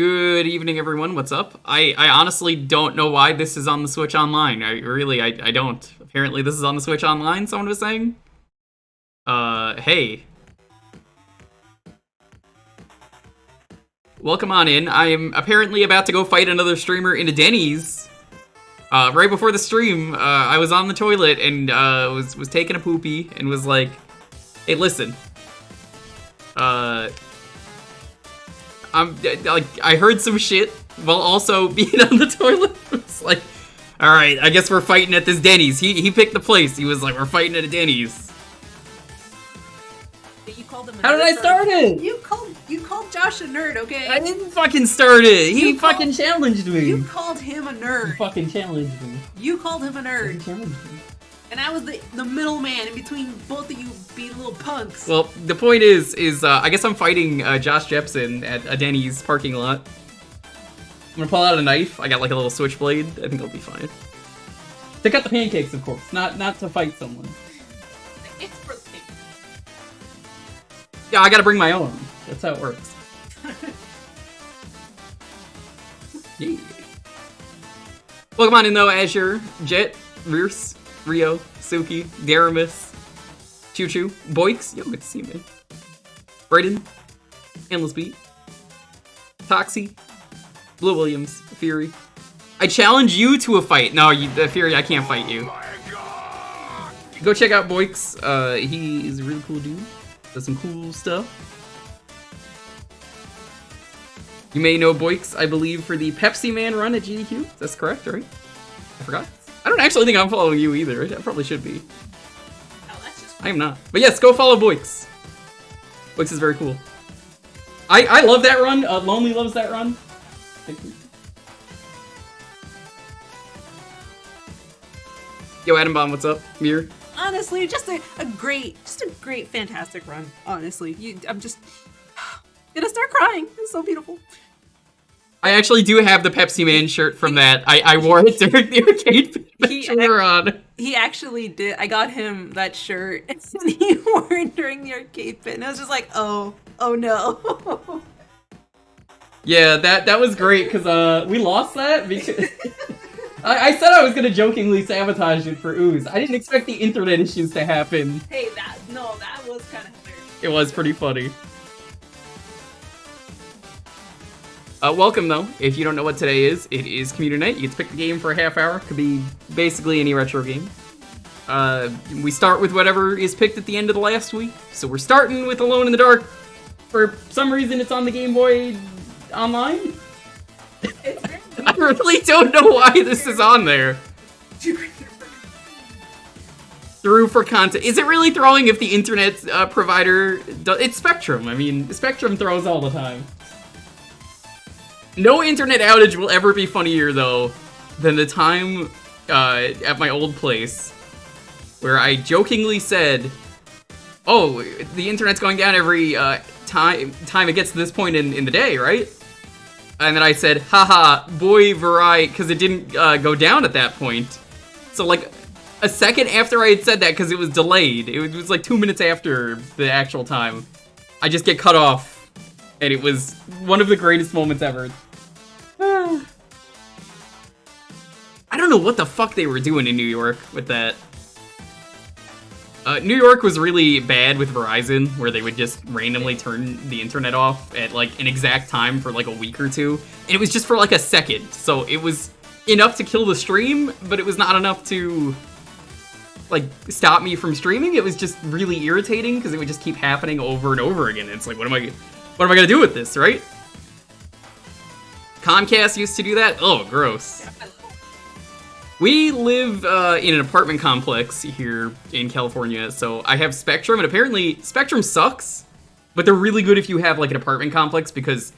Good evening, everyone. What's up? I honestly don't know why this is on the Switch Online. I don't. Apparently this is on the Switch Online, someone was saying. Hey. Welcome on in. I am apparently about to go fight another streamer in a Denny's. Right before the stream, I was on the toilet and was taking a poopy and was like, hey, listen. I heard some shit while also being on the toilet. It's like, all right, I guess we're fighting at this Denny's. He picked the place. He was like, we're fighting at a Denny's. You called him a How did I start it? You called Josh a nerd, okay? I didn't fucking start it. He fucking challenged me. You called him a nerd. He fucking challenged me. You called him a nerd. He challenged me. And I was the middleman in between both of you being little punks. Well, the point is I guess I'm fighting Josh Jepson at a Denny's parking lot. I'm gonna pull out a knife. I got like a little switchblade. I think I'll be fine. To cut the pancakes, of course, not to fight someone. It's for the pig. Yeah, I gotta bring my own. That's how it works. Yeah. Welcome on in though, Azure, Jet, Rears, Rio, Suki, Daramus, Choo Choo, Boix, yo, good to see you, man. Brayden, Endless Beat, Toxie, Blue Williams, Fury. I challenge you to a fight. No, Fury, I can't fight you. Go check out Boix. He is a really cool dude. Does some cool stuff. You may know Boix, I believe, for the Pepsi Man run at GDQ. That's correct, right? I forgot. I don't actually think I'm following you either. I probably should be. Oh, that's just... I am not. But yes, go follow Boix. Boix is very cool. I love that run. Lonely loves that run. Yo, Adam Bomb, what's up? Mir? Honestly, just a great, fantastic run. Honestly, I'm just gonna start crying. It's so beautiful. I actually do have the Pepsi Man shirt from that. I wore it during the arcade picture we were on. He actually did. I got him that shirt, and he wore it during the arcade pit, and I was just like, oh no. Yeah, that was great, because we lost that, because... I said I was gonna jokingly sabotage it for Ooze. I didn't expect the internet issues to happen. Hey, that was kind of hilarious. It was pretty funny. Welcome, though. If you don't know what today is, it is Community Night. You get to pick the game for a half hour. Could be basically any retro game. We start with whatever is picked at the end of the last week. So we're starting with Alone in the Dark. For some reason, it's on the Game Boy Online. I really don't know why this is on there. Through for content. Is it really throwing if the internet provider does? It's Spectrum. I mean, Spectrum throws all the time. No internet outage will ever be funnier, though, than the time at my old place where I jokingly said, oh, the internet's going down every time it gets to this point in the day, right? And then I said, haha, boy, Varai, because it didn't go down at that point. So, like, a second after I had said that, because it was delayed, it was like 2 minutes after the actual time, I just get cut off. And it was one of the greatest moments ever. I don't know what the fuck they were doing in New York with that. New York was really bad with Verizon, where they would just randomly turn the internet off at like an exact time for like a week or two. And it was just for like a second. So it was enough to kill the stream, but it was not enough to like stop me from streaming. It was just really irritating because it would just keep happening over and over again. It's like, what am I gonna do with this, right? Comcast used to do that? Oh, gross. We live in an apartment complex here in California, so I have Spectrum, and apparently Spectrum sucks, but they're really good if you have like an apartment complex because,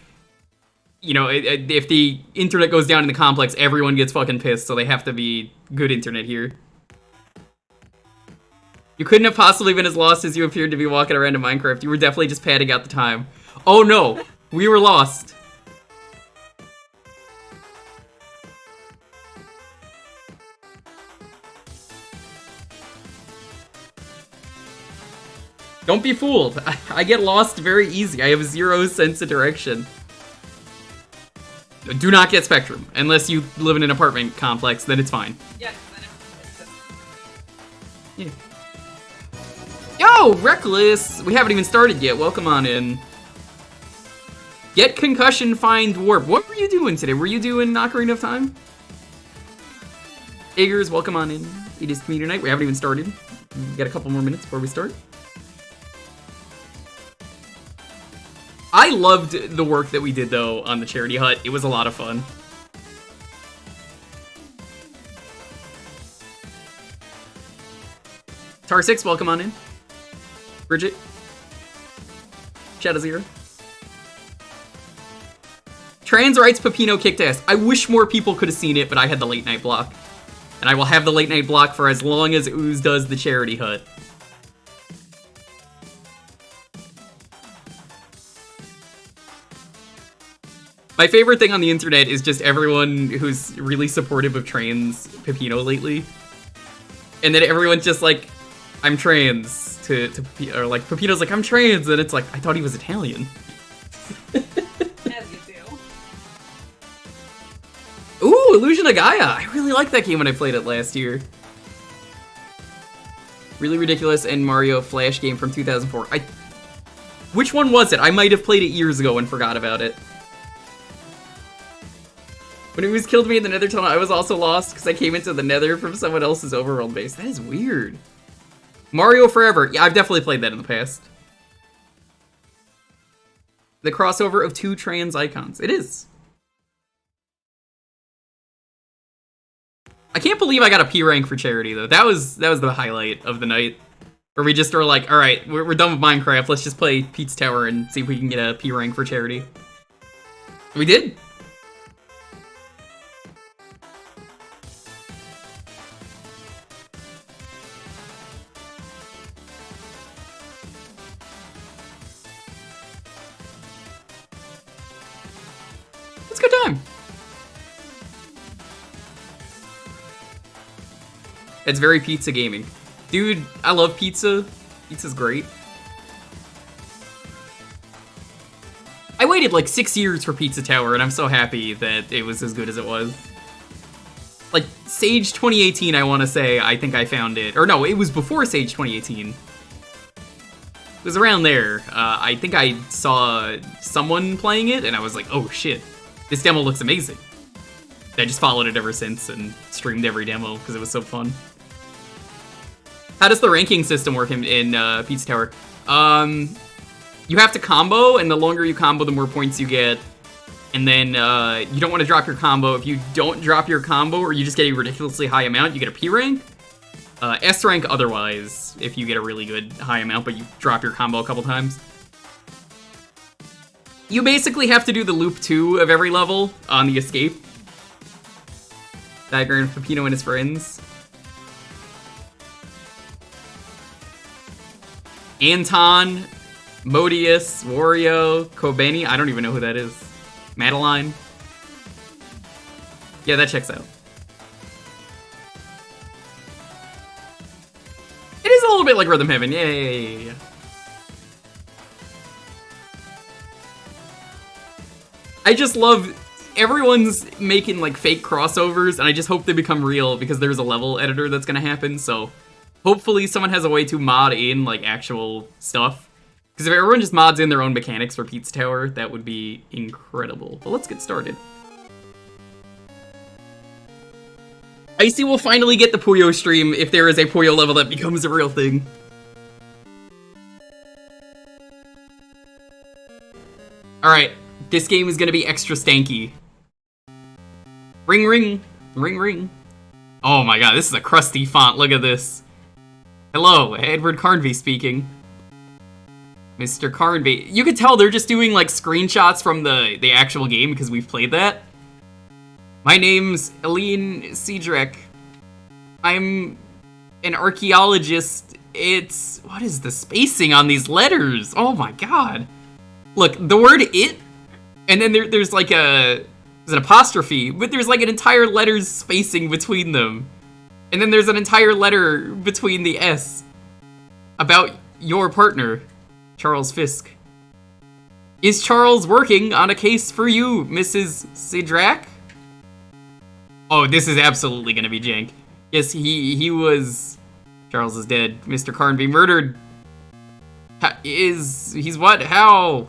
you know, if the internet goes down in the complex, everyone gets fucking pissed, so they have to be good internet here. You couldn't have possibly been as lost as you appeared to be walking around in Minecraft. You were definitely just padding out the time. Oh no, we were lost. Don't be fooled. I get lost very easy. I have zero sense of direction. Do not get Spectrum. Unless you live in an apartment complex, then it's fine. Yeah, yeah. Yo, Reckless! We haven't even started yet. Welcome on in. Get Concussion, find Warp. What were you doing today? Were you doing Ocarina of Time? Eggers, welcome on in. It is community night. We haven't even started. We got a couple more minutes before we start. I loved the work that we did, though, on the Charity Hut. It was a lot of fun. Tar6, welcome on in. Bridget. Shadow Zero. Trans Rights Pepino kicked ass. I wish more people could have seen it, but I had the late night block. And I will have the late night block for as long as Ooze does the Charity Hut. My favorite thing on the internet is just everyone who's really supportive of trans Pepino lately. And then everyone's just like, I'm trans, or like, Pepino's like, I'm trans, and it's like, I thought he was Italian. As you do. Ooh, Illusion of Gaia! I really liked that game when I played it last year. Really ridiculous and Mario Flash game from 2004. Which one was it? I might have played it years ago and forgot about it. When Ooze killed me in the Nether tunnel, I was also lost because I came into the Nether from someone else's overworld base. That is weird. Mario Forever. Yeah, I've definitely played that in the past. The crossover of two trans icons. It is. I can't believe I got a P rank for Charity, though. That was the highlight of the night. Where we just were like, alright, we're done with Minecraft. Let's just play Pete's Tower and see if we can get a P rank for Charity. We did. It's a good time. It's very pizza gaming. Dude, I love pizza. Pizza's great. I waited like 6 years for Pizza Tower, and I'm so happy that it was as good as it was. Like, Sage 2018, I want to say, I think I found it. Or no, it was before Sage 2018. It was around there. I think I saw someone playing it, and I was like, oh shit. This demo looks amazing. I just followed it ever since and streamed every demo because it was so fun. How does the ranking system work in Pizza Tower? You have to combo, and the longer you combo, the more points you get. And then you don't want to drop your combo. If you don't drop your combo, or you just get a ridiculously high amount, you get a P rank. S rank otherwise, if you get a really good high amount, but you drop your combo a couple times. You basically have to do the loop 2 of every level on the escape. Diagram of Pepino and his friends. Anton, Modius, Wario, Kobeni. I don't even know who that is. Madeline. Yeah, that checks out. It is a little bit like Rhythm Heaven. Yeah. I just love everyone's making like fake crossovers, and I just hope they become real because there's a level editor that's gonna happen. So hopefully someone has a way to mod in like actual stuff. Because if everyone just mods in their own mechanics for Pizza Tower, that would be incredible. But let's get started. Icy will finally get the Puyo stream if there is a Puyo level that becomes a real thing. Alright. This game is gonna be extra stanky. Ring, ring. Ring, ring. Oh my god, this is a crusty font. Look at this. Hello, Edward Carnby speaking. Mr. Carnby. You can tell they're just doing, like, screenshots from the actual game because we've played that. My name's Eileen Cedric. I'm an archaeologist. It's... What is the spacing on these letters? Oh my god. Look, the word it... And then there's like there's an apostrophe, but there's like an entire letter's spacing between them. And then there's an entire letter between the S. About your partner, Charles Fisk. Is Charles working on a case for you, Mrs. Sidrak? Oh, this is absolutely gonna be jank. Yes, he was... Charles is dead. Mr. Carnby murdered. He's what? How?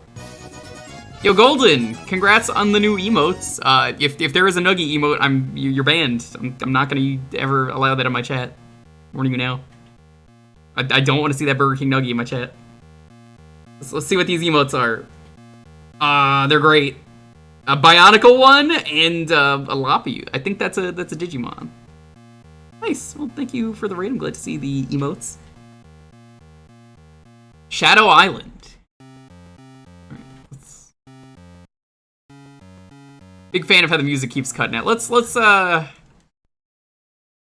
Yo, Golden, congrats on the new emotes. If there is a Nuggy emote, you're banned. I'm not gonna ever allow that in my chat. Warning you now. I don't want to see that Burger King Nuggy in my chat. Let's see what these emotes are. They're great. A Bionicle one and a Loppy. I think that's a Digimon. Nice. Well, thank you for the raid. I'm glad to see the emotes. Shadow Island. Big fan of how the music keeps cutting out. Let's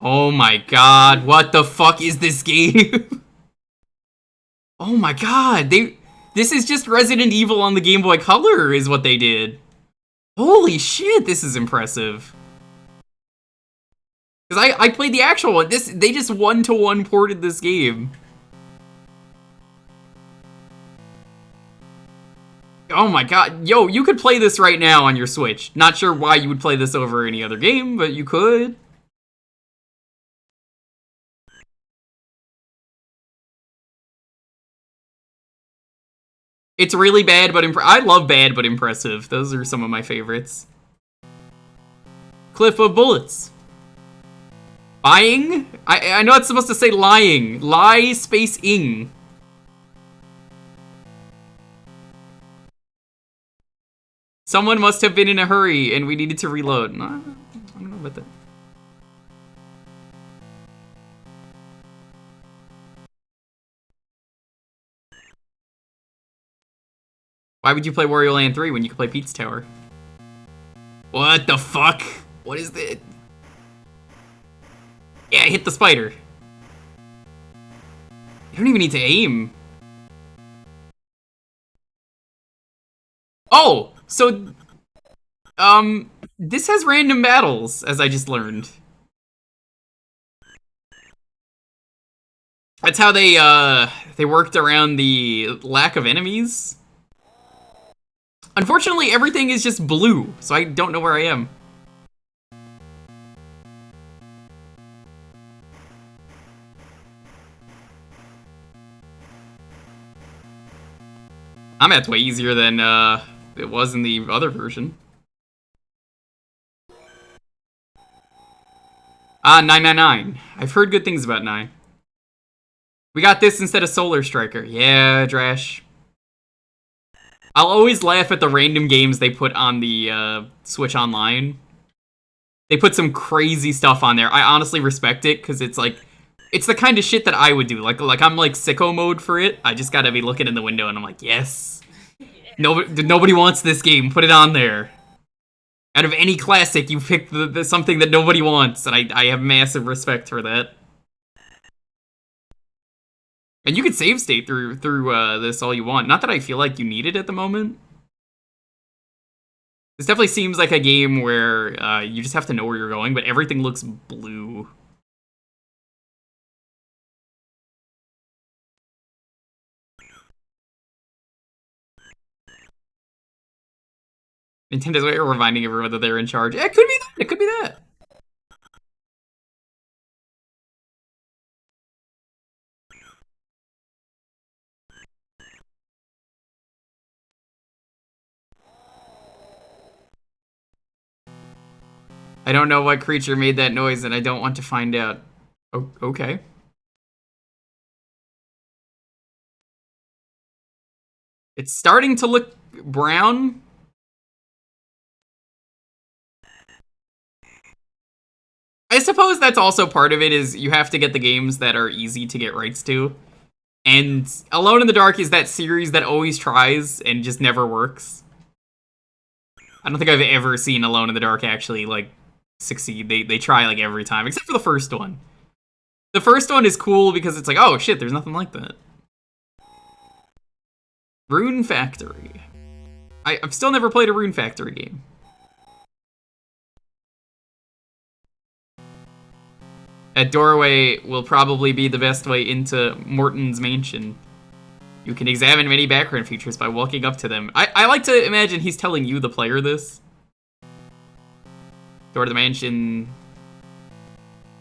Oh my god, what the fuck is this game? Oh my god, this is just Resident Evil on the Game Boy Color is what they did. Holy shit, this is impressive. Because I played the actual one. They just one-to-one ported this game. Oh my god. Yo, you could play this right now on your Switch. Not sure why you would play this over any other game, but you could. It's really bad, but I love bad, but impressive. Those are some of my favorites. Cliff of Bullets. Buying? I know it's supposed to say lying. Lie space ing. Someone must have been in a hurry and we needed to reload. No, I don't know about that. Why would you play Wario Land 3 when you could play Pete's Tower? What the fuck? What is that? Yeah, hit the spider. You don't even need to aim. Oh! So, this has random battles, as I just learned. That's how they worked around the lack of enemies. Unfortunately, everything is just blue, so I don't know where I am. I'm at way easier than, it was in the other version. 999. I've heard good things about 9. We got this instead of Solar Striker. Yeah, Drash. I'll always laugh at the random games they put on the Switch Online. They put some crazy stuff on there. I honestly respect it, because it's like, it's the kind of shit that I would do. Like I'm like sicko mode for it. I just gotta be looking in the window and I'm like, yes. Nobody wants this game. Put it on there. Out of any classic, you pick the something that nobody wants, and I have massive respect for that. And you can save state through this all you want. Not that I feel like you need it at the moment. This definitely seems like a game where you just have to know where you're going, but everything looks blue. Nintendo's way of reminding everyone that they're in charge. It could be that. It could be that. I don't know what creature made that noise, and I don't want to find out. Oh, okay. It's starting to look brown. I suppose that's also part of it, is you have to get the games that are easy to get rights to. And Alone in the Dark is that series that always tries and just never works. I don't think I've ever seen Alone in the Dark actually, like, succeed. They try, like, every time, except for the first one. The first one is cool because it's like, oh shit, there's nothing like that. Rune Factory. I've still never played a Rune Factory game. That doorway will probably be the best way into Morton's mansion. You can examine many background features by walking up to them. I like to imagine he's telling you, the player, this. Door to the mansion.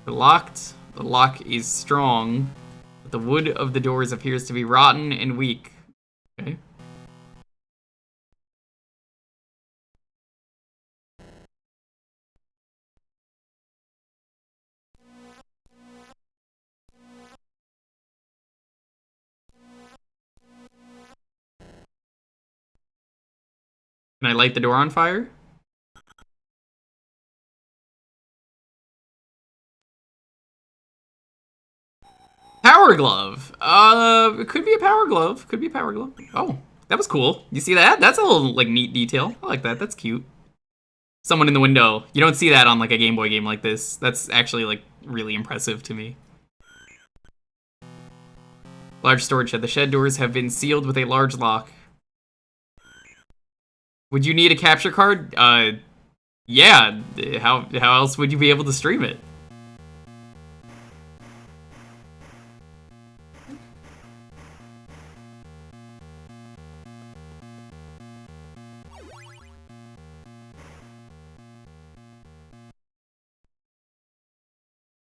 Locked. The lock is strong, but the wood of the doors appears to be rotten and weak. Okay. Can I light the door on fire? Power glove. It could be a power glove. Could be a power glove. Oh, that was cool. You see that? That's a little, like, neat detail. I like that. That's cute. Someone in the window. You don't see that on, like, a Game Boy game like this. That's actually, like, really impressive to me. Large storage shed. The shed doors have been sealed with a large lock. Would you need a capture card? Yeah. How else would you be able to stream it?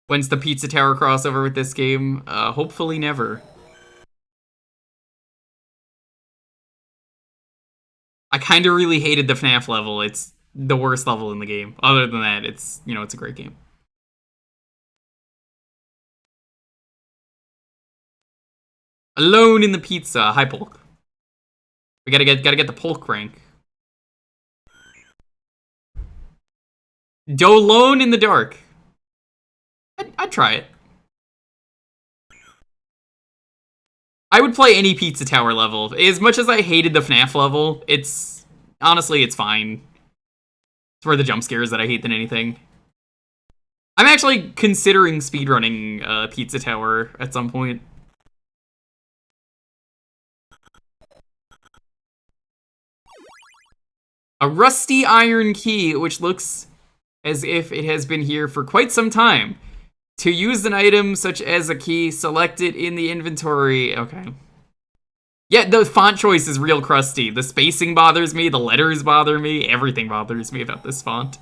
When's the Pizza Tower crossover with this game? Hopefully never. I kind of really hated the FNAF level. It's the worst level in the game. Other than that, it's, you know, it's a great game. Alone in the pizza. Hi, Polk. We gotta get the Polk rank. Dolone in the dark. I'd try it. I would play any Pizza Tower level. As much as I hated the FNAF level, it's... honestly, it's fine. It's more the jump scares that I hate than anything. I'm actually considering speedrunning Pizza Tower at some point. A rusty iron key, which looks as if it has been here for quite some time. To use an item such as a key, select it in the inventory. Okay. Yeah, the font choice is real crusty. The spacing bothers me, the letters bother me, everything bothers me about this font.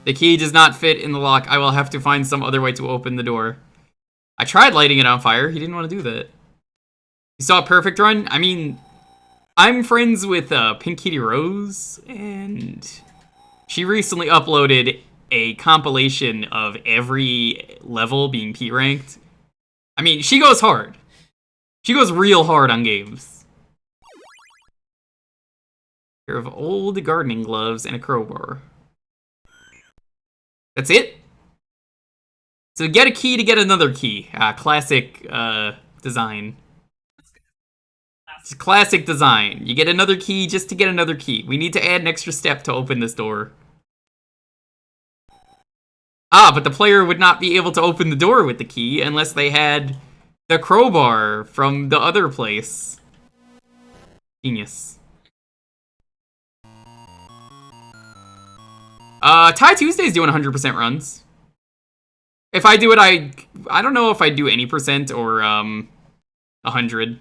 The key does not fit in the lock. I will have to find some other way to open the door. I tried lighting it on fire. He didn't want to do that. You saw a perfect run? I mean, I'm friends with Pink Kitty Rose, and she recently uploaded a compilation of every level being P-ranked. I mean, she goes hard. She goes real hard on games. Pair of old gardening gloves and a crowbar. That's it? So get a key to get another key. Classic design. It's classic design. You get another key just to get another key. We need to add an extra step to open this door. But the player would not be able to open the door with the key unless they had the crowbar from the other place. Genius. Ty Tuesday's doing 100% runs. If I do it, I don't know if I do any percent or 100.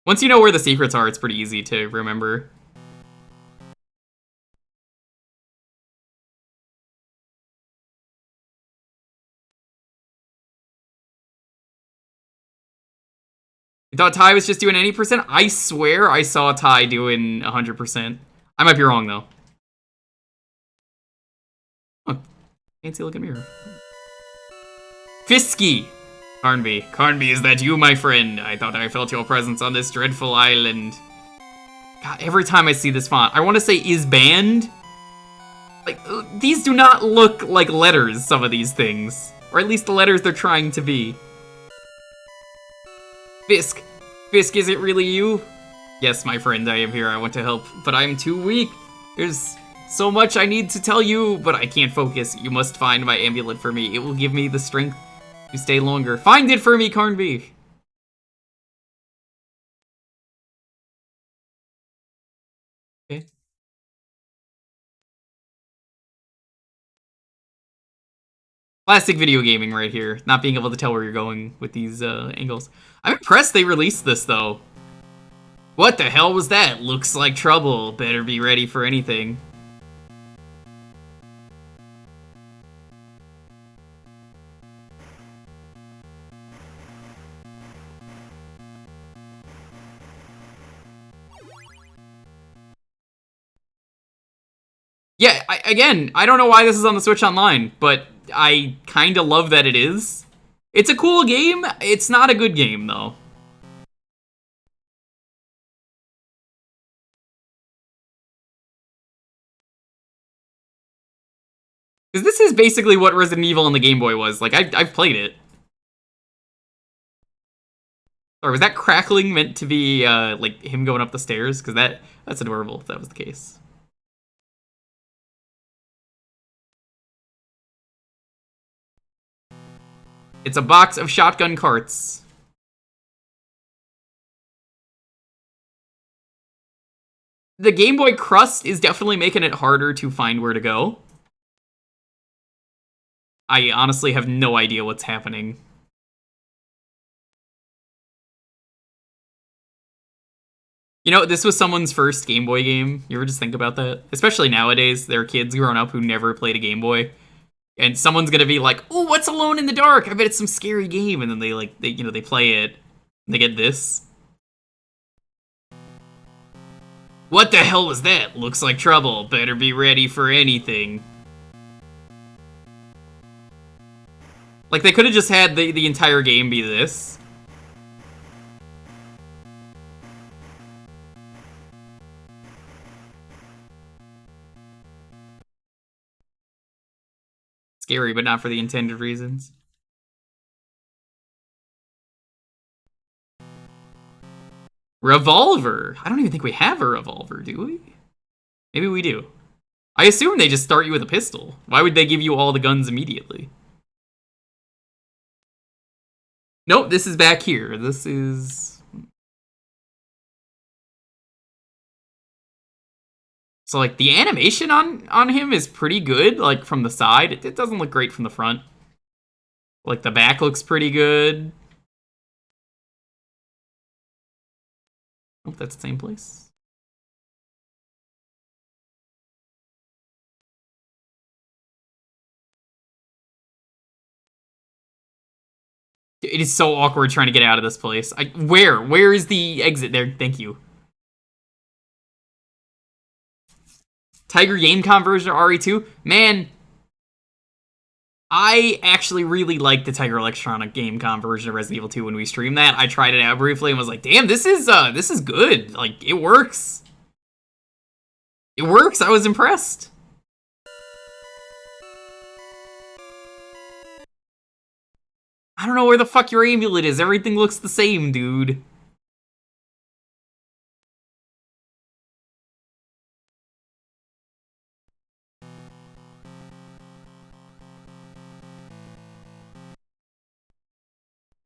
Once you know where the secrets are, it's pretty easy to remember. You thought Ty was just doing any percent? I swear I saw Ty doing 100%. I might be wrong, though. Oh, fancy looking mirror. Fisky! Carnby. Carnby, is that you, my friend? I thought I felt your presence on this dreadful island. God, every time I see this font, I want to say is banned. Like, these do not look like letters, some of these things. Or at least the letters they're trying to be. Fisk. Fisk, is it really you? Yes, my friend, I am here. I want to help, but I am too weak. There's so much I need to tell you, but I can't focus. You must find my amulet for me. It will give me the strength to stay longer. Find it for me, Carnby. Okay. Classic video gaming right here. Not being able to tell where you're going with these angles. I'm impressed they released this, though. What the hell was that? Looks like trouble. Better be ready for anything. Yeah, again, I don't know why this is on the Switch Online, but I kind of love that it is. It's a cool game. It's not a good game, though. Because this is basically what Resident Evil on the Game Boy was. Like, I've played it. Or was that crackling meant to be, like, him going up the stairs? Because that's adorable if that was the case. It's a box of shotgun carts. The Game Boy crust is definitely making it harder to find where to go. I honestly have no idea what's happening. You know, this was someone's first Game Boy game. You ever just think about that? Especially nowadays, there are kids growing up who never played a Game Boy. And someone's gonna be like, "Oh, what's Alone in the Dark? I bet it's some scary game." And then they play it. And they get this. What the hell was that? Looks like trouble. Better be ready for anything. Like, they could have just had the entire game be this. Scary, but not for the intended reasons. Revolver. I don't even think we have a revolver, do we? Maybe we do. I assume they just start you with a pistol. Why would they give you all the guns immediately? Nope, this is back here. This is... So, like, the animation on him is pretty good, like, from the side. It doesn't look great from the front. Like, the back looks pretty good. Oh, that's the same place. It is so awkward trying to get out of this place. Where is the exit there? Thank you. Tiger Gamecom version of RE2? Man, I actually really liked the Tiger Electronic Gamecom version of Resident Evil 2 when we streamed that. I tried it out briefly and was like, damn, this is good. Like, it works. It works. I was impressed. I don't know where the fuck your amulet is. Everything looks the same, dude.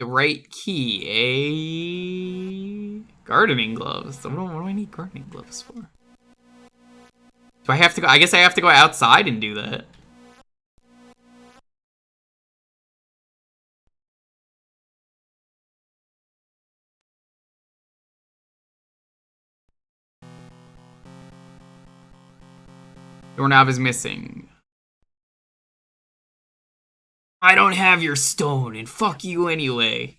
The right key, gardening gloves. What do I need gardening gloves for? Do I have to go? I guess I have to go outside and do that. Doorknob is missing. I don't have your stone, and fuck you anyway.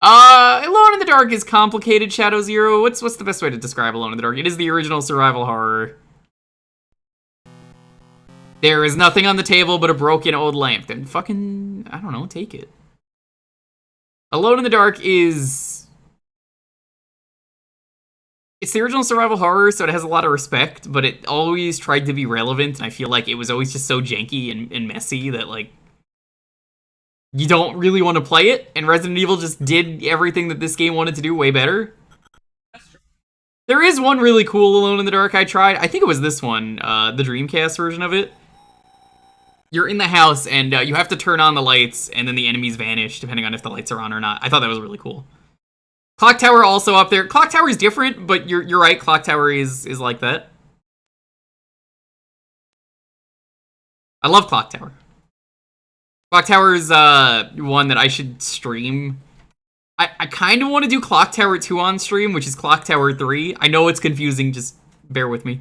Alone in the Dark is complicated, Shadow Zero. What's the best way to describe Alone in the Dark? It is the original survival horror. There is nothing on the table but a broken old lamp. Then fucking, I don't know, take it. Alone in the Dark is... It's the original survival horror, so it has a lot of respect, but it always tried to be relevant, and I feel like it was always just so janky and messy that, like, you don't really want to play it, and Resident Evil just did everything that this game wanted to do way better. There is one really cool Alone in the Dark I tried. I think it was this one, the Dreamcast version of it. you're in the house and you have to turn on the lights, and then the enemies vanish depending on if the lights are on or not. I thought that was really cool. Clock Tower also up there. Clock Tower is different, but you're right. Clock Tower is like that. I love Clock Tower. Clock Tower is one that I should stream. I kind of want to do Clock Tower 2 on stream, which is Clock Tower 3. I know it's confusing, just bear with me.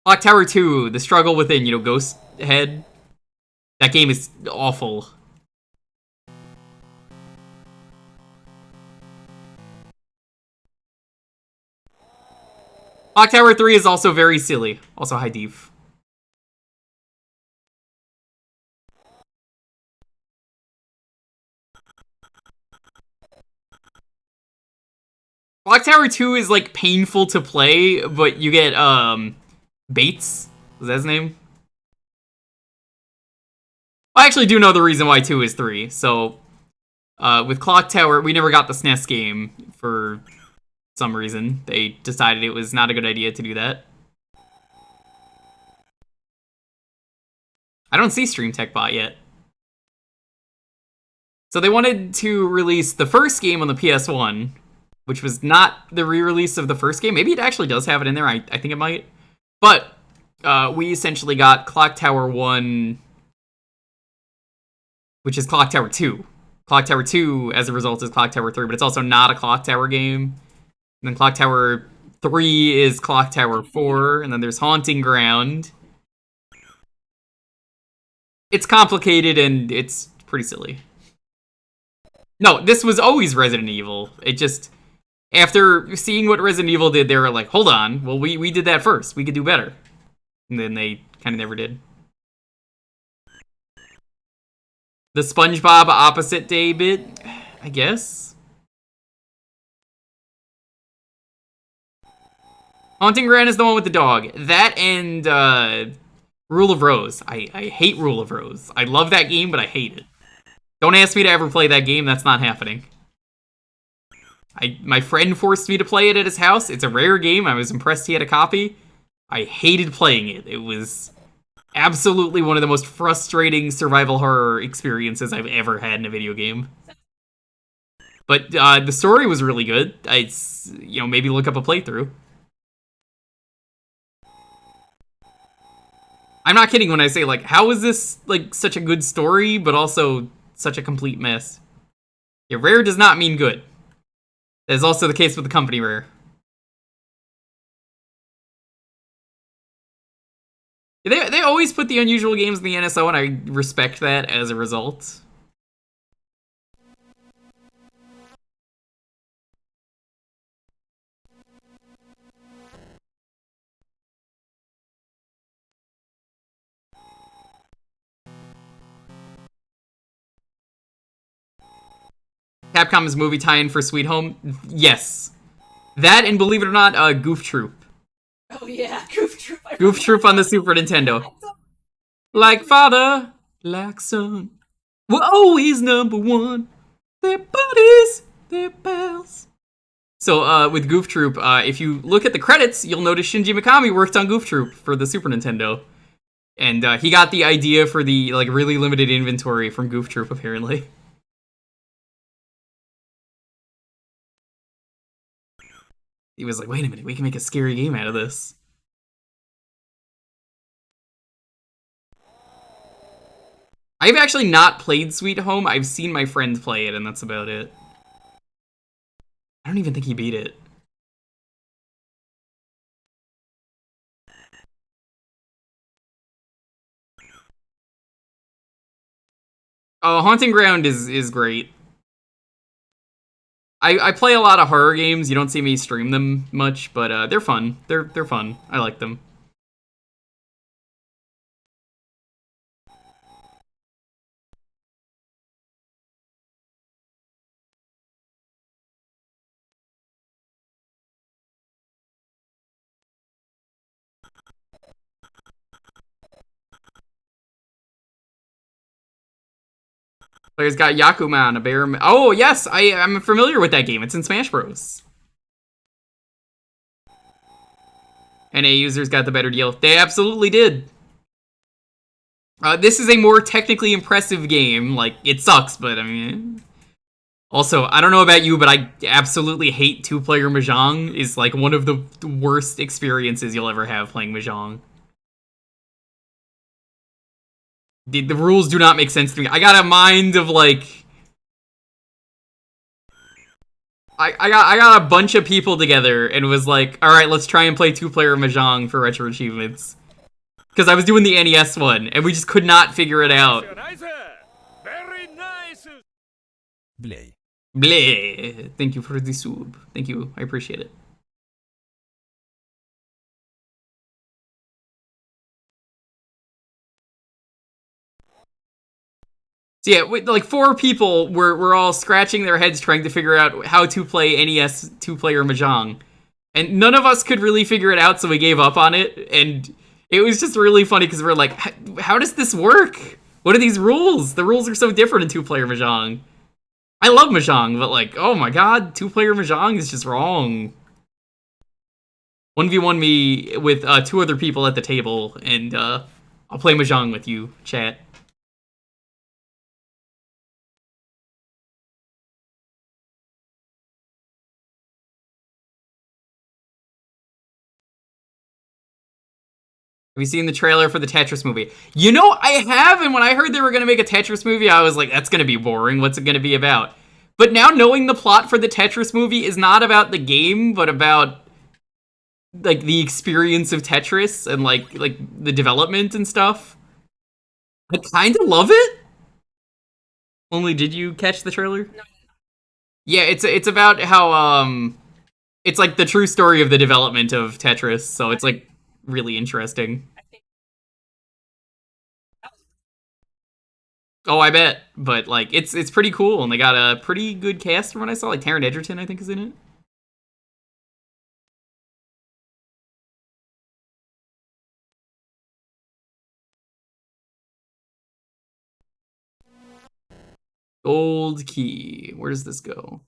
Clock Tower 2, The Struggle Within, you know, Ghost Head. That game is awful. Clock Tower 3 is also very silly. Also high div. Clock Tower 2 is, like, painful to play, but you get, Bates? Is that his name? I actually do know the reason why 2 is 3, so... with Clock Tower, we never got the SNES game for some reason. They decided it was not a good idea to do that. I don't see Stream Tech Bot yet. So they wanted to release the first game on the PS1, which was not the re-release of the first game. Maybe it actually does have it in there. I think it might. But we essentially got Clock Tower 1, which is Clock Tower 2. Clock Tower 2, as a result, is Clock Tower 3, but it's also not a Clock Tower game. And then Clock Tower 3 is Clock Tower 4, and then there's Haunting Ground. It's complicated, and it's pretty silly. No, this was always Resident Evil. It just... After seeing what Resident Evil did, they were like, hold on, well, we did that first. We could do better. And then they kind of never did. The SpongeBob opposite day bit, I guess. Haunting Ground is the one with the dog. That and Rule of Rose. I hate Rule of Rose. I love that game, but I hate it. Don't ask me to ever play that game. That's not happening. My friend forced me to play it at his house. It's a rare game. I was impressed he had a copy. I hated playing it. It was absolutely one of the most frustrating survival horror experiences I've ever had in a video game. But the story was really good. Maybe look up a playthrough. I'm not kidding when I say, like, how is this, like, such a good story, but also such a complete mess? Yeah, rare does not mean good. That is also the case with the company Rare. They always put the unusual games in the NSO, and I respect that as a result. Capcom's movie tie-in for Sweet Home? Yes. That, and believe it or not, Goof Troop. Oh yeah, Goof Troop. Goof Troop on the Super Nintendo. Like father, like son, we're always number one. They're buddies, they're pals. So, with Goof Troop, if you look at the credits, you'll notice Shinji Mikami worked on Goof Troop for the Super Nintendo. And he got the idea for the, like, really limited inventory from Goof Troop, apparently. He was like, wait a minute, we can make a scary game out of this. I've actually not played Sweet Home. I've seen my friend play it, and that's about it. I don't even think he beat it. Oh, Haunting Ground is great. I play a lot of horror games. You don't see me stream them much, but they're fun. They're fun. I like them. Players got Yakuman, a bear. Oh yes, I'm familiar with that game. It's in Smash Bros. NA users got the better deal. They absolutely did. This is a more technically impressive game. Like, it sucks, but I mean... Also, I don't know about you, but I absolutely hate two-player Mahjong. Is like one of the worst experiences you'll ever have playing Mahjong. The rules do not make sense to me. I got a mind of like... I got a bunch of people together and was like, alright, let's try and play two-player Mahjong for retro achievements. Because I was doing the NES one, and we just could not figure it out. Very nice. Bleh. Bleh. Thank you for the sub. Thank you. I appreciate it. So yeah, like 4 people were all scratching their heads trying to figure out how to play NES two-player Mahjong. And none of us could really figure it out, so we gave up on it. And it was just really funny because we're like, how does this work? What are these rules? The rules are so different in two-player Mahjong. I love Mahjong, but like, oh my god, two-player Mahjong is just wrong. 1v1 me with 2 other people at the table, and I'll play Mahjong with you, chat. Have you seen the trailer for the Tetris movie? You know, I have, and when I heard they were going to make a Tetris movie, I was like, that's going to be boring. What's it going to be about? But now knowing the plot for the Tetris movie is not about the game, but about, like, the experience of Tetris and, like the development and stuff. I kind of love it. Only, did you catch the trailer? No. Yeah, it's about how, it's, like, the true story of the development of Tetris, so it's, like, really interesting. Oh, I bet. But like, it's pretty cool, and they got a pretty good cast from what I saw. Like Taron Egerton, I think, is in it. Gold key. Where does this go?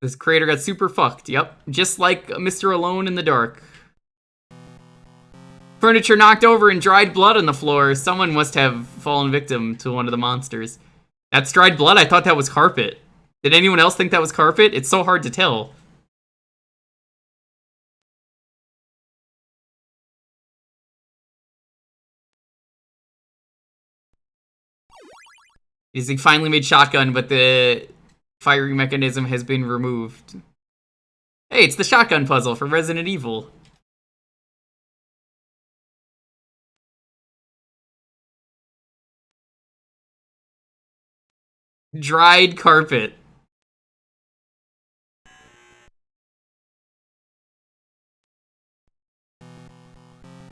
This creator got super fucked, yep. Just like Mr. Alone in the Dark. Furniture knocked over and dried blood on the floor. Someone must have fallen victim to one of the monsters. That's dried blood? I thought that was carpet. Did anyone else think that was carpet? It's so hard to tell. He finally made shotgun, but the firing mechanism has been removed. Hey, it's the shotgun puzzle from Resident Evil. Dried carpet.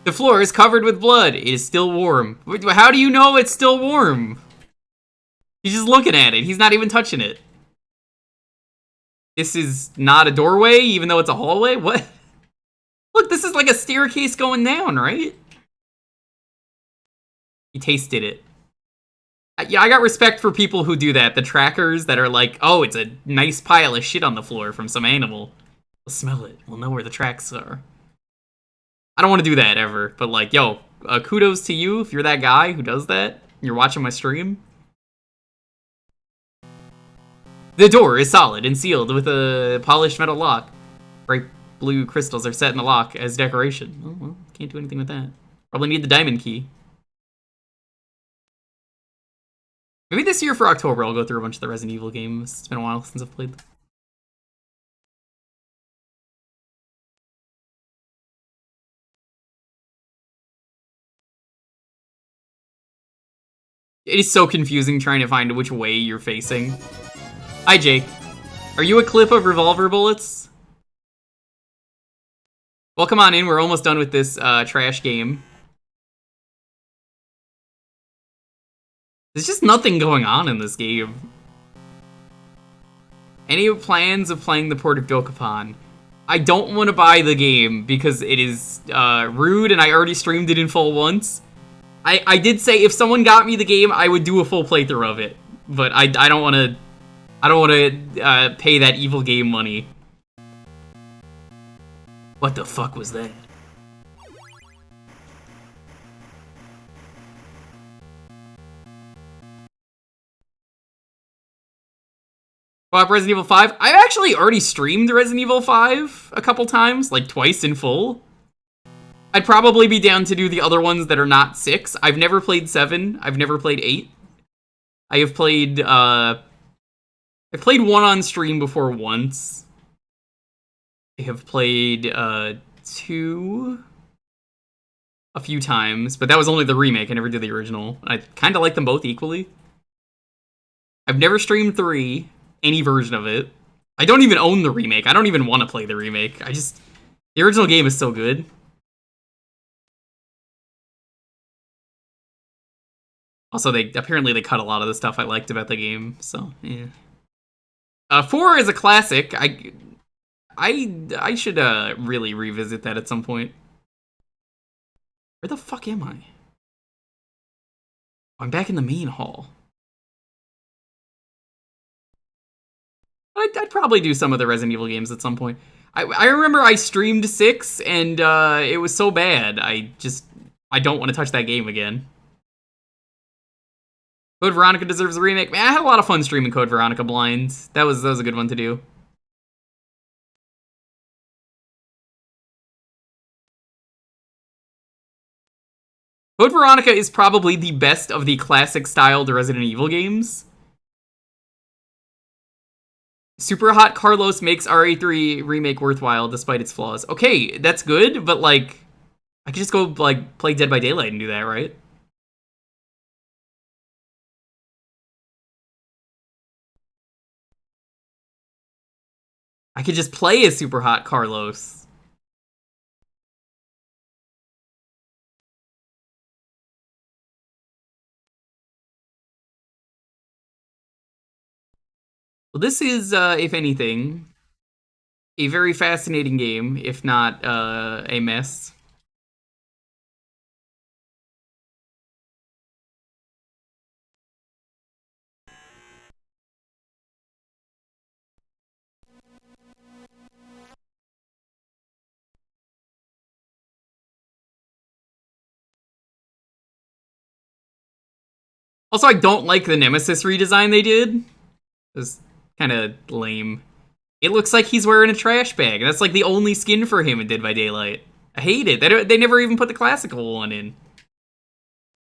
The floor is covered with blood. It is still warm. How do you know it's still warm? He's just looking at it. He's not even touching it. This is not a doorway, even though it's a hallway? What? Look, this is like a staircase going down, right? He tasted it. Yeah, I got respect for people who do that. The trackers that are like, oh, it's a nice pile of shit on the floor from some animal. We'll smell it. We'll know where the tracks are. I don't want to do that ever, but like, yo, kudos to you if you're that guy who does that. You're watching my stream. The door is solid and sealed with a polished metal lock. Bright blue crystals are set in the lock as decoration. Oh, well, can't do anything with that. Probably need the diamond key. Maybe this year for October I'll go through a bunch of the Resident Evil games. It's been a while since I've played them. It is so confusing trying to find which way you're facing. Hi, Jake. Are you a clip of revolver bullets? Well, come on in. We're almost done with this trash game. There's just nothing going on in this game. Any plans of playing the port of Dokapon? I don't want to buy the game because it is rude and I already streamed it in full once. I did say if someone got me the game, I would do a full playthrough of it. But I don't want to... I don't want to pay that evil game money. What the fuck was that? Resident Evil 5. I've actually already streamed Resident Evil 5 a couple times, like twice in full. I'd probably be down to do the other ones that are not 6. I've never played 7. I've never played 8. I have played, I played 1 on stream before once. I have played, 2 a few times, but that was only the remake. I never did the original. I kind of like them both equally. I've never streamed 3, any version of it. I don't even own the remake. I don't even want to play the remake. The original game is so good. Also, apparently they cut a lot of the stuff I liked about the game, so yeah. 4 is a classic. I should really revisit that at some point. Where the fuck am I? I'm back in the main hall. I'd probably do some of the Resident Evil games at some point. I remember I streamed 6, and it was so bad. I don't want to touch that game again. Code Veronica deserves a remake. Man, I had a lot of fun streaming Code Veronica blind. That was a good one to do. Code Veronica is probably the best of the classic-styled Resident Evil games. Super Hot Carlos makes RE3 remake worthwhile despite its flaws. Okay, that's good, but like, I could just go like play Dead by Daylight and do that, right? I could just play as Super Hot Carlos. Well, this is, if anything, a very fascinating game, if not a mess. Also, I don't like the Nemesis redesign they did. It was kind of lame. It looks like he's wearing a trash bag. That's like the only skin for him in Dead by Daylight. I hate it. They never even put the classical one in.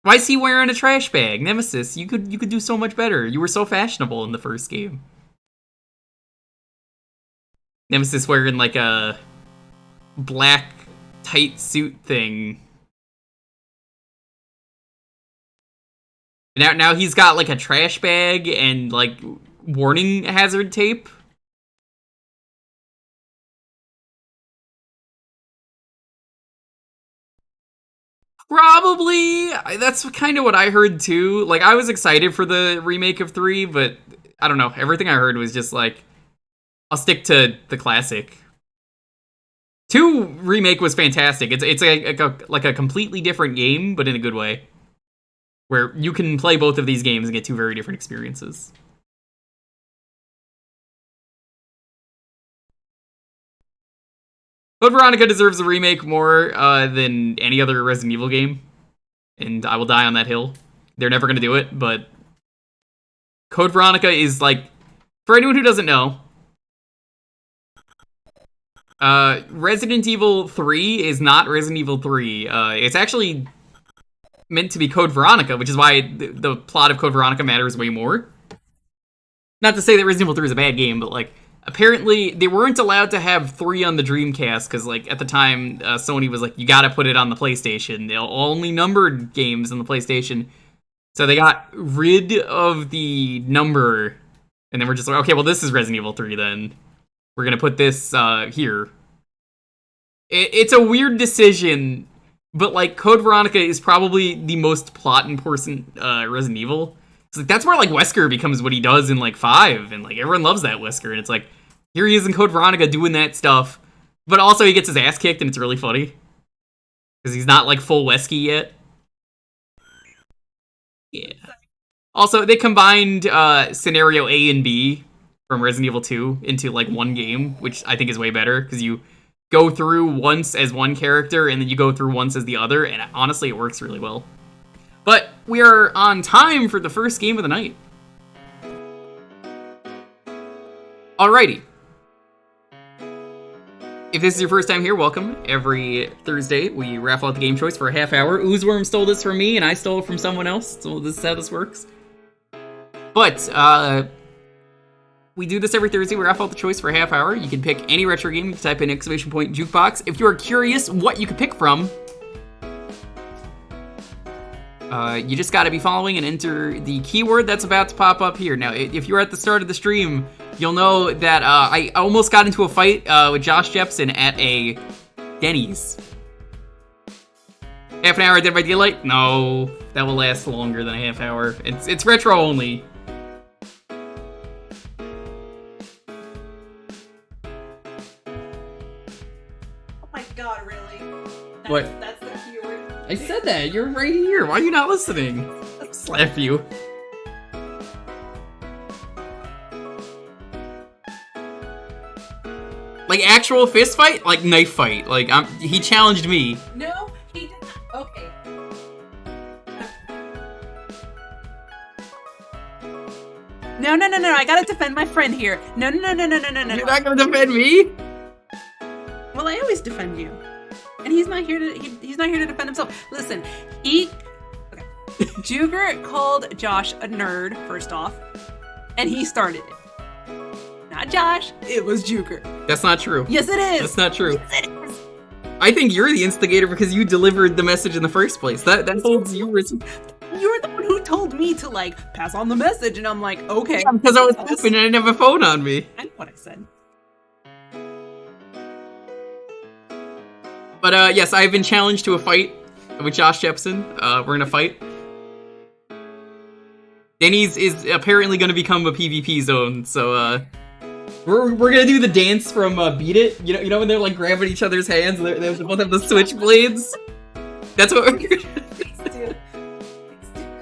Why is he wearing a trash bag? Nemesis, you could do so much better. You were so fashionable in the first game. Nemesis wearing like a black tight suit thing. Now he's got like a trash bag and like warning hazard tape. Probably. That's kind of what I heard too. Like, I was excited for the remake of 3, but I don't know. Everything I heard was just like, I'll stick to the classic. 2 remake was fantastic. It's like a completely different game, but in a good way. Where you can play both of these games and get 2 very different experiences. Code Veronica deserves a remake more than any other Resident Evil game. And I will die on that hill. They're never going to do it, but Code Veronica is like, for anyone who doesn't know, Resident Evil 3 is not Resident Evil 3. It's actually meant to be Code Veronica, which is why the plot of Code Veronica matters way more. Not to say that Resident Evil 3 is a bad game, but like, apparently they weren't allowed to have 3 on the Dreamcast because like at the time Sony was like, you gotta put it on the PlayStation. They only numbered games on the PlayStation. So they got rid of the number, and then we're just like, okay, well this is Resident Evil 3 then. We're gonna put this here. It's a weird decision, but like Code Veronica is probably the most plot important Resident Evil. It's like, that's where like Wesker becomes what he does in like 5, and like everyone loves that Wesker, and it's like, here he is in Code Veronica doing that stuff, but also he gets his ass kicked, and it's really funny because he's not like full Wesky yet. Yeah. Also, they combined scenario A and B from Resident Evil 2 into like one game, which I think is way better because you go through once as one character and then you go through once as the other, and honestly, it works really well. But we are on time for the first game of the night. Alrighty. If this is your first time here, welcome. Every Thursday, we raffle out the game choice for a half hour. Oozeworm stole this from me, and I stole it from someone else, so this is how this works. But, we do this every Thursday. We raffle out the choice for a half hour. You can pick any retro game. You can type in !Jewkbox. If you are curious what you could pick from, you just gotta be following and enter the keyword that's about to pop up here. Now, if you're at the start of the stream, you'll know that I almost got into a fight with Josh Jepson at a Denny's. Half an hour Dead by Daylight? No, that will last longer than a half hour. It's retro only. Oh my god, really? What? That's the keyword. I said that. You're right here. Why are you not listening? I'll slap you. Like actual fist fight? Like knife fight. Like he challenged me. No, he didn't. Okay. No, I gotta defend my friend here. No. You're not gonna defend me? Well, I always defend you. And he's not here to he's not here to defend himself. Listen, Jewker called Josh a nerd, first off, and he started it. Not Josh, it was Jewker. That's not true. Yes, it is. That's not true. Yes, it is. I think you're the instigator because you delivered the message in the first place. That holds you responsible. You're the one who told me to, like, pass on the message, and I'm like, okay. Yeah, because I was pooping and I didn't have a phone on me. I know what I said. But, yes, I've been challenged to a fight with Josh Jepson. We're gonna fight. Denny's is apparently gonna become a PvP zone, so, we're gonna do the dance from, Beat It. You know when they're, like, grabbing each other's hands and they both have the switchblades? That's what we're gonna do.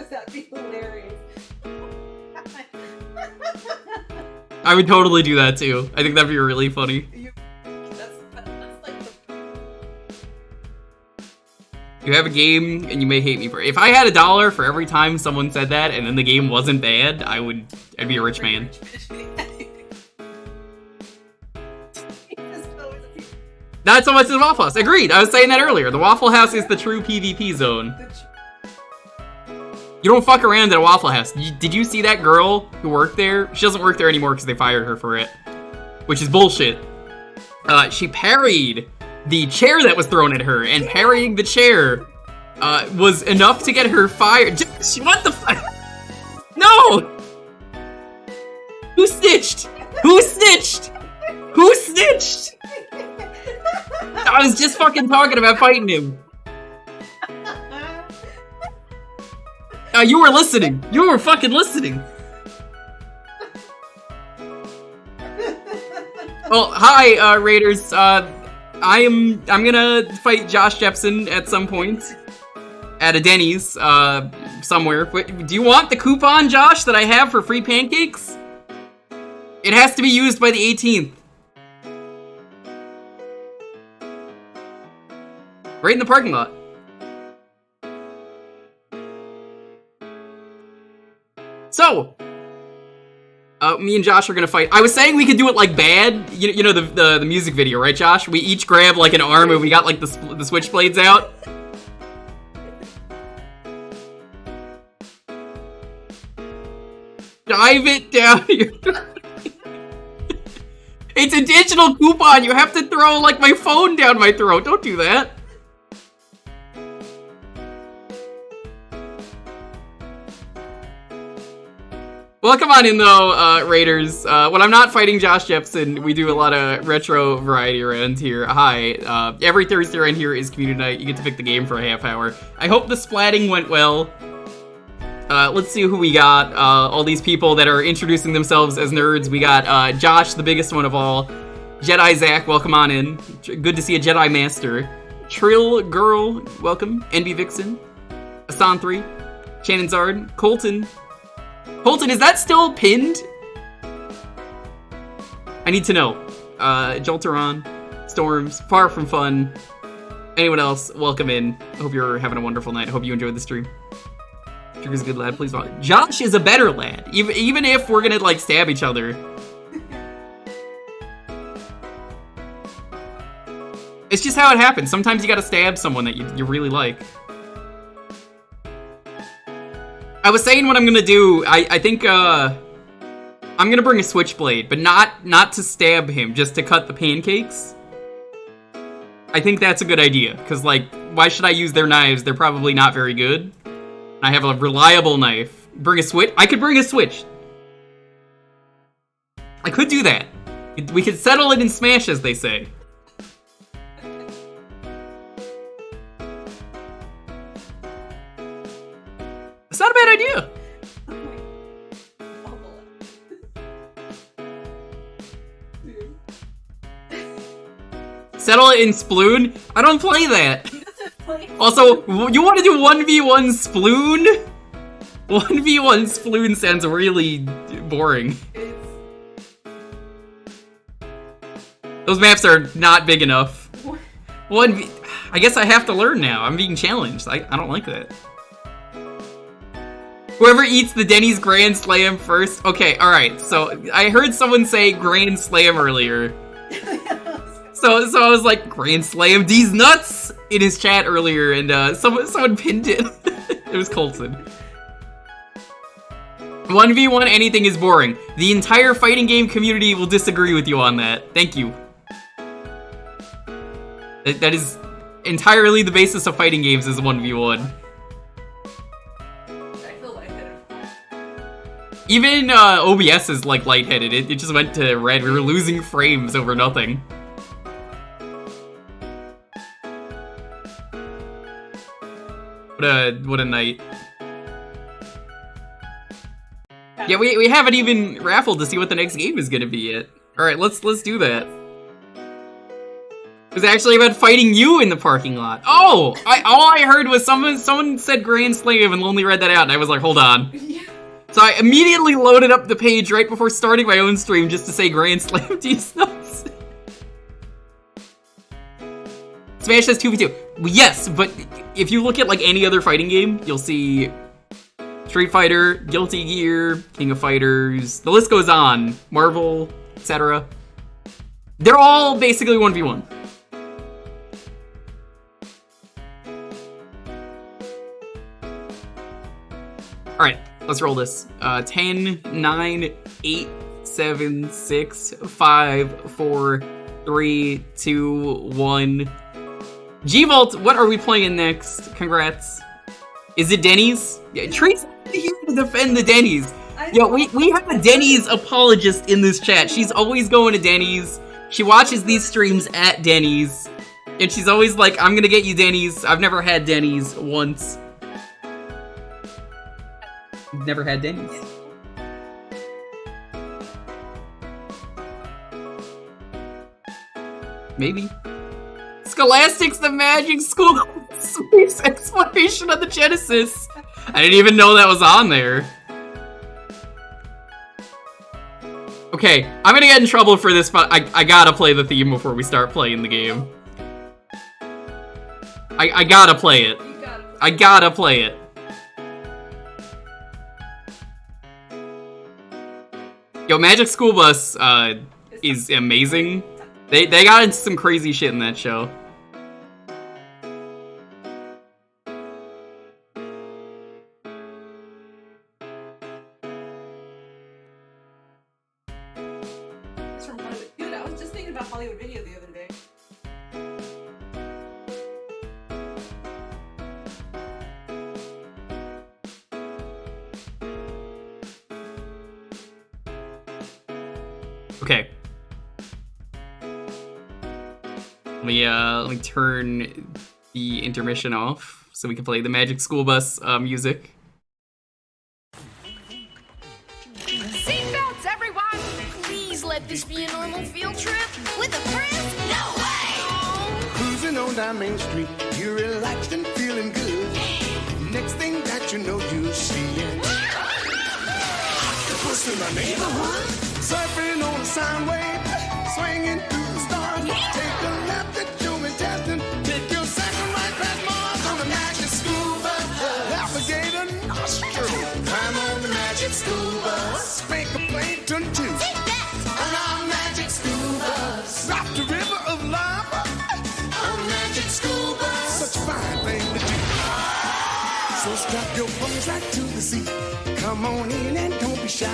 That'd be hilarious. I would totally do that, too. I think that'd be really funny. That's like You have a game, and you may hate me for it. If I had $1 for every time someone said that, and then the game wasn't bad, I'd be a rich man. Not so much as Waffle House. Agreed. I was saying that earlier. The Waffle House is the true PvP zone. You don't fuck around at a Waffle House. Did you see that girl who worked there? She doesn't work there anymore because they fired her for it, which is bullshit. She parried the chair that was thrown at her, and parrying the chair was enough to get her fired. What the fuck? No! Who snitched? Who snitched? Who snitched? I was just fucking talking about fighting him. You were listening. You were fucking listening. Well, hi, Raiders. I'm gonna fight Josh Jepson at some point at a Denny's somewhere. Do you want the coupon, Josh, that I have for free pancakes? It has to be used by the 18th. Right in the parking lot. So, me and Josh are gonna fight. I was saying we could do it like bad. You know the music video, right, Josh? We each grab like an arm and we got like the switchblades out. Dive it down here. It's a digital coupon. You have to throw like my phone down my throat. Don't do that. Well, come on in though, Raiders. When I'm not fighting Josh Jepson, we do a lot of retro variety around here. Hi, every Thursday around here is community night. You get to pick the game for a half hour. I hope the splatting went well. Let's see who we got. All these people that are introducing themselves as nerds. We got Josh, the biggest one of all. Jedi Zach, welcome on in. Good to see a Jedi Master. Trill Girl, welcome. NB Vixen. Asan 3. Shannon Zard. Colton. Colton, is that still pinned? I need to know. Jolteron, Storms, Far From Fun. Anyone else, welcome in. I hope you're having a wonderful night. I hope you enjoyed the stream. Jewker's a good lad, please follow. Josh is a better lad, even if we're gonna, like, stab each other. It's just how it happens. Sometimes you gotta stab someone that you really like. I was saying what I'm gonna do. I think, I'm gonna bring a switchblade, but not to stab him, just to cut the pancakes. I think that's a good idea, because, like, why should I use their knives? They're probably not very good. I have a reliable knife. Bring a switch? I could bring a switch. I could do that. We could settle it in Smash, as they say. It's not a bad idea. Settle it in Sploon? I don't play that. Also, you want to do 1v1 Sploon? 1v1 Sploon sounds really boring. Those maps are not big enough. I guess I have to learn now. I'm being challenged. I don't like that. Whoever eats the Denny's Grand Slam first. Okay, alright. So, I heard someone say Grand Slam earlier. So I was like, Grand Slam these nuts in his chat earlier, and someone pinned it. It was Colton. 1v1 anything is boring. The entire fighting game community will disagree with you on that. Thank you. That is entirely the basis of fighting games is 1v1. I feel lightheaded. Even OBS is like lightheaded. It just went to red. We were losing frames over nothing. What a night. Yeah, we haven't even raffled to see what the next game is gonna be yet. Alright, let's do that. It was actually about fighting you in the parking lot. Oh! All I heard was someone said Grand Slam and Lonely read that out, and I was like, hold on. Yeah. So I immediately loaded up the page right before starting my own stream just to say Grand Slam these nuts. Smash has 2v2. Yes, but if you look at like any other fighting game, you'll see Street Fighter, Guilty Gear, King of Fighters, the list goes on, Marvel, etc. They're all basically 1v1. Alright, let's roll this. 10, 9, 8, 7, 6, 5, 4, 3, 2, 1. G-Vault, what are we playing next? Congrats. Is it Denny's? Yeah, Tracy's here to defend the Denny's. Yo, we have a Denny's apologist in this chat. She's always going to Denny's. She watches these streams at Denny's. And she's always like, I'm gonna get you Denny's. I've never had Denny's once. Never had Denny's. Maybe. Scholastic's the Magic School Sweeps explanation of the Genesis. I didn't even know that was on there. Okay, I'm gonna get in trouble for this, but I gotta play the theme before we start playing the game. I gotta play it. I gotta play it. Yo, Magic School Bus is amazing. They got into some crazy shit in that show. Dude, I was just thinking about Hollywood Video the other day. Okay. Let me turn the intermission off so we can play the Magic School Bus music. Seatbelts, everyone! Please let this be a normal field trip with a friend. No way! Cruising on down Main Street, you're relaxed and feeling good. Next thing that you know, you see it. Octopus in the neighborhood, Surfing on a sound wave, swinging through the stars. Take a left at human testing. Take your second right past Mars on the magic school bus. Alligator nostril. Climb on the magic school bus. Spank a plankton too. On our magic school bus. Drop the river of lava. On magic school bus. Such a fine thing to do. So strap your bums right to the seat. Come on in and don't be shy.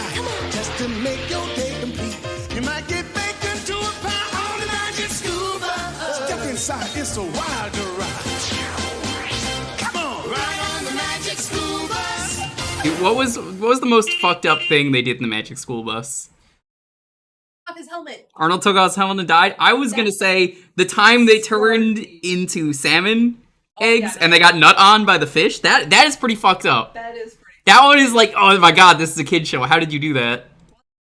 Just to make your day complete. You might get baked into a pie on the magic school bus. Step inside, it's a wild ride. Come on, ride on the magic school bus. Dude, what was the most fucked up thing they did in the Magic School Bus? Off his helmet. Arnold took off his helmet and died. I was gonna say the time they turned into salmon eggs and they got nut on by the fish. That is pretty fucked up. That is pretty That one is like, oh my god, this is a kid show. How did you do that?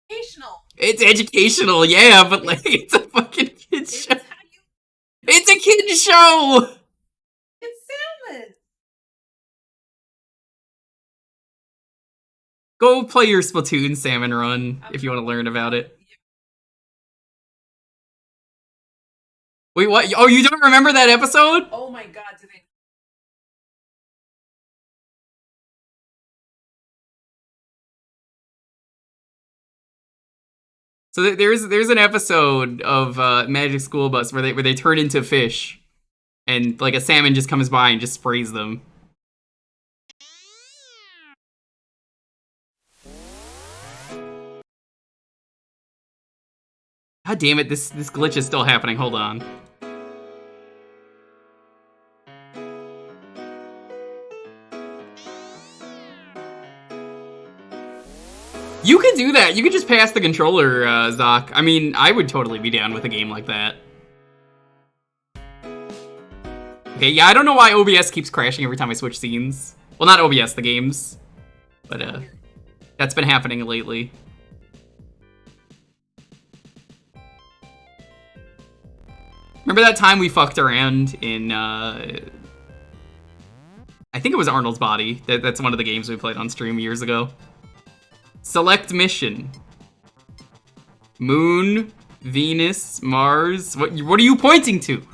educational. It's educational, yeah, but like it's a fucking kid show. It's a kid show. It's salmon. Go play your Splatoon Salmon Run if you want to learn about it. Wait, what? Oh, you don't remember that episode? Oh my god, do they? So there's an episode of Magic School Bus where they turn into fish, and like a salmon just comes by and just sprays them. God damn it! This glitch is still happening. Hold on. You could do that. You could just pass the controller, Zoc. I mean, I would totally be down with a game like that. Okay, yeah, I don't know why OBS keeps crashing every time I switch scenes. Well, not OBS, the games. But, that's been happening lately. Remember that time we fucked around in, I think it was Arnold's Body. That's one of the games we played on stream years ago. Select mission. Moon, Venus, Mars. What are you pointing to?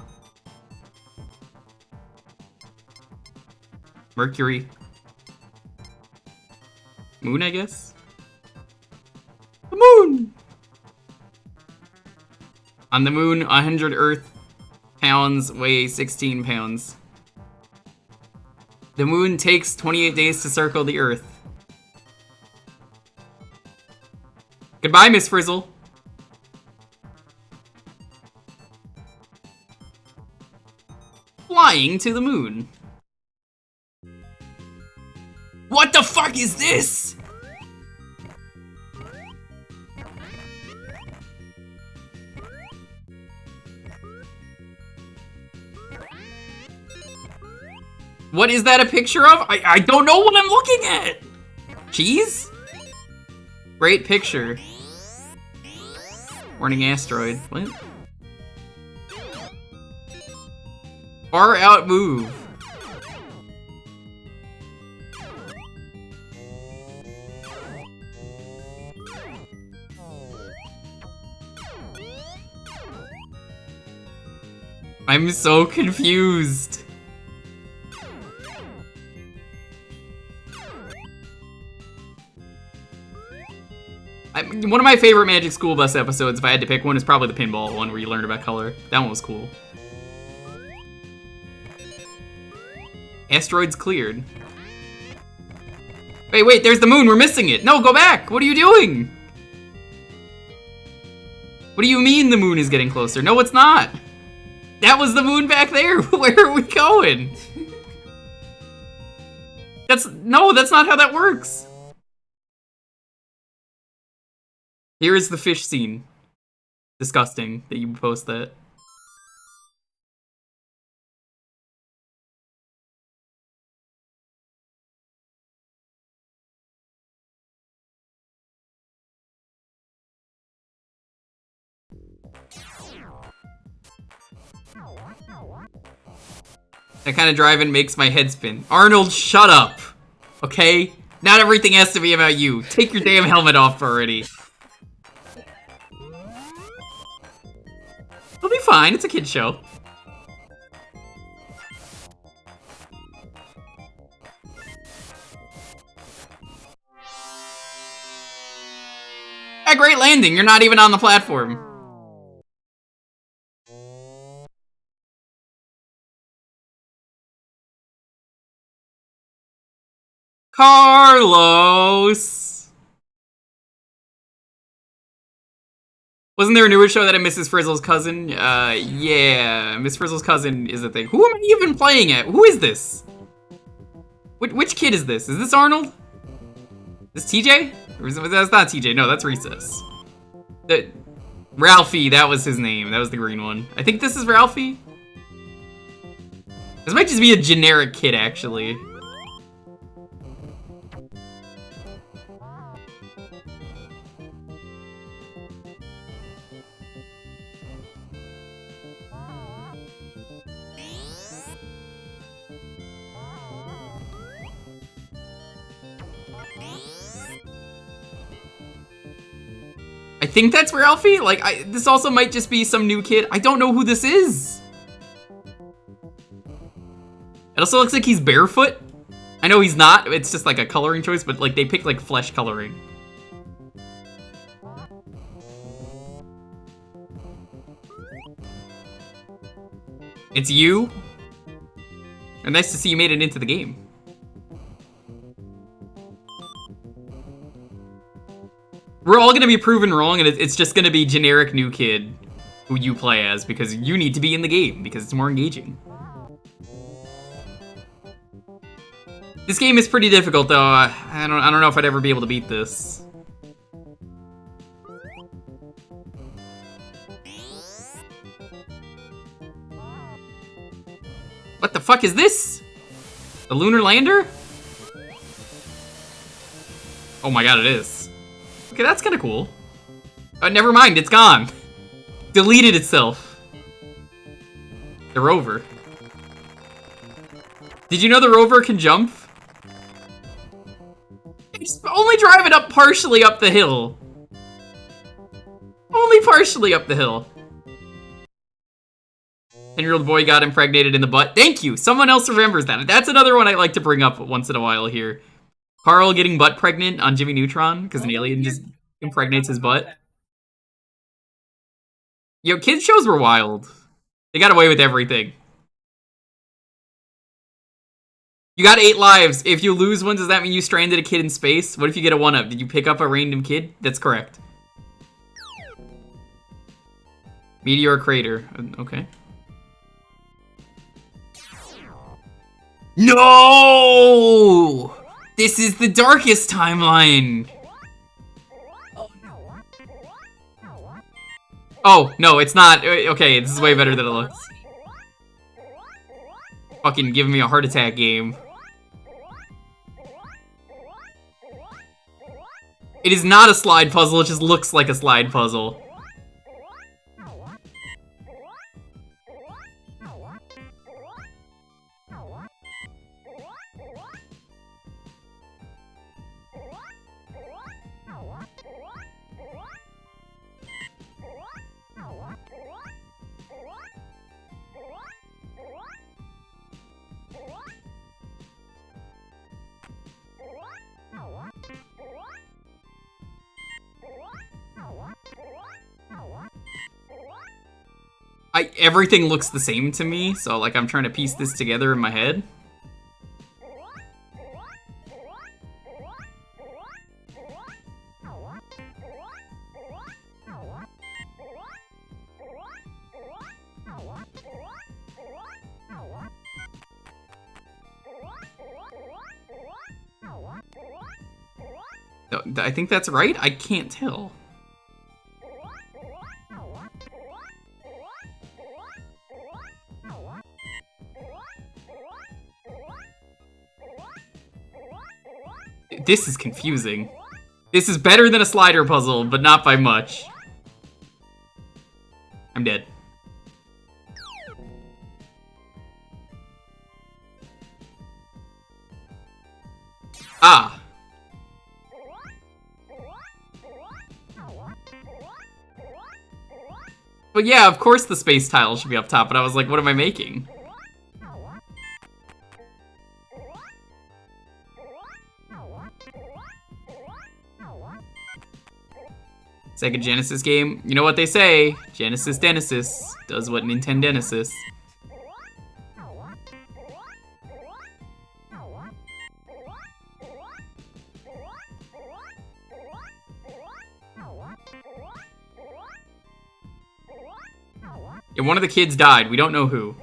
Mercury. Moon, I guess? The moon! On the moon, 100 Earth pounds weigh 16 pounds. The moon takes 28 days to circle the Earth. Goodbye, Miss Frizzle. Flying to the moon. What the fuck is this? What is that a picture of? I don't know what I'm looking at. Cheese? Great picture. Warning asteroid. What? Far out move. I'm so confused. One of my favorite Magic School Bus episodes, if I had to pick one, is probably the pinball one where you learned about color. That one was cool. Asteroids cleared. Wait, there's the moon. We're missing it. No, go back. What are you doing? What do you mean the moon is getting closer? No, it's not. That was the moon back there. Where are we going? That's not how that works. Here is the fish scene. Disgusting that you would post that. That kind of driving makes my head spin. Arnold, shut up. Okay? Not everything has to be about you. Take your damn helmet off already. It'll be fine. It's a kid's show. A great landing. You're not even on the platform. Carlos. Wasn't there a newer show that had Mrs. Frizzle's cousin? Yeah, Miss Frizzle's cousin is a thing. Who am I even playing at? Who is this? Which kid is this? Is this Arnold? Is this TJ? Or that's not TJ. No, that's Recess. Ralphie, that was his name. That was the green one. I think this is Ralphie. This might just be a generic kid, actually. I think that's Ralphie. Like, this also might just be some new kid. I don't know who this is. It also looks like he's barefoot. I know he's not. It's just like a coloring choice, but like they picked like flesh coloring. It's you. And nice to see you made it into the game. We're all gonna be proven wrong, and it's just gonna be generic new kid who you play as because you need to be in the game because it's more engaging. This game is pretty difficult, though. I don't know if I'd ever be able to beat this. What the fuck is this? The lunar lander? Oh my god, it is. Okay, that's kind of cool. Never mind, it's gone. Deleted itself. The rover. Did you know the rover can jump? It's only driving up partially up the hill. Only partially up the hill. 10-year-old boy got impregnated in the butt. Thank you. Someone else remembers that. That's another one I like to bring up once in a while here. Carl getting butt pregnant on Jimmy Neutron because an alien just impregnates his butt. Yo, kids shows were wild. They got away with everything. You got 8 lives. If you lose one, does that mean you stranded a kid in space? What if you get a 1-up? Did you pick up a random kid? That's correct. Meteor crater. Okay. No! This is the darkest timeline. Oh, no, it's not. Okay, this is way better than it looks. Fucking give me a heart attack game. It is not a slide puzzle, it just looks like a slide puzzle. Everything looks the same to me, so like I'm trying to piece this together in my head. I think that's right? I can't tell. This is confusing. This is better than a slider puzzle, but not by much. I'm dead. Ah. But yeah, of course the space tile should be up top, but I was like, what am I making? Sega Genesis game. You know what they say, Genesis Genesis does what Nintendo Genesis. Yeah, one of the kids died. We don't know who.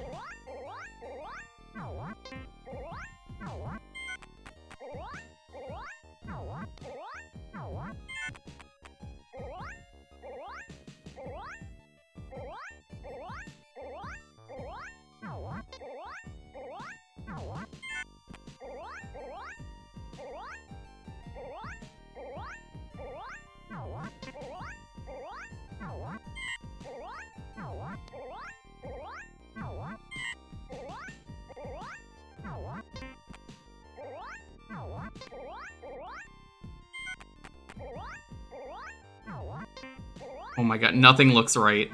Oh my god, nothing looks right.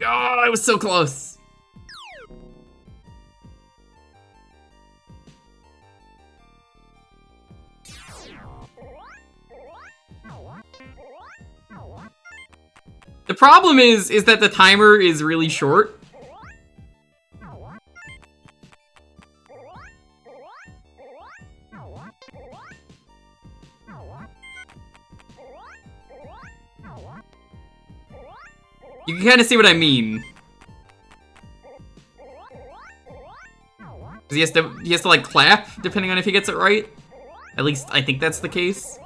Oh, I was so close. The problem is that the timer is really short. You can kind of see what I mean. 'Cause he has to like clap depending on if he gets it right. At least I think that's the case.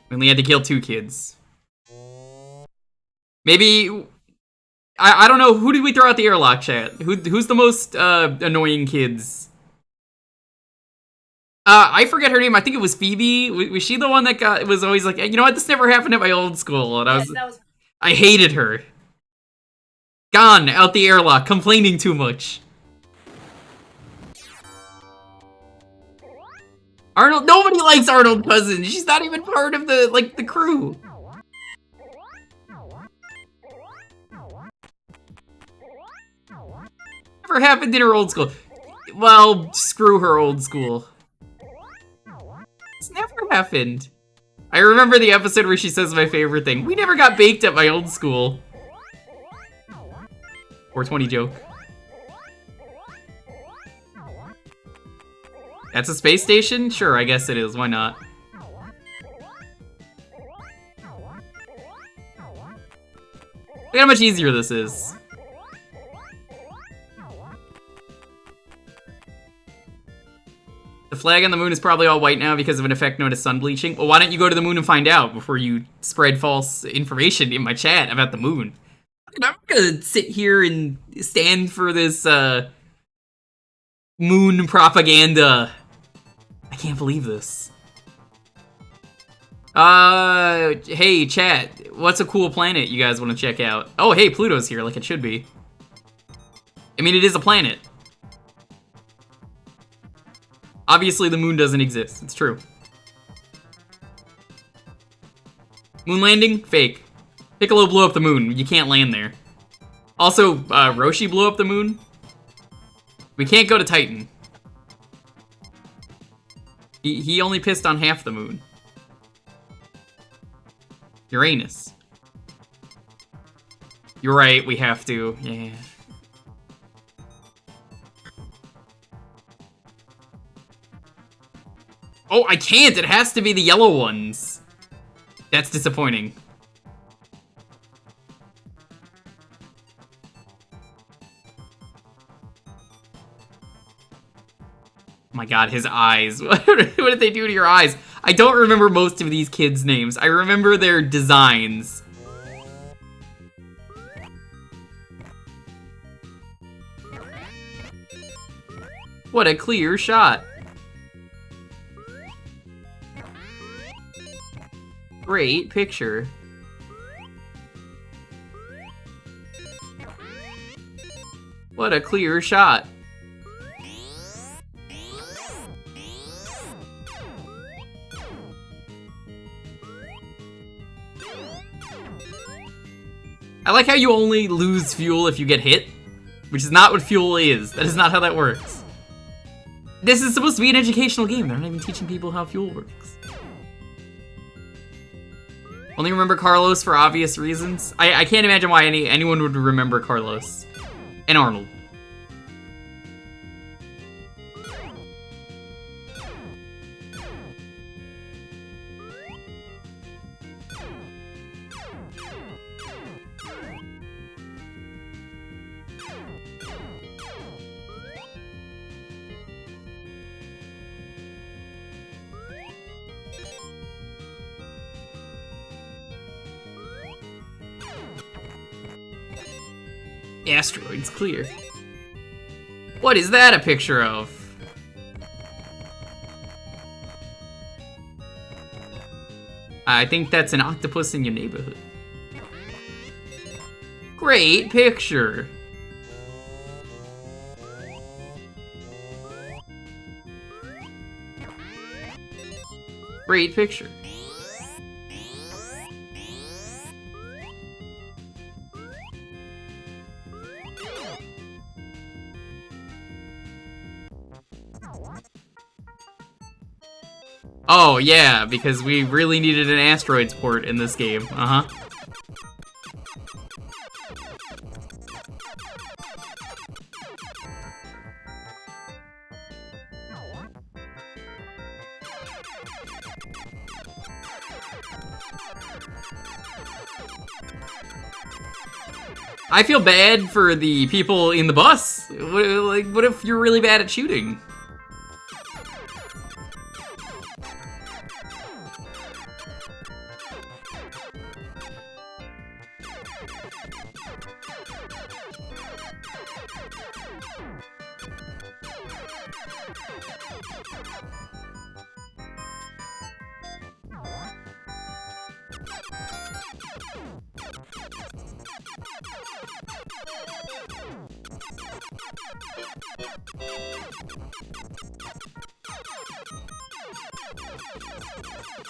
We only had to kill 2 kids. Maybe... I don't know, who did we throw out the airlock, chat? Who's the most annoying kids? I forget her name. I think it was Phoebe. Was she the one that was always like, you know what, this never happened at my old school. And I hated her. Gone out the airlock, complaining too much. Arnold, nobody likes Arnold Cousins. She's not even part of the crew. Never happened in her old school. Well, screw her old school. It's never happened. I remember the episode where she says my favorite thing. We never got baked at my old school. 420 joke. That's a space station? Sure, I guess it is. Why not? Look how much easier this is. The flag on the moon is probably all white now because of an effect known as sun bleaching. Well, why don't you go to the moon and find out before you spread false information in my chat about the moon? I'm not gonna sit here and stand for this, moon propaganda. I can't believe this. Hey, chat. What's a cool planet you guys want to check out? Oh, hey, Pluto's here, like it should be. I mean, it is a planet. Obviously, the moon doesn't exist. It's true. Moon landing? Fake. Piccolo blew up the moon. You can't land there. Also, Roshi blew up the moon. We can't go to Titan. He only pissed on half the moon. Uranus. You're right, we have to. Yeah. Oh, I can't! It has to be the yellow ones. That's disappointing. Come my god, his eyes. What did they do to your eyes? I don't remember most of these kids' names. I remember their designs. What a clear shot. Great picture. What a clear shot. I like how you only lose fuel if you get hit, which is not what fuel is. That is not how that works. This is supposed to be an educational game. They're not even teaching people how fuel works. Only remember Carlos for obvious reasons. I can't imagine why anyone would remember Carlos. And Arnold. Asteroids clear. What is that a picture of? I think that's an octopus in your neighborhood. Great picture. Great picture. Oh, yeah, because we really needed an asteroids port in this game. Uh-huh. I feel bad for the people in the bus. What if you're really bad at shooting?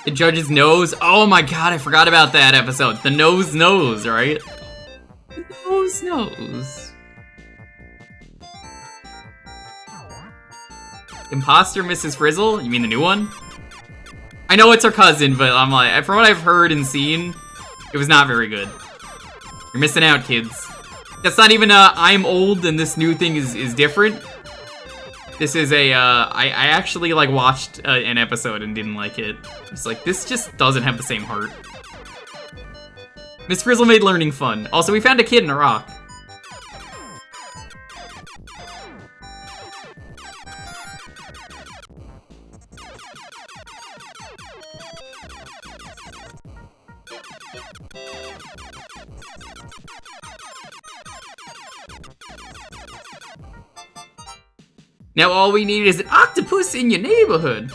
The judge's nose? Oh my god, I forgot about that episode. The nose knows, right? The nose knows. Imposter Mrs. Frizzle? You mean the new one? I know it's her cousin, but I'm like, from what I've heard and seen, it was not very good. You're missing out, kids. That's not even I'm old and this new thing is different. This is a, I actually, like, watched an episode and didn't like it. It's like, this just doesn't have the same heart. Miss Frizzle made learning fun. Also, we found a kid in a rock. Now all we need is an octopus in your neighborhood.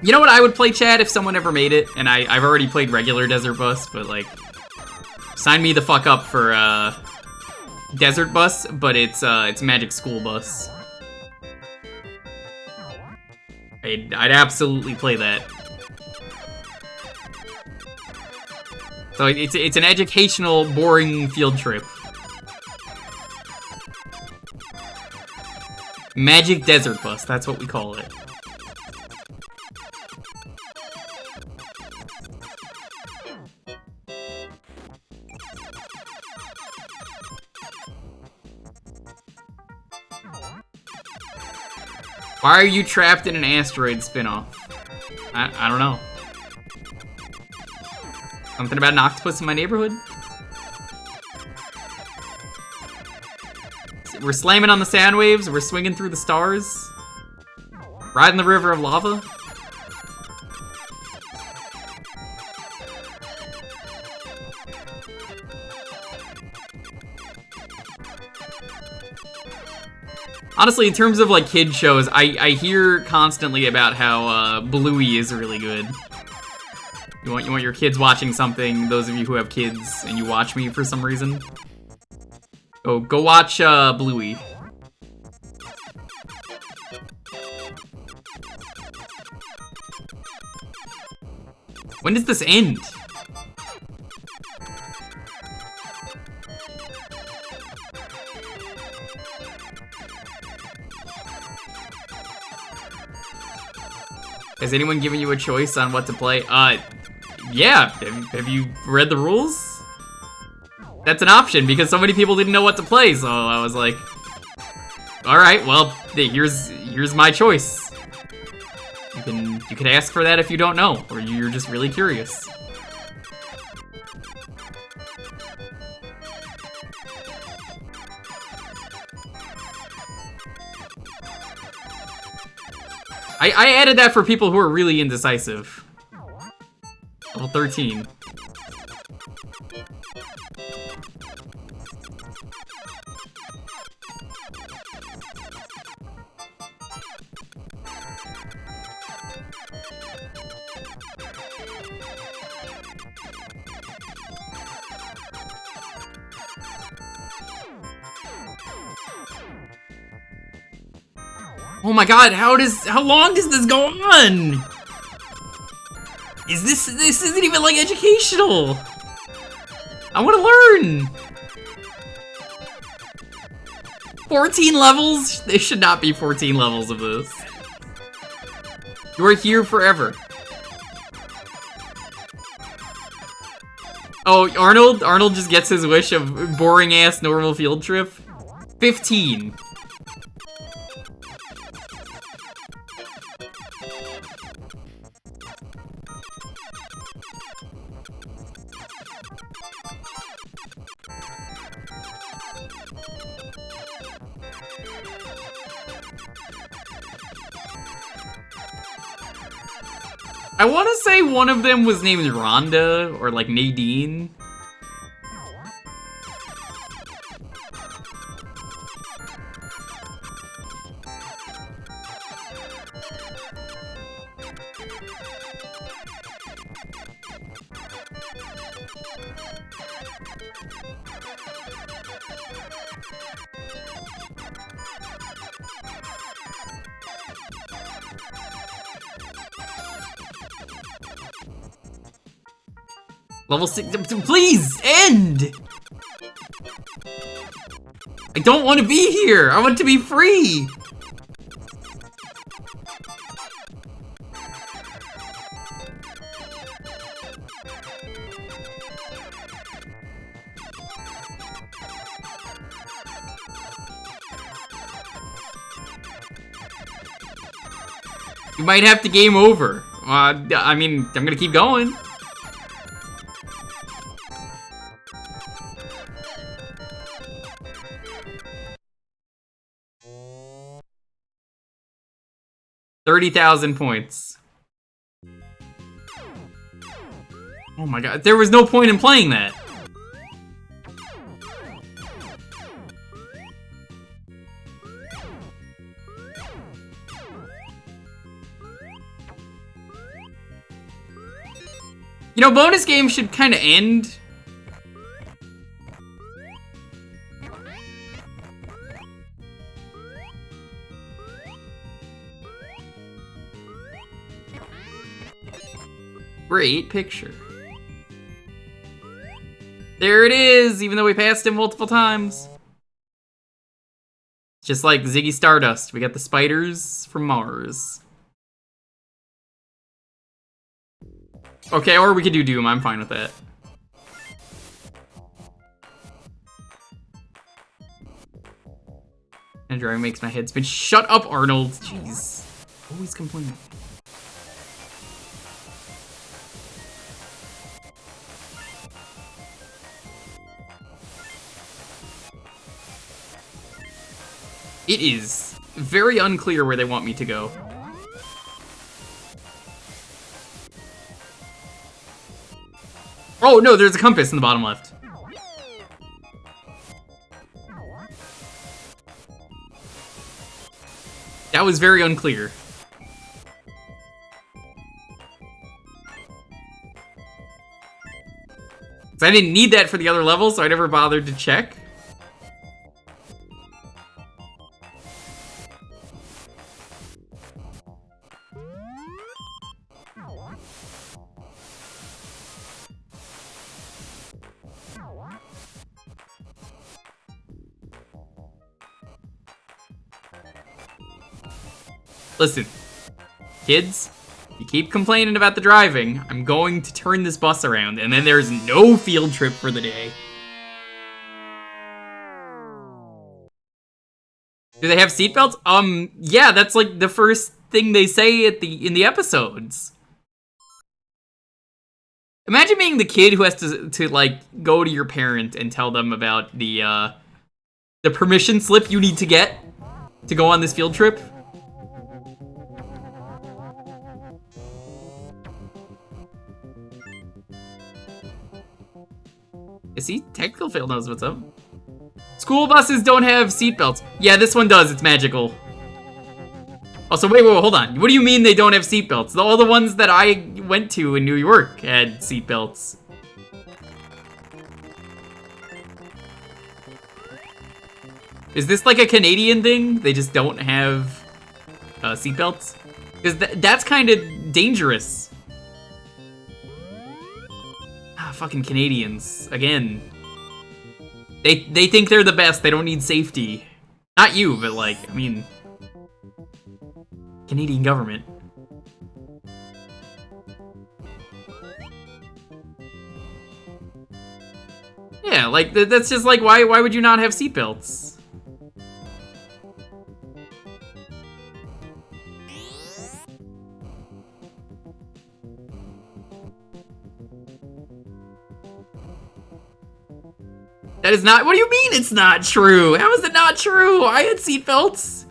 You know what I would play, Chad, if someone ever made it? And I've already played regular Desert Bus, but like, sign me the fuck up for Desert Bus, but it's Magic School Bus. I'd absolutely play that. So it's an educational, boring field trip. Magic Desert Bus, that's what we call it. Why are you trapped in an asteroid spin-off? I don't know. Something about an octopus in my neighborhood? We're slamming on the sand waves, we're swinging through the stars. Riding the river of lava. Honestly, in terms of like kid shows, I hear constantly about how Bluey is really good. You want your kids watching something, those of you who have kids and you watch me for some reason. Go watch Bluey. When does this end? Has anyone given you a choice on what to play? Yeah. Have you read the rules? That's an option because so many people didn't know what to play, so I was like, all right, well, here's my choice. You can ask for that if you don't know, or you're just really curious. I added that for people who are really indecisive. Level 13. Oh my god, how long does this go on? This isn't even like educational. I want to learn. 14 levels? There should not be 14 levels of this. You're here forever. Oh, Arnold just gets his wish of boring ass normal field trip. 15. I want to say one of them was named Rhonda or like Nadine. Level 6, please, end! I don't want to be here! I want to be free! You might have to game over. I mean, I'm gonna keep going. $30,000 points. Oh my god, there was no point in playing that. You know, bonus games should kind of end. Great picture. There it is, even though we passed him multiple times. Just like Ziggy Stardust, we got the spiders from Mars. Okay, or we could do Doom, I'm fine with that. And drawing makes my head spin. Shut up, Arnold. Jeez. Always complaining. It is very unclear where they want me to go. Oh no, there's a compass in the bottom left. That was very unclear. I didn't need that for the other levels, so I never bothered to check. Listen, kids, you keep complaining about the driving, I'm going to turn this bus around, and then there's no field trip for the day. Do they have seatbelts? Yeah, that's like the first thing they say in the episodes. Imagine being the kid who has to like go to your parent and tell them about the permission slip you need to get to go on this field trip. See, Technical Fail knows what's up. School buses don't have seatbelts. Yeah, this one does. It's magical. Also, wait, hold on. What do you mean they don't have seatbelts? All the ones that I went to in New York had seatbelts. Is this like a Canadian thing? They just don't have seatbelts? Because that's kind of dangerous. Fucking Canadians again. They think they're the best. They don't need safety. Not you, but like, I mean, Canadian government. Yeah, like that's just like why would you not have seatbelts? That is not. What do you mean it's not true? How is it not true? I had seatbelts.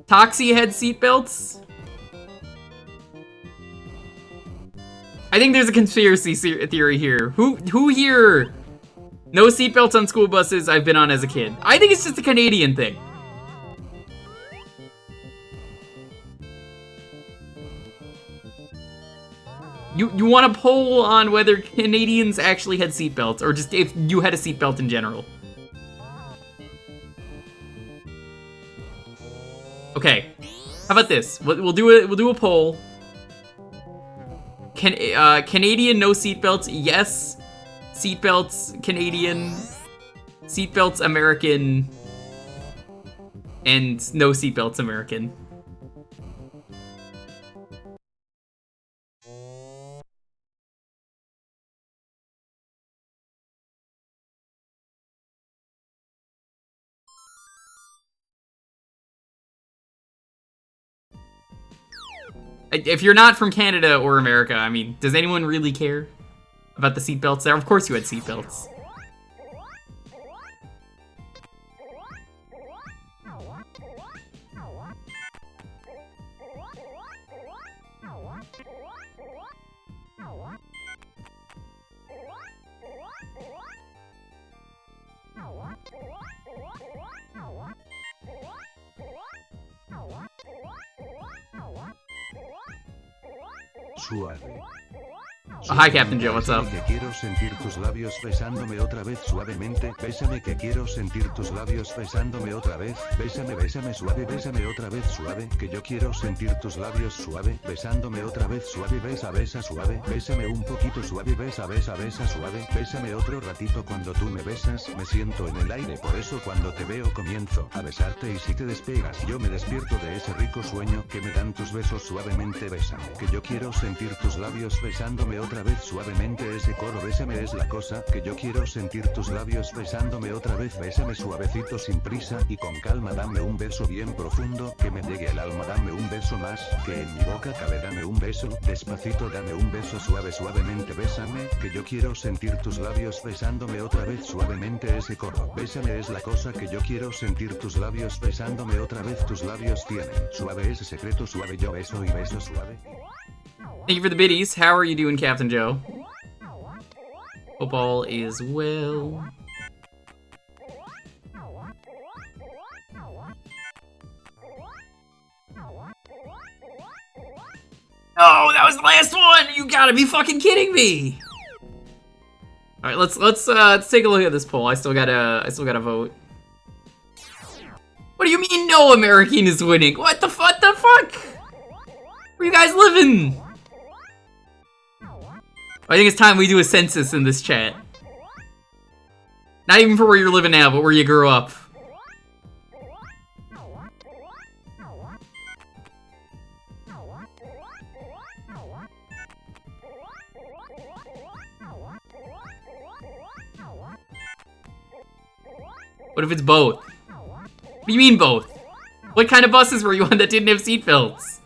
Toxie had seatbelts. I think there's a conspiracy theory here. Who here? No seatbelts on school buses I've been on as a kid. I think it's just a Canadian thing. You want a poll on whether Canadians actually had seatbelts, or just if you had a seatbelt in general. Okay, how about this? We'll do a poll. Canadian no seatbelts? Yes. Seatbelts Canadian. Seatbelts American. And no seatbelts American. If you're not from Canada or America, I mean, does anyone really care about the seatbelts there? Of course you had seatbelts. Suave. Oh, hi, Captain Joe, what's up? Que quiero sentir tus labios besándome otra vez suavemente. Bésame que quiero sentir tus labios besándome otra vez. Bésame, bésame suave, bésame otra vez suave. Que yo quiero sentir tus labios suave, besándome otra vez suave. Besa, besa suave. Bésame un poquito suave. Besa, besa, besa suave. Bésame otro ratito cuando tú me besas. Me siento en el aire, por eso cuando te veo comienzo a besarte y si te despegas yo me despierto de ese rico sueño que me dan tus besos suavemente. Bésame. Que yo quiero sentir tus labios besándome otra otra vez suavemente ese coro. Bésame es la cosa que yo quiero sentir tus labios besándome otra vez. Bésame suavecito sin prisa y con calma. Dame un beso bien profundo que me llegue al alma. Dame un beso más que en mi boca cabe. Dame un beso despacito. Dame un beso suave suavemente. Bésame que yo quiero sentir tus labios besándome otra vez suavemente ese coro. Bésame es la cosa que yo quiero sentir tus labios besándome otra vez. Tus labios tienen suave ese secreto suave. Yo beso y beso suave. Thank you for the biddies. How are you doing, Captain Joe? Hope all is well. Oh, that was the last one! You gotta be fucking kidding me! All right, let's take a look at this poll. I still gotta vote. What do you mean no American is winning? What the fuck? Where you guys living? I think it's time we do a census in this chat. Not even for where you're living now, but where you grew up. What if it's both? What do you mean both? What kind of buses were you on that didn't have seatbelts?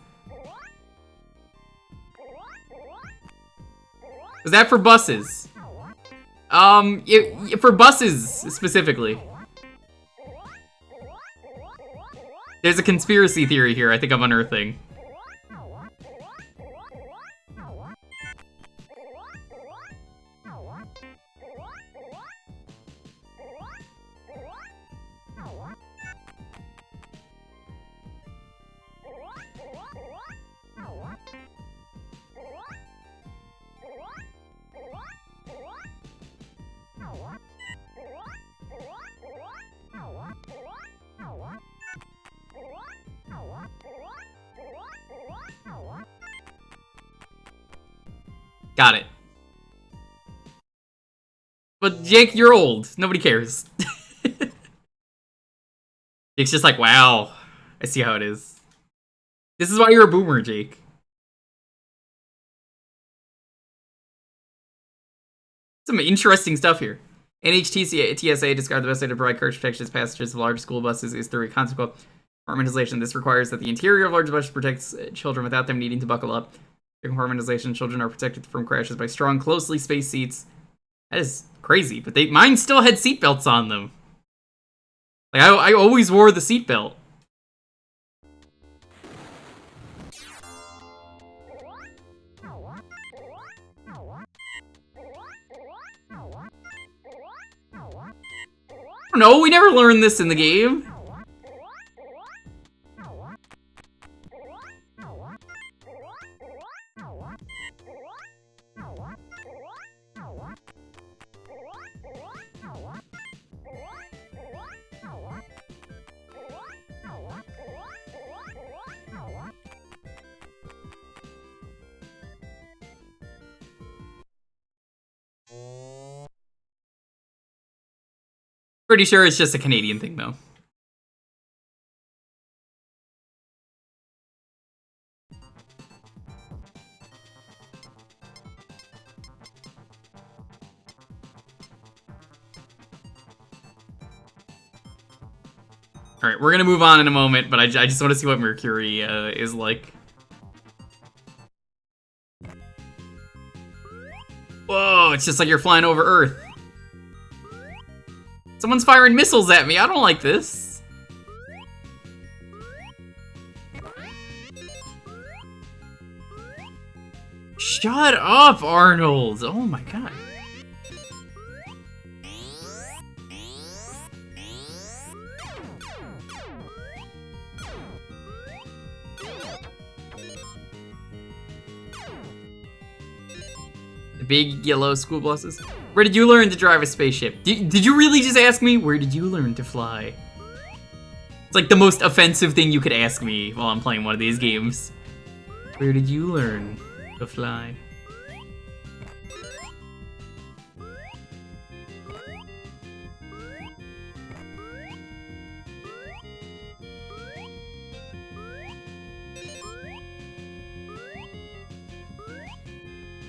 Was that for buses? For buses, specifically. There's a conspiracy theory here I think I'm unearthing. Got it. But Jake, you're old. Nobody cares. Jake's just like, wow. I see how it is. This is why you're a boomer, Jake. Some interesting stuff here. NHTSA described the best way to provide coach protection to passengers of large school buses is through a consequent compartmentalization. This requires that the interior of large buses protects children without them needing to buckle up. During compartmentalization, children are protected from crashes by strong, closely spaced seats. That is crazy, but mine still had seatbelts on them. Like, I always wore the seatbelt. No, we never learned this in the game. Pretty sure it's just a Canadian thing, though. Alright, we're gonna move on in a moment, but I just want to see what Mercury is like. Whoa, it's just like you're flying over Earth. Someone's firing missiles at me. I don't like this. Shut up, Arnold. Oh my god. The big yellow school buses. Where did you learn to drive a spaceship? Did you really just ask me, where did you learn to fly? It's like the most offensive thing you could ask me while I'm playing one of these games. Where did you learn to fly?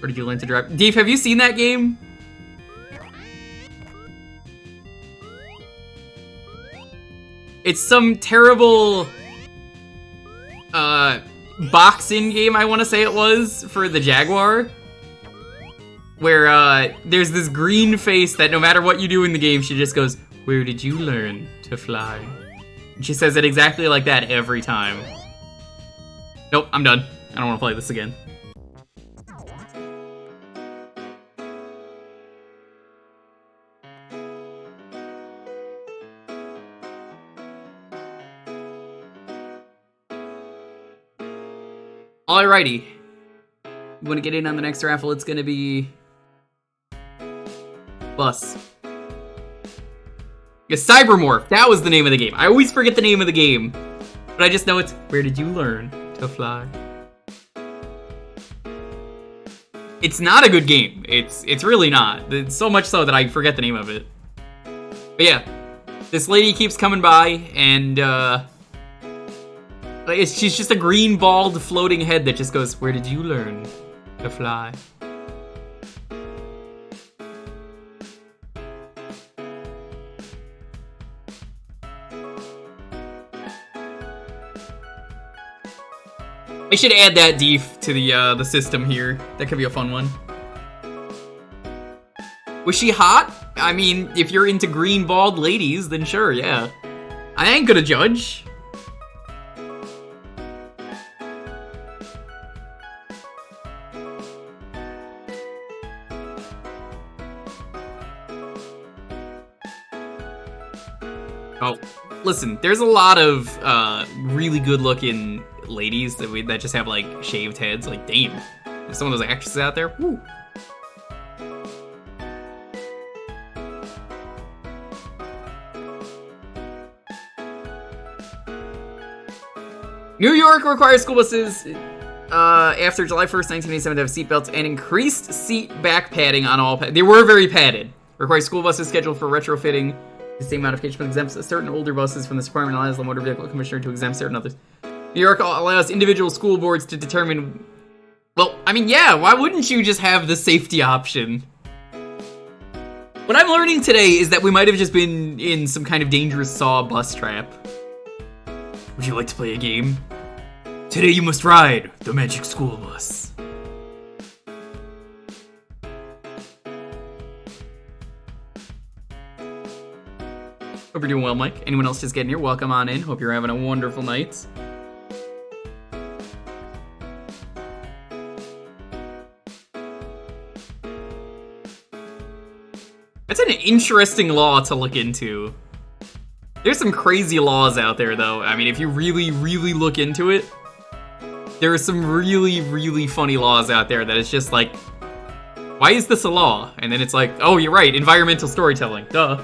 Where did you learn to drive? Dave, have you seen that game? It's some terrible boxing game, I want to say it was, for the Jaguar. Where there's this green face that no matter what you do in the game, she just goes, "Where did you learn to fly?" And she says it exactly like that every time. Nope, I'm done. I don't want to play this again. Alrighty. You want to get in on the next raffle? It's gonna be Bus. Yeah, Cybermorph. That was the name of the game. I always forget the name of the game, but I just know it's Where Did You Learn to Fly? It's not a good game. It's really not. It's so much so that I forget the name of it. But yeah, this lady keeps coming by, and she's just a green bald floating head that just goes, "Where did you learn to fly?" I should add that Deef to the system here. That could be a fun one. Was she hot? I mean, if you're into green bald ladies, then sure, yeah. I ain't gonna judge. Oh, listen, there's a lot of really good-looking ladies that just have, like, shaved heads. Like, damn. There's some of those actresses out there. Woo. New York requires school buses after July 1st, 1987 to have seatbelts and increased seat back padding on all. They were very padded. Requires school buses scheduled for retrofitting. The same modification but exempts certain older buses from this requirement and allows the Motor Vehicle Commissioner to exempt certain others. New York allows individual school boards to determine... Well, I mean, yeah, why wouldn't you just have the safety option? What I'm learning today is that we might have just been in some kind of dangerous Saw bus trap. Would you like to play a game? Today you must ride the Magic School Bus. Hope you're doing well, Mike. Anyone else just getting here, welcome on in. Hope you're having a wonderful night. That's an interesting law to look into. There's some crazy laws out there, though. I mean, if you really, really look into it, there are some really, really funny laws out there that it's just like, why is this a law? And then it's like, oh, you're right, environmental storytelling. Duh.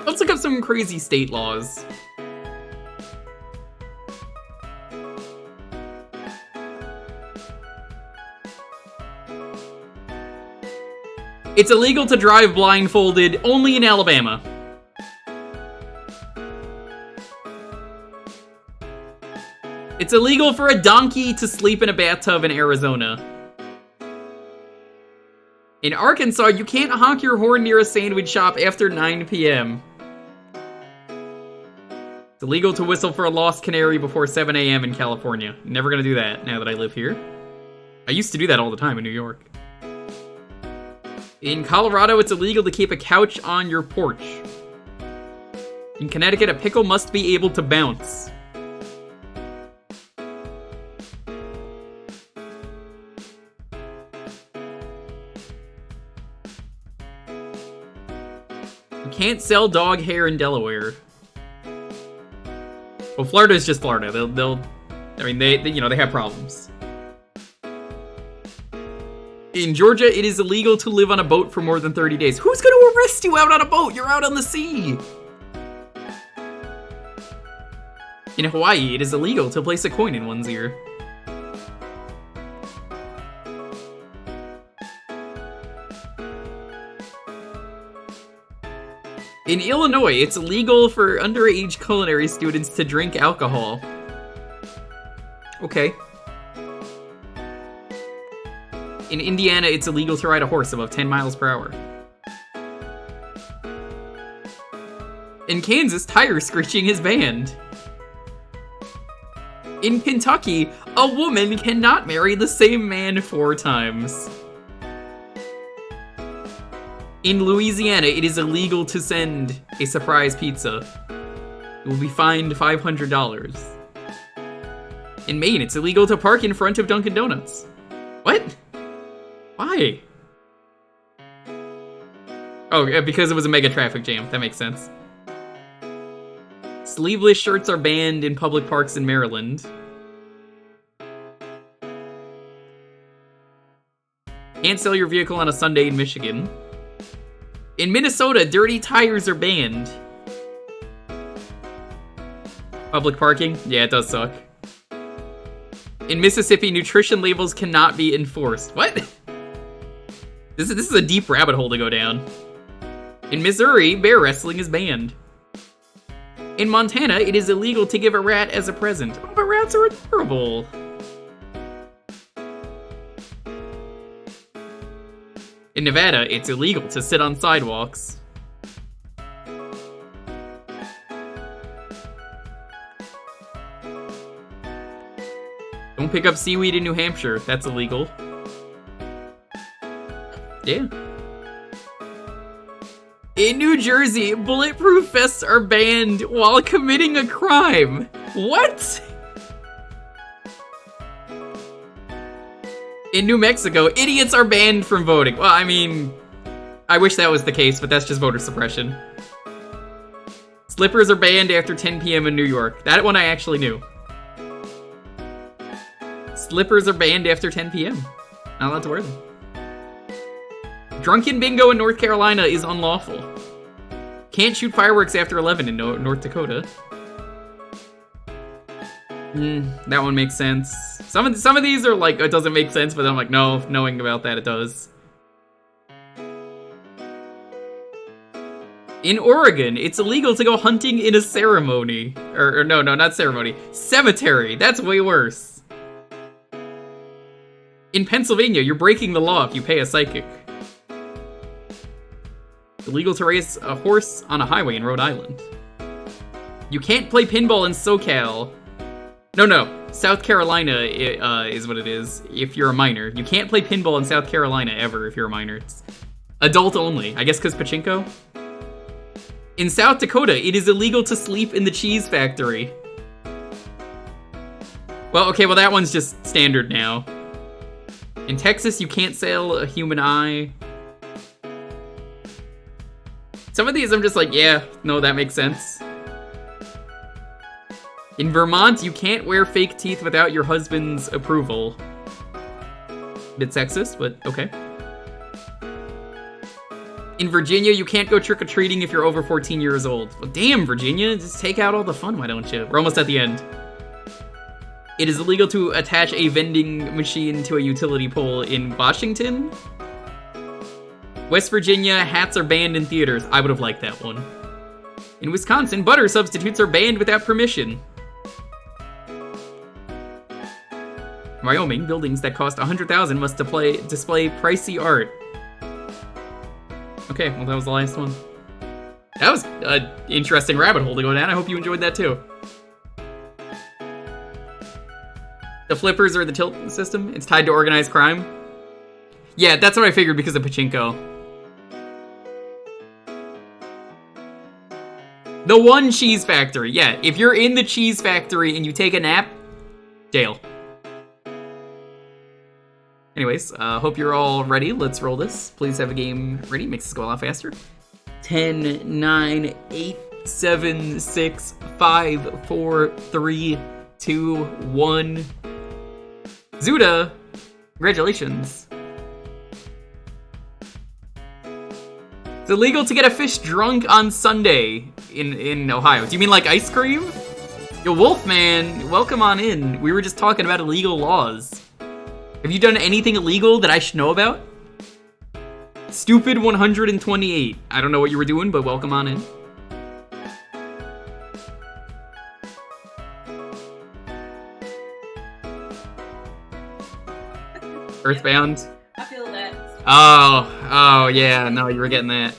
Let's look up some crazy state laws. It's illegal to drive blindfolded only in Alabama. It's illegal for a donkey to sleep in a bathtub in Arizona. In Arkansas, you can't honk your horn near a sandwich shop after 9 p.m. It's illegal to whistle for a lost canary before 7 a.m. in California. Never gonna do that now that I live here. I used to do that all the time in New York. In Colorado, it's illegal to keep a couch on your porch. In Connecticut, a pickle must be able to bounce. You can't sell dog hair in Delaware. Well, Florida is just Florida. They have problems. In Georgia, it is illegal to live on a boat for more than 30 days. Who's going to arrest you out on a boat? You're out on the sea. In Hawaii, it is illegal to place a coin in one's ear. In Illinois, it's illegal for underage culinary students to drink alcohol. Okay. In Indiana, it's illegal to ride a horse above 10 miles per hour. In Kansas, tire screeching is banned. In Kentucky, a woman cannot marry the same man 4 times. In Louisiana, it is illegal to send a surprise pizza. You will be fined $500. In Maine, it's illegal to park in front of Dunkin' Donuts. What? Why? Oh, yeah, because it was a mega traffic jam. That makes sense. Sleeveless shirts are banned in public parks in Maryland. Can't sell your vehicle on a Sunday in Michigan. In Minnesota, dirty tires are banned. Public parking? Yeah, it does suck. In Mississippi, nutrition labels cannot be enforced. What? This is a deep rabbit hole to go down. In Missouri, bear wrestling is banned. In Montana, it is illegal to give a rat as a present. Oh, but rats are adorable. In Nevada, it's illegal to sit on sidewalks. Don't pick up seaweed in New Hampshire. That's illegal. Yeah. In New Jersey, bulletproof vests are banned while committing a crime. What? In New Mexico, idiots are banned from voting. Well, I mean, I wish that was the case, but that's just voter suppression. Slippers are banned after 10 p.m. in New York. That one I actually knew. Slippers are banned after 10 p.m. Not allowed to wear them. Drunken bingo in North Carolina is unlawful. Can't shoot fireworks after 11 in North Dakota. That one makes sense. Some of these are like, it doesn't make sense, but I'm like, no, knowing about that, it does. In Oregon, it's illegal to go hunting in a ceremony. Or no, not ceremony. Cemetery. That's way worse. In Pennsylvania, you're breaking the law if you pay a psychic. Illegal to race a horse on a highway in Rhode Island. You can't play pinball in SoCal. No. South Carolina is what it is if you're a minor. You can't play pinball in South Carolina ever if you're a minor. It's adult only. I guess because pachinko? In South Dakota, it is illegal to sleep in the cheese factory. Well, okay, that one's just standard now. In Texas, you can't sell a human eye. Some of these I'm just like, yeah, no, that makes sense. In Vermont, you can't wear fake teeth without your husband's approval. Bit sexist, but okay. In Virginia, you can't go trick-or-treating if you're over 14 years old. Well, damn, Virginia, just take out all the fun, why don't you? We're almost at the end. It is illegal to attach a vending machine to a utility pole in Washington. West Virginia, hats are banned in theaters. I would have liked that one. In Wisconsin, butter substitutes are banned without permission. Wyoming, buildings that cost $100,000 must display pricey art. Okay, well that was the last one. That was an interesting rabbit hole to go down. I hope you enjoyed that too. The flippers are the tilt system. It's tied to organized crime. Yeah, that's what I figured because of pachinko. The one cheese factory. Yeah, if you're in the cheese factory and you take a nap, jail. Anyways, hope you're all ready. Let's roll this. Please have a game ready. Makes this go a lot faster. 10, 9, 8, 7, 6, 5, 4, 3, 2, 1. Zuda, congratulations. It's illegal to get a fish drunk on Sunday in Ohio. Do you mean like ice cream? Yo, Wolfman, welcome on in. We were just talking about illegal laws. Have you done anything illegal that I should know about? Stupid 128. I don't know what you were doing, but welcome on in. Earthbound. I feel that. Oh, yeah, no, you were getting that.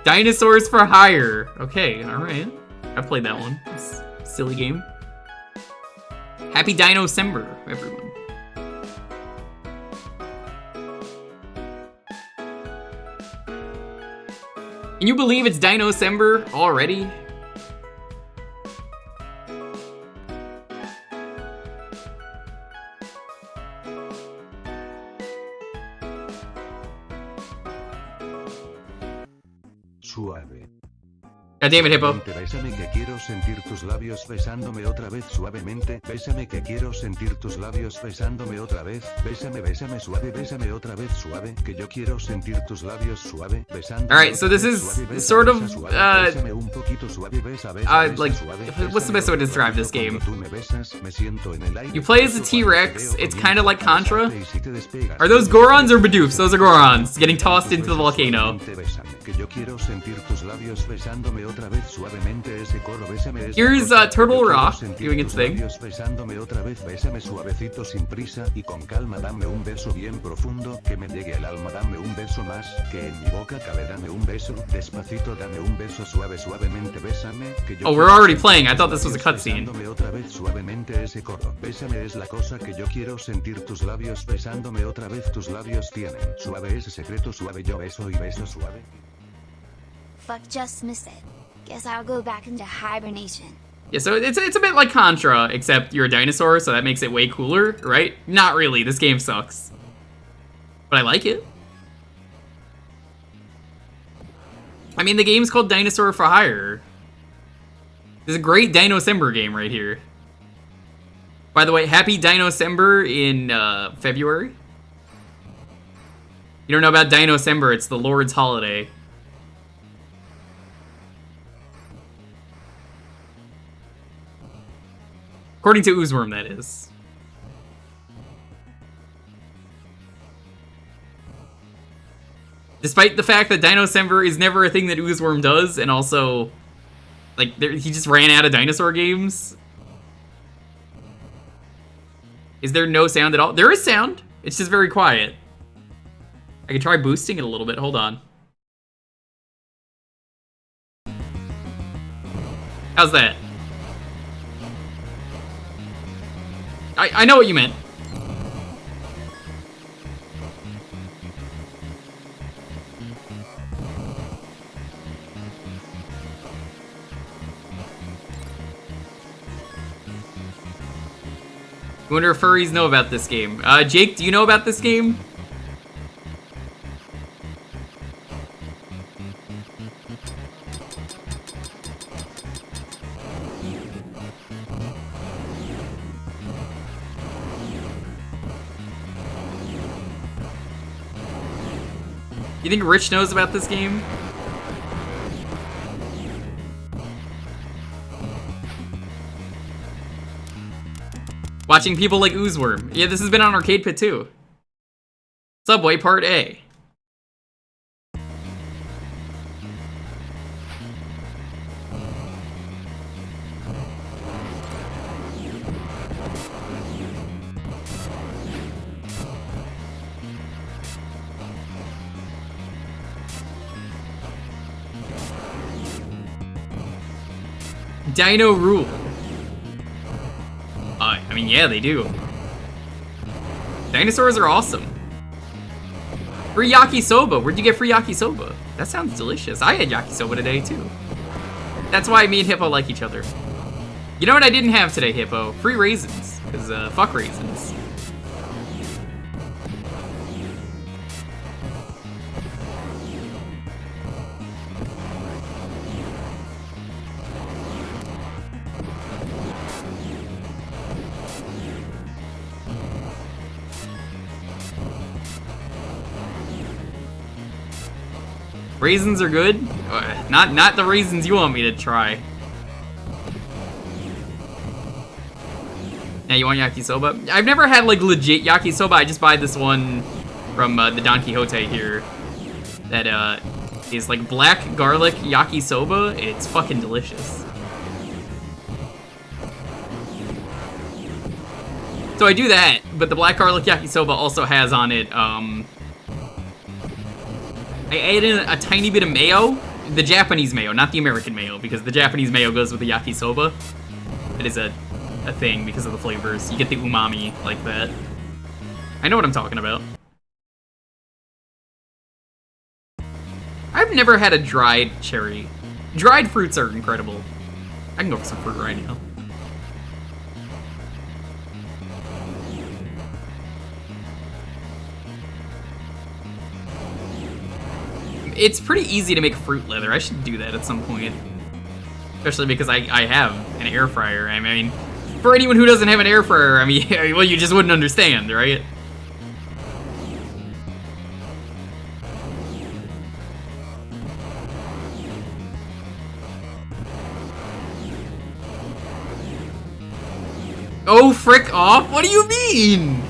Dinosaurs for Hire. Okay, alright. I've played that one. It's a silly game. Happy Dino-cember, everyone. Can you believe it's Dino-cember already? Suave. God damn it, Hippo. Bésame que quiero sentir tus labios besándome otra vez suavemente. Bésame que quiero sentir tus labios besándome otra vez. Bésame, bésame suave, bésame otra vez suave. Que yo quiero sentir tus labios suave besándome. Alright, so this is suave, besa, sort of, besa, suave, bésame un poquito suave, besa, besa, like, suave, what's the best way to describe this game? Tú me besas, me siento en el aire. You play as a T-Rex, it's kind of like Contra. Y si te despegas, Are those Gorons or Bidoofs? Those are Gorons, getting tossed into the volcano. Que yo quiero sentir tus labios besándome otra vez suavemente ese coro, bésame esa Here's cosa, Turtle yo quiero Rock sentir doing its tus thing. labios besándome otra vez, bésame suavecito sin prisa y con calma, dame un beso bien profundo que me llegue al alma, dame un beso más que en mi boca cabe, dame un beso despacito, dame un beso suave, suavemente, bésame que yo Oh, we're quiero already sentir playing. I tus thought this was a labios cutscene. besándome otra vez suavemente ese coro, bésame es la cosa que yo quiero sentir tus labios besándome otra vez, tus labios tienen suave ese secreto suave, yo beso y beso suave. Fuck, just missed it. Guess I'll go back into hibernation. Yeah, so it's a bit like Contra, except you're a dinosaur, so that makes it way cooler, right? Not really, this game sucks. But I like it. I mean, the game's called Dinosaur for Hire. This is a great Dino-cember game right here. By the way, happy Dino-cember in February. You don't know about Dino-cember, it's the Lord's holiday. According to Oozworm, that is. Despite the fact that Dino-cember is never a thing that Oozworm does, and also, like, he just ran out of dinosaur games. Is there no sound at all? There is sound. It's just very quiet. I can try boosting it a little bit. Hold on. How's that? I know what you meant. I wonder if furries know about this game. Jake, do you know about this game? You think Rich knows about this game? Watching people like Oozworm. Yeah, this has been on Arcade Pit too. Subway Part A. Dino Rule. I mean, yeah, they do. Dinosaurs are awesome. Free yakisoba. Where'd you get free yakisoba? That sounds delicious. I had yakisoba today, too. That's why me and Hippo like each other. You know what I didn't have today, Hippo? Free raisins. Because, fuck raisins. Raisins are good. Not the raisins you want me to try. Now you want yakisoba? I've never had like legit yakisoba. I just buy this one from the Don Quixote here that is like black garlic yakisoba. It's fucking delicious. So I do that, but the black garlic yakisoba also has on it, I add in a tiny bit of mayo. The Japanese mayo, not the American mayo, because the Japanese mayo goes with the yakisoba. It is a thing because of the flavors. You get the umami like that. I know what I'm talking about. I've never had a dried cherry. Dried fruits are incredible. I can go for some fruit right now. It's pretty easy to make fruit leather. I should do that at some point. Especially because I have an air fryer. I mean, for anyone who doesn't have an air fryer, I mean, well, you just wouldn't understand, right? Oh, frick off? What do you mean?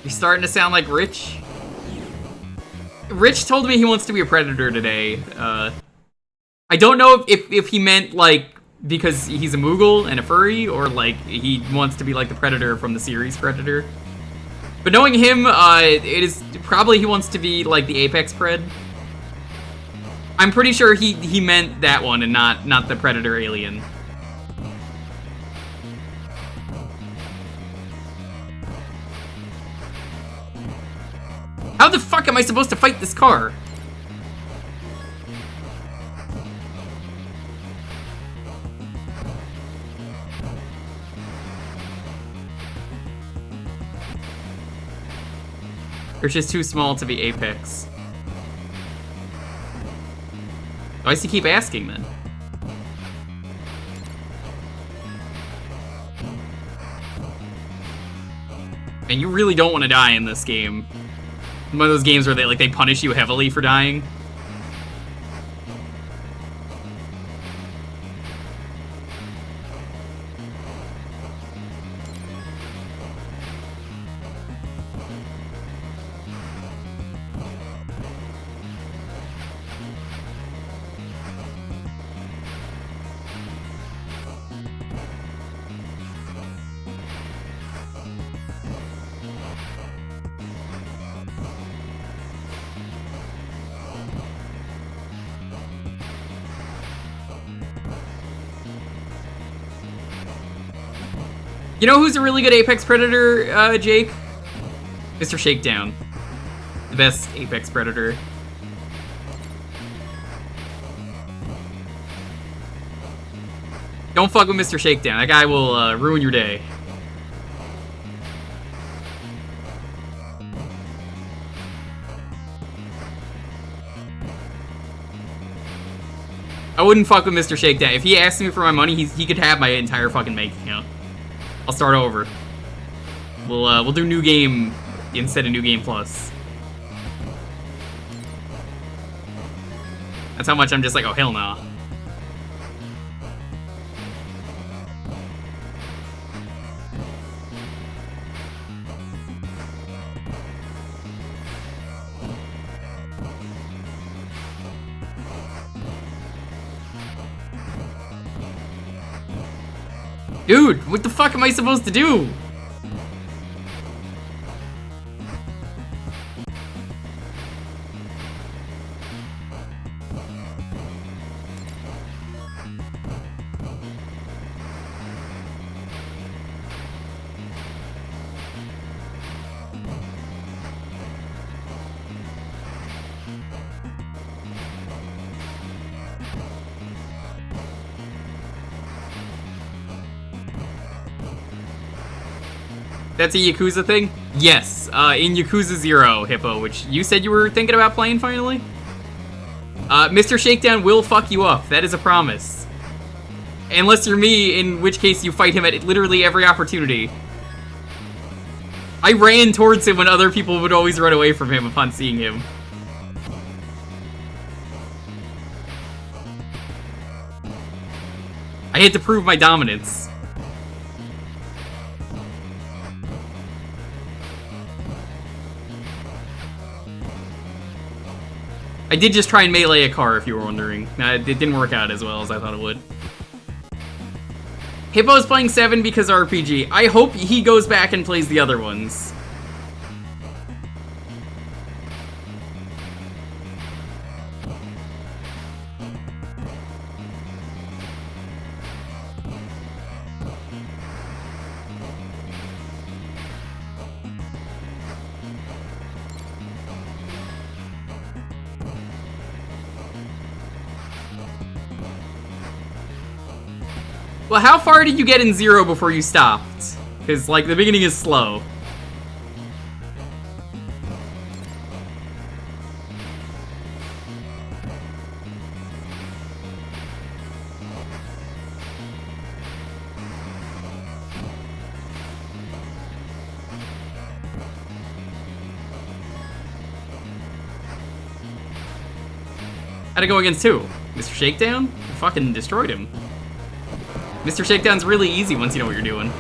You're starting to sound like Rich. Rich told me he wants to be a predator today. I don't know if he meant, like, because he's a Moogle and a furry, or, like, he wants to be, like, the Predator from the series Predator. But knowing him, it is probably he wants to be, like, the Apex Pred. I'm pretty sure he meant that one and not the Predator alien. How the fuck am I supposed to fight this car? Or it's just too small to be Apex. Why does he keep asking then? And you really don't want to die in this game. One of those games where they punish you heavily for dying. You know who's a really good Apex Predator, Jake? Mr. Shakedown. The best Apex Predator. Don't fuck with Mr. Shakedown. That guy will ruin your day. I wouldn't fuck with Mr. Shakedown. If he asked me for my money, he could have my entire fucking bank account. I'll start over. We'll do new game instead of new game plus. That's how much I'm just like, oh hell no. Dude, what the fuck am I supposed to do? That's a Yakuza thing? Yes, in Yakuza 0, Hippo, which you said you were thinking about playing finally? Mr. Shakedown will fuck you up, that is a promise. Unless you're me, in which case you fight him at literally every opportunity. I ran towards him when other people would always run away from him upon seeing him. I had to prove my dominance. I did just try and melee a car, if you were wondering. It didn't work out as well as I thought it would. Hippo's playing 7 because RPG. I hope he goes back and plays the other ones. Well, how far did you get in 0 before you stopped? Because, like, the beginning is slow. How'd it go against who? Mr. Shakedown? You fucking destroyed him. Mr. Shakedown's really easy once you know what you're doing.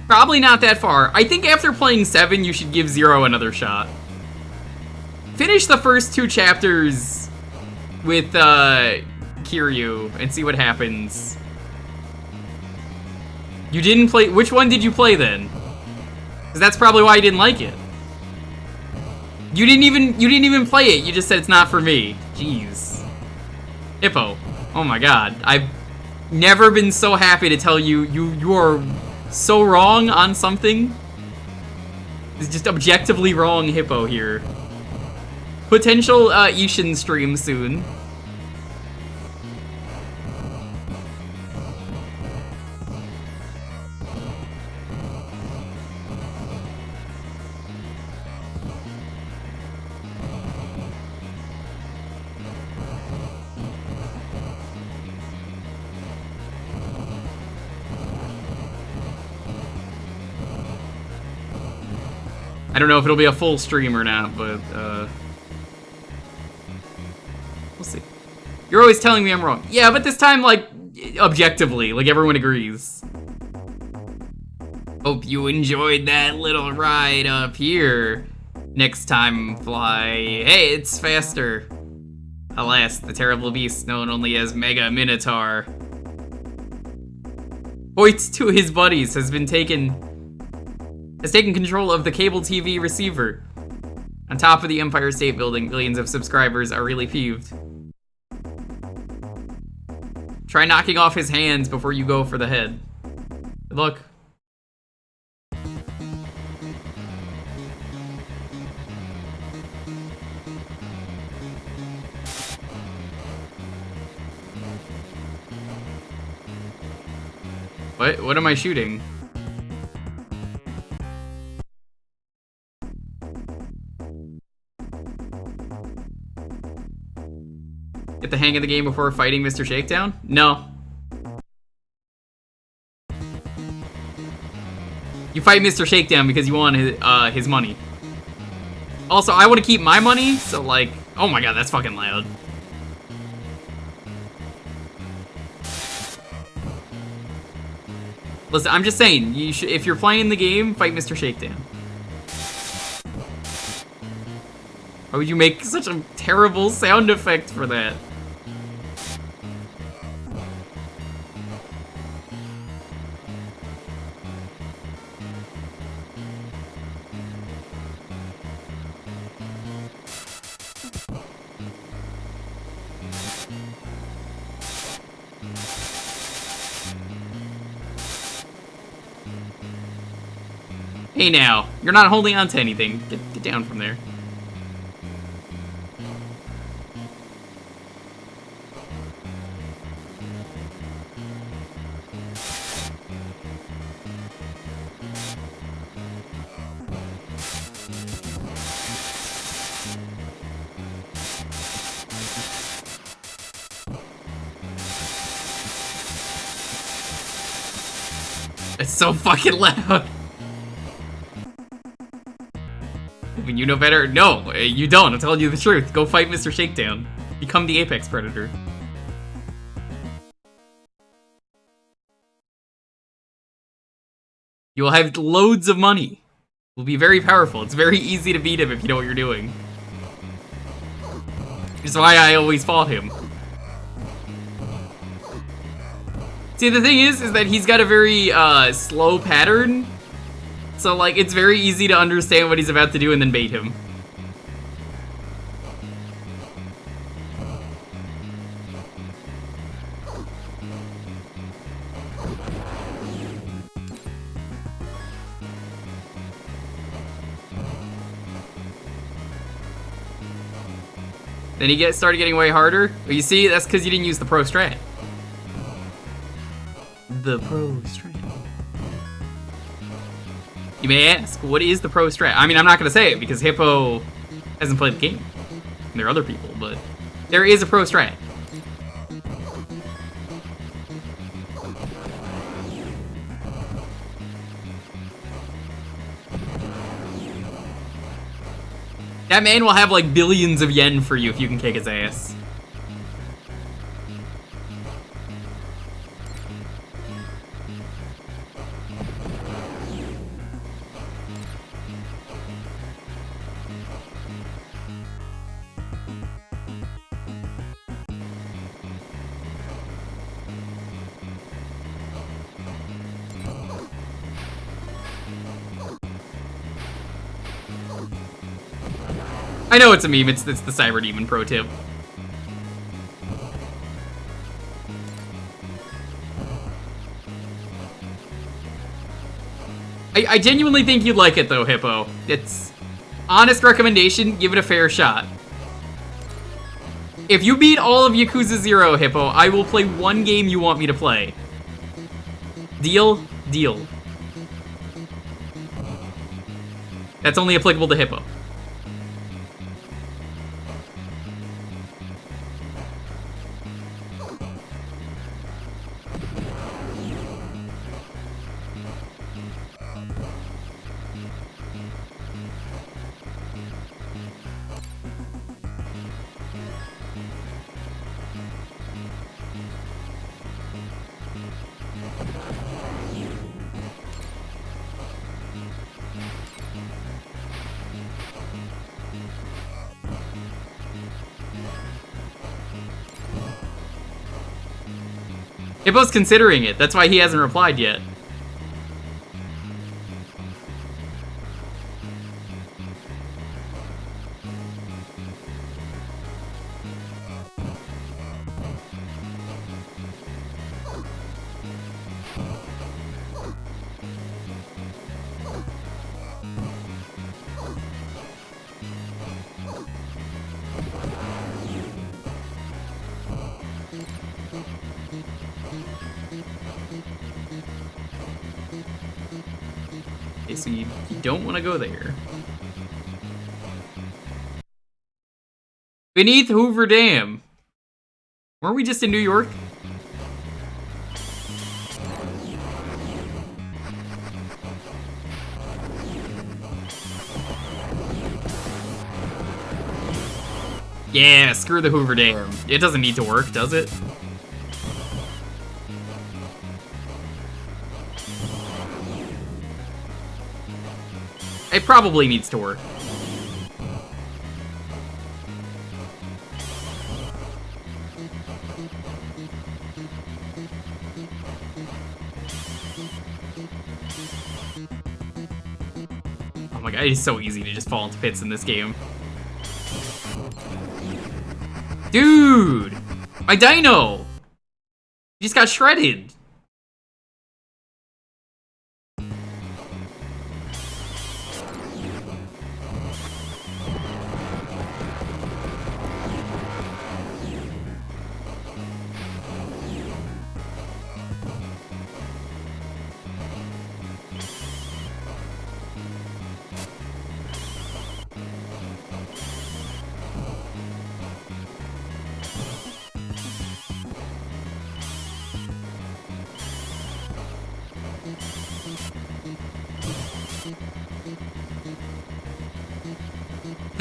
Probably not that far. I think after playing 7, you should give 0 another shot. Finish the first 2 chapters with Kiryu and see what happens. You didn't play. Which one did you play then? Because that's probably why you didn't like it. You didn't even play it. You just said it's not for me. Jeez. Hippo. Oh my god. I've never been so happy to tell you you are so wrong on something. It's just objectively wrong, Hippo here. Potential Ishin stream soon. I don't know if it'll be a full stream or not, but, we'll see. You're always telling me I'm wrong. Yeah, but this time, like, objectively, like, everyone agrees. Hope you enjoyed that little ride up here. Next time, fly. Hey, it's faster. Alas, the terrible beast known only as Mega Minotaur points to his buddies has taken control of the cable TV receiver. On top of the Empire State Building, billions of subscribers are really peeved. Try knocking off his hands before you go for the head. Good luck. What am I shooting? Get the hang of the game before fighting Mr. Shakedown? No. You fight Mr. Shakedown because you want his money. Also, I want to keep my money, so like, oh my god, that's fucking loud. Listen, I'm just saying, if you're playing the game, fight Mr. Shakedown. Why would you make such a terrible sound effect for that? Hey now, you're not holding on to anything. Get down from there. It's so fucking loud. When you know better? No, you don't. I'm telling you the truth. Go fight Mr. Shakedown. Become the apex predator. You will have loads of money. Will be very powerful. It's very easy to beat him if you know what you're doing. Which is why I always fought him. See, the thing is that he's got a very slow pattern. So, like, it's very easy to understand what he's about to do and then bait him. Then he started getting way harder. But you see, that's because you didn't use the pro strat. The pro strat. You may ask, what is the pro strat? I mean, I'm not going to say it because Hippo hasn't played the game. And there are other people, but there is a pro strat. That man will have like billions of yen for you if you can kick his ass. I know it's a meme, it's the Cyber Demon pro tip. I genuinely think you'd like it though, Hippo. It's honest recommendation, give it a fair shot. If you beat all of Yakuza 0, Hippo, I will play one game you want me to play. Deal? Deal. That's only applicable to Hippo. Hippo's considering it. That's why he hasn't replied yet. Okay, so you don't want to go there. Beneath Hoover Dam. Weren't we just in New York? Yeah, screw the Hoover Dam. It doesn't need to work, does it? It probably needs to work. Oh my god, it's so easy to just fall into pits in this game. Dude! My dino! He just got shredded.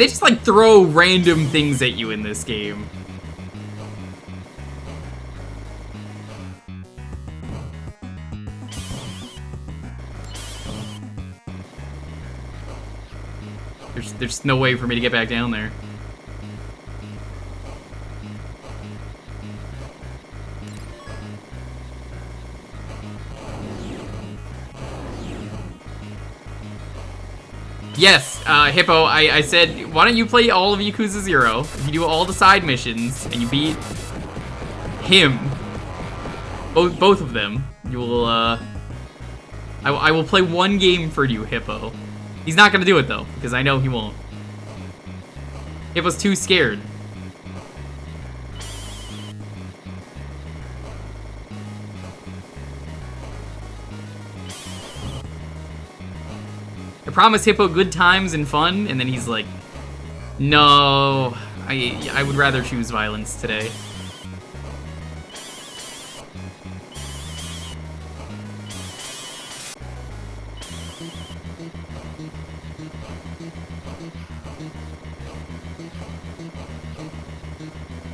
They just, like, throw random things at you in this game. There's no way for me to get back down there. Yes, Hippo, I said, why don't you play all of Yakuza 0? If you do all the side missions, and you beat him, both of them, you will, I will play one game for you, Hippo. He's not gonna do it, though, because I know he won't. Hippo's too scared. I promised Hippo good times and fun, and then he's like, no, I would rather choose violence today.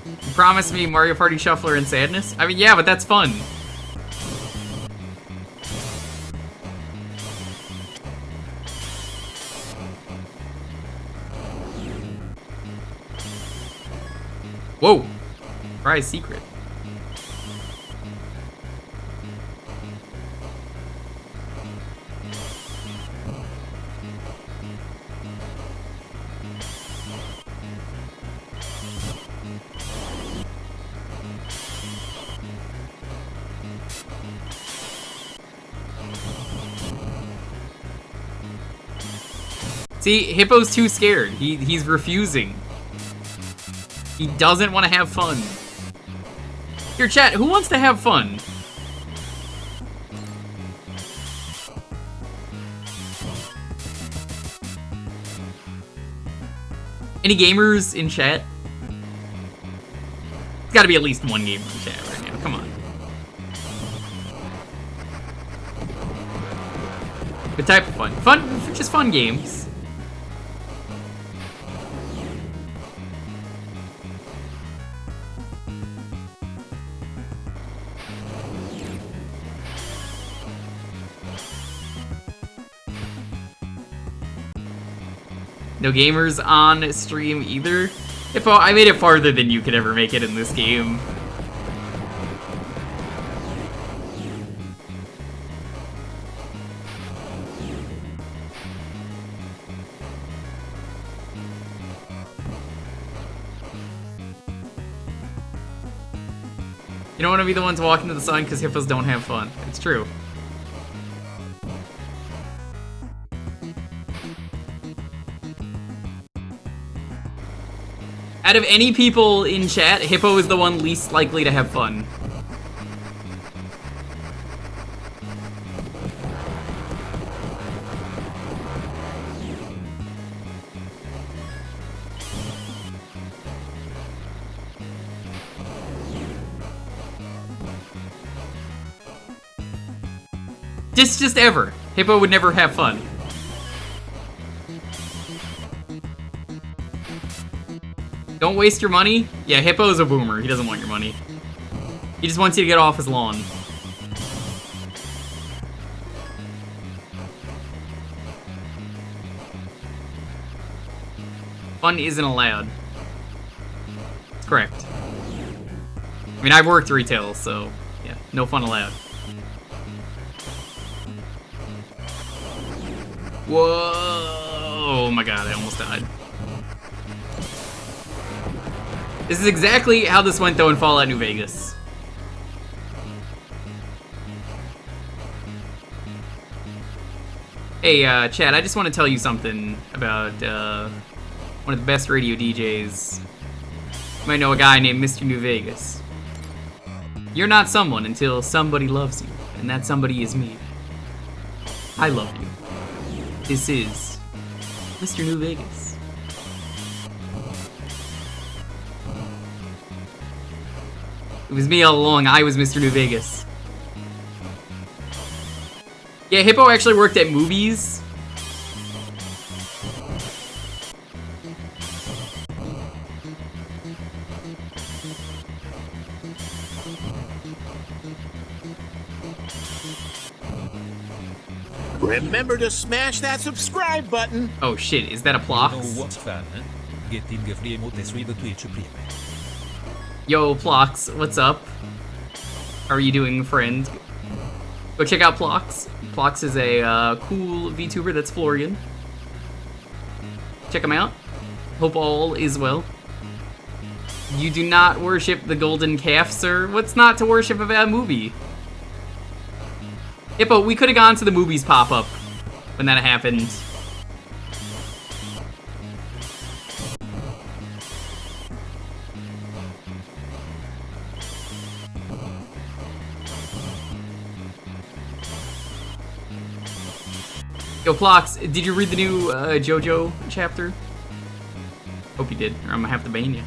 You promised me Mario Party Shuffler and Sadness? I mean, yeah, but that's fun. Whoa! Prize secret. See, Hippo's too scared. He's refusing. He doesn't want to have fun. Here, chat, who wants to have fun? Any gamers in chat? There's gotta be at least one gamer in chat right now, come on. Good type of fun. Fun, just fun games. No gamers on stream either. Hippo, I made it farther than you could ever make it in this game. You don't want to be the one to walk into the sun because hippos don't have fun. It's true. Out of any people in chat, Hippo is the one least likely to have fun. Just ever. Hippo would never have fun. Don't waste your money? Yeah, Hippo's a boomer. He doesn't want your money. He just wants you to get off his lawn. Fun isn't allowed. That's correct. I mean, I've worked retail, so yeah, no fun allowed. Whoa! Oh my god, I almost died. This is exactly how this went, though, in Fallout New Vegas. Hey, Chad, I just want to tell you something about one of the best radio DJs. You might know a guy named Mr. New Vegas. You're not someone until somebody loves you, and that somebody is me. I love you. This is Mr. New Vegas. It was me all along. I was Mr. New Vegas. Yeah, Hippo actually worked at movies. Remember to smash that subscribe button. Oh shit, is that a You Plox? know what's fun? Getting a free emote with Twitch Prime. Yo, Plox, what's up? How are you doing, friend? Go check out Plox. Plox is a cool VTuber that's Florian. Check him out. Hope all is well. You do not worship the golden calf, sir? What's not to worship about a movie? Hippo, we could have gone to the movies pop-up when that happened. Yo, Plox, did you read the new JoJo chapter? Hope you did, or I'm gonna have to ban you.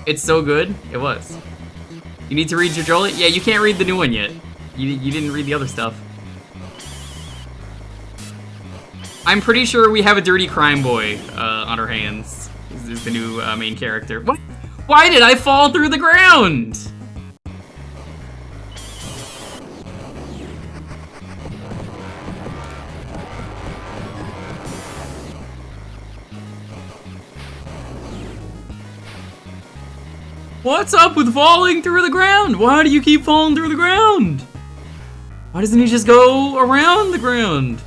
It's so good. It was. You need to read JoJo? Yeah, you can't read the new one yet. You didn't read the other stuff. I'm pretty sure we have a dirty crime boy on our hands. This is the new main character. What? Why did I fall through the ground? What's up with falling through the ground? Why do you keep falling through the ground? Why doesn't he just go around the ground?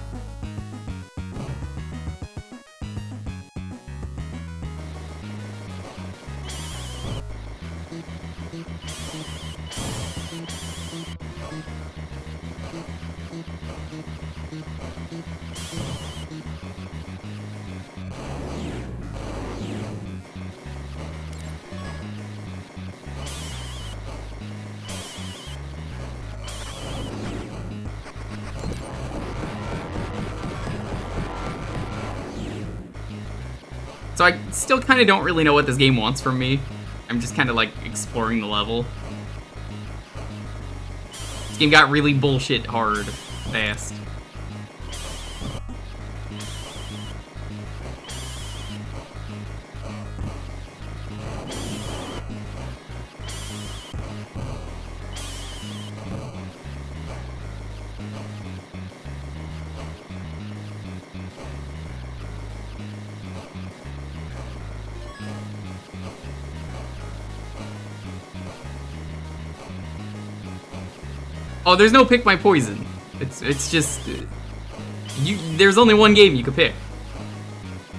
So I still kind of don't really know what this game wants from me. I'm just kind of like exploring the level. This game got really bullshit hard fast. Oh, there's no pick my poison. It's just there's only one game you could pick.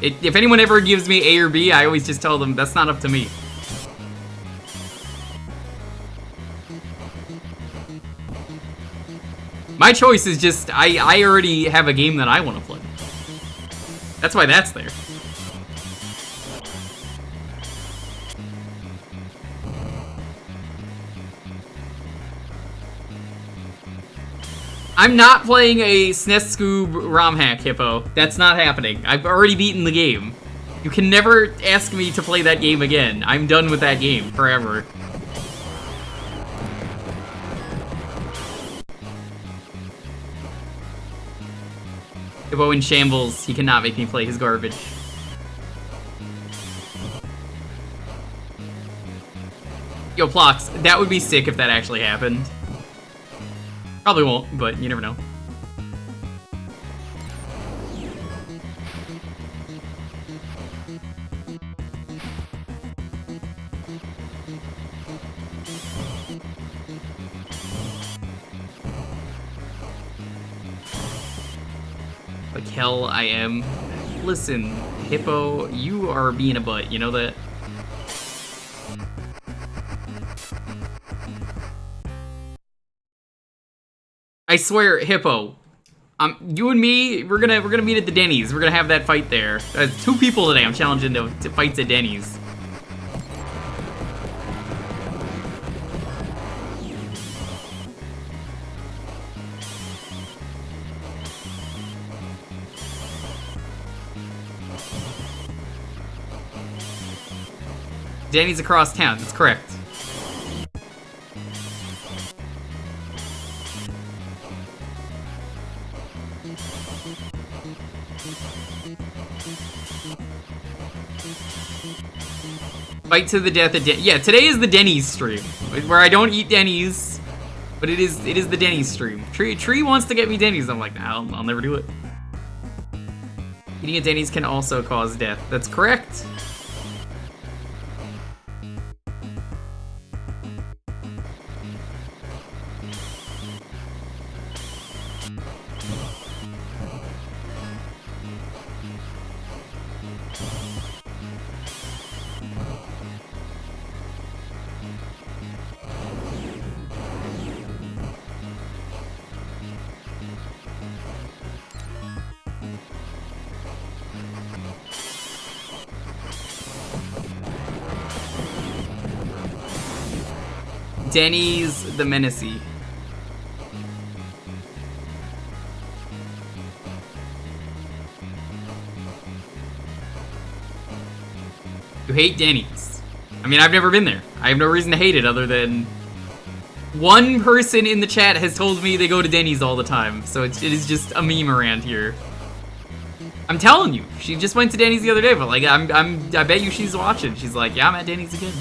If anyone ever gives me A or B, I always just tell them that's not up to me. My choice is just I already have a game that I want to play. That's why that's there. I'm not playing a SNES Scoob ROM hack, Hippo. That's not happening. I've already beaten the game. You can never ask me to play that game again. I'm done with that game forever. Hippo in shambles. He cannot make me play his garbage. Yo, Plox, that would be sick if that actually happened. Probably won't, but you never know. Like hell I am. Listen, Hippo, you are being a butt, you know that? I swear, Hippo. You and me, we're gonna meet at the Denny's. We're gonna have that fight there. There's 2 people today I'm challenging to fights at Denny's. Denny's across town, that's correct. Fight to the death at yeah, today is the Denny's stream, where I don't eat Denny's, but it is the Denny's stream. Tree wants to get me Denny's. I'm like, nah, I'll never do it. Eating at Denny's can also cause death. That's correct. Denny's the Menacey. You hate Denny's. I mean, I've never been there. I have no reason to hate it other than one person in the chat has told me they go to Denny's all the time, so it is just a meme around here. I'm telling you, she just went to Denny's the other day, but like, I bet you she's watching. She's like, yeah, I'm at Denny's again.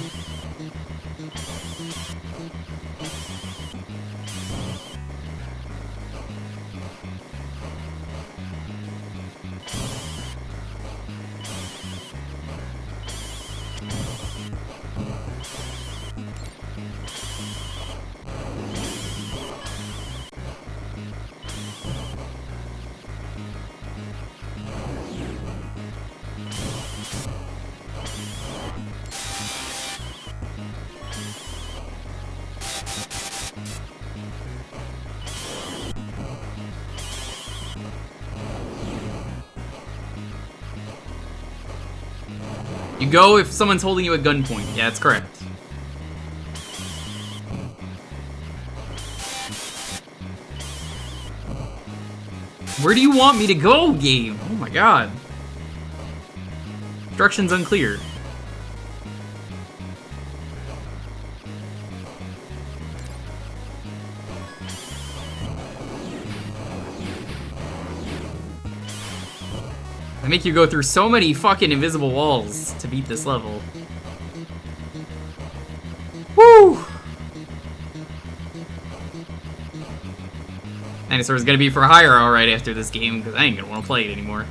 You go if someone's holding you at gunpoint. Yeah, that's correct. Where do you want me to go, game? Oh my god. Instructions unclear. I make you go through so many fucking invisible walls to beat this level. Woo! Dinosaurs is gonna be for hire alright after this game, because I ain't gonna want to play it anymore.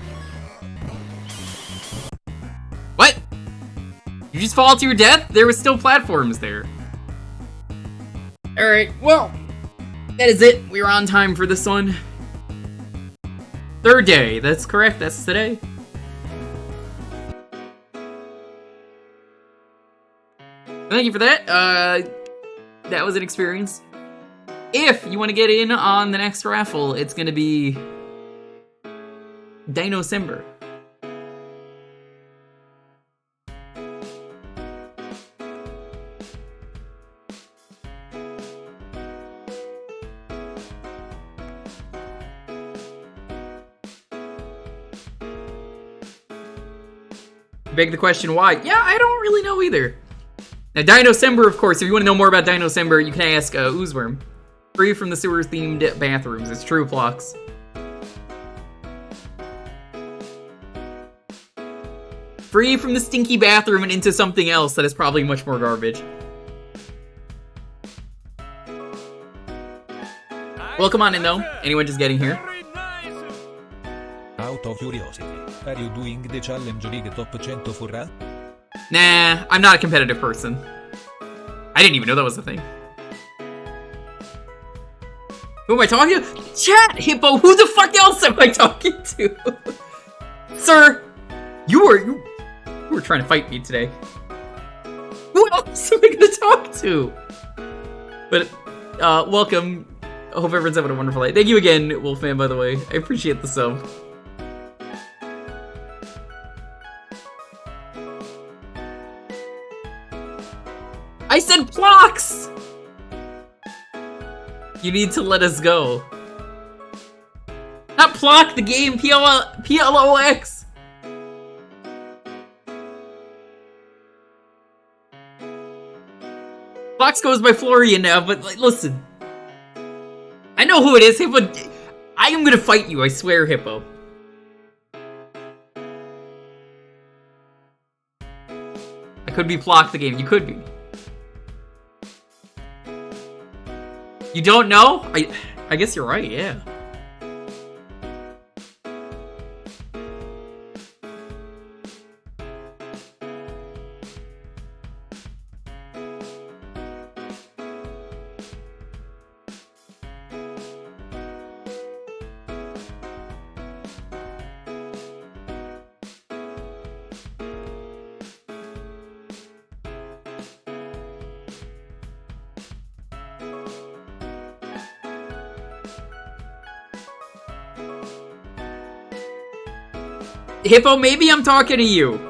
What? You just fall to your death? There was still platforms there. Alright, well, that is it. We were on time for this one. Third day, that's correct, that's today. Thank you for that. That was an experience. If you want to get in on the next raffle, it's gonna be Dinosember. Beg the question, why? Yeah, I don't really know either. Now, Dinosember, of course, if you want to know more about Dinosember, you can ask Oozworm. Free from the sewer-themed bathrooms. It's true, Plox. Free from the stinky bathroom and into something else that is probably much more garbage. Welcome on in, though. Anyone just getting here? Out of curiosity, are you doing the Challenge League Top 100 for Ra? Nah, I'm not a competitive person. I didn't even know that was a thing. Who am I talking to? Chat, Hippo! Who the fuck else am I talking to? Sir, you were trying to fight me today. Who else am I gonna talk to? But, welcome. I hope everyone's having a wonderful night. Thank you again, Wolfman, by the way. I appreciate the sub. I said Plox! You need to let us go. Not Plock the game, P-L-O-X! Plox goes by Florian now, but like, listen. I know who it is, Hippo. I am gonna fight you, I swear, Hippo. I could be Flock the game. You could be. You don't know? I guess you're right, yeah. Hippo, maybe I'm talking to you.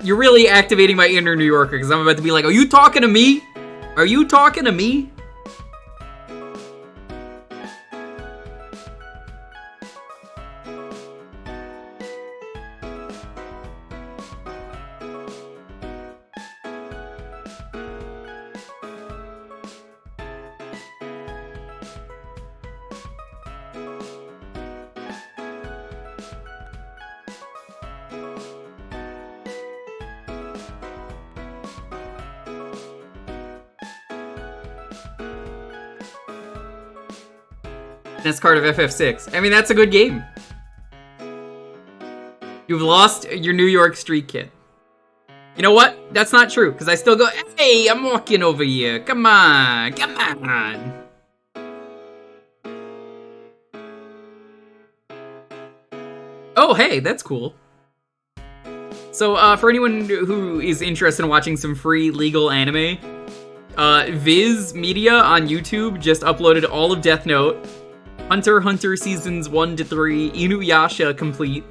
You're really activating my inner New Yorker because I'm about to be like, are you talking to me? Are you talking to me? SNES card of FF6. I mean, that's a good game. You've lost your New York street kid. You know what? That's not true, because I still go, hey, I'm walking over here. Come on, come on. Oh, hey, that's cool. So, for anyone who is interested in watching some free legal anime, Viz Media on YouTube just uploaded all of Death Note, Hunter x Hunter Seasons 1 to 3, Inuyasha complete,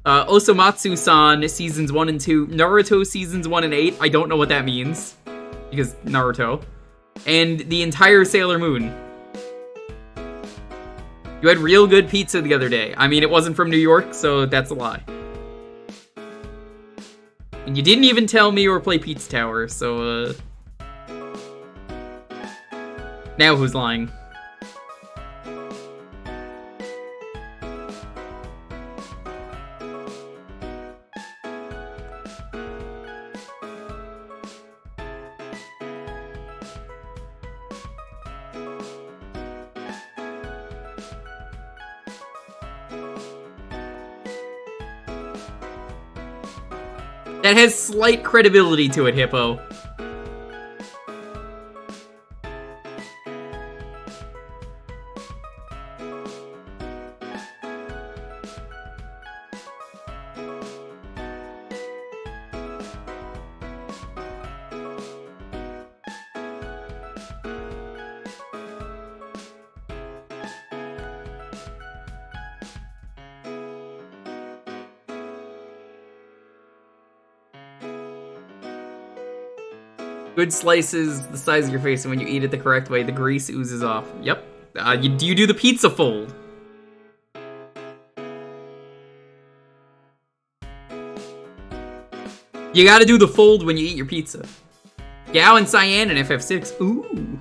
Osomatsu-san Seasons 1 and 2, Naruto Seasons 1 and 8, I don't know what that means, because Naruto, and the entire Sailor Moon. You had real good pizza the other day. I mean, it wasn't from New York, so that's a lie. And you didn't even tell me or play Pizza Tower, so, now who's lying? That has slight credibility to it, Hippo. Good slices the size of your face, and when you eat it the correct way, the grease oozes off. Yep. Do you do the pizza fold? You gotta do the fold when you eat your pizza. Gao and Cyan and FF6. Ooh.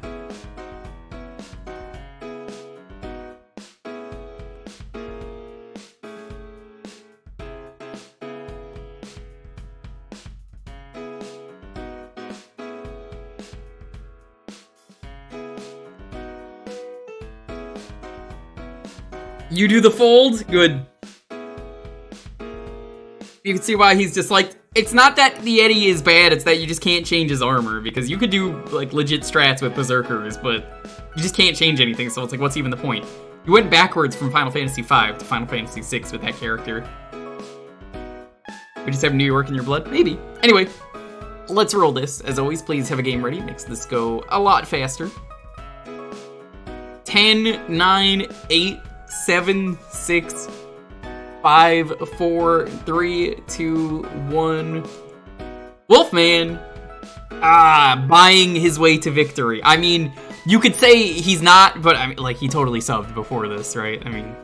You do the fold? Good. You can see why he's just like, it's not that the Eddie is bad, it's that you just can't change his armor, because you could do, like, legit strats with Berserkers, but you just can't change anything, so it's like, what's even the point? You went backwards from Final Fantasy V to Final Fantasy VI with that character. We just have New York in your blood? Maybe. Anyway, let's roll this. As always, please have a game ready. Makes this go a lot faster. 10, 9, 8, 7, 6, 5, 4, 3, 2, 1. Wolfman! Buying his way to victory. I mean, you could say he's not, but I mean, like, he totally subbed before this, right? I mean,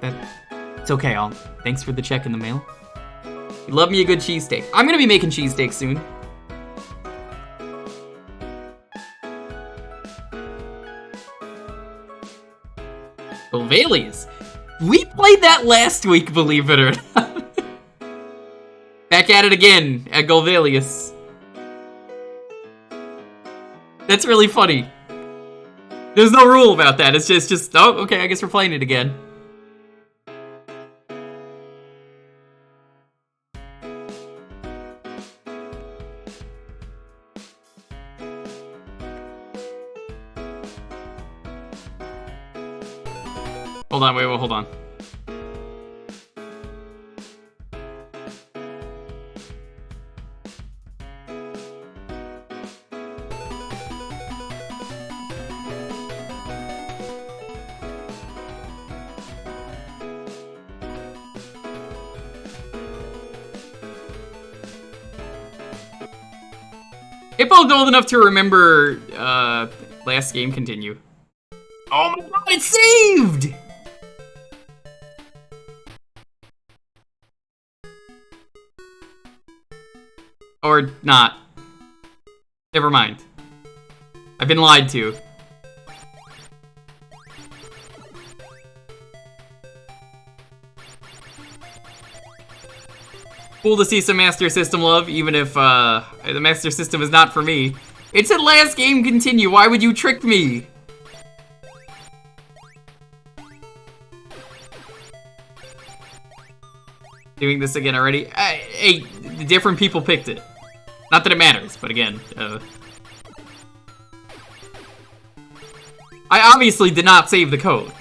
it's okay. Thanks for the check in the mail. You love me a good cheesesteak. I'm gonna be making cheesesteak soon. Golvellius. We played that last week, believe it or not. Back back at it again at Golvellius. That's really funny. There's no rule about that. It's just oh, okay, I guess we're playing it again. Hold on, wait, hold on. Hippo's old enough to remember last game continue. Oh my god, it's saved! Or not. Never mind. I've been lied to. Cool to see some Master System love, even if the Master System is not for me. It said last game continue, why would you trick me? Doing this again already? Hey, different people picked it. Not that it matters, but again, I obviously did not save the code.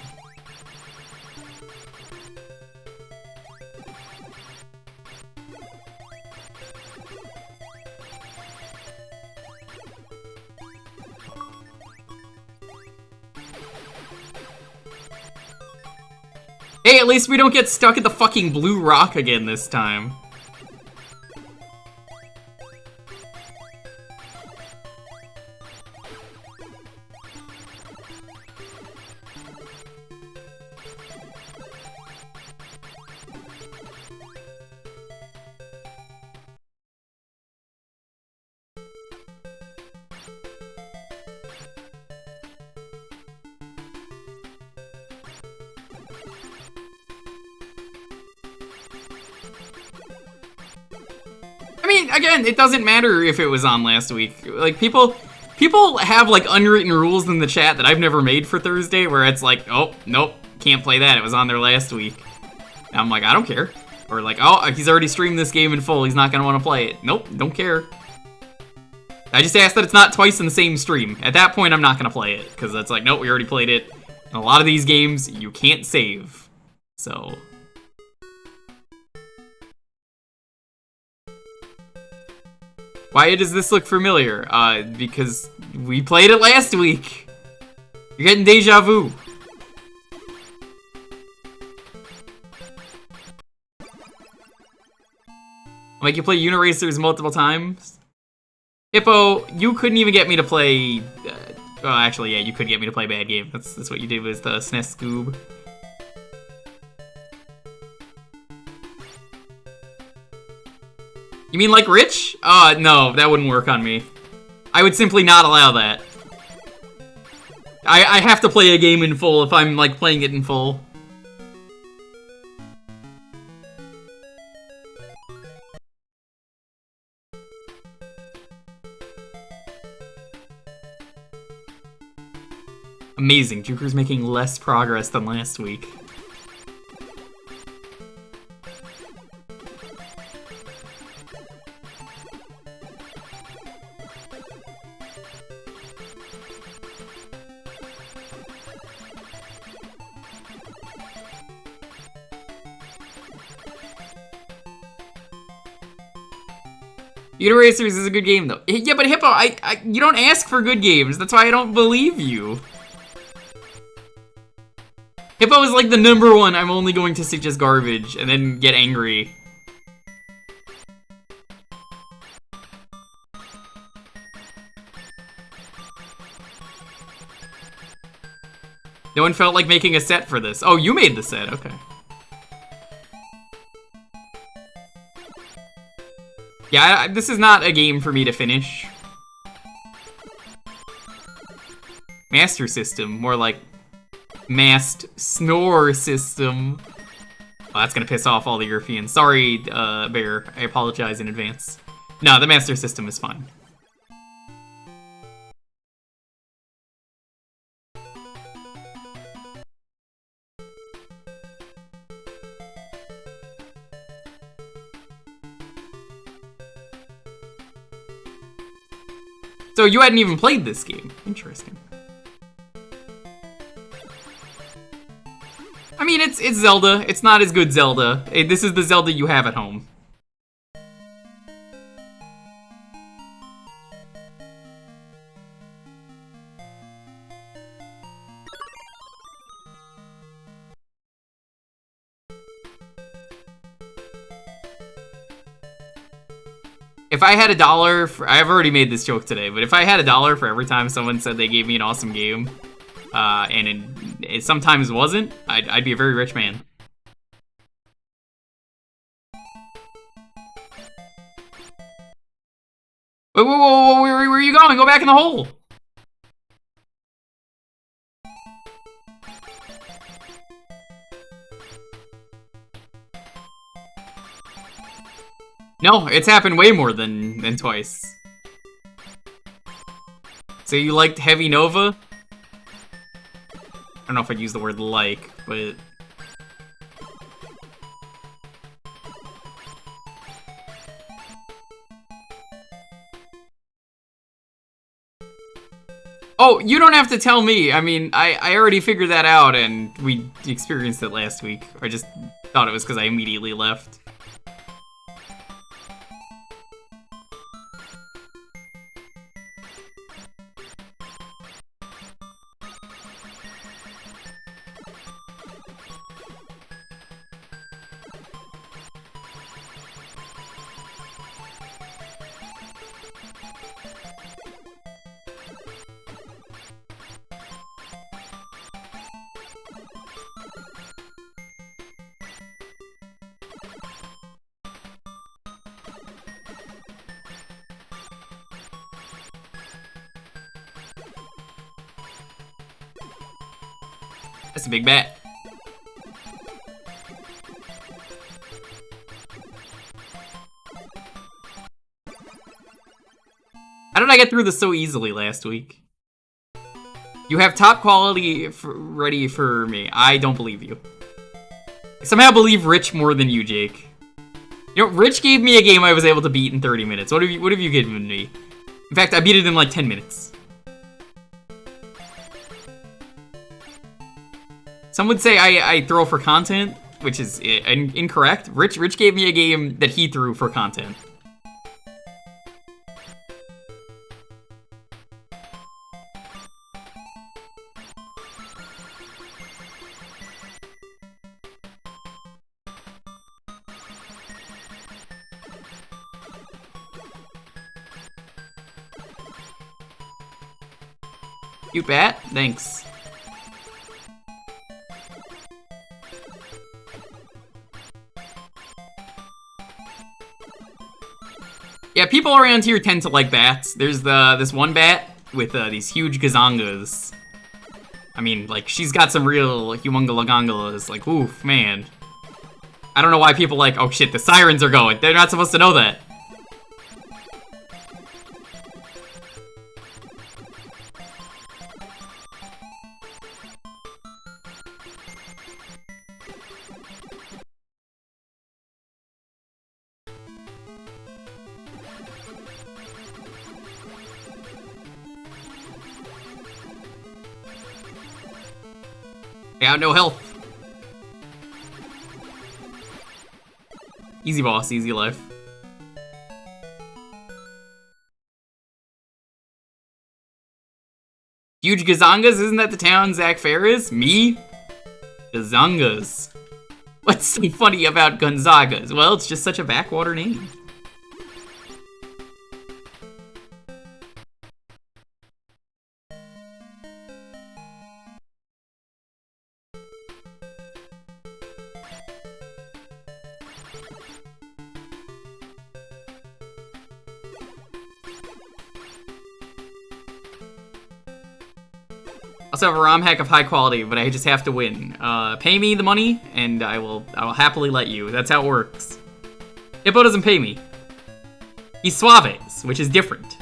Hey, at least we don't get stuck at the fucking blue rock again this time. Again, it doesn't matter if it was on last week. Like, people have, like, unwritten rules in the chat that I've never made for Thursday, where it's like, oh, nope, can't play that, it was on there last week. And I'm like, I don't care. Or like, oh, he's already streamed this game in full, he's not gonna want to play it. Nope, don't care. I just ask that it's not twice in the same stream. At that point, I'm not gonna play it, because it's like, nope, we already played it. And a lot of these games, you can't save. So... Why does this look familiar? Because we played it last week. You're getting deja vu. I'll make you play Uniracers multiple times. Hippo, you couldn't even get me to play... well, actually, yeah, you could get me to play Bad Game. That's what you did with the SNES Scoob. You mean like Rich? No, that wouldn't work on me. I would simply not allow that. I have to play a game in full if I'm, like, playing it in full. Amazing, Jewker's making less progress than last week. Uniracers is a good game, though. Yeah, but Hippo, you don't ask for good games. That's why I don't believe you. Hippo is like the #1. I'm only going to suggest garbage and then get angry. No one felt like making a set for this. Oh, you made the set. Okay. Yeah, this is not a game for me to finish. Master System, more like Mast Snore System. Well, that's gonna piss off all the Europeans. Sorry, Bear. I apologize in advance. No, the Master System is fine. So you hadn't even played this game. Interesting. I mean, it's Zelda. It's not as good Zelda. This is the Zelda you have at home. If I had $1 for, I've already made this joke today, but if I had $1 for every time someone said they gave me an awesome game, and it sometimes wasn't, I'd be a very rich man. Whoa, where are you going? Go back in the hole! No, it's happened way more than twice. So you liked Heavy Nova? I don't know if I'd use the word like, but... Oh, you don't have to tell me. I mean, I already figured that out and we experienced it last week. I just thought it was because I immediately left. That's a big bat. How did I get through this so easily last week? You have top quality ready for me. I don't believe you. I somehow believe Rich more than you, Jake. You know, Rich gave me a game I was able to beat in 30 minutes. What have you given me? In fact, I beat it in like 10 minutes. Some would say I throw for content, which is incorrect. Rich gave me a game that he threw for content. Cute bat? Thanks. Yeah, people around here tend to like bats. There's this one bat with these huge gazongas. I mean, like, she's got some real humongalagongalas. Like, oof, man. I don't know why people like, oh shit, the sirens are going. They're not supposed to know that. I got no health. Easy boss, easy life. Huge Gazongas? Isn't that the town Zach Fair is? Me? Gazongas. What's so funny about Gonzagas? Well, it's just such a backwater name. also have a ROM hack of high quality, but I just have to win. Pay me the money, and I will happily let you. That's how it works. Hippo doesn't pay me. He's Suaves, which is different.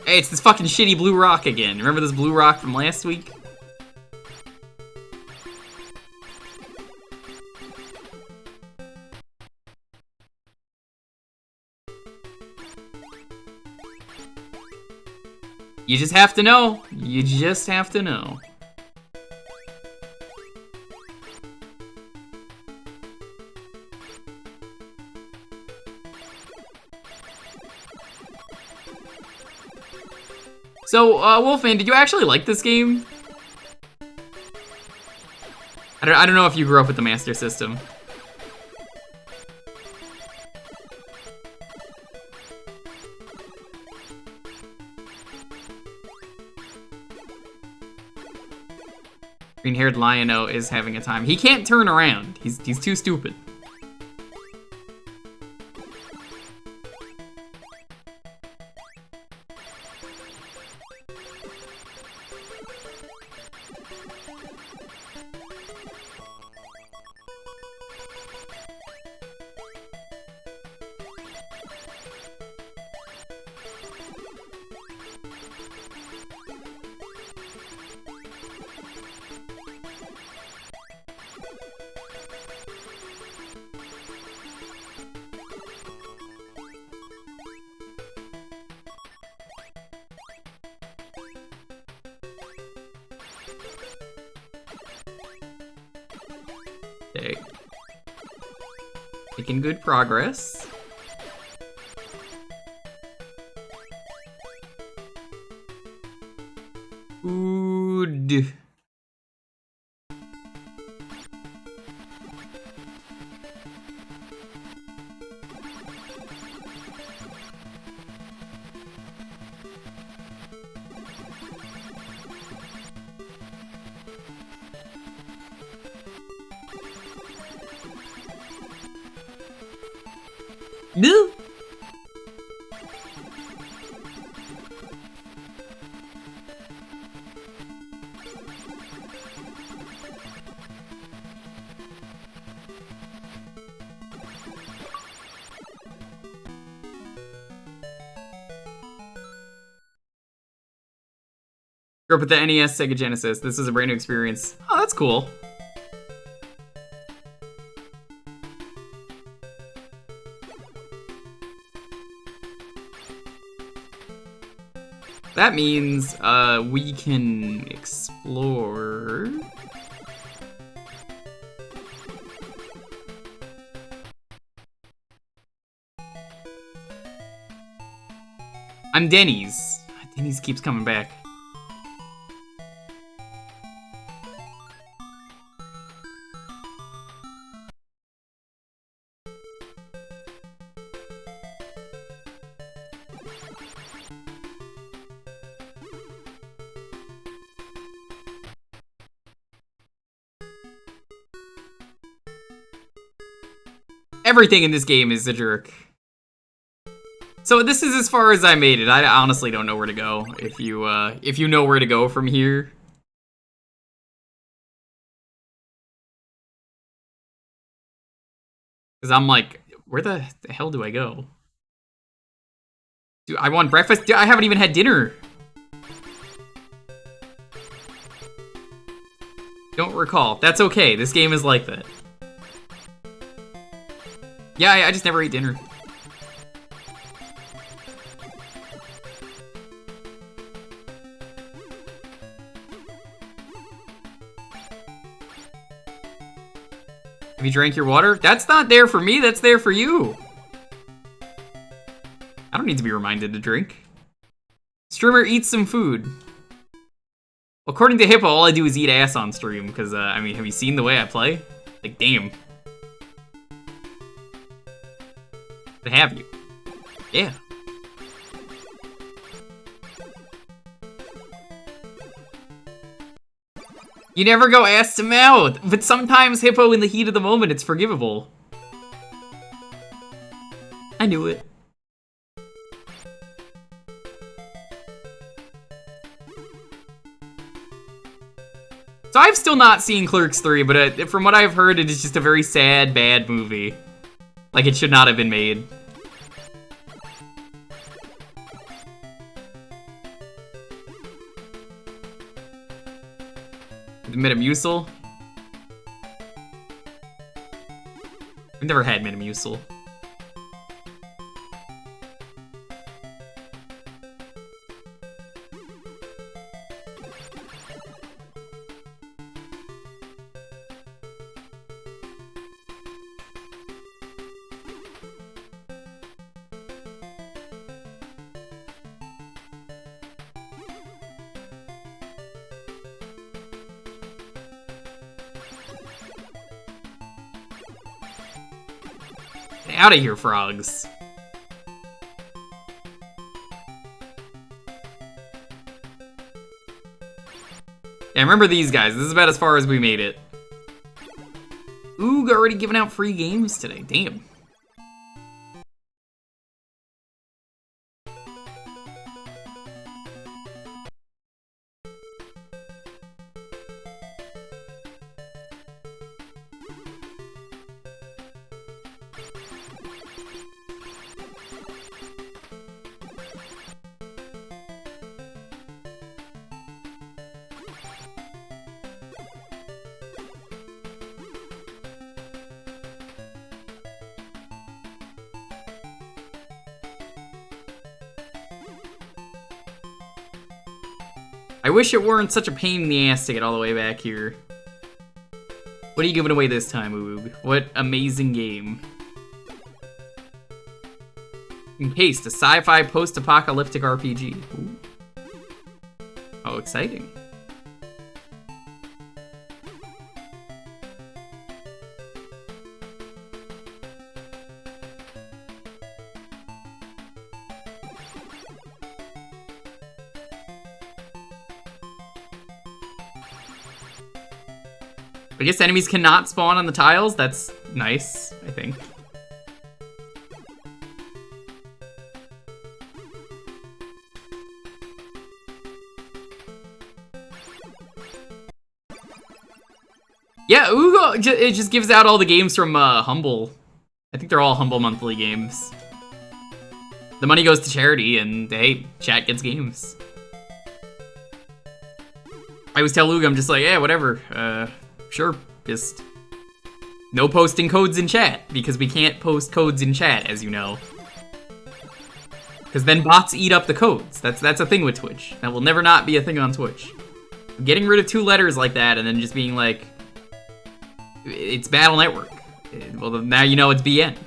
Hey, it's this fucking shitty blue rock again. Remember this blue rock from last week? You just have to know. You just have to know. So, Wolfman, did you actually like this game? I don't know if you grew up with the Master System. Green-haired Lion-O is having a time. He can't turn around. He's too stupid. Okay. Making good progress. Good. No. Grew up with the NES, Sega Genesis. This is a brand new experience. Oh, that's cool. That means, we can explore... I'm Denny's. Denny's keeps coming back. Everything in this game is a jerk. So this is as far as I made it. I honestly don't know where to go. If you know where to go from here. Because I'm like, where the hell do I go? Do I want breakfast? I haven't even had dinner. Don't recall. That's okay. This game is like that. Yeah, I just never ate dinner. Have you drank your water? That's not there for me, that's there for you. I don't need to be reminded to drink. Streamer eats some food. According to Hippo, all I do is eat ass on stream, because, I mean, have you seen the way I play? Like, damn. But have you? Yeah. You never go ass to mouth, but sometimes, Hippo, in the heat of the moment, it's forgivable. I knew it. So I've still not seen Clerks 3, but from what I've heard, it is just a very sad, bad movie. Like, it should not have been made. The Metamucil? I've never had Metamucil. Out of here, frogs. Yeah, remember these guys. This is about as far as we made it. Oog already giving out free games today. Damn. I wish it weren't such a pain in the ass to get all the way back here. What are you giving away this time, Oog? What amazing game. Encased, a sci-fi post-apocalyptic RPG. Ooh. Oh, exciting. I guess enemies cannot spawn on the tiles. That's nice, I think. Yeah, Ooga, it just gives out all the games from Humble. I think they're all Humble monthly games. The money goes to charity, and hey, chat gets games. I always tell Ooga, I'm just like, yeah, whatever. Sure, just no posting codes in chat, because we can't post codes in chat, as you know. Because then bots eat up the codes. That's a thing with Twitch. That will never not be a thing on Twitch. Getting rid of 2 letters like that and then just being like, it's Battle Network. Well, now you know it's BN.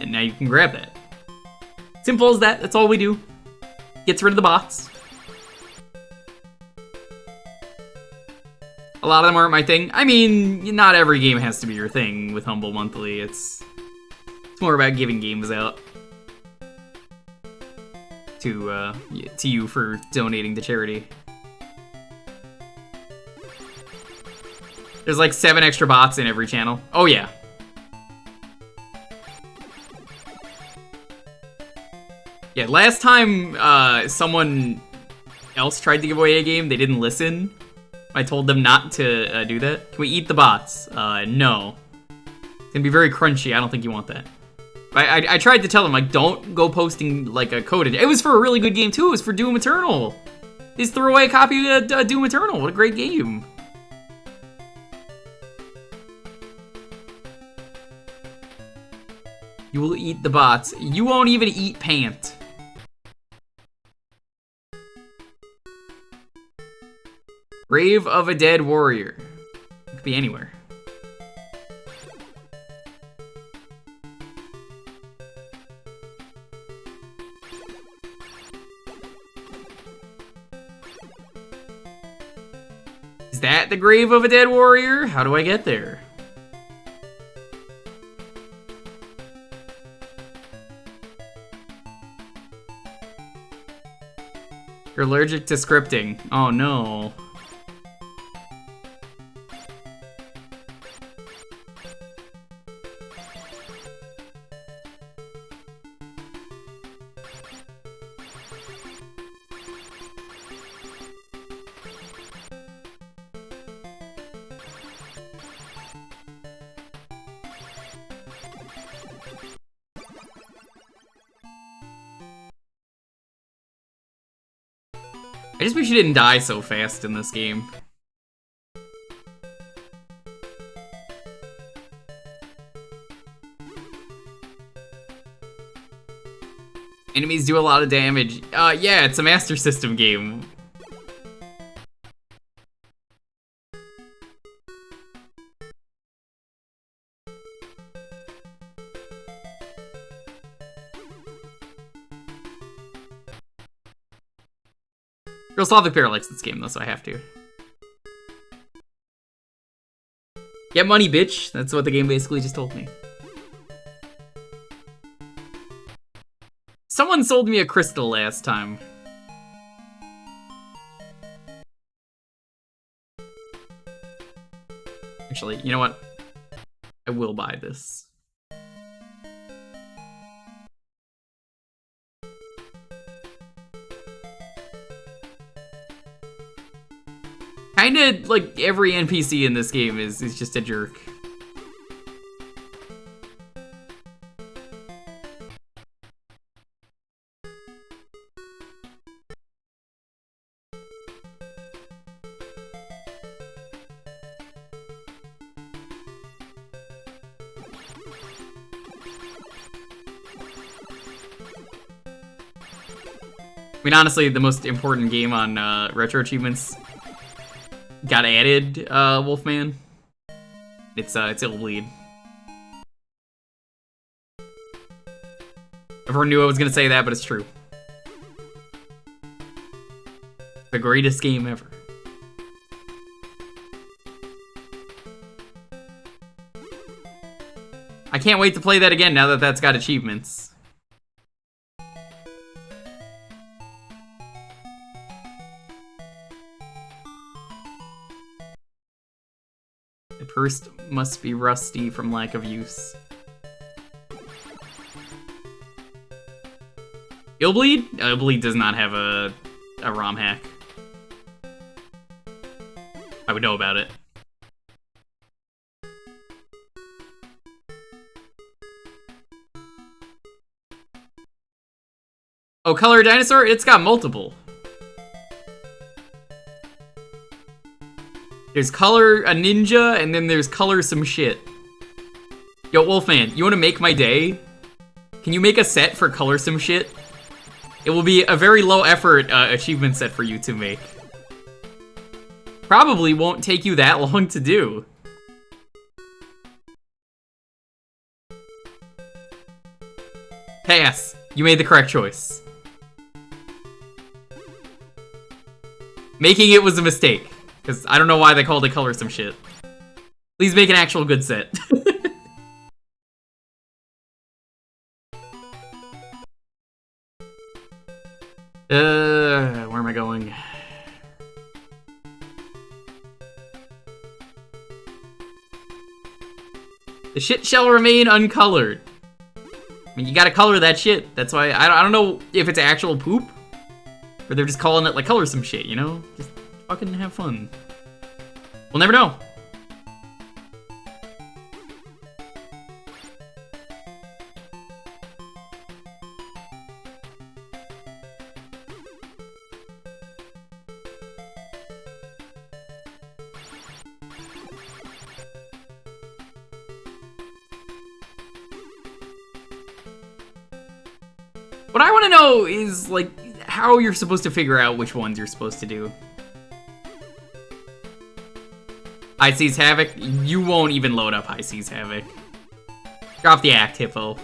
And now you can grab that. Simple as that, that's all we do. Gets rid of the bots. A lot of them aren't my thing. I mean, not every game has to be your thing with Humble Monthly. It's more about giving games out to you for donating to charity. There's like 7 extra bots in every channel. Oh yeah. Yeah, last time someone else tried to give away a game, they didn't listen. I told them not to do that. Can we eat the bots? No. It's gonna be very crunchy. I don't think you want that. I tried to tell them, like, don't go posting, like, a code. It was for a really good game, too. It was for Doom Eternal. They just threw away a copy of Doom Eternal. What a great game. You will eat the bots. You won't even eat pant. Grave of a Dead Warrior. It could be anywhere. Is that the Grave of a Dead Warrior? How do I get there? You're allergic to scripting. Oh no. I just wish you didn't die so fast in this game. Enemies do a lot of damage. Yeah, it's a Master System game. Real Slavic Bear likes this game though, so I have to. Get money, bitch. That's what the game basically just told me. Someone sold me a crystal last time. Actually, you know what? I will buy this. Kinda like every NPC in this game is just a jerk. I mean, honestly, the most important game on Retro Achievements got added, Wolfman. It's Ill Bleed. Everyone knew I was gonna say that, but it's true. The greatest game ever. I can't wait to play that again now that that's got achievements. The purse must be rusty from lack of use. Illbleed? Illbleed does not have a ROM hack. I would know about it. Oh, Color Dinosaur? It's got multiple. There's Color a Ninja, and then there's Color some shit. Yo, Wolfman, you wanna make my day? Can you make a set for Color some shit? It will be a very low effort achievement set for you to make. Probably won't take you that long to do. Pass. You made the correct choice. Making it was a mistake, because I don't know why they called it Color some shit. Please make an actual good set. Where am I going? The shit shall remain uncolored. I mean, you gotta color that shit. That's why I don't know if it's actual poop, or they're just calling it like color some shit, you know? Just fucking have fun. We'll never know. What I want to know is, like, how you're supposed to figure out which ones you're supposed to do. High Seas Havoc? You won't even load up High Seas Havoc. Drop the act, Hippo.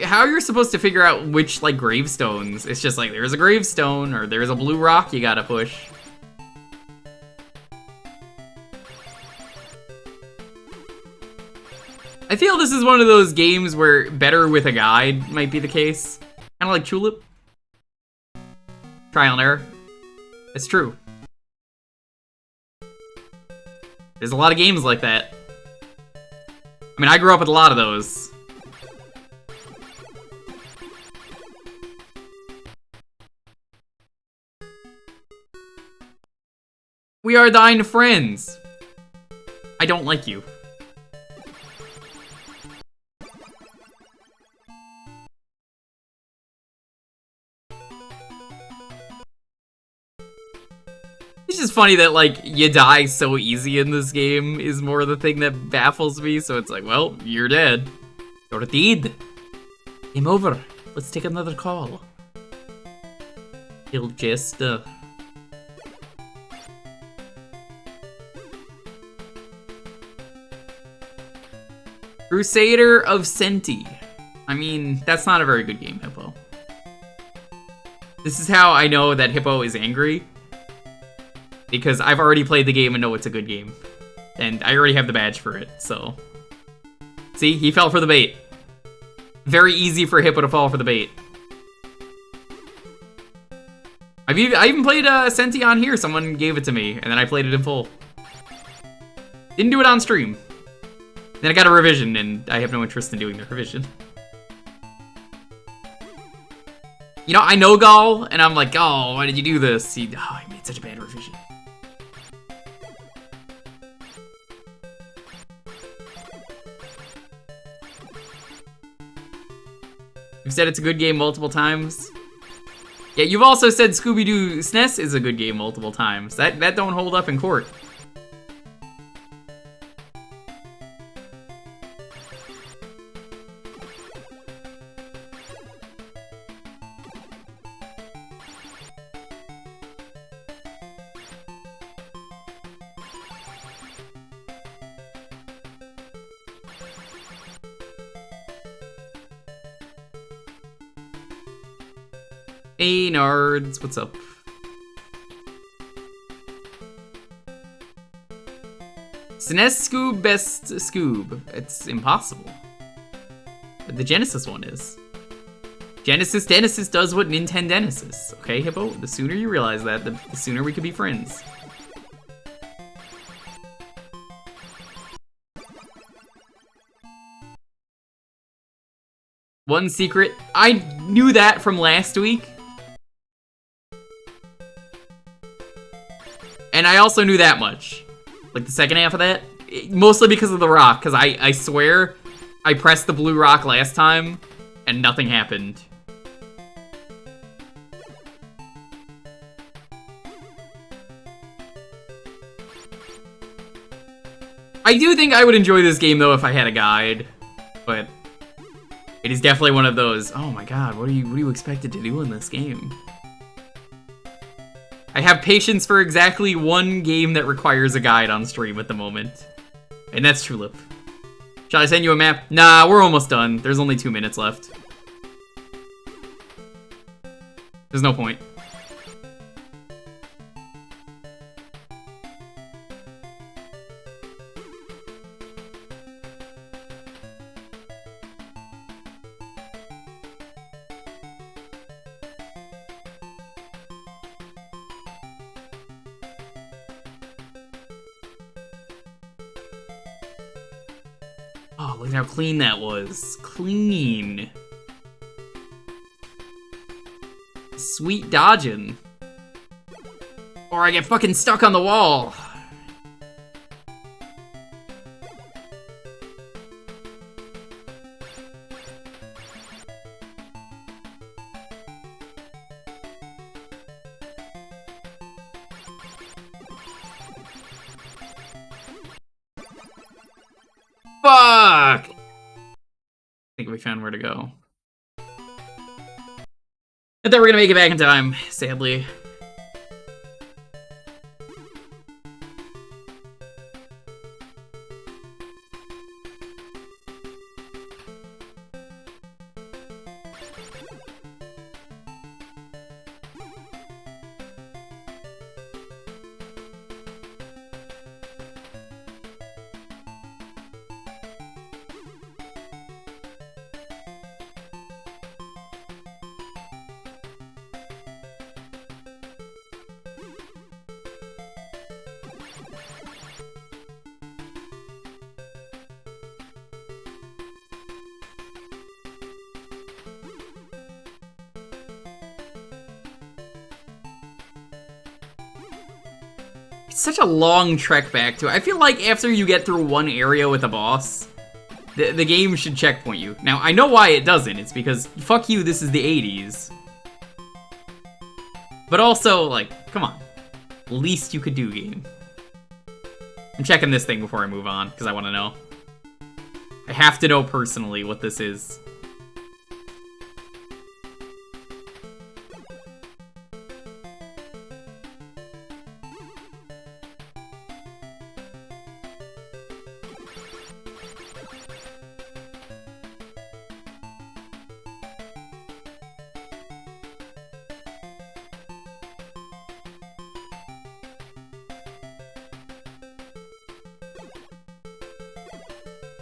How you're supposed to figure out which, like, gravestones? It's just like, there's a gravestone, or there's a blue rock you gotta push. I feel this is one of those games where better with a guide might be the case. Kinda like Tulip. Trial and error. It's true. There's a lot of games like that. I mean, I grew up with a lot of those. We are thine friends. I don't like you. It's just funny that, like, you die so easy in this game is more the thing that baffles me, so it's like, well, you're dead. You're dead. Game over. Let's take another call. Kill Jester. Crusader of Senti. I mean, that's not a very good game, Hippo. This is how I know that Hippo is angry. Because I've already played the game and know it's a good game. And I already have the badge for it, so... See, he fell for the bait. Very easy for Hippo to fall for the bait. I even played Senti on here. Someone gave it to me, and then I played it in full. Didn't do it on stream. Then I got a revision, and I have no interest in doing the revision. You know, I know Gall, and I'm like, oh, why did you do this? He made such a bad revision. You've said it's a good game multiple times. Yeah, you've also said Scooby-Doo SNES is a good game multiple times. That don't hold up in court. Hey, nerds, what's up? SNES Scoob best Scoob. It's impossible. But the Genesis one is. Genesis does what Nintendo is. Okay, Hippo? The sooner you realize that, the sooner we could be friends. One secret. I knew that from last week. And I also knew that much. Like the second half of that. Mostly because of the rock. Because I swear I pressed the blue rock last time and nothing happened. I do think I would enjoy this game though if I had a guide. But it is definitely one of those, oh my god, what are you expected to do in this game? I have patience for exactly one game that requires a guide on stream at the moment. And that's Tulip. Shall I send you a map? Nah, we're almost done. There's only 2 minutes left. There's no point. Oh, look at how clean that was. Clean. Sweet dodging. Or I get fucking stuck on the wall. Fuck! I think we found where to go. I thought we were gonna make it back in time, sadly. such a long trek back to it. I feel like after you get through one area with a boss, the game should checkpoint you. Now, I know why it doesn't. It's because, fuck you, this is the 80s. But also, like, come on. Least you could do, game. I'm checking this thing before I move on, because I want to know. I have to know personally what this is.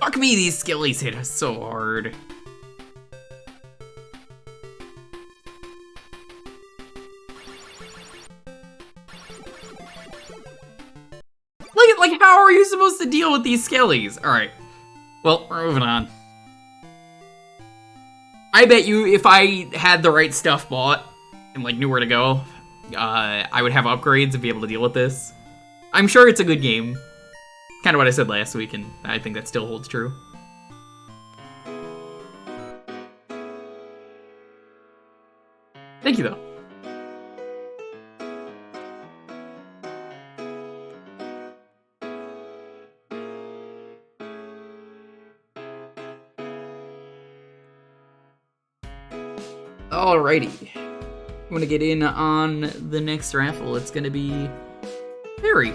Fuck me, these skillies hit us so hard. Like, how are you supposed to deal with these skillies? Alright. Well, we're moving on. I bet you if I had the right stuff bought and, like, knew where to go, I would have upgrades and be able to deal with this. I'm sure it's a good game. Kind of what I said last week, and I think that still holds true. Thank you, though. Alrighty. I'm gonna get in on the next raffle. It's gonna be Harry.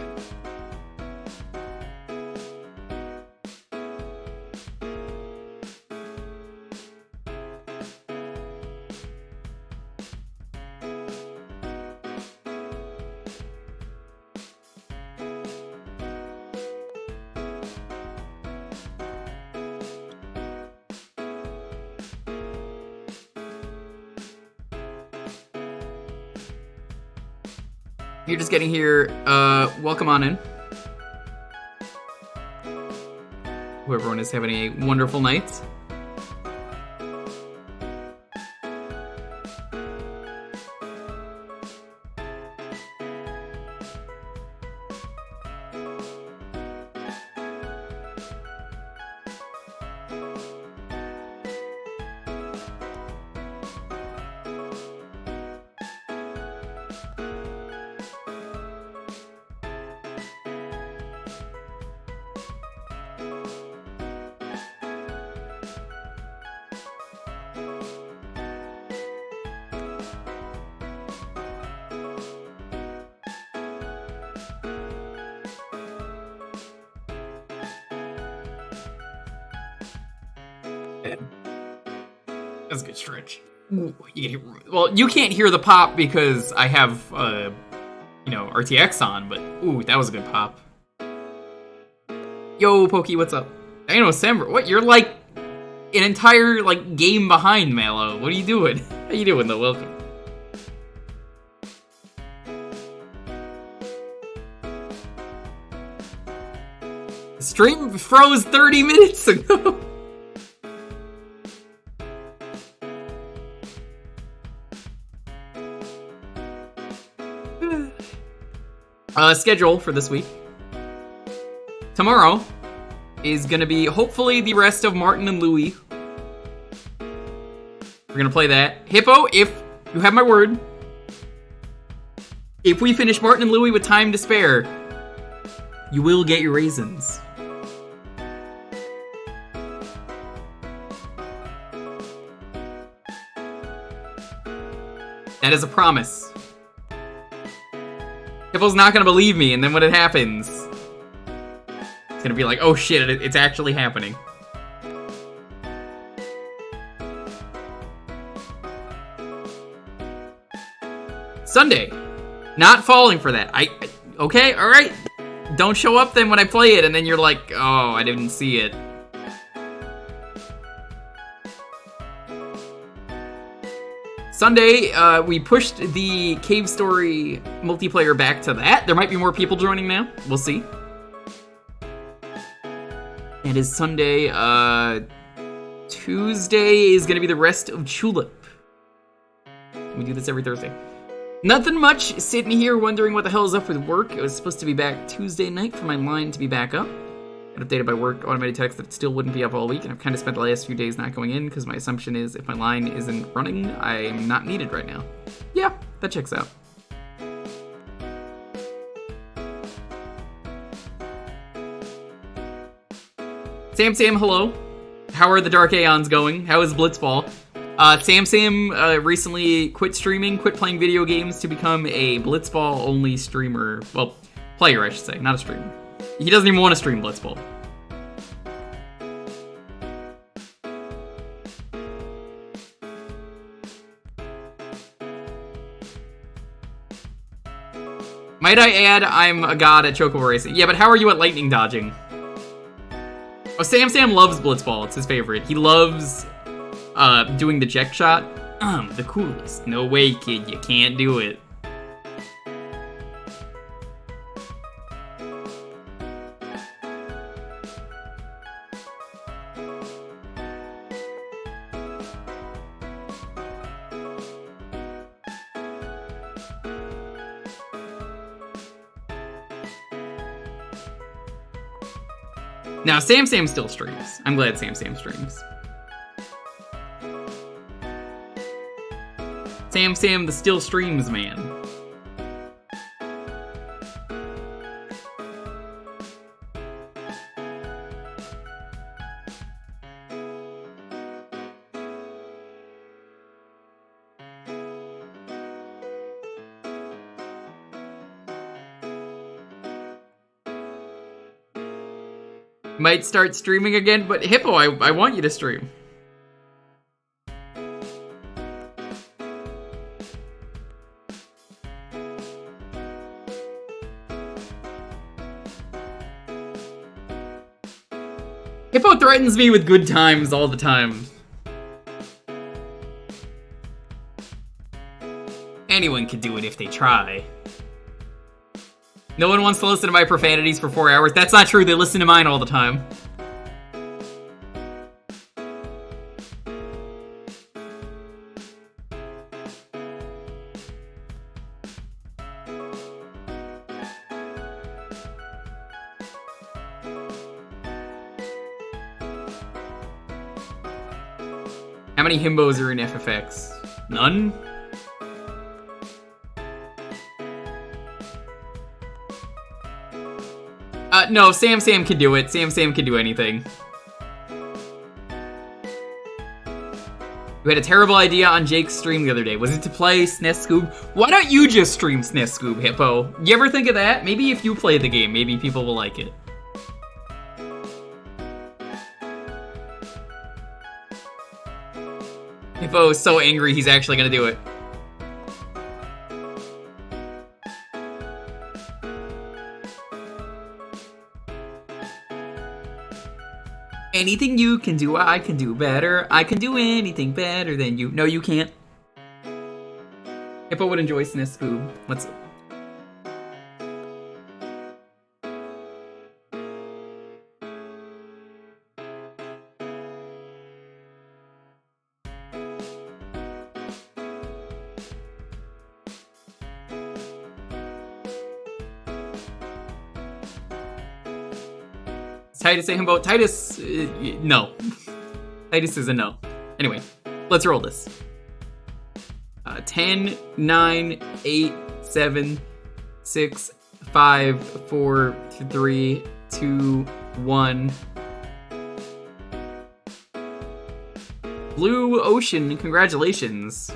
You're just getting here, welcome on in. Hope everyone is having a wonderful night. That's a good stretch. Ooh, you can hear, well, you can't hear the pop because I have, you know, RTX on, but ooh, that was a good pop. Yo, Pokey, what's up? Dinosaurs, what? You're like an entire like game behind, Mallow. What are you doing? How you doing, though? Welcome. The stream froze 30 minutes ago. Schedule for this week. Tomorrow is gonna be hopefully the rest of Martin and Louie. We're gonna play that. Hippo, if you have my word, if we finish Martin and Louie with time to spare, you will get your raisins. That is a promise. Hippo's not gonna believe me, and then when it happens, it's gonna be like, oh shit, it's actually happening. Sunday. Not falling for that. Okay, alright. Don't show up then when I play it, and then you're like, oh, I didn't see it. Sunday, we pushed the Cave Story multiplayer back to that. There might be more people joining now. We'll see. And is Sunday, Tuesday is gonna be the rest of Tulip. We do this every Thursday. Nothing much. Sitting here wondering what the hell is up with work. I was supposed to be back Tuesday night for my line to be back up. Got updated by work automated text that it still wouldn't be up all week, and I've kind of spent the last few days not going in because my assumption is if my line isn't running, I'm not needed right now. Yeah, that checks out. Sam, hello. How are the Dark Aeons going? How is Blitzball? Sam recently quit streaming, quit playing video games to become a Blitzball-only streamer. Well, player, I should say, not a streamer. He doesn't even want to stream Blitzball. Might I add, I'm a god at Chocobo Racing. Yeah, but how are you at lightning dodging? Oh, Sam loves Blitzball. It's his favorite. He loves doing the jet shot. The coolest. No way, kid. You can't do it. Now, Sam still streams. I'm glad Sam streams. Sam the still streams man. Might start streaming again, but Hippo, I want you to stream. Hippo threatens me with good times all the time. Anyone can do it if they try. No one wants to listen to my profanities for 4 hours. That's not true, they listen to mine all the time. How many himbos are in FFX? None? No, Sam can do it. Sam can do anything. You had a terrible idea on Jake's stream the other day. Was it to play SNES Scoob? Why don't you just stream SNES Scoob, Hippo? You ever think of that? Maybe if you play the game, maybe people will like it. Hippo is so angry he's actually gonna do it. Anything you can do, I can do better. I can do anything better than you. No, you can't. Hippo would enjoy SNES Scoob. Let's... Titus say himbo. Titus, no. Titus is a no. Anyway, let's roll this. 10, 9, 8, 7, 6, 5, 4, 3, 2, 1. Blue Ocean, congratulations.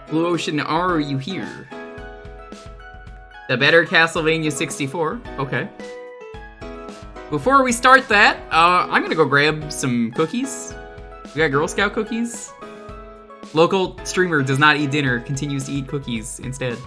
Blue Ocean, are you here? The better Castlevania 64. Okay. Before we start that, I'm gonna go grab some cookies. We got Girl Scout cookies. Local streamer does not eat dinner, continues to eat cookies instead.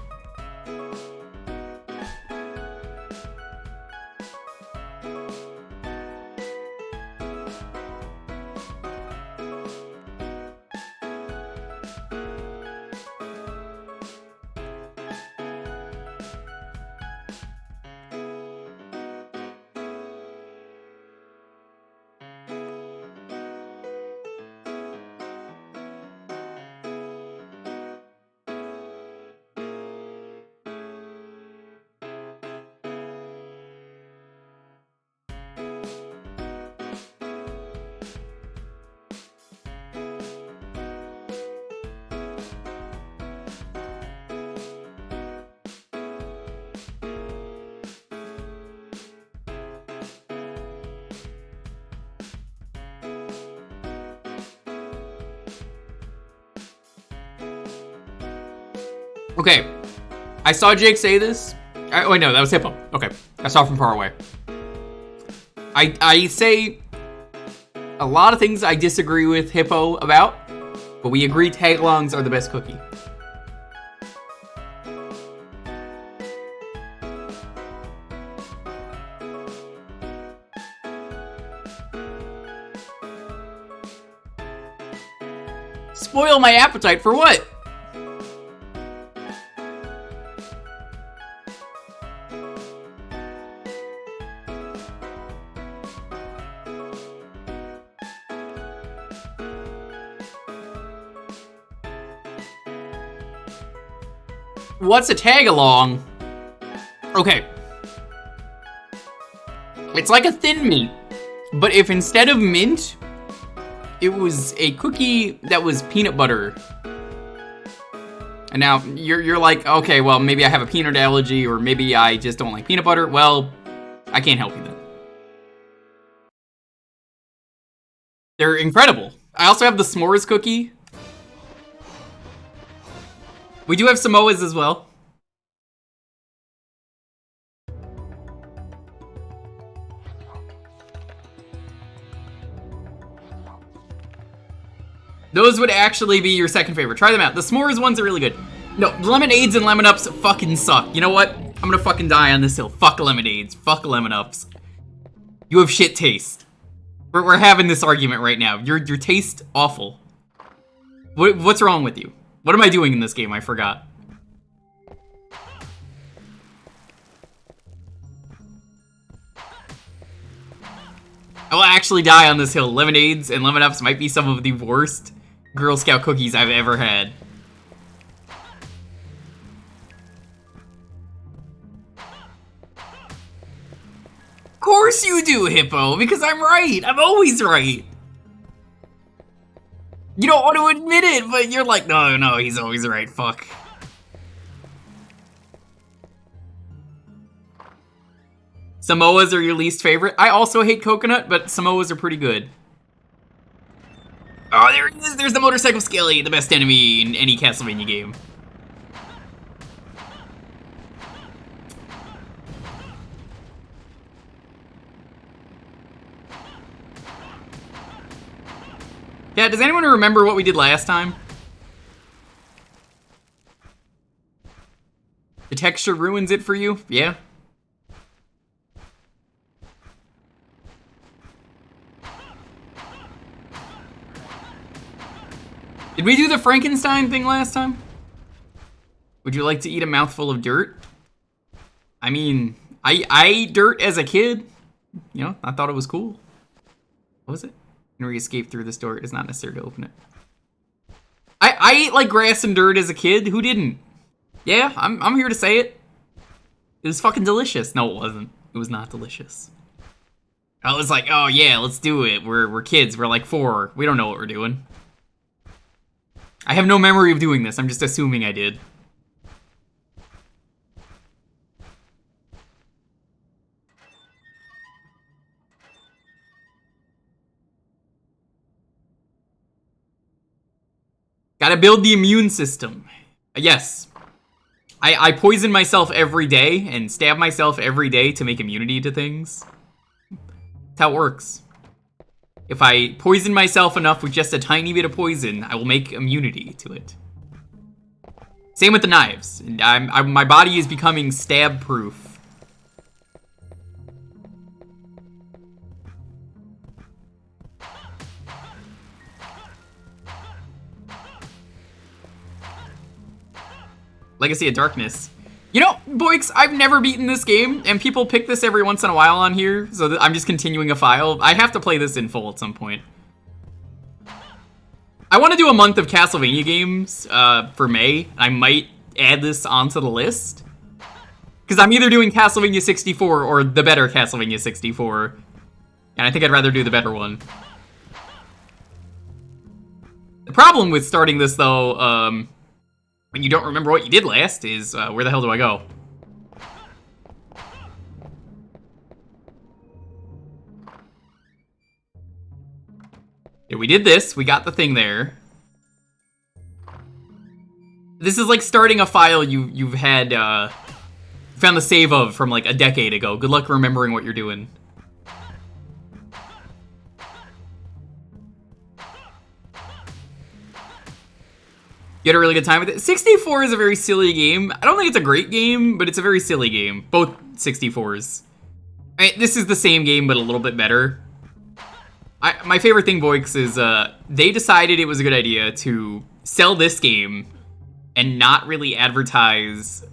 Okay, I saw Jake say this. Wait, no, that was Hippo. Okay, I saw from far away. I say a lot of things I disagree with Hippo about, but we agree tagalongs are the best cookie. Spoil my appetite for what? What's a tag-along? Okay. It's like a thin meat, but if instead of mint, it was a cookie that was peanut butter. And now you're like, okay, well, maybe I have a peanut allergy, or maybe I just don't like peanut butter. Well, I can't help you then. They're incredible. I also have the s'mores cookie. We do have Samoas as well. Those would actually be your second favorite. Try them out. The s'mores ones are really good. No, lemonades and lemon ups fucking suck. You know what? I'm gonna fucking die on this hill. Fuck lemonades. Fuck lemon ups. You have shit taste. We're having this argument right now. Your taste awful. What's wrong with you? What am I doing in this game? I forgot. I will actually die on this hill. Lemonades and lemon ups might be some of the worst Girl Scout cookies I've ever had. Of course you do, Hippo, because I'm right. I'm always right. You don't want to admit it, but you're like, no, he's always right. Fuck. Samoas are your least favorite? I also hate coconut, but Samoas are pretty good. Oh, there he is. There's the motorcycle Skelly, the best enemy in any Castlevania game. Yeah, does anyone remember what we did last time? The texture ruins it for you? Yeah. Did we do the Frankenstein thing last time? Would you like to eat a mouthful of dirt? I mean, I ate dirt as a kid. You know, I thought it was cool. What was it? Henry escaped through this door. It is not necessary to open it. I ate like grass and dirt as a kid. Who didn't? Yeah, I'm here to say it. It was fucking delicious. No, it wasn't. It was not delicious. I was like, oh yeah, let's do it. We're kids. We're like 4. We don't know what we're doing. I have no memory of doing this. I'm just assuming I did. Gotta build the immune system. Yes. I poison myself every day and stab myself every day to make immunity to things. That's how it works. If I poison myself enough with just a tiny bit of poison, I will make immunity to it. Same with the knives. My body is becoming stab-proof. Legacy of Darkness. You know, Boix, I've never beaten this game, and people pick this every once in a while on here, so I'm just continuing a file. I have to play this in full at some point. I want to do a month of Castlevania games for May. I might add this onto the list. Because I'm either doing Castlevania 64 or the better Castlevania 64. And I think I'd rather do the better one. The problem with starting this, though, when you don't remember what you did last, is where the hell do I go? Yeah, we did this. We got the thing there. This is like starting a file you've had found the save of from like a decade ago. Good luck remembering what you're doing. You had a really good time with it. 64 is a very silly game. I don't think it's a great game, but it's a very silly game. Both 64s. I mean, this is the same game, but a little bit better. My favorite thing, Boix, is they decided it was a good idea to sell this game and not really advertise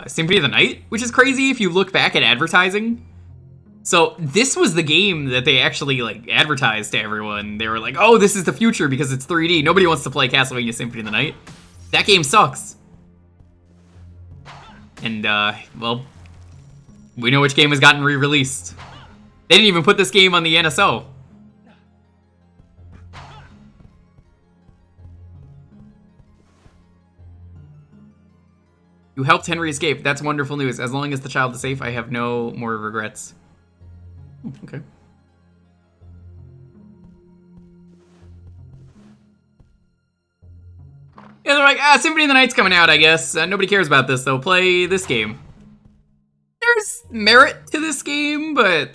Symphony of the Night, which is crazy if you look back at advertising. So this was the game that they actually like advertised to everyone. They were like, "Oh, this is the future because it's 3D. Nobody wants to play Castlevania Symphony of the Night. That game sucks." And well, we know which game has gotten re-released. They didn't even put this game on the NSO. You helped Henry escape. That's wonderful news. As long as the child is safe, I have no more regrets. Okay. Yeah, they're like, Symphony of the Night's coming out, I guess. Nobody cares about this, though. Play this game. There's merit to this game, but...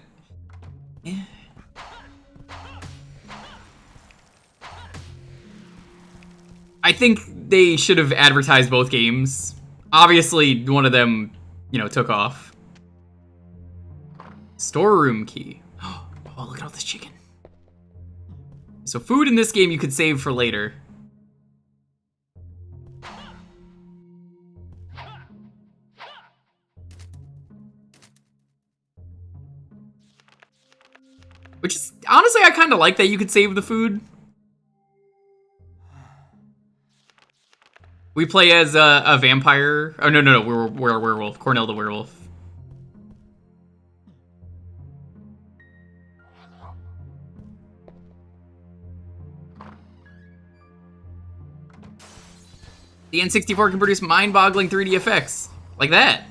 yeah. I think they should have advertised both games. Obviously, one of them, you know, took off. Storeroom key. Oh, look at all this chicken. So food in this game you could save for later. Which is, honestly, I kind of like that you could save the food. We play as a vampire. Oh, no, we're a werewolf. Cornell the werewolf. The N64 can produce mind-boggling 3D effects. Like that.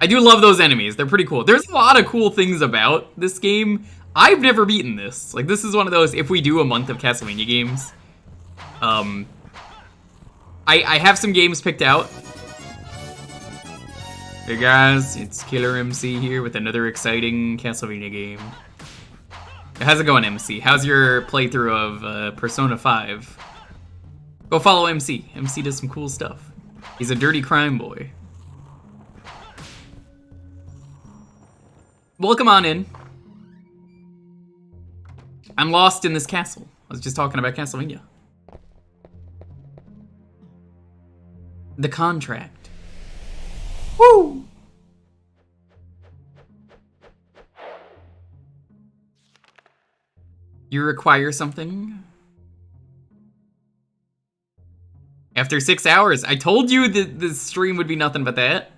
I do love those enemies. They're pretty cool. There's a lot of cool things about this game. I've never beaten this. Like, this is one of those, if we do a month of Castlevania games, I have some games picked out. Hey guys, it's Killer MC here with another exciting Castlevania game. How's it going, MC? How's your playthrough of Persona 5? Go follow MC. MC does some cool stuff. He's a dirty crime boy. Welcome on in. I'm lost in this castle. I was just talking about Castlevania. The contract. Woo! You require something? After 6 hours. I told you that the stream would be nothing but that.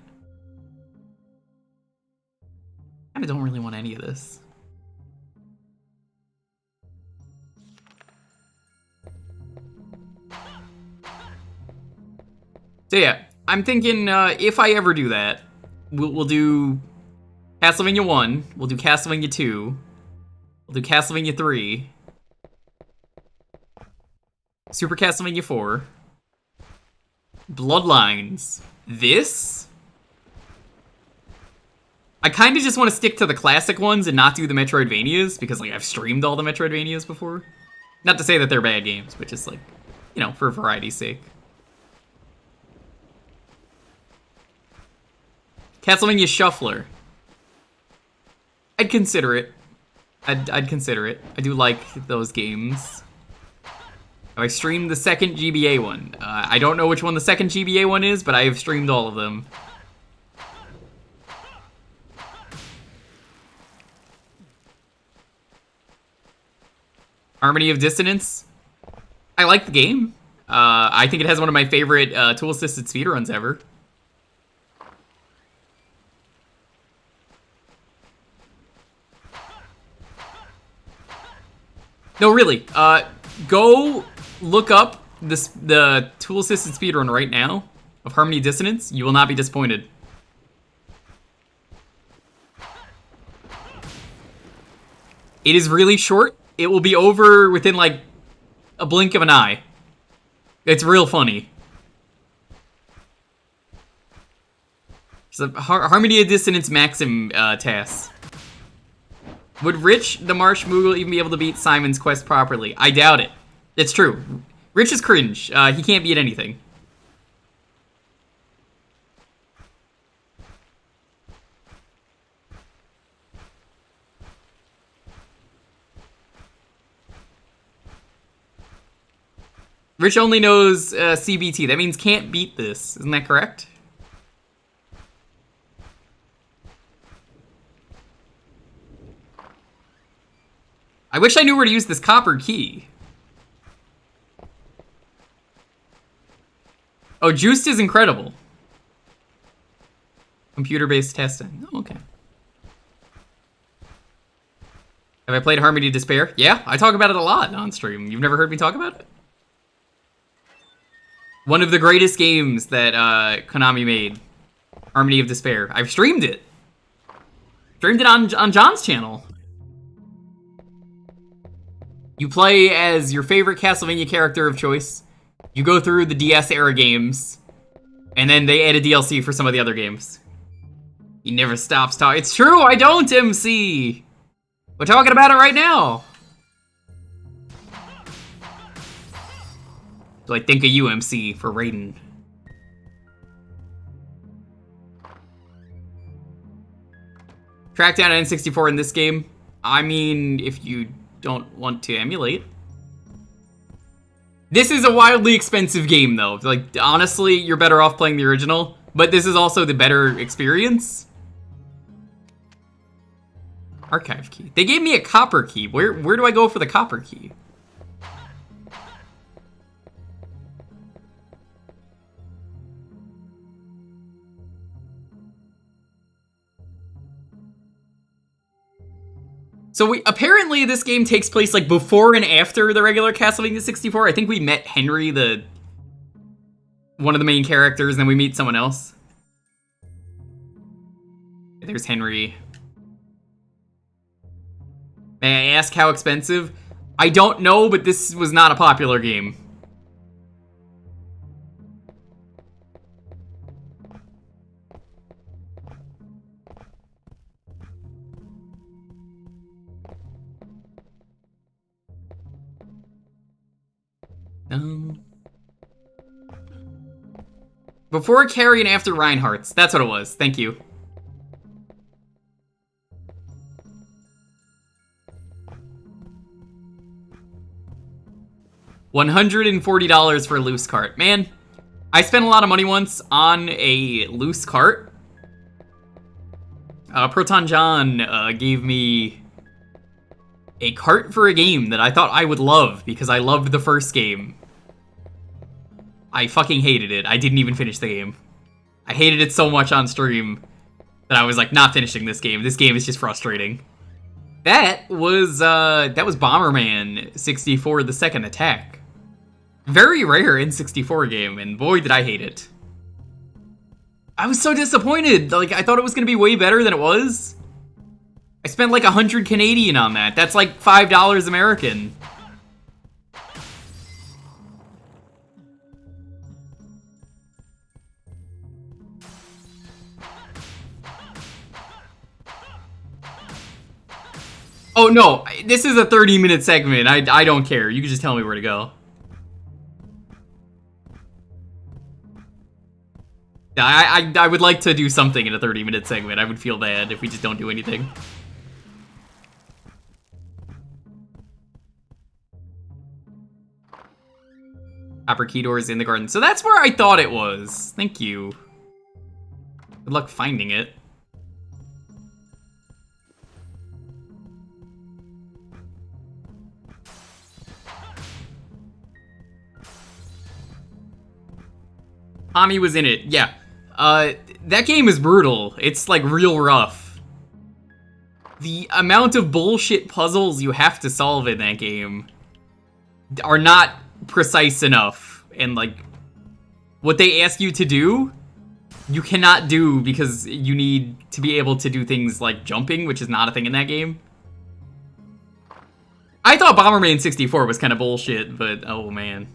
I don't really want any of this. So yeah, I'm thinking if I ever do that, we'll do Castlevania 1, we'll do Castlevania 2, we'll do Castlevania 3, Super Castlevania 4, Bloodlines, this? I kind of just want to stick to the classic ones and not do the Metroidvanias, because like I've streamed all the Metroidvanias before. Not to say that they're bad games, but just like, you know, for variety's sake. Castlevania Shuffler. I'd consider it. I'd consider it. I do like those games. I streamed the second GBA one. I don't know which one the second GBA one is, but I have streamed all of them. Harmony of Dissonance. I like the game. I think it has one of my favorite tool-assisted speedruns ever. No, really. Go look up the tool-assisted speedrun right now of Harmony of Dissonance. You will not be disappointed. It is really short. It will be over within like a blink of an eye. It's real funny. It's a Harmony of Dissonance Maxim task. Would Rich the Marsh Moogle even be able to beat Simon's quest properly? I doubt it. It's true. Rich is cringe. He can't beat anything. Rich only knows CBT. That means can't beat this. Isn't that correct? I wish I knew where to use this copper key. Oh, Juiced is incredible. Computer-based testing. Oh, okay. Have I played Harmony of Despair? Yeah, I talk about it a lot on stream. You've never heard me talk about it? One of the greatest games that Konami made. Harmony of Despair. I've streamed it. Streamed it on John's channel. You play as your favorite Castlevania character of choice. You go through the DS era games. And then they add a DLC for some of the other games. He never stops talking. It's true, I don't, MC! We're talking about it right now! So I think of you, MC, for Raiden. Track down N64 in this game. I mean, if you don't want to emulate. This is a wildly expensive game, though. Like, honestly, you're better off playing the original. But this is also the better experience. Archive key. They gave me a copper key. Where do I go for the copper key? So apparently this game takes place like before and after the regular Castlevania 64. I think we met Henry, one of the main characters, and then we meet someone else. There's Henry. May I ask how expensive? I don't know, but this was not a popular game. Before Carrie and after Reinhardt's. That's what it was. Thank you. $140 for a loose cart. Man, I spent a lot of money once on a loose cart. Proton John gave me a cart for a game that I thought I would love because I loved the first game. I fucking hated it. I didn't even finish the game. I hated it so much on stream that I was like, not finishing this game. This game is just frustrating. That was Bomberman 64, The Second Attack. Very rare N64 game, and boy did I hate it. I was so disappointed. Like, I thought it was gonna be way better than it was. I spent like 100 Canadian on that. That's like $5 American. Oh no, this is a 30-minute segment. I don't care. You can just tell me where to go. I would like to do something in a 30-minute segment. I would feel bad if we just don't do anything. Copper key doors in the garden. So that's where I thought it was. Thank you. Good luck finding it. Tommy was in it, yeah. That game is brutal. It's, like, real rough. The amount of bullshit puzzles you have to solve in that game are not precise enough. And, like, what they ask you to do, you cannot do because you need to be able to do things like jumping, which is not a thing in that game. I thought Bomberman 64 was kind of bullshit, but oh man.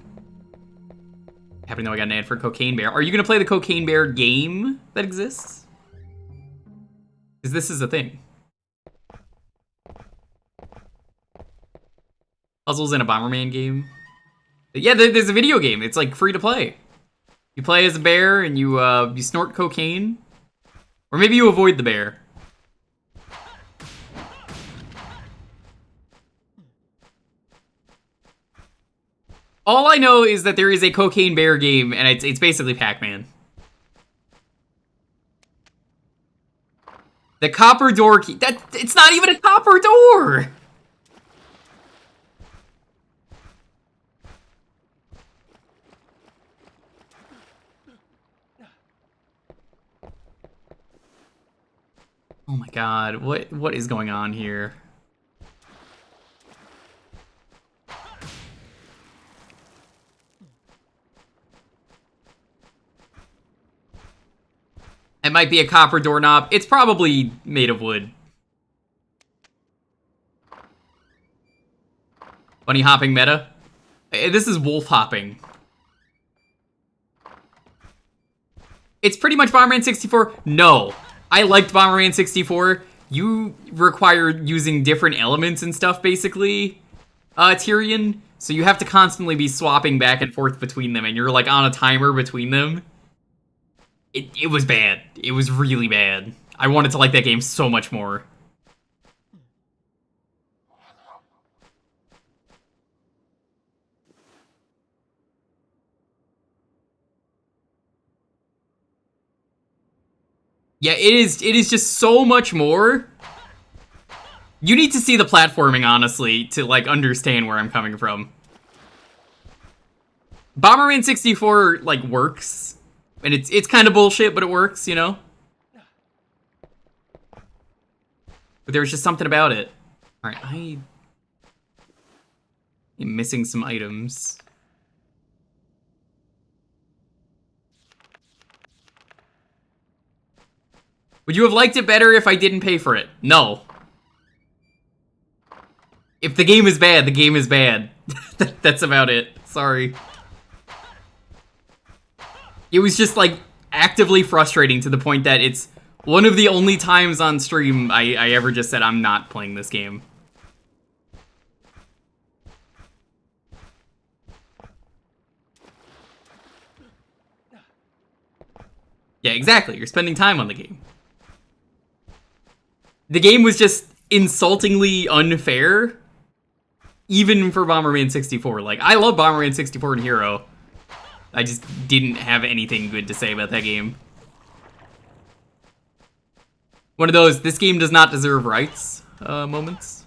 Happy to know I got an ad for Cocaine Bear. Are you gonna play the Cocaine Bear game that exists? Because this is a thing. Puzzles in a Bomberman game. Yeah, there's a video game. It's like free to play. You play as a bear and you snort cocaine. Or maybe you avoid the bear. All I know is that there is a Cocaine Bear game, and it's basically Pac-Man. The copper door key. It's not even a copper door! Oh my god, what is going on here? It might be a copper doorknob. It's probably made of wood. Bunny hopping meta. This is wolf hopping. It's pretty much Bomberman 64. No. I liked Bomberman 64. You require using different elements and stuff, basically, Tyrion. So you have to constantly be swapping back and forth between them, and you're like on a timer between them. It was bad. It was really bad. I wanted to like that game so much more. Yeah, it is just so much more. You need to see the platforming, honestly, to like understand where I'm coming from. Bomberman 64 like works. And it's kind of bullshit, but it works, you know? But there's just something about it. Alright, I am missing some items. Would you have liked it better if I didn't pay for it? No. If the game is bad, the game is bad. That's about it. Sorry. It was just, like, actively frustrating to the point that it's one of the only times on stream I ever just said, I'm not playing this game. Yeah, exactly. You're spending time on the game. The game was just insultingly unfair, even for Bomberman 64. Like, I love Bomberman 64 and Hero. I just didn't have anything good to say about that game. One of those, this game does not deserve rights, moments.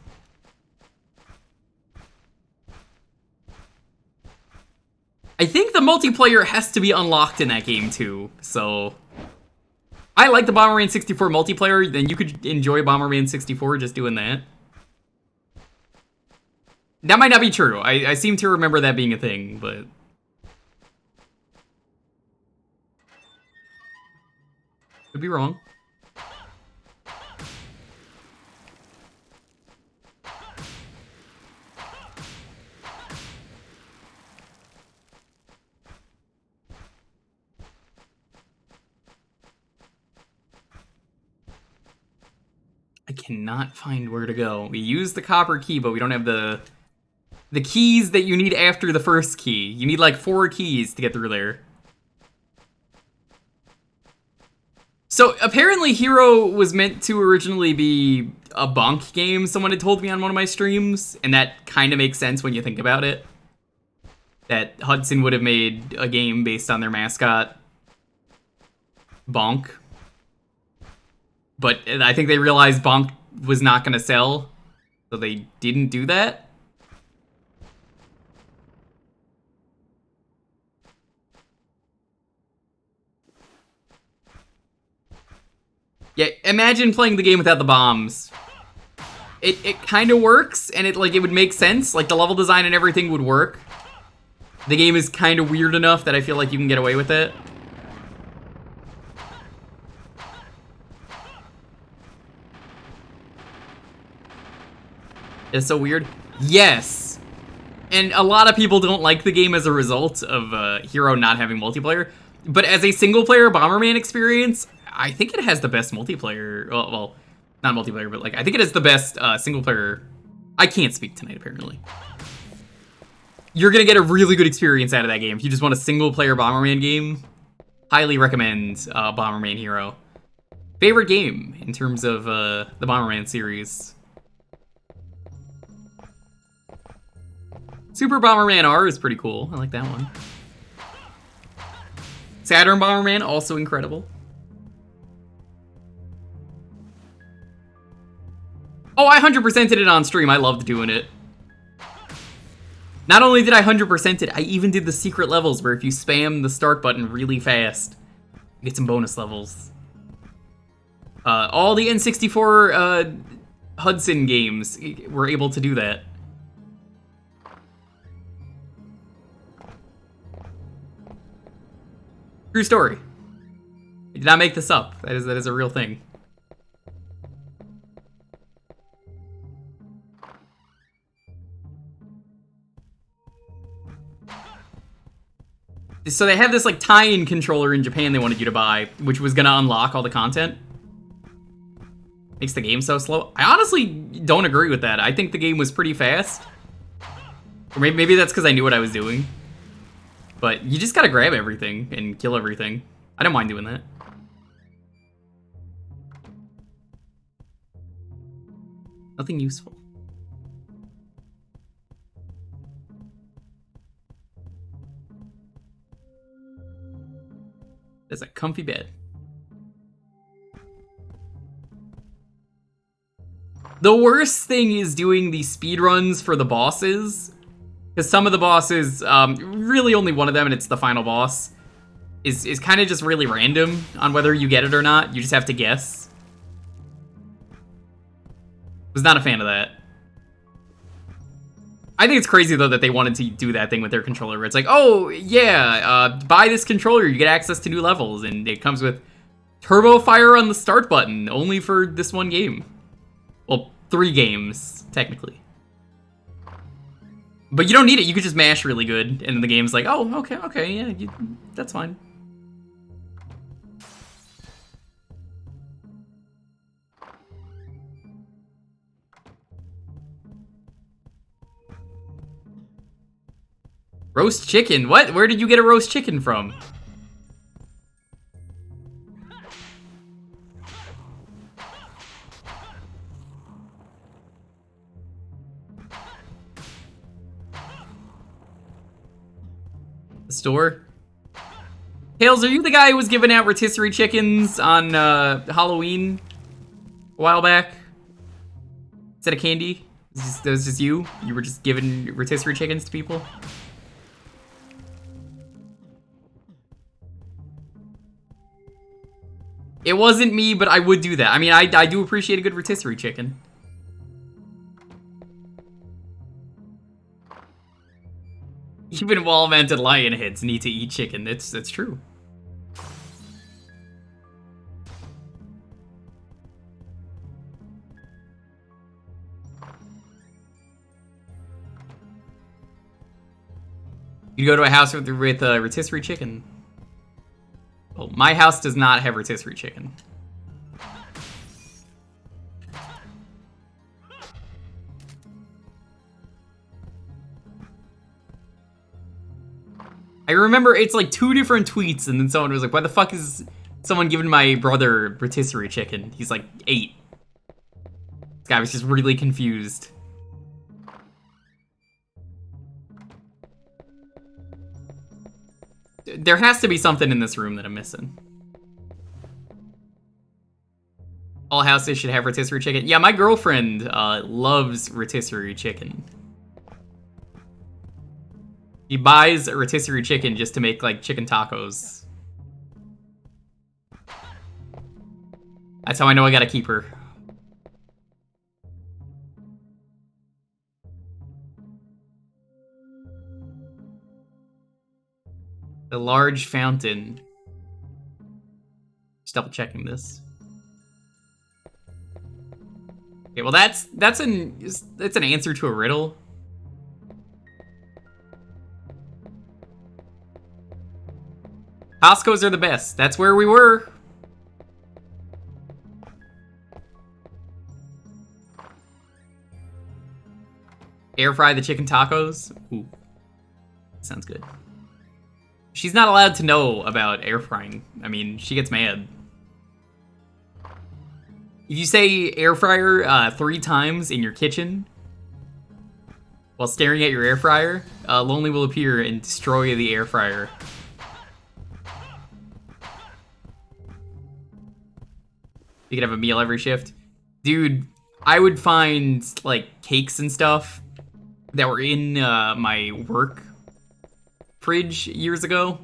I think the multiplayer has to be unlocked in that game, too, so... I like the Bomberman 64 multiplayer, then you could enjoy Bomberman 64 just doing that. That might not be true. I seem to remember that being a thing, but... Could be wrong. I cannot find where to go. We use the copper key, but we don't have the keys that you need after the first key. You need like 4 keys to get through there. So, apparently Hero was meant to originally be a bonk game, someone had told me on one of my streams, and that kind of makes sense when you think about it. That Hudson would have made a game based on their mascot, Bonk. But I think they realized Bonk was not going to sell, so they didn't do that. Yeah, imagine playing the game without the bombs. It kind of works, and it would make sense. Like, the level design and everything would work. The game is kind of weird enough that I feel like you can get away with it. It's so weird. Yes. And a lot of people don't like the game as a result of Hero not having multiplayer. But as a single-player Bomberman experience, I think it has the best multiplayer. Well, not multiplayer, but like I think it has the best single-player. I can't speak tonight, apparently. You're gonna get a really good experience out of that game. If you just want a single-player Bomberman game, highly recommend Bomberman Hero. Favorite game in terms of the Bomberman series. Super Bomberman R is pretty cool. I like that one. Saturn Bomberman, also incredible. Oh, I 100%ed it on stream. I loved doing it. Not only did I 100% it, I even did the secret levels where if you spam the start button really fast, you get some bonus levels. All the N64 Hudson games were able to do that. True story. I did not make this up. That is a real thing. So they had this like tie-in controller in Japan they wanted you to buy, which was gonna unlock all the content. Makes the game so slow. I honestly don't agree with that. I think the game was pretty fast. Or maybe that's because I knew what I was doing. But you just gotta grab everything and kill everything. I don't mind doing that. Nothing useful. There's a comfy bed. The worst thing is doing the speedruns for the bosses. Because some of the bosses, really only one of them, and it's the final boss, is kind of just really random on whether you get it or not. You just have to guess. Was not a fan of that. I think it's crazy, though, that they wanted to do that thing with their controller, where it's like, oh, yeah, buy this controller, you get access to new levels, and it comes with Turbo Fire on the start button, only for this one game. Well, 3 games, technically. But you don't need it, you could just mash really good, and the game's like, oh, okay, yeah, that's fine. Roast chicken? What? Where did you get a roast chicken from? The store? Tails, are you the guy who was giving out rotisserie chickens on Halloween a while back? Instead of candy? That was just you? You were just giving rotisserie chickens to people? It wasn't me, but I would do that. I mean, I do appreciate a good rotisserie chicken. Even well-mounted lion heads need to eat chicken. That's true. You go to a house with rotisserie chicken. Well, my house does not have rotisserie chicken. I remember it's like 2 different tweets, and then someone was like, why the fuck is someone giving my brother rotisserie chicken? He's like 8. This guy was just really confused. There has to be something in this room that I'm missing. All houses should have rotisserie chicken. Yeah, my girlfriend loves rotisserie chicken. He buys a rotisserie chicken just to make, like, chicken tacos. That's how I know I gotta keep her. The large fountain. Just double checking this. Okay, well that's an answer to a riddle. Costco's are the best. That's where we were. Air fry the chicken tacos. Ooh. Sounds good. She's not allowed to know about air frying. I mean, she gets mad. If you say air fryer 3 times in your kitchen while staring at your air fryer, Lonely will appear and destroy the air fryer. You could have a meal every shift. Dude, I would find, like, cakes and stuff that were in my work fridge years ago.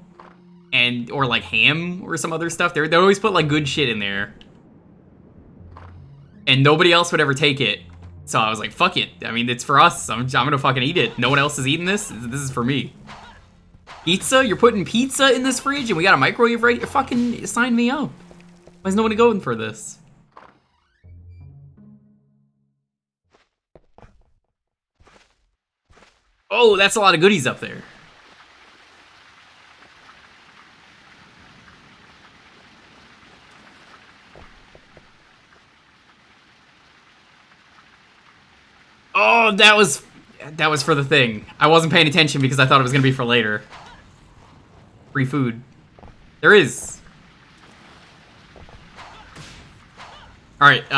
Or, like, ham or some other stuff. They'd always put, like, good shit in there. And nobody else would ever take it. So I was like, fuck it. I mean, it's for us. I'm gonna fucking eat it. No one else is eating this. This is for me. Pizza? You're putting pizza in this fridge and we got a microwave right here? Fucking sign me up. Why is nobody going for this? Oh, that's a lot of goodies up there. Oh, that was for the thing. I wasn't paying attention because I thought it was gonna be for later. Free food. There is. Alright,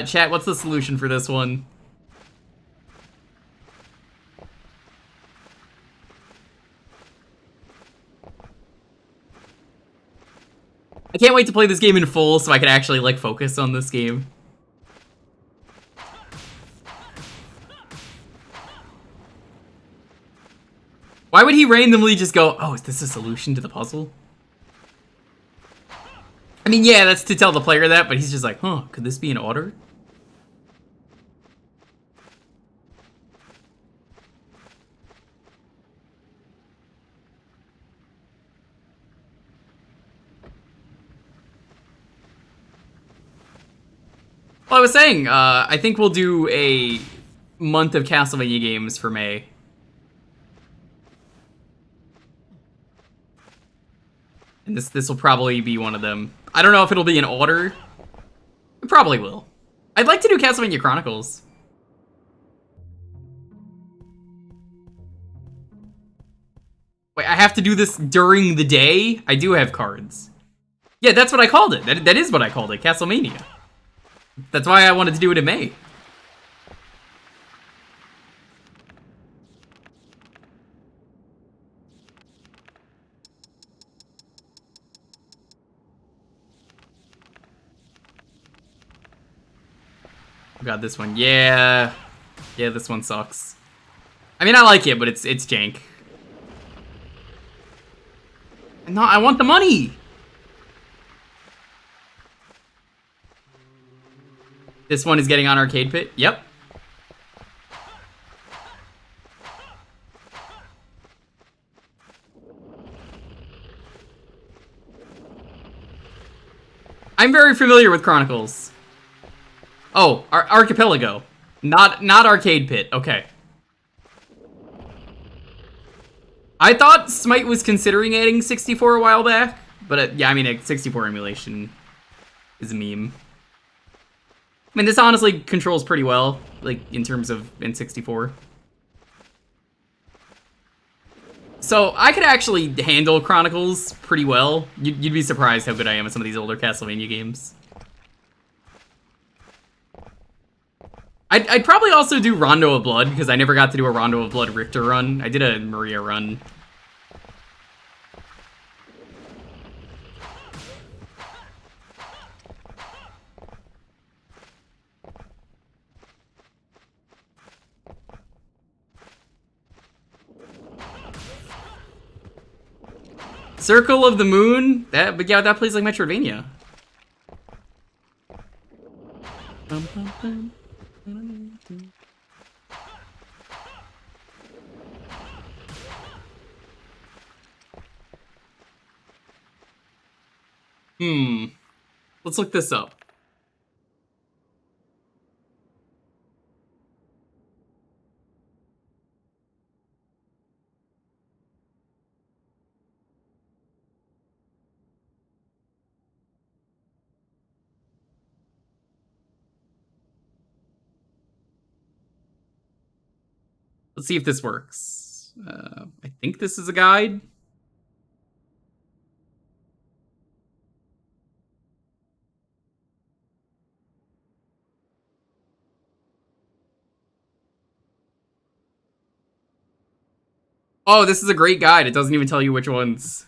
chat, what's the solution for this one? I can't wait to play this game in full so I can actually, like, focus on this game. Why would he randomly just go, oh, is this a solution to the puzzle? I mean, yeah, that's to tell the player that, but he's just like, huh, could this be an order? Well, I was saying, I think we'll do a month of Castlevania games for May. And this will probably be one of them. I don't know if it'll be in order. It probably will. I'd like to do Castlevania Chronicles. Wait, I have to do this during the day? I do have cards. Yeah, that's what I called it. That is what I called it, Castlevania. That's why I wanted to do it in May. God, this one. Yeah. Yeah, this one sucks. I mean, I like it, but it's jank. No, I want the money! This one is getting on Arcade Pit? Yep. I'm very familiar with Chronicles. Oh, Archipelago. Not Arcade Pit. Okay. I thought Smite was considering adding 64 a while back, but yeah, I mean, 64 emulation is a meme. I mean, this honestly controls pretty well, like, in terms of N64. So, I could actually handle Chronicles pretty well. You'd be surprised how good I am at some of these older Castlevania games. I'd probably also do Rondo of Blood, because I never got to do a Rondo of Blood Richter run. I did a Maria run. Circle of the Moon? But yeah, that plays like Metroidvania. Let's look this up. Let's see if this works. I think this is a guide. Oh, this is a great guide. It doesn't even tell you which ones.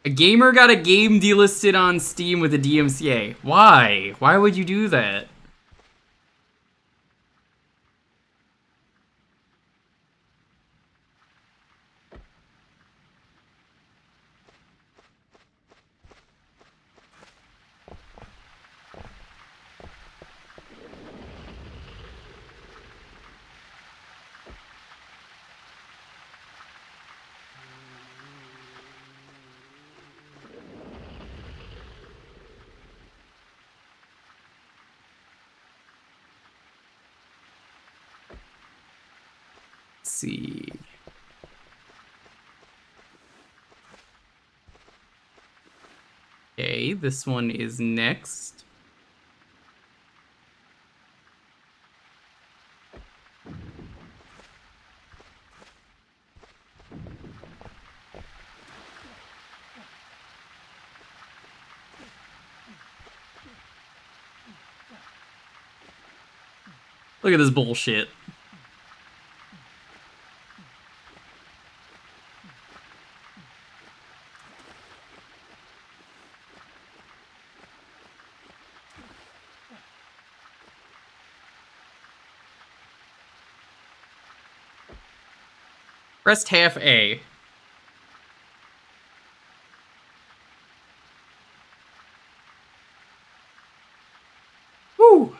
A gamer got a game delisted on Steam with a DMCA. Why? Why would you do that? See. Okay, this one is next. Look at this bullshit. Pressed half A. Woo!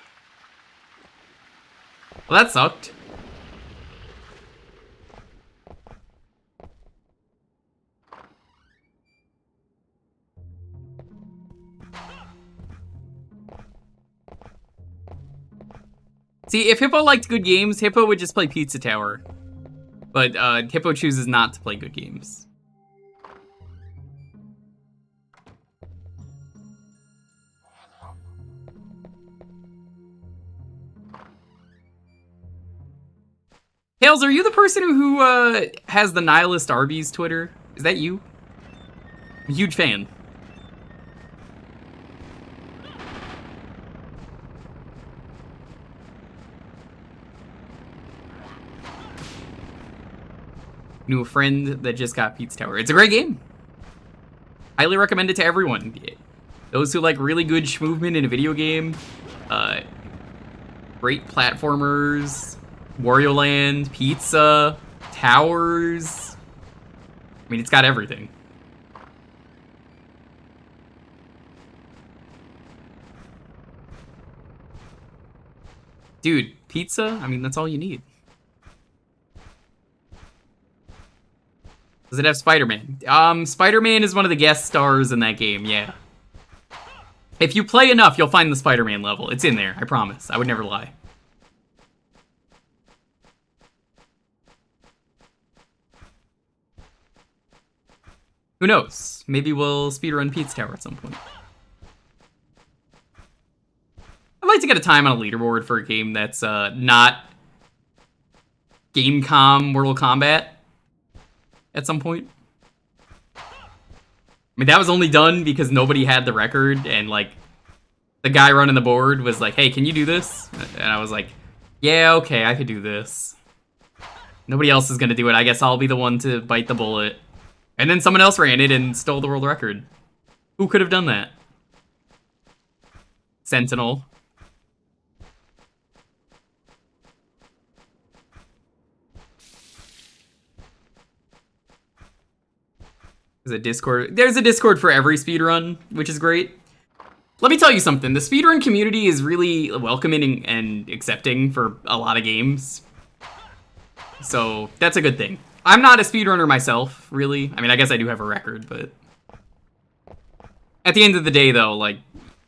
Well, that sucked. See, if Hippo liked good games, Hippo would just play Pizza Tower. But Hippo chooses not to play good games. Tails, are you the person who has the Nihilist Arby's Twitter? Is that you? I'm a huge fan. Knew a friend that just got Pizza Tower. It's a great game. Highly recommend it to everyone. Those who like really good schmovement in a video game, great platformers, Wario Land, pizza, towers. I mean, it's got everything. Dude, pizza? I mean, that's all you need. Does it have Spider-Man? Spider-Man is one of the guest stars in that game, yeah. If you play enough, you'll find the Spider-Man level. It's in there, I promise. I would never lie. Who knows? Maybe we'll speedrun Pizza Tower at some point. I'd like to get a time on a leaderboard for a game that's not Gamecom Mortal Kombat at some point. I mean, that was only done because nobody had the record, and like the guy running the board was like, hey, can you do this? And I was like, yeah, okay, I could do this. Nobody else is gonna do it. I guess I'll be the one to bite the bullet. And then someone else ran it and stole the world record. Who could have done that? Sentinel. There's a Discord. There's a Discord for every speedrun, which is great. Let me tell you something. The speedrun community is really welcoming and accepting for a lot of games. So that's a good thing. I'm not a speedrunner myself, really. I mean, I guess I do have a record, but at the end of the day, though, like,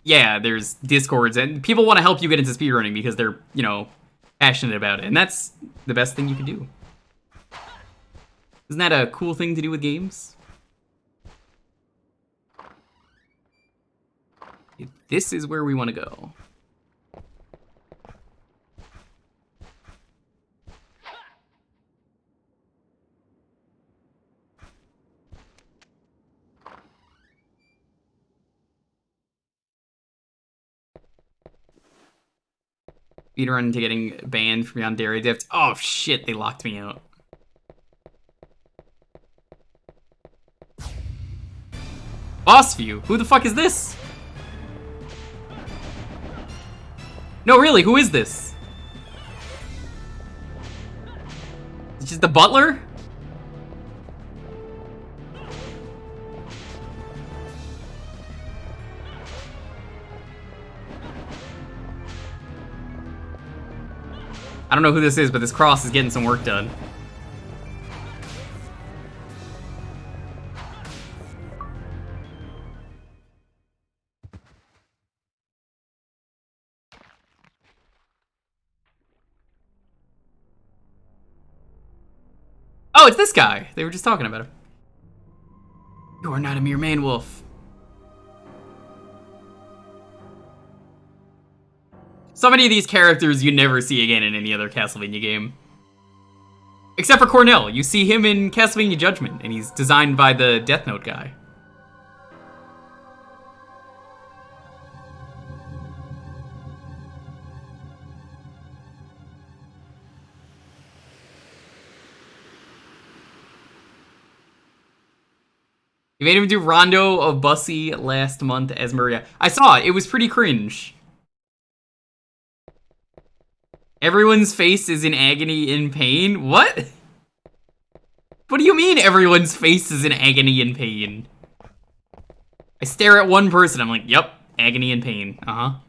yeah, there's Discords, and people want to help you get into speedrunning because they're, you know, passionate about it, and that's the best thing you can do. Isn't that a cool thing to do with games? This is where we want to go. Speedrun into getting banned from Yandere Dift. Oh shit, they locked me out. Boss view? Who the fuck is this? No, really, who is this? It's just the butler? I don't know who this is, but this cross is getting some work done. Oh, it's this guy. They were just talking about him. You are not a mere man-wolf. So many of these characters you never see again in any other Castlevania game. Except for Cornell. You see him in Castlevania Judgment, and he's designed by the Death Note guy. You made him do Rondo of Bussy last month as Maria. I saw it. It was pretty cringe. Everyone's face is in agony and pain? What? What do you mean everyone's face is in agony and pain? I stare at one person, I'm like, yep, agony and pain. Uh-huh.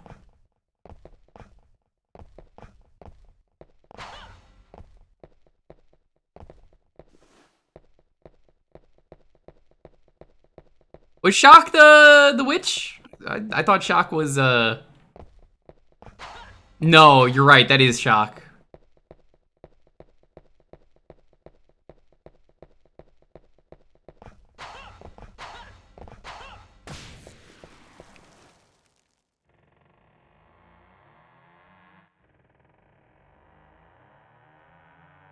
Was Shock the witch? I thought Shock was, No, you're right, that is Shock.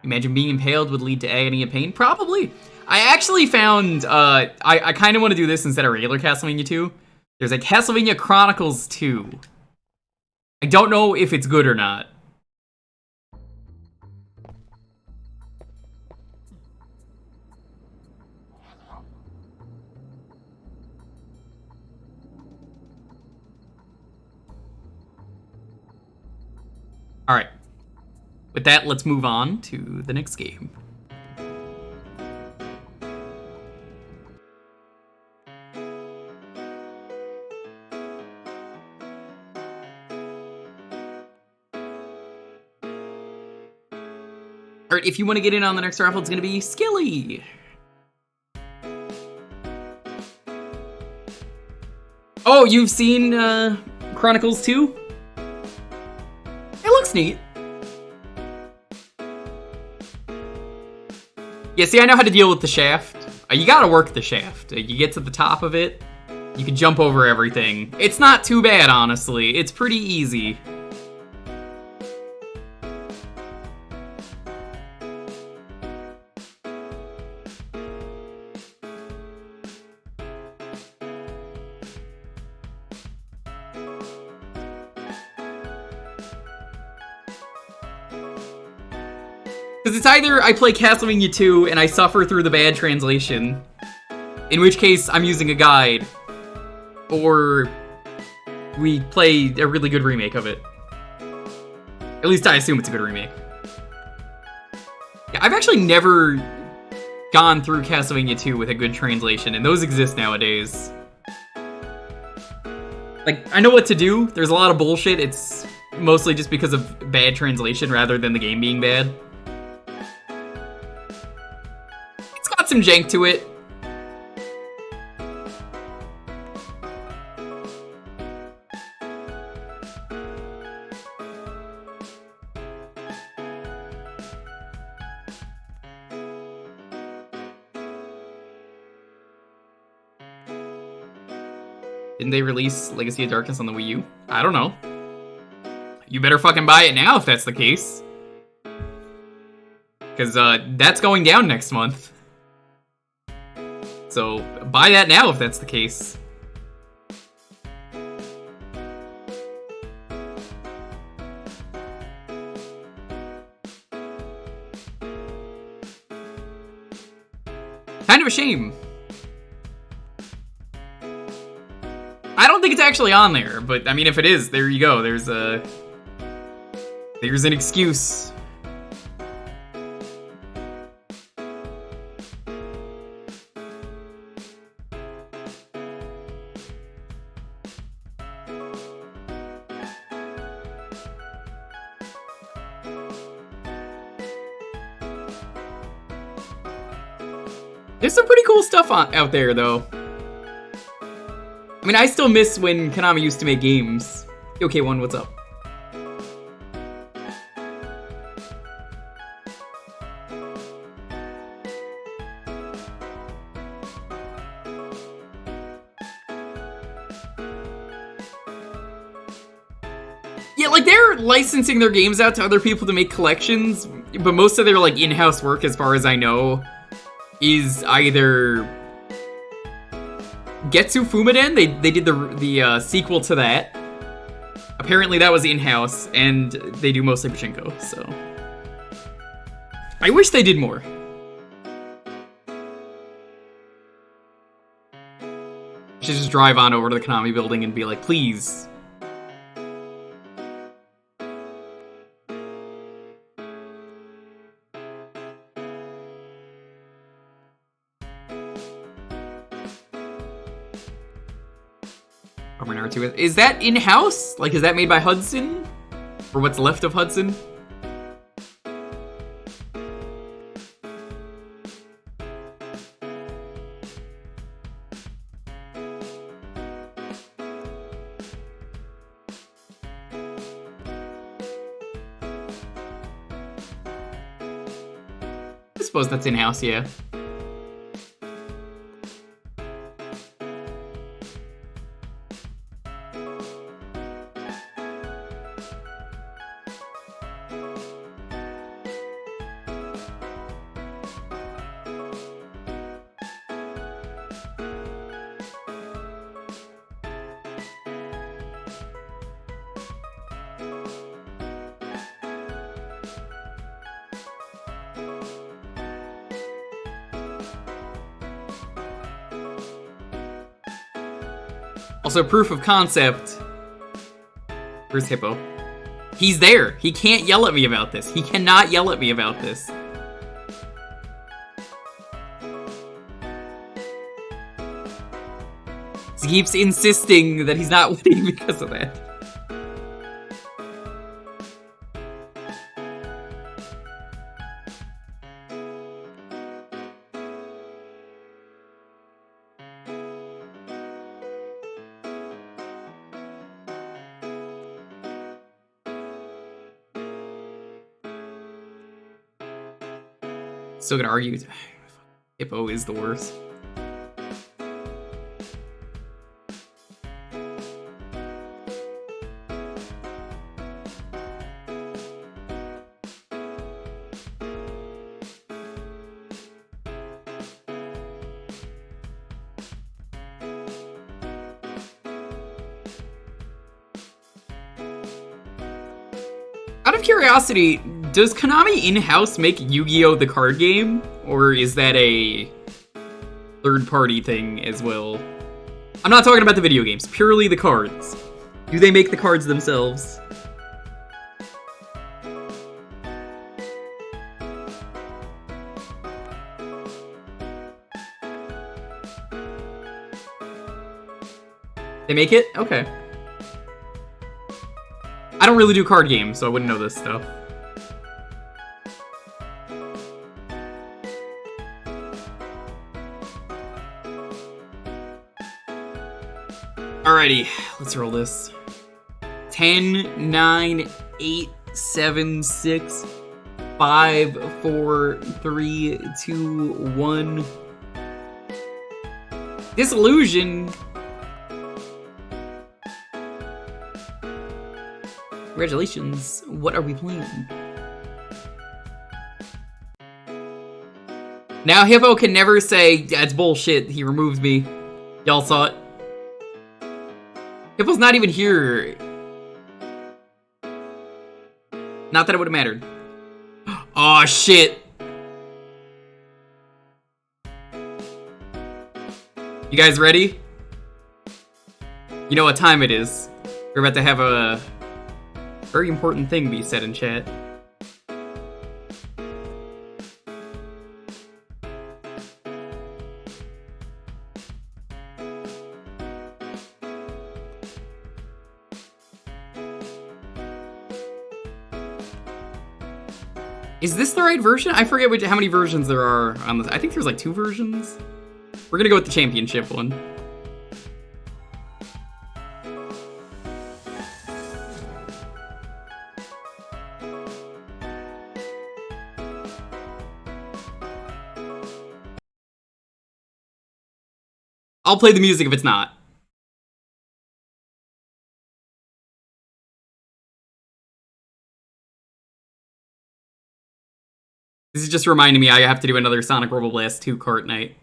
Imagine being impaled would lead to agony and pain? Probably. I actually found, I kind of want to do this instead of regular Castlevania 2. There's a Castlevania Chronicles 2. I don't know if it's good or not. Alright. With that, let's move on to the next game. Alright, if you want to get in on the next raffle, it's going to be Skilly. Oh, you've seen Chronicles 2? It looks neat. Yeah, see, I know how to deal with the shaft. You gotta work the shaft. You get to the top of it, you can jump over everything. It's not too bad, honestly. It's pretty easy. Because it's either I play Castlevania 2 and I suffer through the bad translation, in which case I'm using a guide, or we play a really good remake of it. At least I assume it's a good remake. Yeah, I've actually never gone through Castlevania 2 with a good translation, and those exist nowadays. Like, I know what to do. There's a lot of bullshit. It's mostly just because of bad translation rather than the game being bad. Got some jank to it. Didn't they release Legacy of Darkness on the Wii U? I don't know. You better fucking buy it now if that's the case. Because that's going down next month. So buy that now if that's the case. Kind of a shame. I don't think it's actually on there, but I mean, if it is, there you go. There's an excuse. There's some pretty cool stuff out there, though. I mean, I still miss when Konami used to make games. Okay, one, what's up? Yeah, like, they're licensing their games out to other people to make collections, but most of their, like, in-house work, as far as I know, is either Getsu Fumaden. They did the sequel to that. Apparently that was in-house, and they do mostly pachinko, so I wish they did more. Should just drive on over to the Konami building and be like, please. Is that in-house? Like, is that made by Hudson? Or what's left of Hudson? I suppose that's in-house, yeah. Also, proof of concept. Where's Hippo? He's there. He can't yell at me about this. He cannot yell at me about this. He keeps insisting that he's not winning because of that. Still gonna argue. Hippo is the worst. Out of curiosity, does Konami in-house make Yu-Gi-Oh! The card game? Or is that a third-party thing as well? I'm not talking about the video games, purely the cards. Do they make the cards themselves? They make it? Okay. I don't really do card games, so I wouldn't know this stuff. Alrighty, let's roll this. 10, 9, 8, 7, 6, 5, 4, 3, 2, 1. Disillusion. Congratulations. What are we playing? Now Hippo can never say, that's bullshit, he removed me. Y'all saw it. Hippo's not even here. Not that it would have mattered. Aw, shit. You guys ready? You know what time it is. We're about to have a very important thing be said in chat. Is this the right version? I forget how many versions there are on this. I think there's like 2 versions. We're gonna go with the championship one. I'll play the music if it's not. This is just reminding me I have to do another Sonic Robo Blast 2 cart night.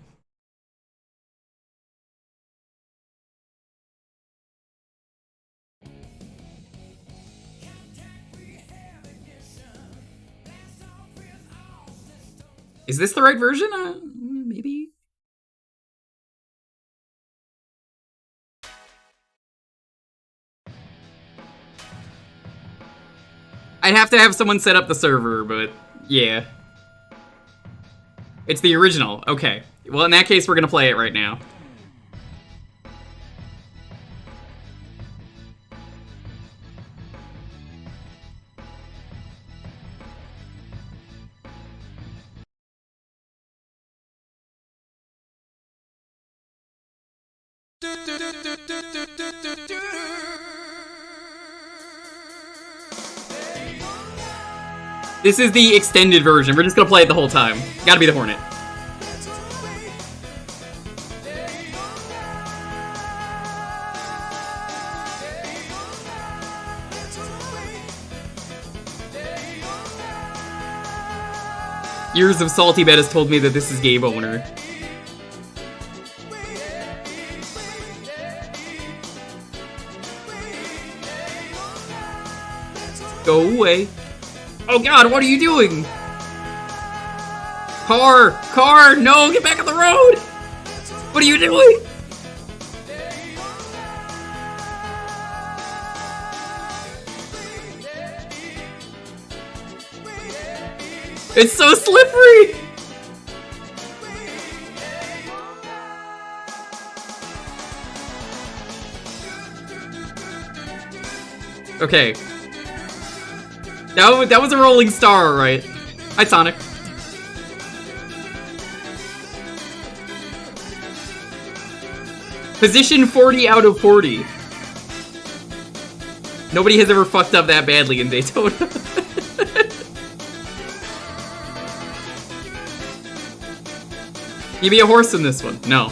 Is this the right version? Maybe? I'd have to have someone set up the server, but yeah. It's the original. Okay. Well, in that case, we're gonna play it right now. This is the extended version. We're just gonna play it the whole time. Gotta be the Hornet. Years of Salty Bet has told me that this is Game Owner. Go away. Oh god, what are you doing? Car, no, get back on the road! What are you doing? It's so slippery! Okay. That was a rolling star, right? Hi, Sonic. Position 40 out of 40. Nobody has ever fucked up that badly in Daytona. Give me a horse in this one. No.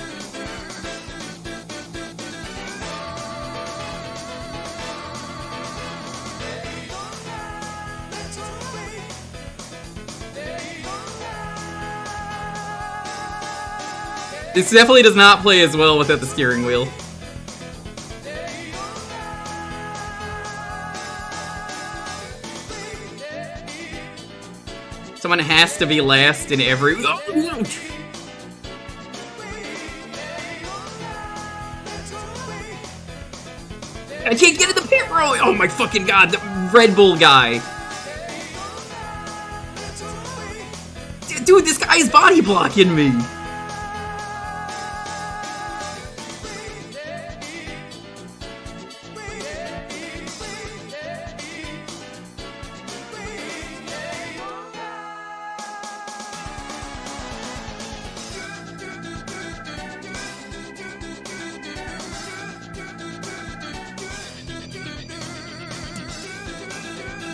This definitely does not play as well without the steering wheel. Someone has to be last in every... I can't get in the pit road! Oh my fucking god, the Red Bull guy. Dude, this guy is body blocking me.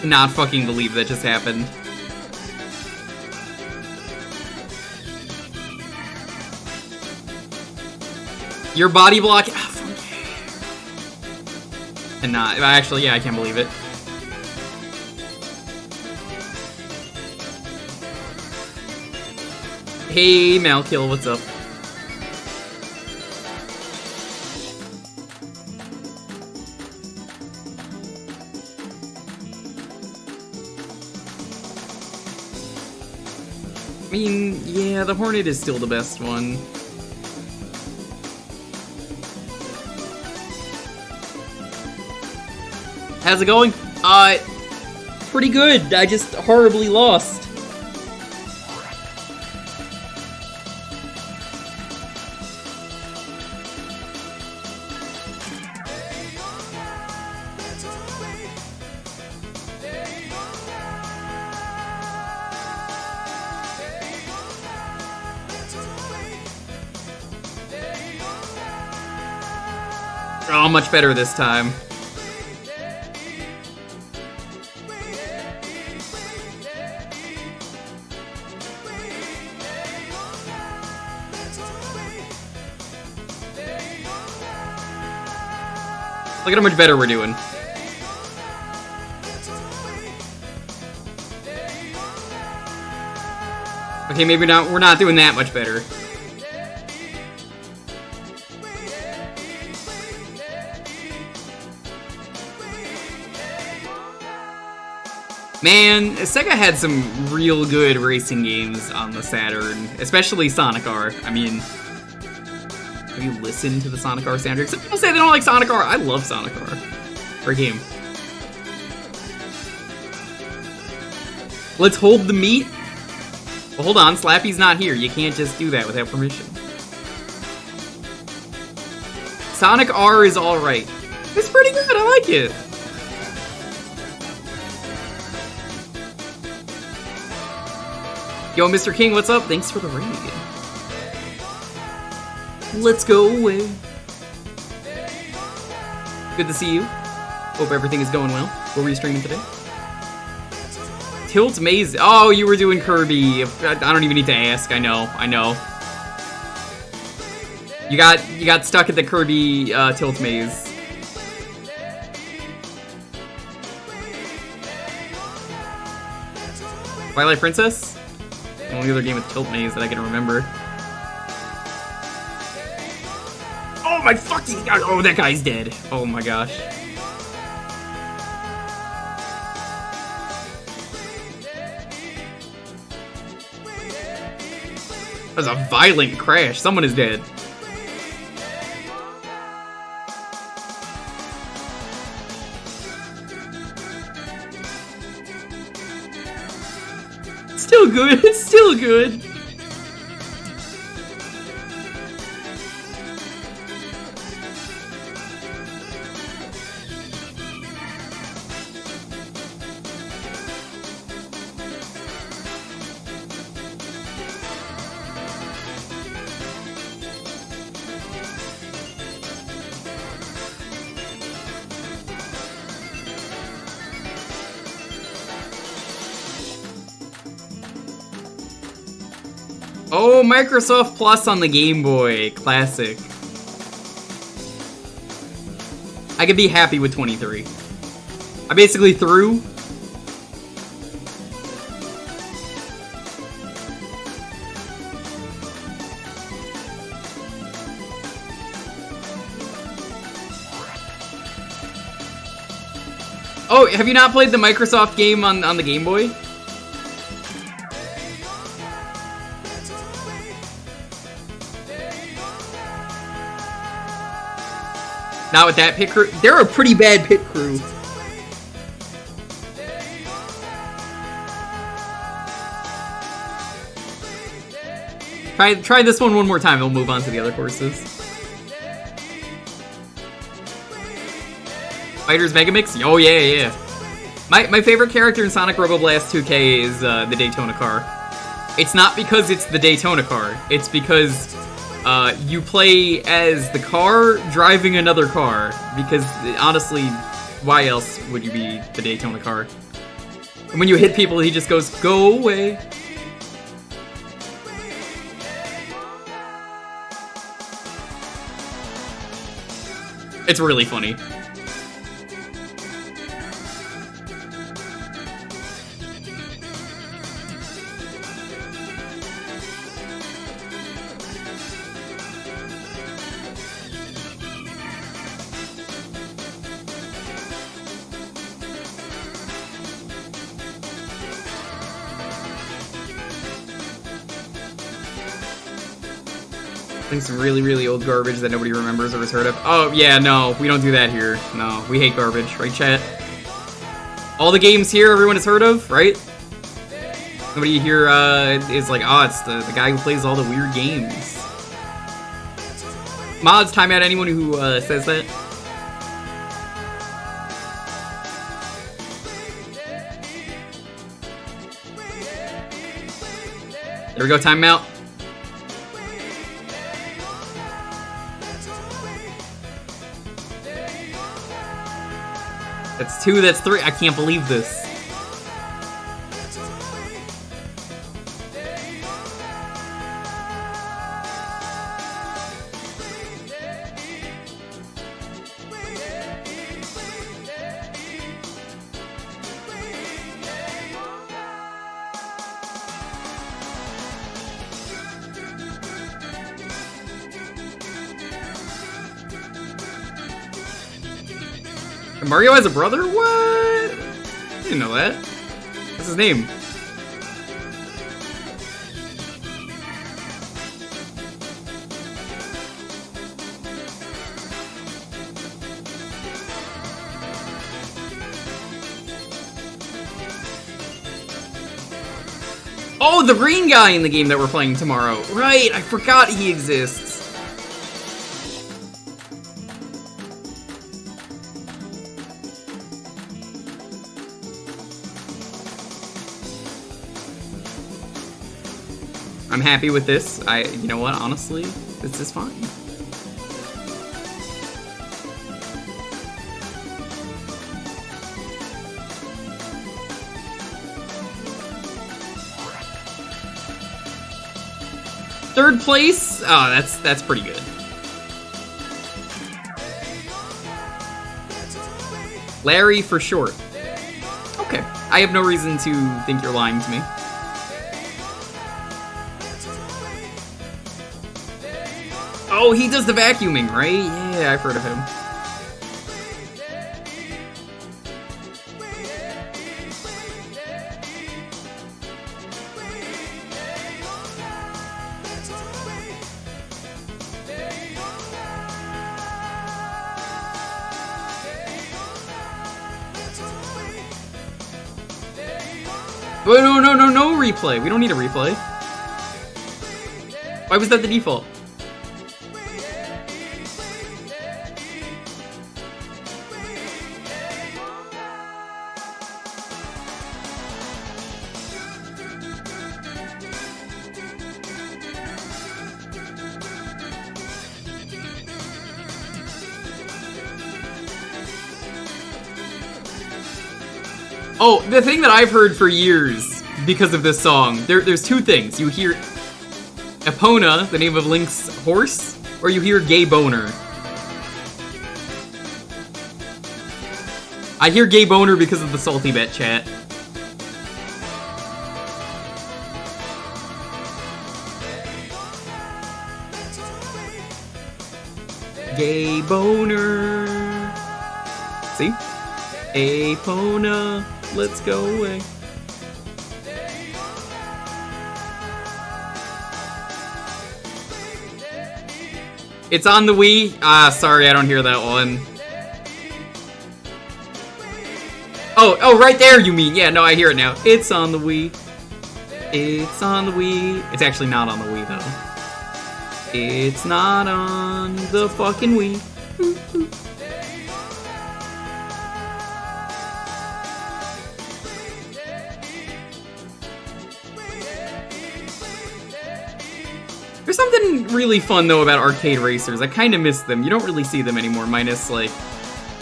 Not fucking believe that just happened. Your body block. And not... Actually, yeah, I can't believe it. Hey, Malkill, what's up? I mean, yeah, the Hornet is still the best one. How's it going? Pretty good. I just horribly lost. Oh, much better this time. Look at how much better we're doing. Okay, maybe not. We're not doing that much better. Man, Sega had some real good racing games on the Saturn, especially Sonic R. I mean, have you listened to the Sonic R soundtrack? Some people say they don't like Sonic R. I love Sonic R. Great game. Let's hold the meat. Well, hold on, Slappy's not here. You can't just do that without permission. Sonic R is alright. It's pretty good, I like it. Yo, Mr. King, what's up? Thanks for the raid. Let's go away. Good to see you. Hope everything is going well. What were you streaming today? Tilt Maze. Oh, you were doing Kirby. I don't even need to ask. I know. You got stuck at the Kirby Tilt Maze. Twilight Princess? The only other game with Tilt Maze that I can remember. Oh my fucking god! Oh, that guy's dead. Oh my gosh. That was a violent crash. Someone is dead. Still good. It's still good. Oh, Microsoft Plus on the Game Boy. Classic. I could be happy with 23. I basically threw. Oh, have you not played the Microsoft game on the Game Boy? Not with that pit crew. They're a pretty bad pit crew. Try this one more time. We'll move on to the other courses. Fighters Megamix? Oh yeah. My favorite character in Sonic Roboblast 2K is the Daytona car. It's not because it's the Daytona car. It's because you play as the car driving another car, because honestly, why else would you be the Daytona car? And when you hit people, he just goes, "Go away." It's really funny. Playing some really, really old garbage that nobody remembers or has heard of. Oh, yeah, no, we don't do that here. No, we hate garbage, right, chat? All the games here everyone has heard of, right? Nobody here is like, oh, it's the guy who plays all the weird games. Mods, time out anyone who says that. There we go, timeout. That's 2, that's 3. I can't believe this. Mario has a brother? What? I didn't know that. What's his name? Oh, the green guy in the game that we're playing tomorrow. Right, I forgot he exists. I'm happy with this. You know what, honestly, this is fine. Third place? Oh, that's pretty good. Larry for short. Okay, I have no reason to think you're lying to me. Oh, he does the vacuuming, right? Yeah, I've heard of him. Oh, no replay. We don't need a replay. Why was that the default? Oh, the thing that I've heard for years because of this song, there's two things. You hear Epona, the name of Link's horse, or you hear Gay Boner. I hear Gay Boner because of the salty bet chat. Gay Boner. See? Epona, let's go away. It's on the Wii. Ah, sorry, I don't hear that one. Oh, right there you mean. Yeah, no, I hear it now. It's on the Wii. It's on the Wii. It's actually not on the Wii, though. It's not on the fucking Wii. There's something really fun, though, about arcade racers. I kind of miss them. You don't really see them anymore, minus, like,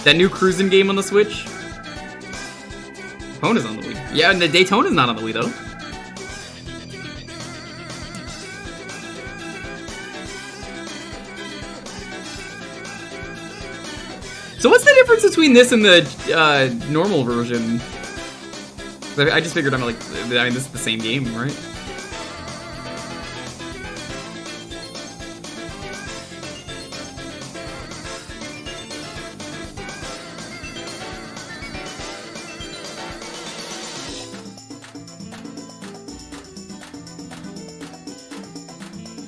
that new cruising game on the Switch. Daytona's on the Wii. Yeah, and the Daytona's not on the Wii, though. So what's the difference between this and the normal version? I just figured this is the same game, right?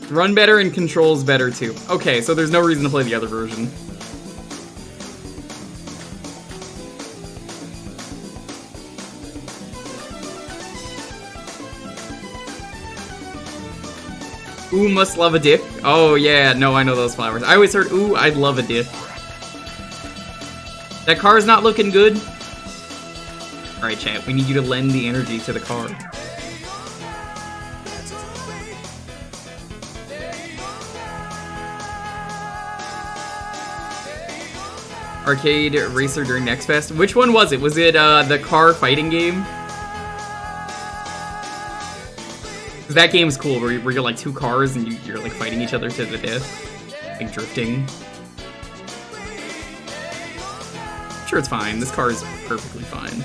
Run better and controls better too. Okay, so there's no reason to play the other version. Ooh, must love a dick. Oh yeah, no, I know those flowers. I always heard, ooh, I'd love a dick. That car's not looking good. Alright, chat, we need you to lend the energy to the car. Arcade racer during Next Fest. Which one was it? Was it the car fighting game? That game's cool, where you're like two cars and you're like fighting each other to the death. Like drifting. Sure, it's fine. This car is perfectly fine.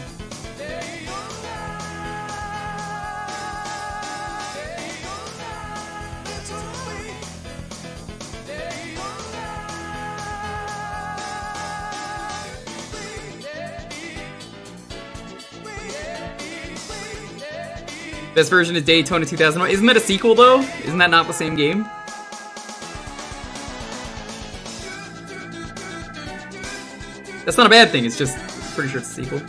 Best version is Daytona 2001. Isn't that a sequel, though? Isn't that not the same game? That's not a bad thing, it's just pretty sure it's a sequel.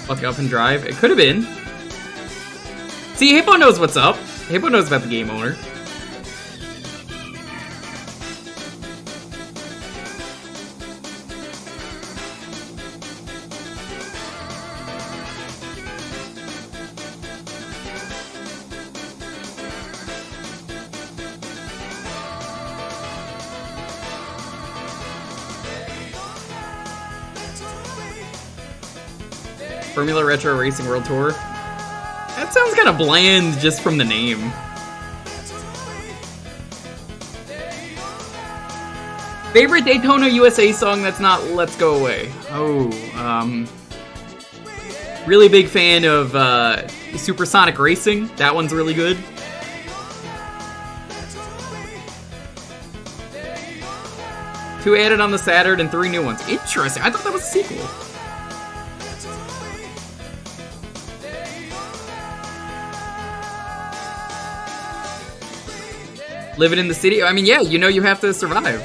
Fuck up and drive. It could have been. See, Hippo knows what's up. Hippo knows about the game owner. Formula Retro Racing World Tour. That sounds kind of bland just from the name. Favorite Daytona USA song that's not Let's Go Away? Oh, really big fan of Supersonic Racing. That one's really good. Two added on the Saturn and 3 new ones. Interesting. I thought that was a sequel. Living in the city? I mean, yeah, you know you have to survive.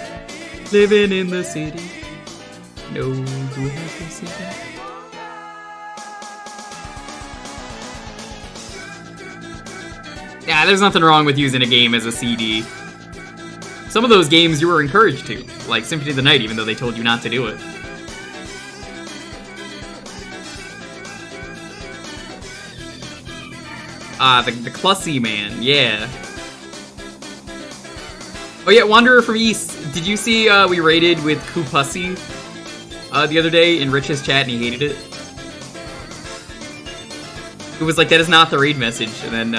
Living in the city. No, you have to survive. Yeah, there's nothing wrong with using a game as a CD. Some of those games you were encouraged to, like Symphony of the Night, even though they told you not to do it. Ah, the Clussy Man, yeah. Oh yeah, Wanderer from East. Did you see we raided with Koopussy the other day in Rich's chat and he hated it? It was like, that is not the raid message. And then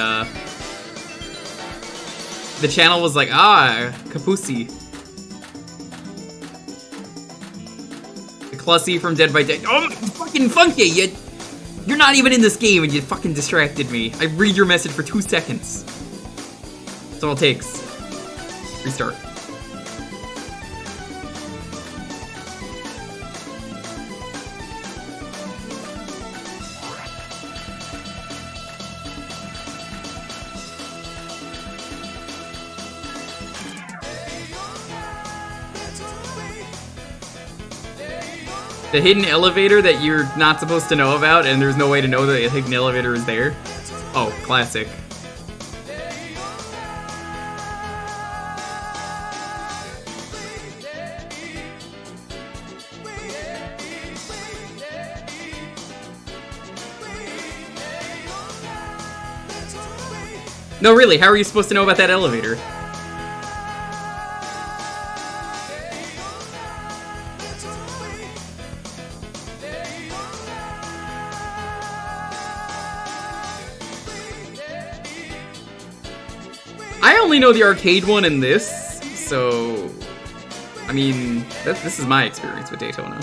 the channel was like, ah, Kapusi. The Clussy from Dead by Dead. Oh, fucking Funky! You're not even in this game and you fucking distracted me. I read your message for 2 seconds. That's all it takes. Restart. The hidden elevator that you're not supposed to know about, and there's no way to know that a hidden elevator is there. Oh, classic. No, really, how are you supposed to know about that elevator? I only know the arcade one in this, so... I mean, this is my experience with Daytona.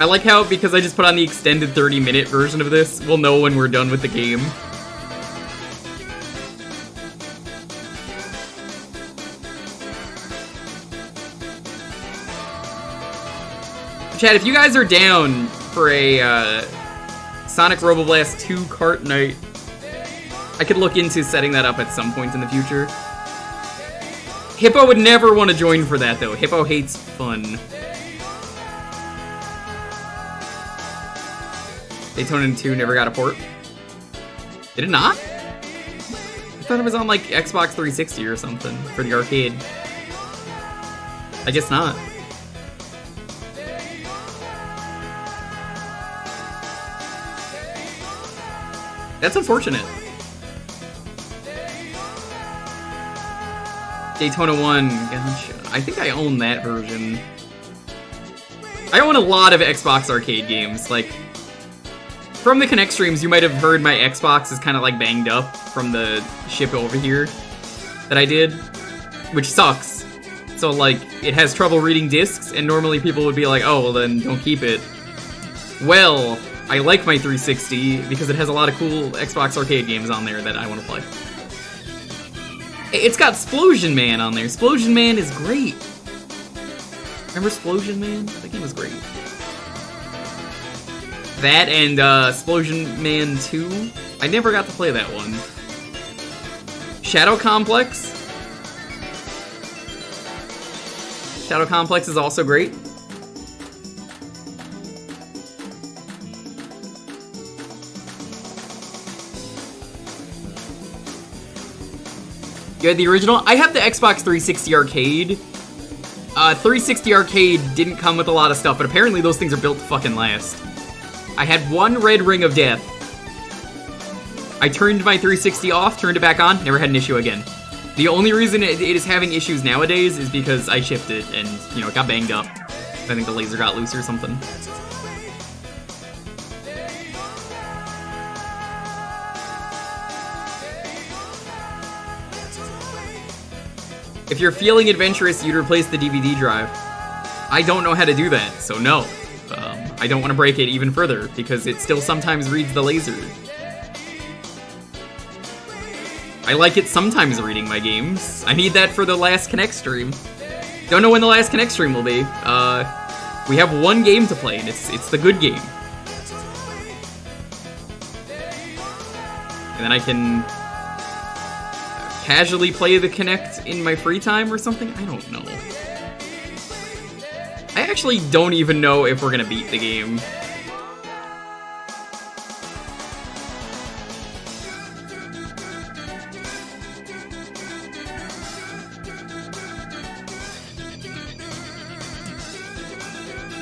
I like how, because I just put on the extended 30-minute version of this, we'll know when we're done with the game. Chad, if you guys are down for a Sonic Roboblast 2 cart night, I could look into setting that up at some point in the future. Hippo would never want to join for that, though. Hippo hates fun. Daytona 2 never got a port. Did it not? I thought it was on, like, Xbox 360 or something for the arcade. I guess not. That's unfortunate. Daytona 1, gotcha. I think I own that version. I own a lot of Xbox arcade games. Like, from the Connect streams, you might have heard my Xbox is kind of like banged up from the ship over here that I did, which sucks. So, like, it has trouble reading discs, and normally people would be like, oh, well then don't keep it. Well, I like my 360 because it has a lot of cool Xbox arcade games on there that I want to play. It's got Splosion Man on there. Splosion Man is great. Remember Splosion Man? That game was great. That and Splosion Man 2. I never got to play that one. Shadow Complex. Shadow Complex is also great. You had the original? I have the Xbox 360 arcade. 360 arcade didn't come with a lot of stuff, but apparently those things are built to fucking last. I had one red ring of death. I turned my 360 off, turned it back on, never had an issue again. The only reason it is having issues nowadays is because I shipped it and, you know, it got banged up. I think the laser got loose or something. If you're feeling adventurous, you'd replace the DVD drive. I don't know how to do that, so no. I don't want to break it even further, because it still sometimes reads the laser. I like it sometimes reading my games. I need that for the last Connect stream. Don't know when the last Connect stream will be. We have one game to play, and it's the good game. And then I can casually play the Connect in my free time or something? I don't know. I actually don't even know if we're gonna beat the game.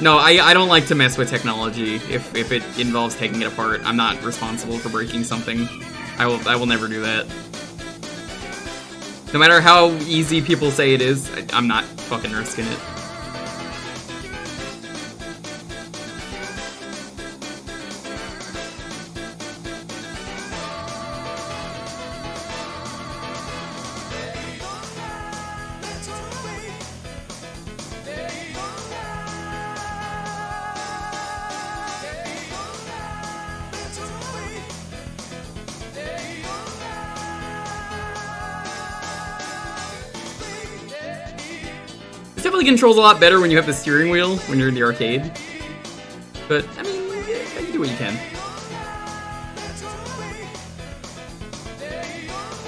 No, I don't like to mess with technology if it involves taking it apart. I'm not responsible for breaking something. I will never do that. No matter how easy people say it is, I'm not fucking risking it. It definitely controls a lot better when you have the steering wheel when you're in the arcade. But, I mean, yeah, you do what you can.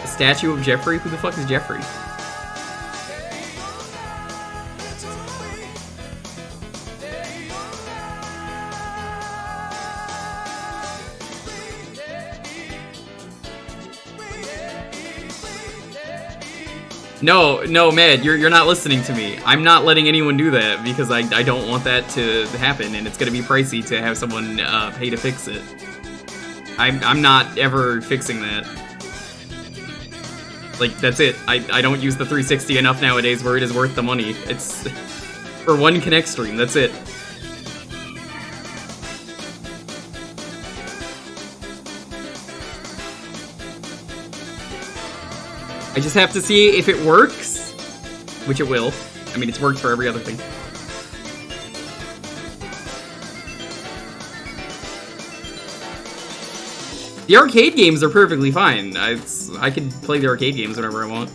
A statue of Jeffrey? Who the fuck is Jeffrey? No, Mad, you're not listening to me. I'm not letting anyone do that because I don't want that to happen, and it's gonna be pricey to have someone pay to fix it. I'm not ever fixing that. Like, that's it. I don't use the 360 enough nowadays where it is worth the money. It's for one Connect stream, that's it. I just have to see if it works, which it will. I mean, it's worked for every other thing. The arcade games are perfectly fine. I can play the arcade games whenever I want.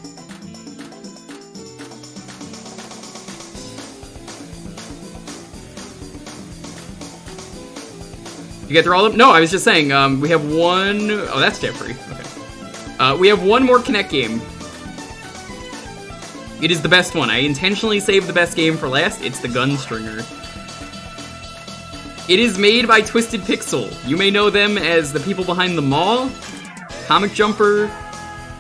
You get through all of them? No, I was just saying, we have one... Oh, that's Jeffrey. Okay. We have one more Kinect game. It is the best one. I intentionally saved the best game for last. It's the Gunstringer. It is made by Twisted Pixel. You may know them as the people behind The Maw, Comic Jumper,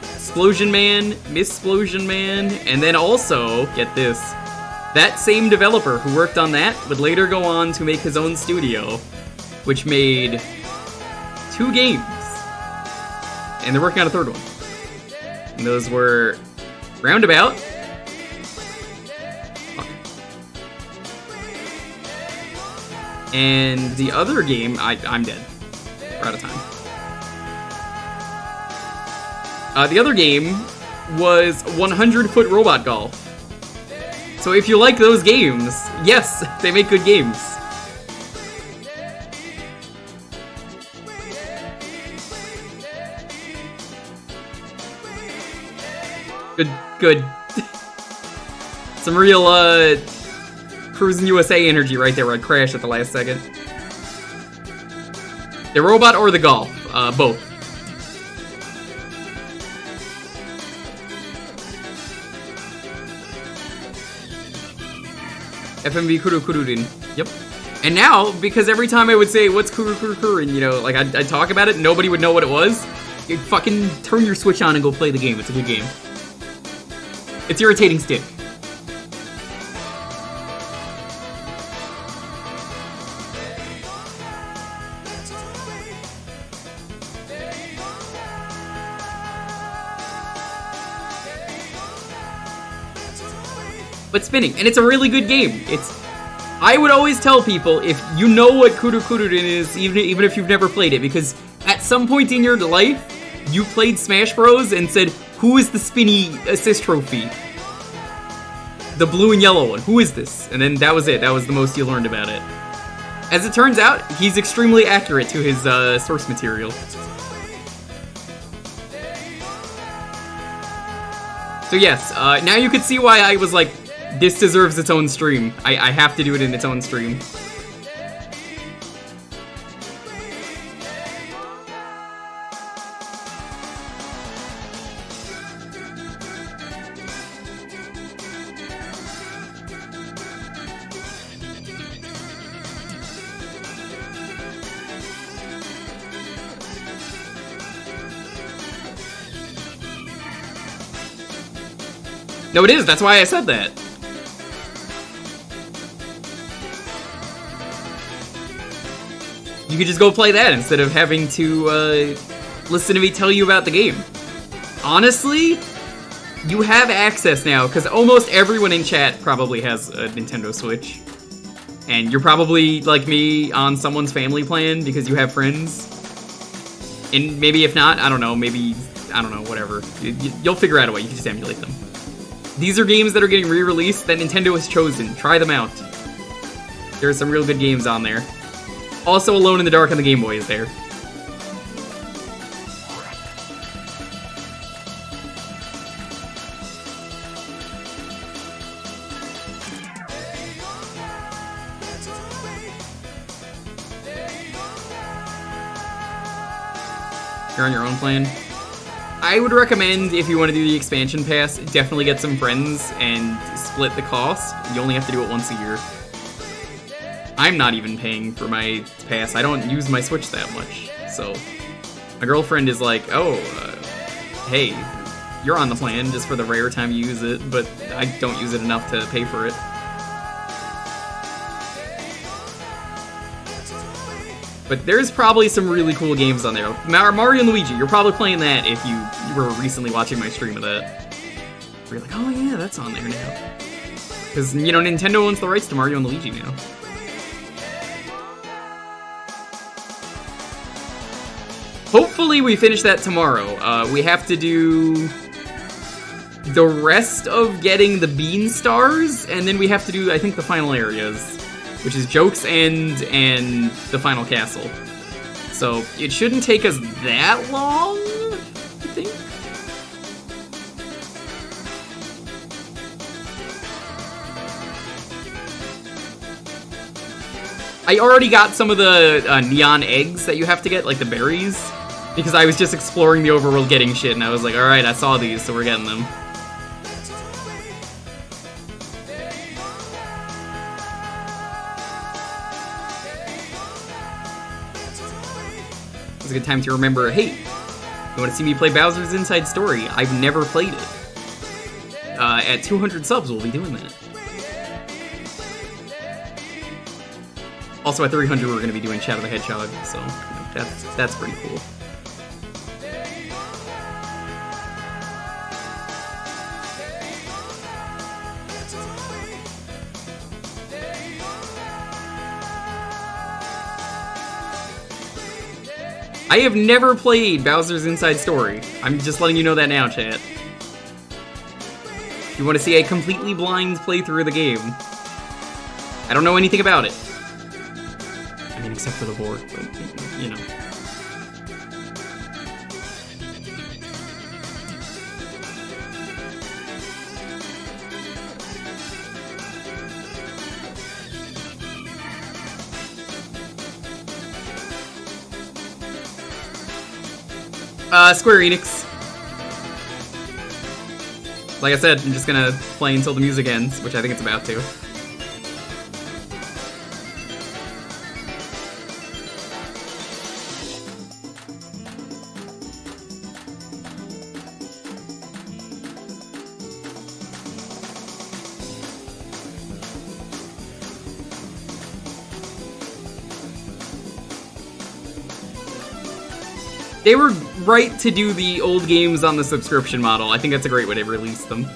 Explosion Man, Missplosion Man, and then also, get this, that same developer who worked on that would later go on to make his own studio, which made 2 games. And they're working on a 3rd one. And those were Roundabout. And the other game, I'm dead. We're out of time. The other game was 100-Foot Robot Golf. So if you like those games, yes, they make good games. Good. Some real, Cruising USA energy right there where I crashed at the last second. The robot or the golf? Both. FMV Kuru Kururin. Yep. And now, because every time I would say, what's Kuru Kuru Kururin, you know, like I'd talk about it, nobody would know what it was. You fucking turn your Switch on and go play the game. It's a good game. It's irritating stick. But spinning, and it's a really good game. I would always tell people, if you know what Kuru Kururin is, even if you've never played it, because at some point in your life, you played Smash Bros. And said, who is the spinny assist trophy? The blue and yellow one, who is this? And then that was it, that was the most you learned about it. As it turns out, he's extremely accurate to his source material. So yes, now you could see why I was like, this deserves its own stream. I have to do it in its own stream. No, it is. That's why I said that. You could just go play that instead of having to listen to me tell you about the game. Honestly, you have access now, because almost everyone in chat probably has a Nintendo Switch. And you're probably, like me, on someone's family plan because you have friends. And maybe if not, I don't know, maybe, I don't know, whatever. You'll figure out a way, you can just emulate them. These are games that are getting re-released that Nintendo has chosen. Try them out. There are some real good games on there. Also, Alone in the Dark on the Game Boy is there. You're on your own plan. I would recommend, if you want to do the expansion pass, definitely get some friends and split the cost. You only have to do it once a year. I'm not even paying for my pass. I don't use my Switch that much. So my girlfriend is like, oh, hey, you're on the plan just for the rare time you use it, but I don't use it enough to pay for it. But there's probably some really cool games on there. Mario and Luigi, you're probably playing that if you were recently watching my stream of that. You're like, oh yeah, that's on there now. Because, you know, Nintendo owns the rights to Mario and Luigi now. Hopefully we finish that tomorrow. We have to do the rest of getting the Bean Stars, and then we have to do, I think, the final areas, which is Jokes and the final castle. So it shouldn't take us that long, I think. I already got some of the neon eggs that you have to get, like the berries, because I was just exploring the overworld getting shit, and I was like, alright, I saw these, so we're getting them. It's a good time to remember, hey, you want to see me play Bowser's Inside Story? I've never played it. At 200 subs, we'll be doing that. Also, at 300, we're going to be doing Shadow the Hedgehog, so you know, that's pretty cool. I have never played Bowser's Inside Story. I'm just letting you know that now, chat. If you want to see a completely blind playthrough of the game, I don't know anything about it. I mean, except for the board, but, you know. Square Enix. Like I said, I'm just gonna play until the music ends, which I think it's about to. They were right to do the old games on the subscription model. I think that's a great way to release them.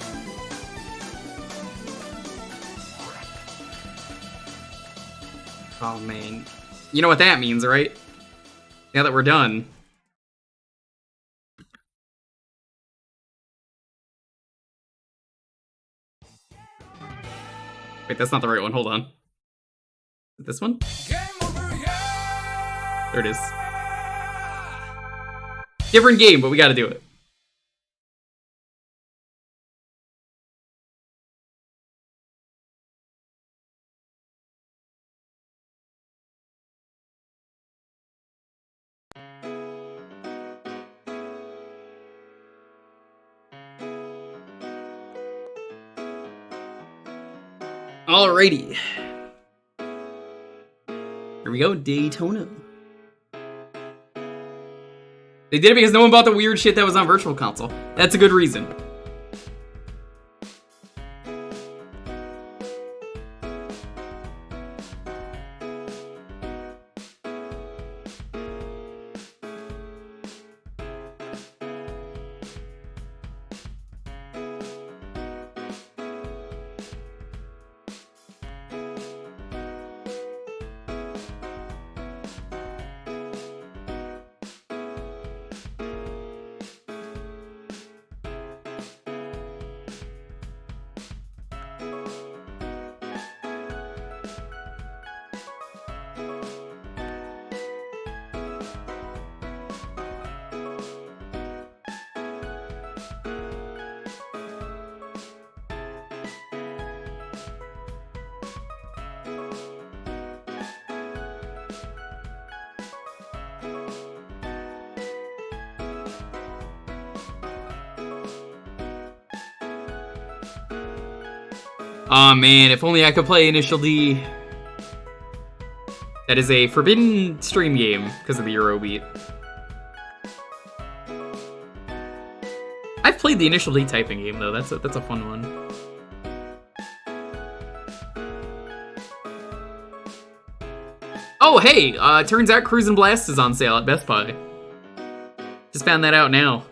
Oh man. You know what that means, right? Now that we're done. Wait, that's not the right one. Hold on. Is it this one? There it is. Different game, but we gotta do it. Alrighty. Here we go, Daytona. They did it because no one bought the weird shit that was on Virtual Console. That's a good reason. Aw, man, if only I could play Initial D. That is a forbidden stream game because of the Eurobeat. I've played the Initial D typing game though. That's a fun one. Oh, hey! Turns out Cruisin' Blast is on sale at Best Buy. Just found that out now.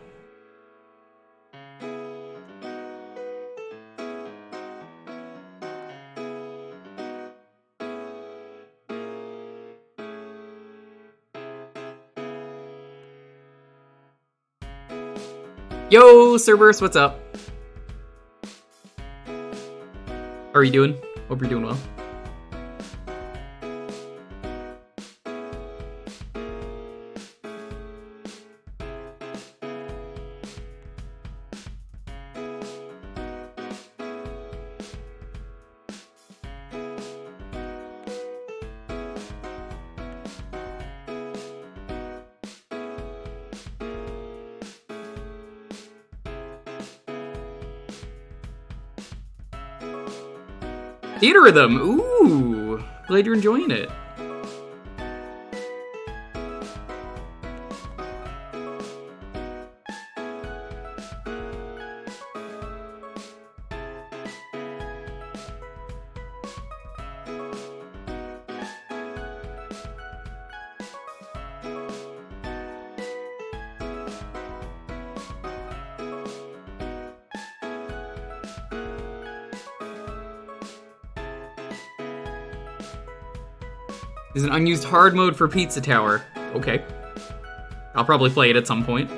Yo, Cerberus, what's up? How are you doing? Hope you're doing well. Theater Rhythm. Ooh, glad you're enjoying it. There's an unused hard mode for Pizza Tower. Okay. I'll probably play it at some point.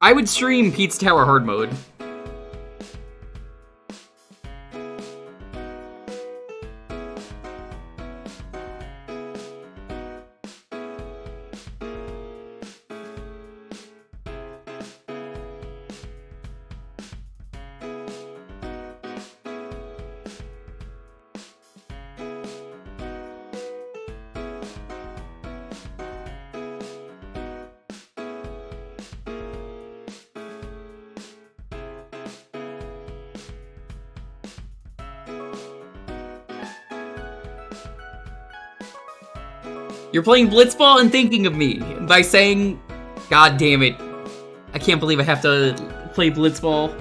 I would stream Pizza Tower hard mode. You're playing Blitzball and thinking of me by saying, God damn it. I can't believe I have to play Blitzball.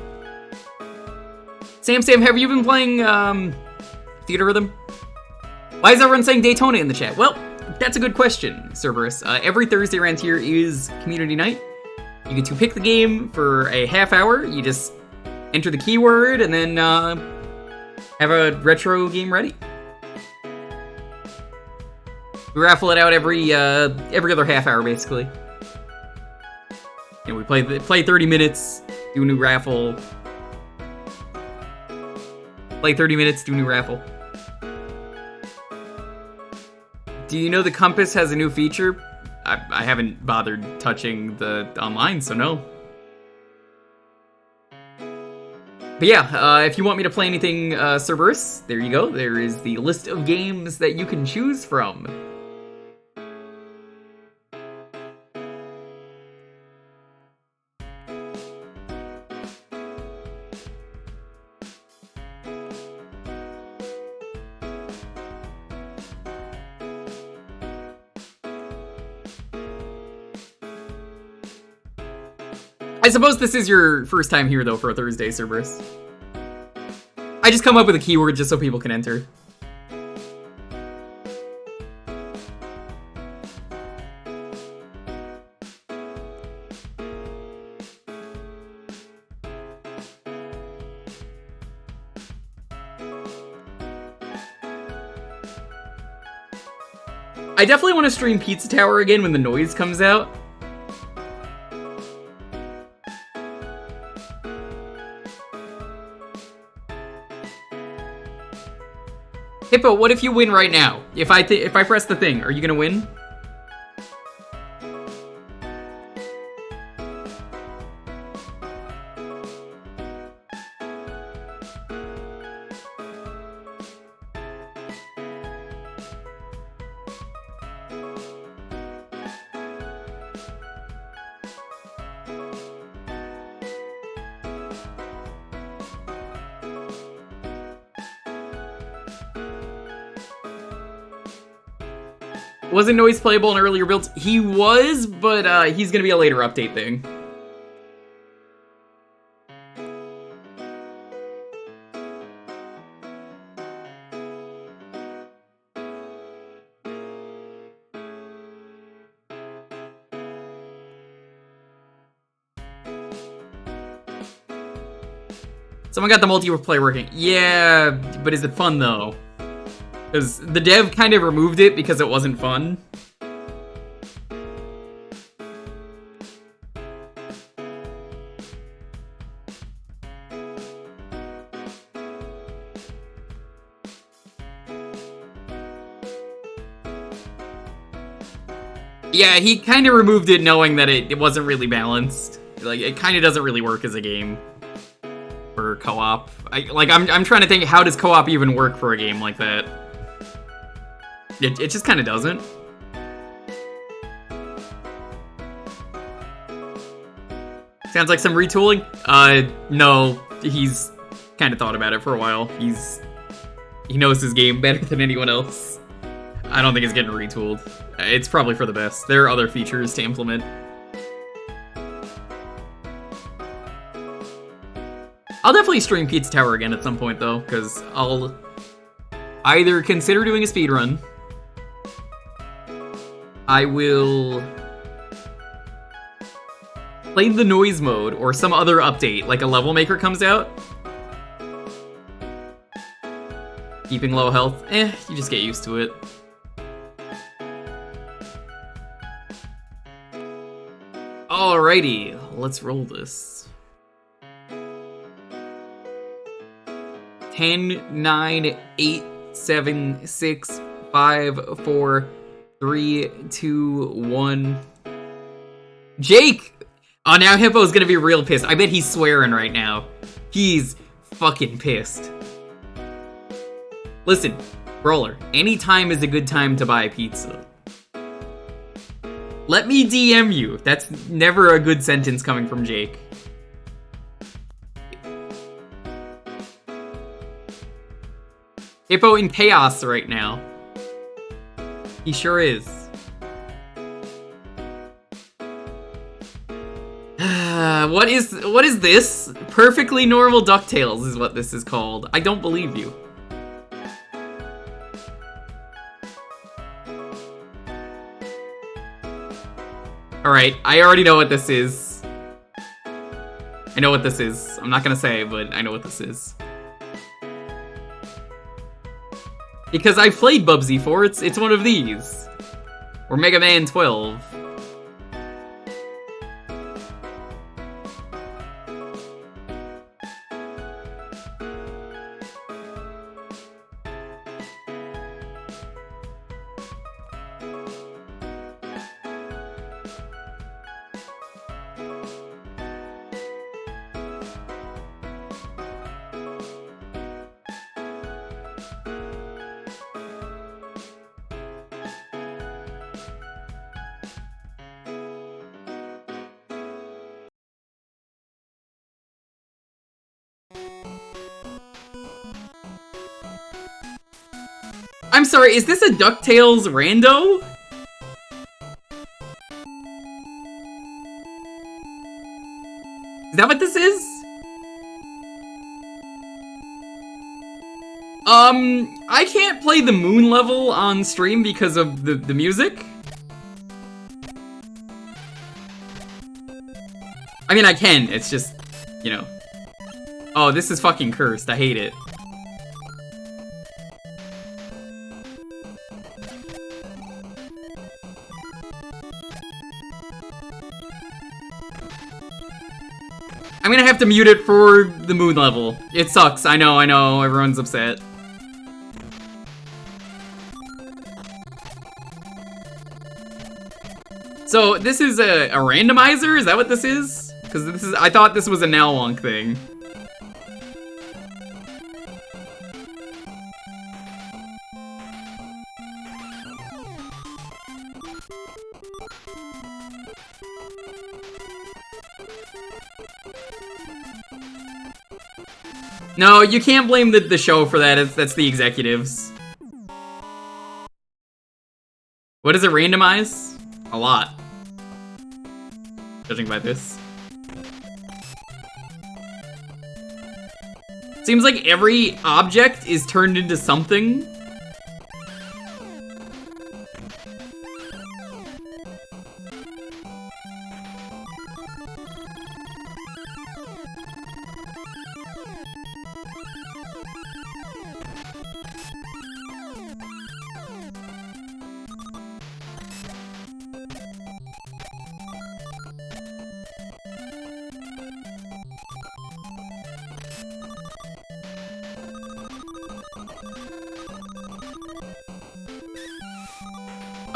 Sam, have you been playing Theater Rhythm? Why is everyone saying Daytona in the chat? Well, that's a good question, Cerberus. Every Thursday around here is community night. You get to pick the game for a half hour. You just enter the keyword and then have a retro game ready. We raffle it out every other half hour, basically. And we play 30 minutes, do a new raffle. Play 30 minutes, do a new raffle. Do you know the compass has a new feature? I haven't bothered touching the online, so no. But yeah, if you want me to play anything Cerberus, there you go. There is the list of games that you can choose from. I suppose this is your first time here, though, for a Thursday, Cerberus. I just come up with a keyword just so people can enter. I definitely want to stream Pizza Tower again when the noise comes out. Hippo, what if you win right now? If I press the thing, are you gonna win? Wasn't Noise playable in earlier builds? He was, but he's gonna be a later update thing. Someone got the multiplayer working. Yeah, but is it fun though? Because the dev kind of removed it because it wasn't fun. Yeah, he kind of removed it knowing that it wasn't really balanced. Like, it kind of doesn't really work as a game for co-op. I'm trying to think, how does co-op even work for a game like that? It just kind of doesn't. Sounds like some retooling? No. He's kind of thought about it for a while. He knows his game better than anyone else. I don't think it's getting retooled. It's probably for the best. There are other features to implement. I'll definitely stream Pizza Tower again at some point, though, because I'll either consider doing a speedrun, I will play the noise mode, or some other update, like a level maker comes out. Keeping low health, you just get used to it. Alrighty, let's roll this. 10, 9, 8, 7, 6, 5, 4, 3, 2, 1. Jake! Oh, now Hippo's gonna be real pissed. I bet he's swearing right now. He's fucking pissed. Listen, Brawler, any time is a good time to buy pizza. Let me DM you. That's never a good sentence coming from Jake. Hippo in chaos right now. He sure is. What is this? Perfectly normal Ducktales is what this is called. I don't believe you. Alright, I already know what this is. I know what this is. I'm not gonna say, but I know what this is. Because I've played Bubsy 4, it's one of these. Or Mega Man 12. I'm sorry, is this a DuckTales rando? Is that what this is? I can't play the moon level on stream because of the music. I mean, I can, it's just, you know. Oh, this is fucking cursed, I hate it. I'm gonna have to mute it for the moon level. It sucks, I know, everyone's upset. So, this is a randomizer? Is that what this is? Because I thought this was a Nowonk thing. No, you can't blame the show for that. That's the executives. What does it randomize? A lot. Judging by this. Seems like every object is turned into something.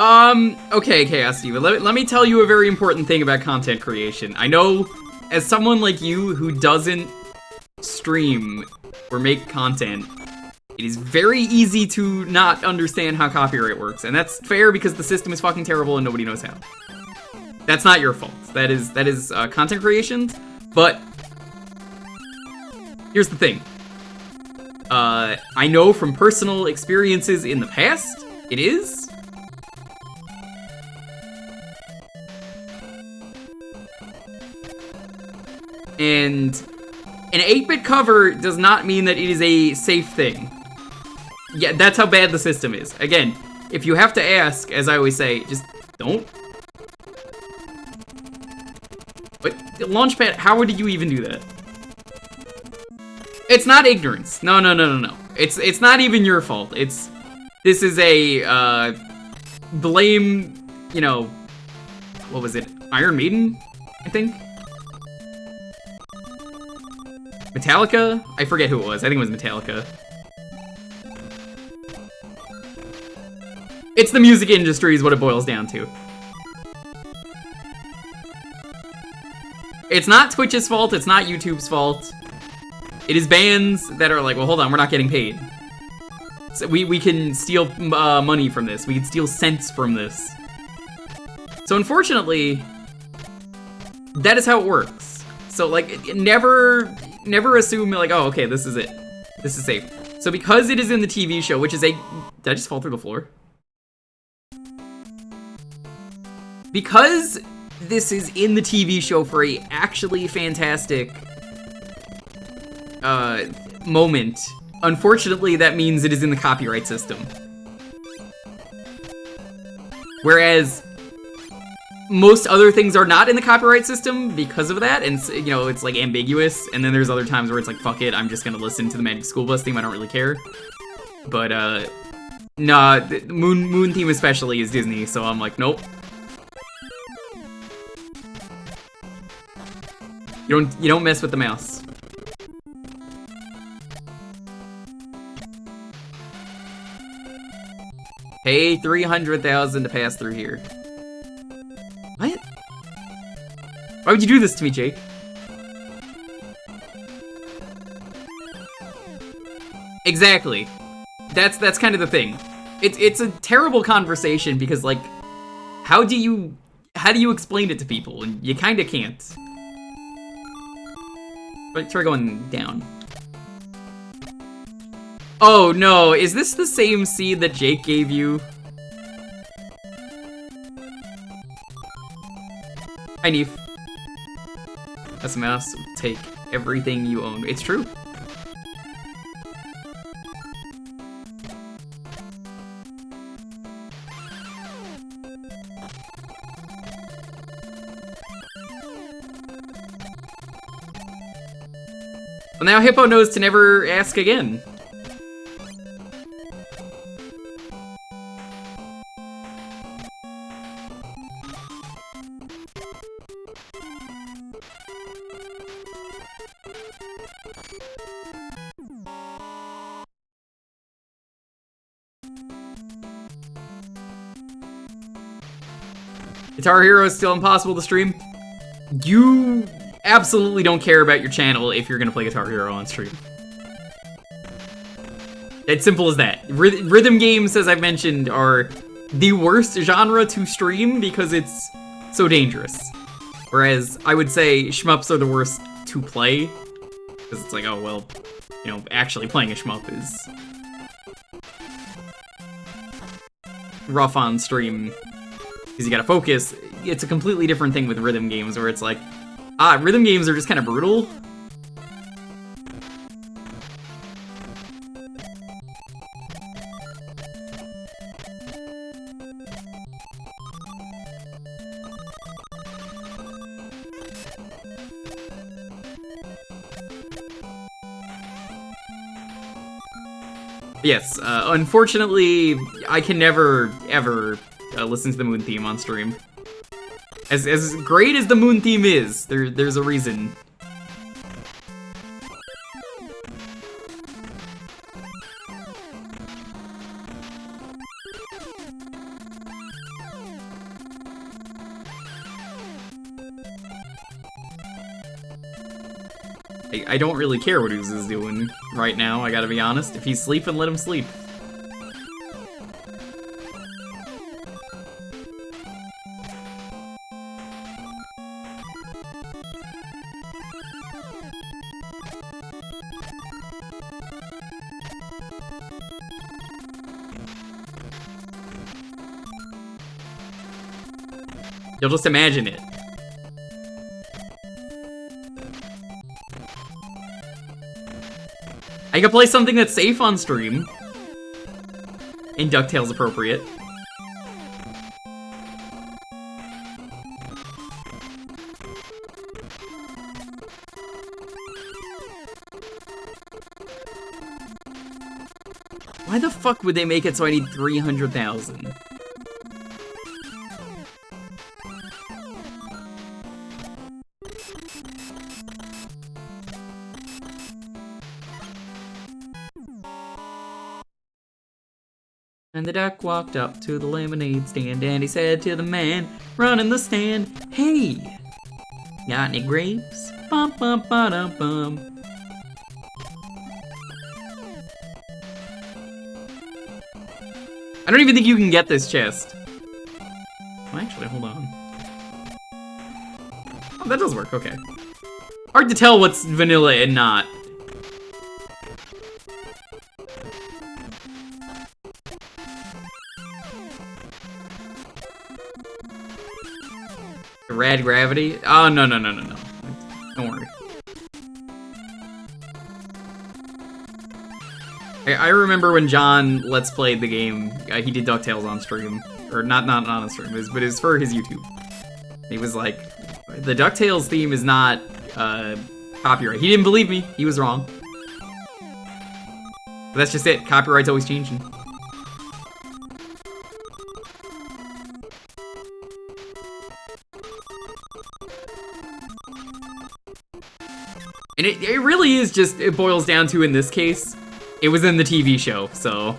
Okay, Chaos Steven, let me tell you a very important thing about content creation. I know, as someone like you who doesn't stream or make content, it is very easy to not understand how copyright works, and that's fair because the system is fucking terrible and nobody knows how. That's not your fault. That is content creation, but here's the thing. I know from personal experiences in the past, it is. And an 8-bit cover does not mean that it is a safe thing. Yeah, that's how bad the system is. Again, if you have to ask, as I always say, just don't. But Launchpad, how would you even do that? It's not ignorance. No. It's not even your fault. This is a blame, you know, what was it? Iron Maiden, I think? Metallica? I forget who it was. I think it was Metallica. It's the music industry is what it boils down to. It's not Twitch's fault, it's not YouTube's fault. It is bands that are like, well, hold on, we're not getting paid. So we can steal money from this. We can steal cents from this. So unfortunately, that is how it works. So like, never assume like, oh, okay, this is it. This is safe. So because it is in the TV show, which is a... Did I just fall through the floor? Because this is in the TV show for a actually fantastic moment, unfortunately that means it is in the copyright system. Whereas most other things are not in the copyright system because of that, and you know, it's like ambiguous, and then there's other times where it's like, fuck it, I'm just gonna listen to the Magic School Bus theme, I don't really care. But nah, the Moon theme especially is Disney, so I'm like, nope. You don't mess with the mouse. Pay 300,000 to pass through here. What? Why would you do this to me, Jake? Exactly. That's kind of the thing. It's a terrible conversation because like, how do you explain it to people? And you kind of can't. But try going down. Oh no, is this the same seed that Jake gave you? Hi, Neef. That's a mouse. Take everything you own. It's true. Well, now Hippo knows to never ask again. Guitar Hero is still impossible to stream. You absolutely don't care about your channel if you're gonna play Guitar Hero on stream. It's simple as that. Rhythm games, as I've mentioned, are the worst genre to stream because it's so dangerous. Whereas I would say shmups are the worst to play. Because it's like, oh, well, you know, actually playing a shmup is rough on stream. Because you gotta focus. It's a completely different thing with rhythm games where it's like, rhythm games are just kind of brutal. Yes, unfortunately, I can never, ever listen to the Moon theme on stream. As great as the Moon theme is, there's a reason. I don't really care what Ooze is doing right now, I gotta be honest. If he's sleeping, let him sleep. You'll just imagine it. I could play something that's safe on stream. And Ducktales appropriate. Why the fuck would they make it so I need 300,000? And the duck walked up to the lemonade stand and he said to the man running the stand, "Hey, got any grapes? Bum bum ba dum bum." I don't even think you can get this chest. Well, actually, hold on. Oh, that does work, okay. Hard to tell what's vanilla and not. Rad gravity? Oh, no. Don't worry. I remember when John Let's Played the game, he did DuckTales on stream. Or not on stream, but it was for his YouTube. He was like, the DuckTales theme is not copyright. He didn't believe me. He was wrong. But that's just it. Copyright's always changing. And it really is just, it boils down to, in this case, it was in the TV show, so.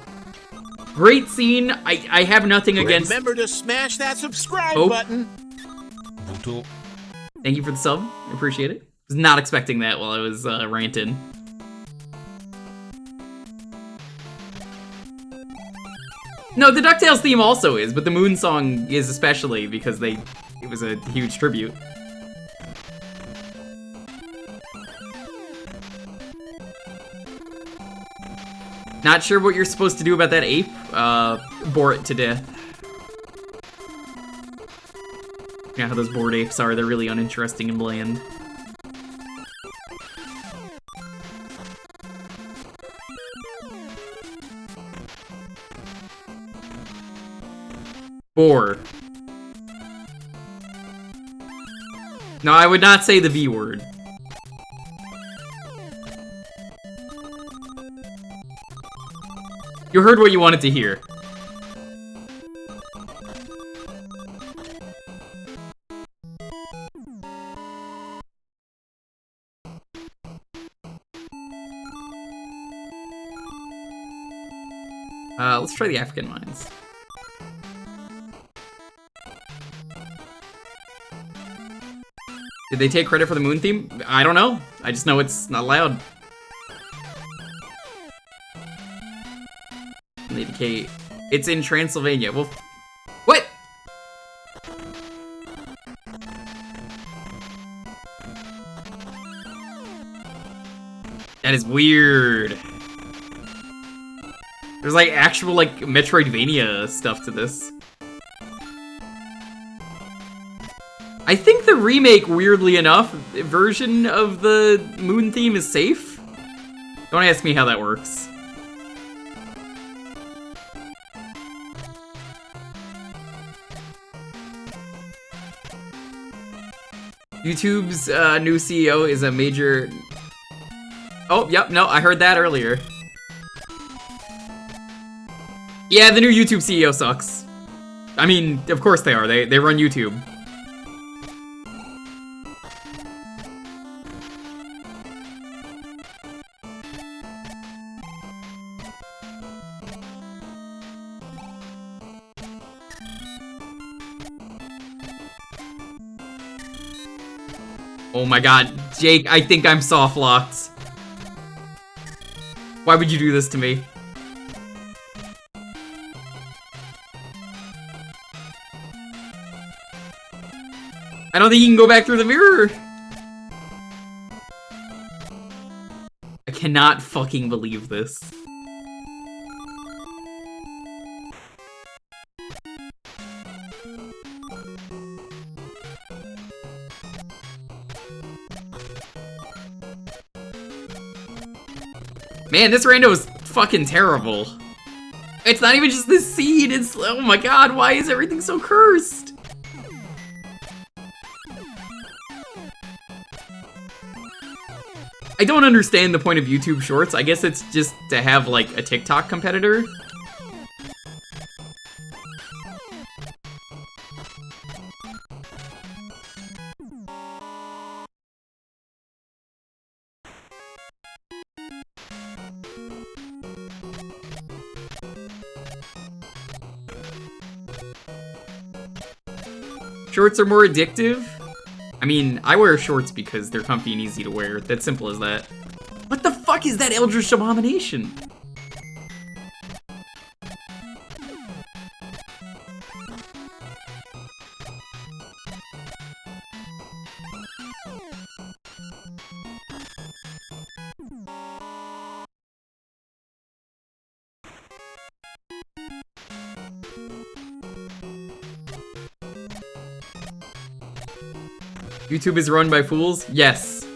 Great scene. I have nothing against. Remember to smash that subscribe Oh. button. Buto. Thank you for the sub. I appreciate it. Was not expecting that while I was ranting. No, the DuckTales theme also is, but the Moon song is especially because it was a huge tribute. Not sure what you're supposed to do about that ape. Bore it to death. Yeah, how those bored apes are. They're really uninteresting and bland. Bore. No, I would not say the V word. You heard what you wanted to hear. Let's try the African mines. Did they take credit for the moon theme? I don't know. I just know it's not allowed. Indicate it's in Transylvania. Well, what? That is weird. There's like actual like Metroidvania stuff to this. I think the remake, weirdly enough, version of the moon theme is safe. Don't ask me how that works. YouTube's new CEO is a major... Oh, yep, no, I heard that earlier. Yeah, the new YouTube CEO sucks. I mean, of course they are. They run YouTube. Oh my god, Jake, I think I'm soft locked. Why would you do this to me? I don't think you can go back through the mirror. I cannot fucking believe this. Man, this rando is fucking terrible. It's not even just this seed, it's... Oh my god, why is everything so cursed? I don't understand the point of YouTube Shorts. I guess it's just to have, like, a TikTok competitor. Shorts are more addictive? I mean, I wear shorts because they're comfy and easy to wear. That's simple as that. What the fuck is that Eldritch Abomination? YouTube is run by fools? Yes.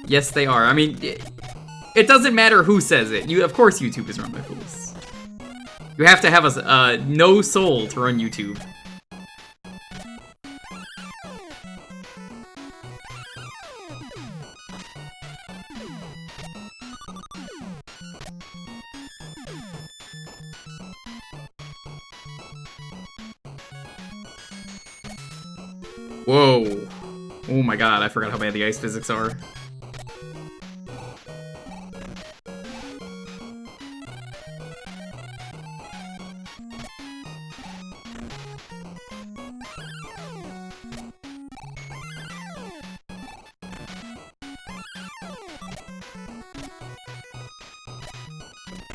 Yes, they are. I mean, it doesn't matter who says it. Of course YouTube is run by fools. You have to have no soul to run YouTube. Whoa. Oh my god, I forgot how bad the ice physics are.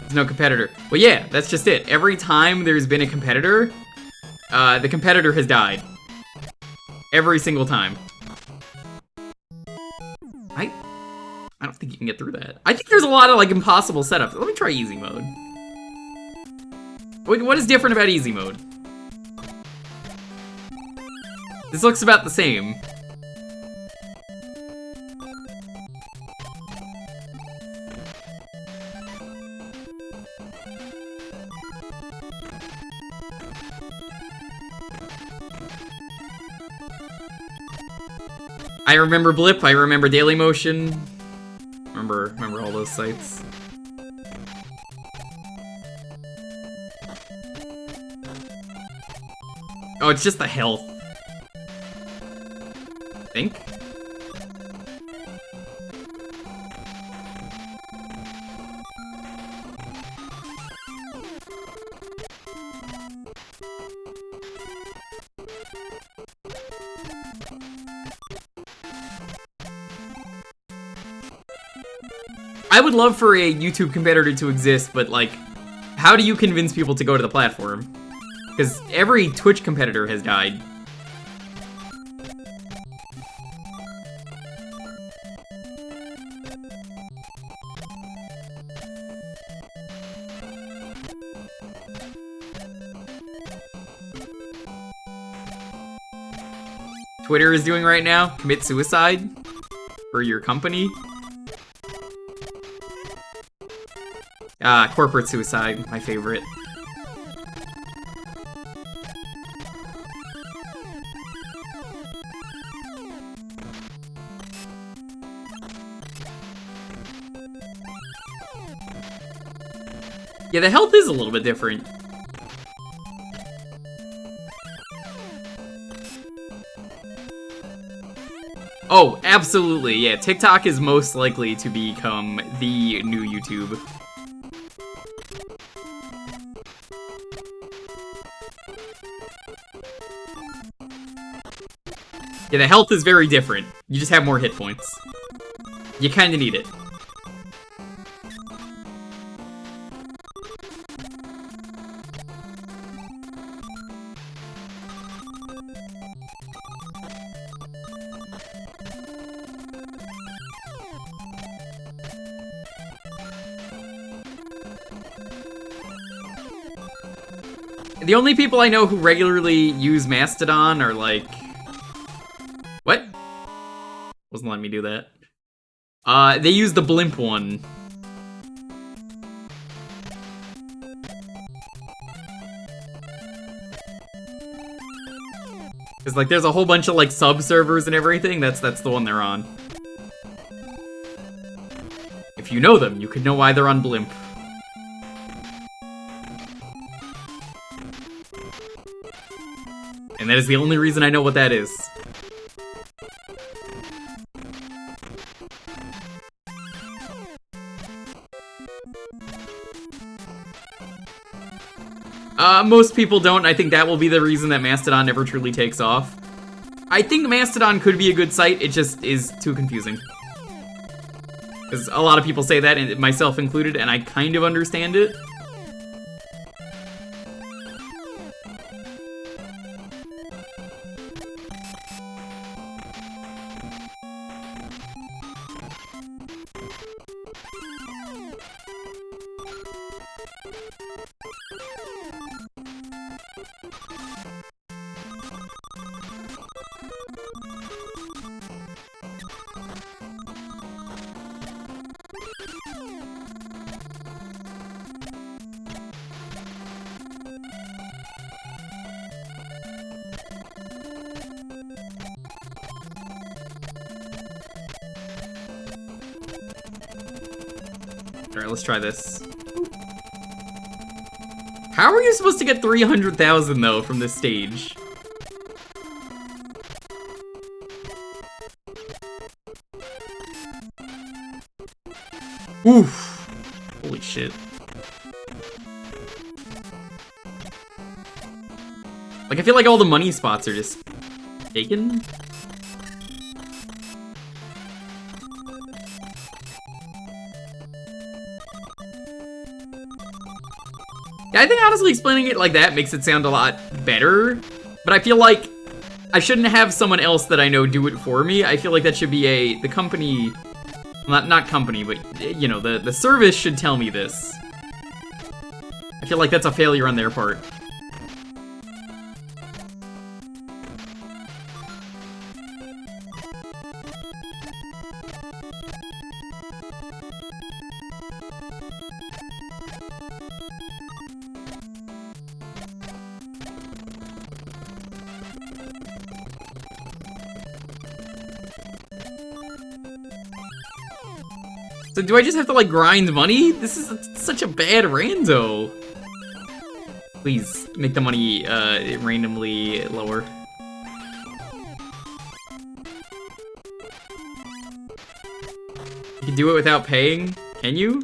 There's no competitor. Well, yeah, that's just it. Every time there's been a competitor, the competitor has died. Every single time. I don't think you can get through that. I think there's a lot of, like, impossible setups. Let me try easy mode. What is different about easy mode? This looks about the same. I remember Blip, I remember Daily Motion. Remember all those sites. Oh, it's just the health. I think. I would love for a YouTube competitor to exist, but, like, how do you convince people to go to the platform? Because every Twitch competitor has died. Twitter is doing right now? Commit suicide? For your company? Corporate suicide, my favorite. Yeah, the health is a little bit different. Oh, absolutely, yeah. TikTok is most likely to become the new YouTube. Yeah, the health is very different. You just have more hit points. You kinda need it. The only people I know who regularly use Mastodon are like... What? Wasn't letting me do that. They use the blimp one. Cause like there's a whole bunch of like sub-servers and everything, that's the one they're on. If you know them, you could know why they're on blimp. And that is the only reason I know what that is. Most people don't. I think that will be the reason that Mastodon never truly takes off. I think Mastodon could be a good site, it just is too confusing. Because a lot of people say that, and myself included, and I kind of understand it. Alright, let's try this. How are you supposed to get 300,000 though from this stage? Oof. Holy shit. Like, I feel like all the money spots are just taken. Yeah, I think honestly explaining it like that makes it sound a lot better, but I feel like I shouldn't have someone else that I know do it for me. I feel like that should be the company, not company, but, you know, the service should tell me this. I feel like that's a failure on their part. So do I just have to, like, grind money? This is such a bad rando. Please, make the money, randomly lower. You can do it without paying? Can you?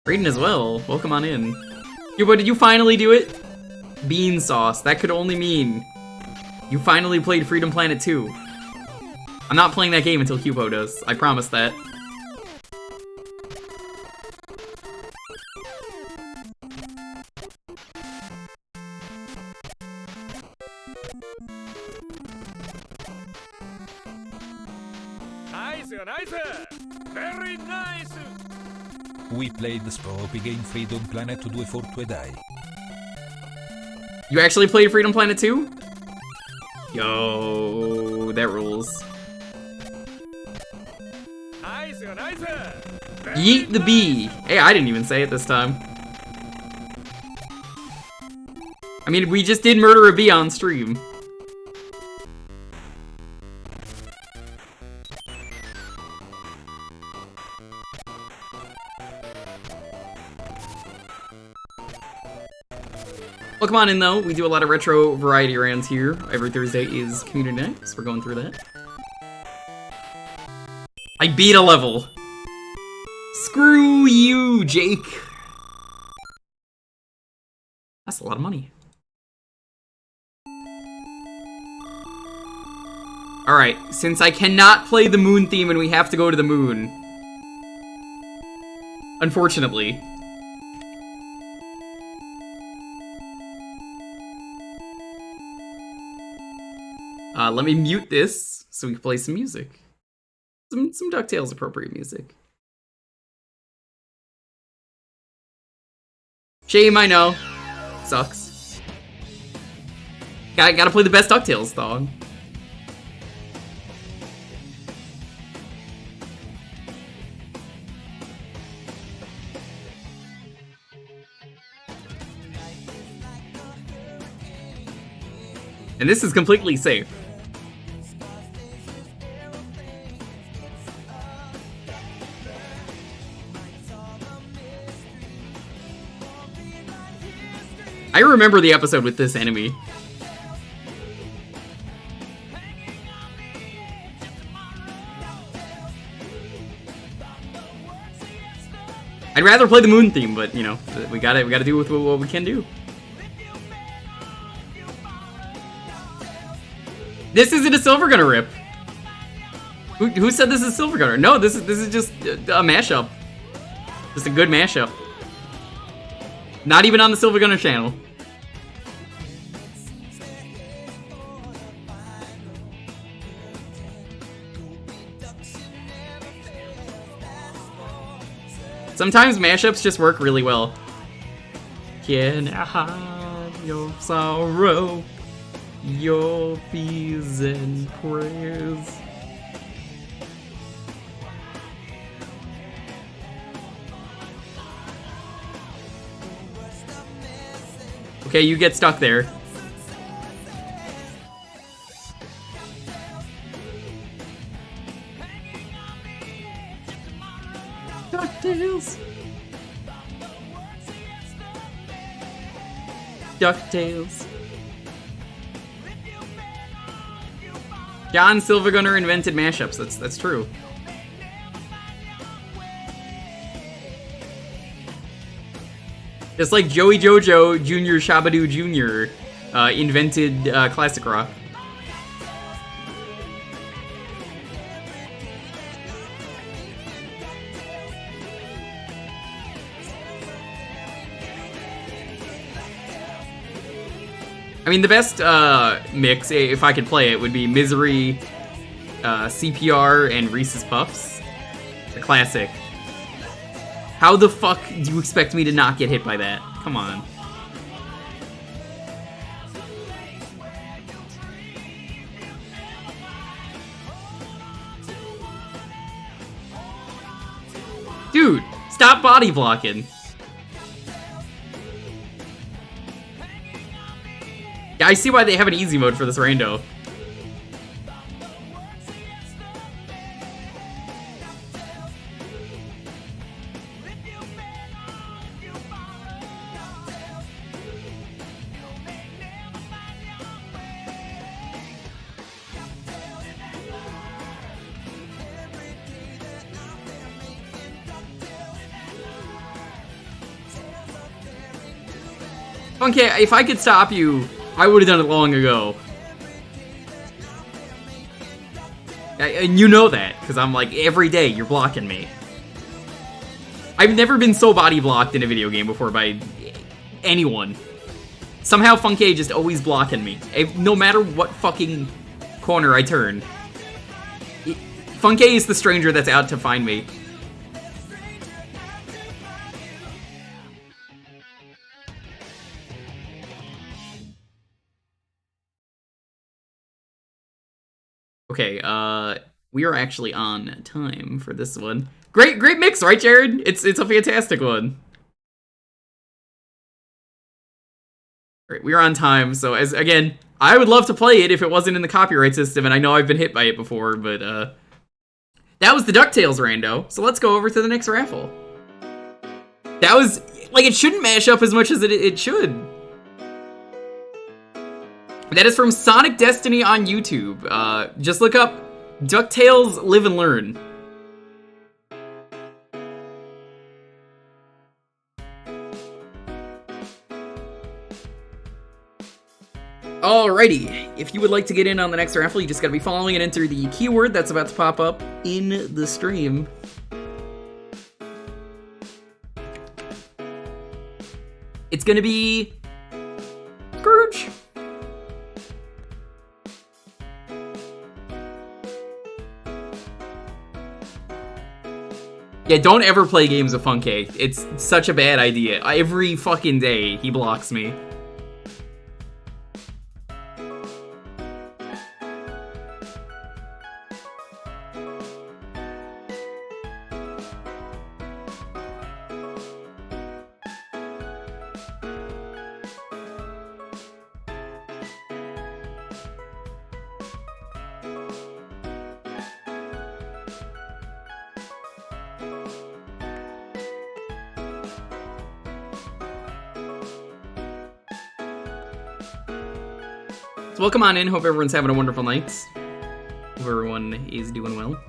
Raiden as well. Welcome on in. Cubo, did you finally do it? Bean sauce. That could only mean you finally played Freedom Planet 2. I'm not playing that game until Cubo does. I promise that. Very nice! We played the Spooky game Freedom Planet 2 for 2 days. You actually played Freedom Planet 2? Yo, that rules. Yeet the bee. Hey, I didn't even say it this time. I mean, we just did murder a bee on stream. Well, come on in though. We do a lot of retro variety rounds here. Every Thursday is community night, so we're going through that. I beat a level. Screw you, Jake. That's a lot of money. Alright, since I cannot play the moon theme and we have to go to the moon. Unfortunately. Let me mute this so we can play some music. Some Ducktales appropriate music. Shame, I know. Sucks. Gotta play the best Ducktales song. And this is completely safe. I remember the episode with this enemy. I'd rather play the moon theme, but you know, we gotta do with what we can do. This isn't a Silver Gunner rip. Who said this is Silver Gunner? No, this is just a mashup. Just a good mashup. Not even on the Silver Gunner channel. Sometimes mashups just work really well. Can I hide your sorrow, your fears and prayers? Okay, you get stuck there. Ducktales. Ducktales. John Silvergunner invented mashups. That's true. Just like Joey Jojo Jr. Shabadoo Jr. Invented classic rock. I mean, the best mix, if I could play it, would be Misery, CPR, and Reese's Puffs. The classic. How the fuck do you expect me to not get hit by that? Come on. Dude, stop body blocking. Yeah, I see why they have an easy mode for this Rando. Funky, if I could stop you, I would have done it long ago. And you know that, because I'm like, every day you're blocking me. I've never been so body blocked in a video game before by anyone. Somehow Funky just always blocking me. No matter what fucking corner I turn. Funky is the stranger that's out to find me. Okay, we are actually on time for this one. Great mix, right, Jared? It's a fantastic one. Alright, we are on time, so again, I would love to play it if it wasn't in the copyright system, and I know I've been hit by it before, but that was the Ducktales rando, so let's go over to the next raffle. That was, like, it shouldn't mash up as much as it should. That is from Sonic Destiny on YouTube. Just look up DuckTales Live and Learn. Alrighty, if you would like to get in on the next raffle, you just gotta be following and enter the keyword that's about to pop up in the stream. It's gonna be Scrooge. Yeah, don't ever play games with Funky. It's such a bad idea. Every fucking day, he blocks me. So welcome on in, hope everyone's having a wonderful night. Hope everyone is doing well.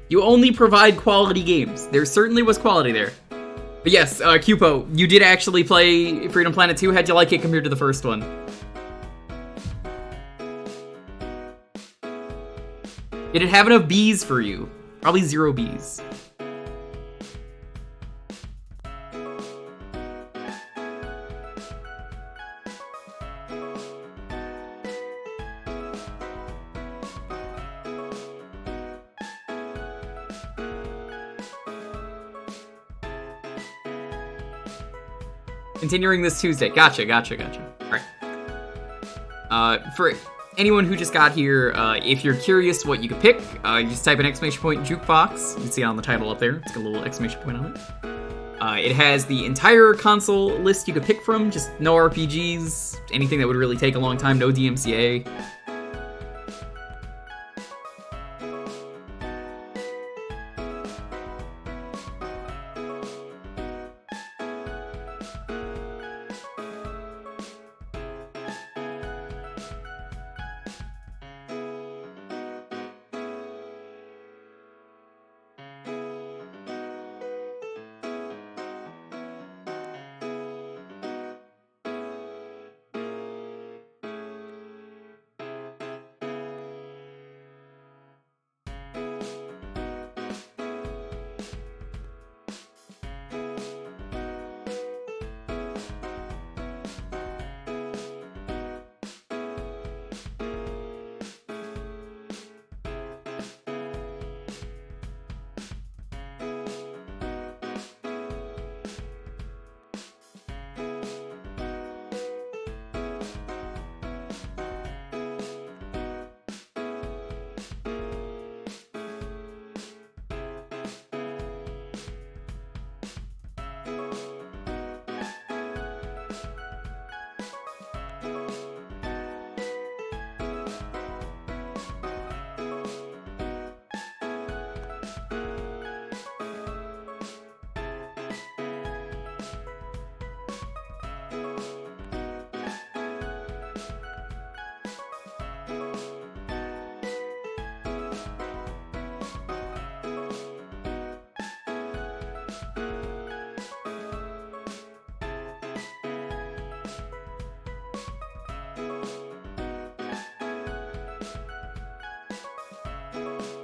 You only provide quality games. There certainly was quality there. But yes, Cupo, you did actually play Freedom Planet 2. How'd you like it compared to the first one? Did it have enough bees for you? Probably 0 bees. Continuing this Tuesday. Gotcha. Alright. For anyone who just got here, if you're curious what you could pick, you just type an exclamation point Jewkbox. You can see it on the title up there. It's got a little exclamation point on it. It has the entire console list you could pick from, just no RPGs, anything that would really take a long time, no DMCA.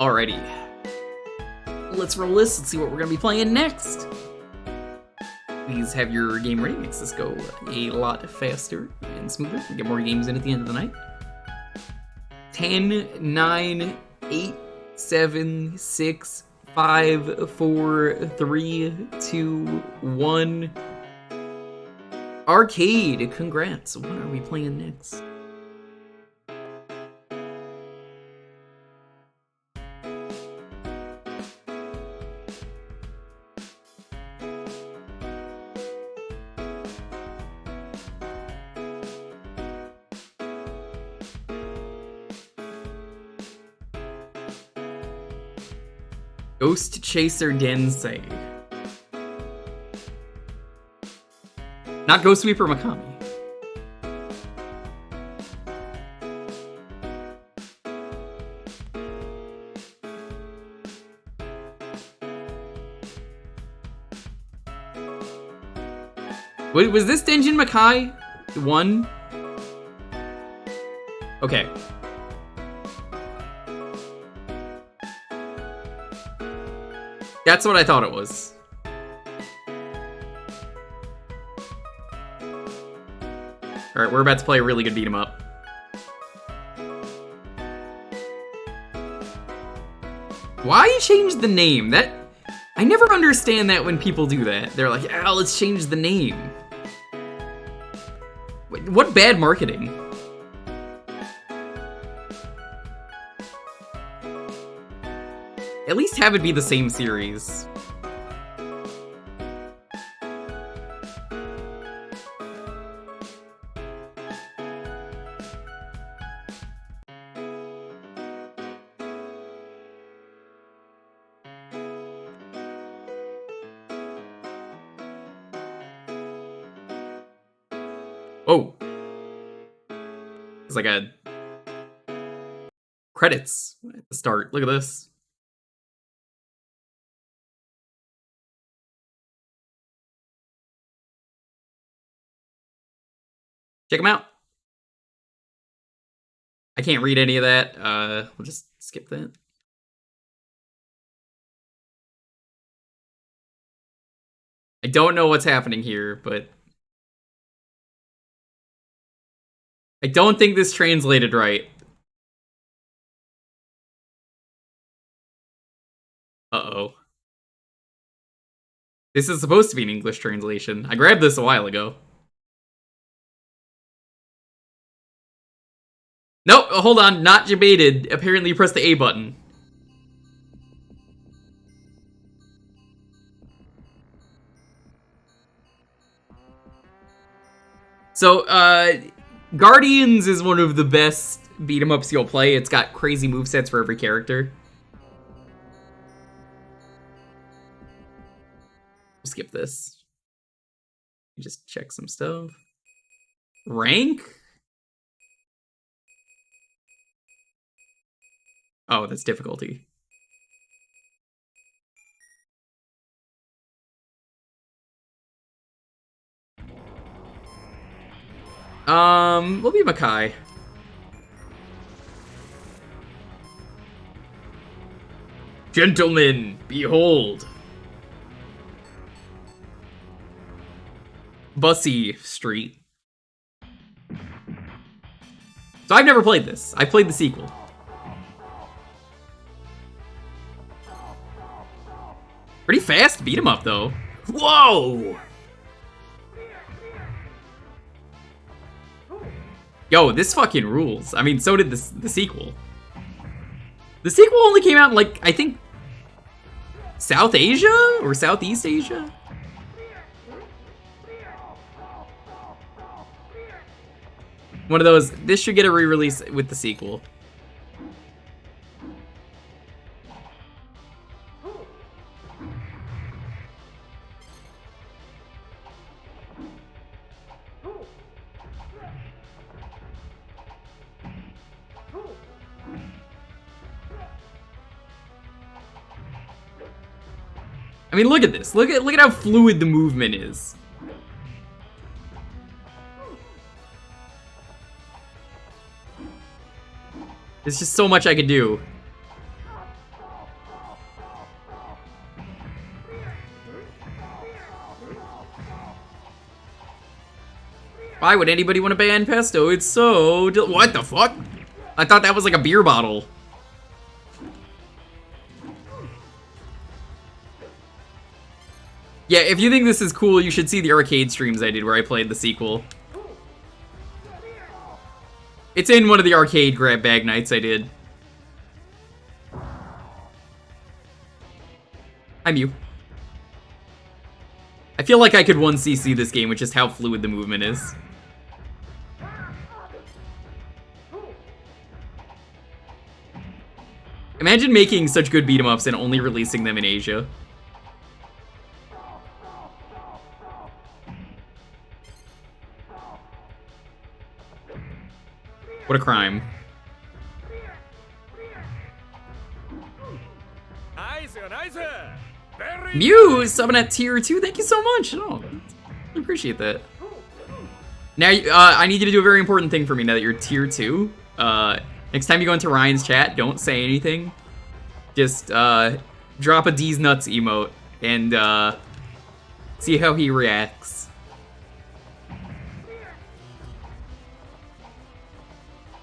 Alrighty. Let's roll this. Let's see what we're gonna be playing next. Please have your game ready. Makes this go a lot faster and smoother. We get more games in at the end of the night. 10, 9, 8, 7, 6, 5, 4, 3, 2, 1. Arcade. Congrats. What are we playing next? Ghost Chaser Densei. Not Ghost Sweeper Makami. Wait, was this Denjin Makai 1? Okay. That's what I thought it was. Alright, we're about to play a really good beat 'em up. Why change the name? That I never understand that when people do that. They're like, "Ah, let's change the name." Wait, what bad marketing? At least have it be the same series. Oh. It's like a credits at the start. Look at this. Check them out. I can't read any of that. We'll just skip that. I don't know what's happening here, but I don't think this translated right. Uh-oh. This is supposed to be an English translation. I grabbed this a while ago. Nope, hold on, not debated. Apparently you pressed the A button. So, Guardians is one of the best beat-em-ups you'll play. It's got crazy movesets for every character. We'll skip this. Just check some stuff. Rank? Oh, that's difficulty. We'll be Makai. Gentlemen, behold. Bussy Street. So I've never played this. I played the sequel. Pretty fast beat 'em up though. Whoa! Yo, this fucking rules. I mean, so did the sequel. The sequel only came out in, like, I think, South Asia? Or Southeast Asia? One of those, this should get a re-release with the sequel. I mean, look at this. Look at how fluid the movement is. There's just so much I could do. Why would anybody want to ban pesto? It's so what the fuck? I thought that was like a beer bottle. Yeah, if you think this is cool, you should see the arcade streams I did where I played the sequel. It's in one of the arcade grab bag nights I did. I'm you. I feel like I could 1cc this game with just how fluid the movement is. Imagine making such good beat-em-ups and only releasing them in Asia. What a crime. Muse, subbing at tier 2. Thank you so much. Oh, I appreciate that. Now, I need you to do a very important thing for me now that you're tier 2. Next time you go into Ryan's chat, don't say anything. Just drop a D's nuts emote and see how he reacts.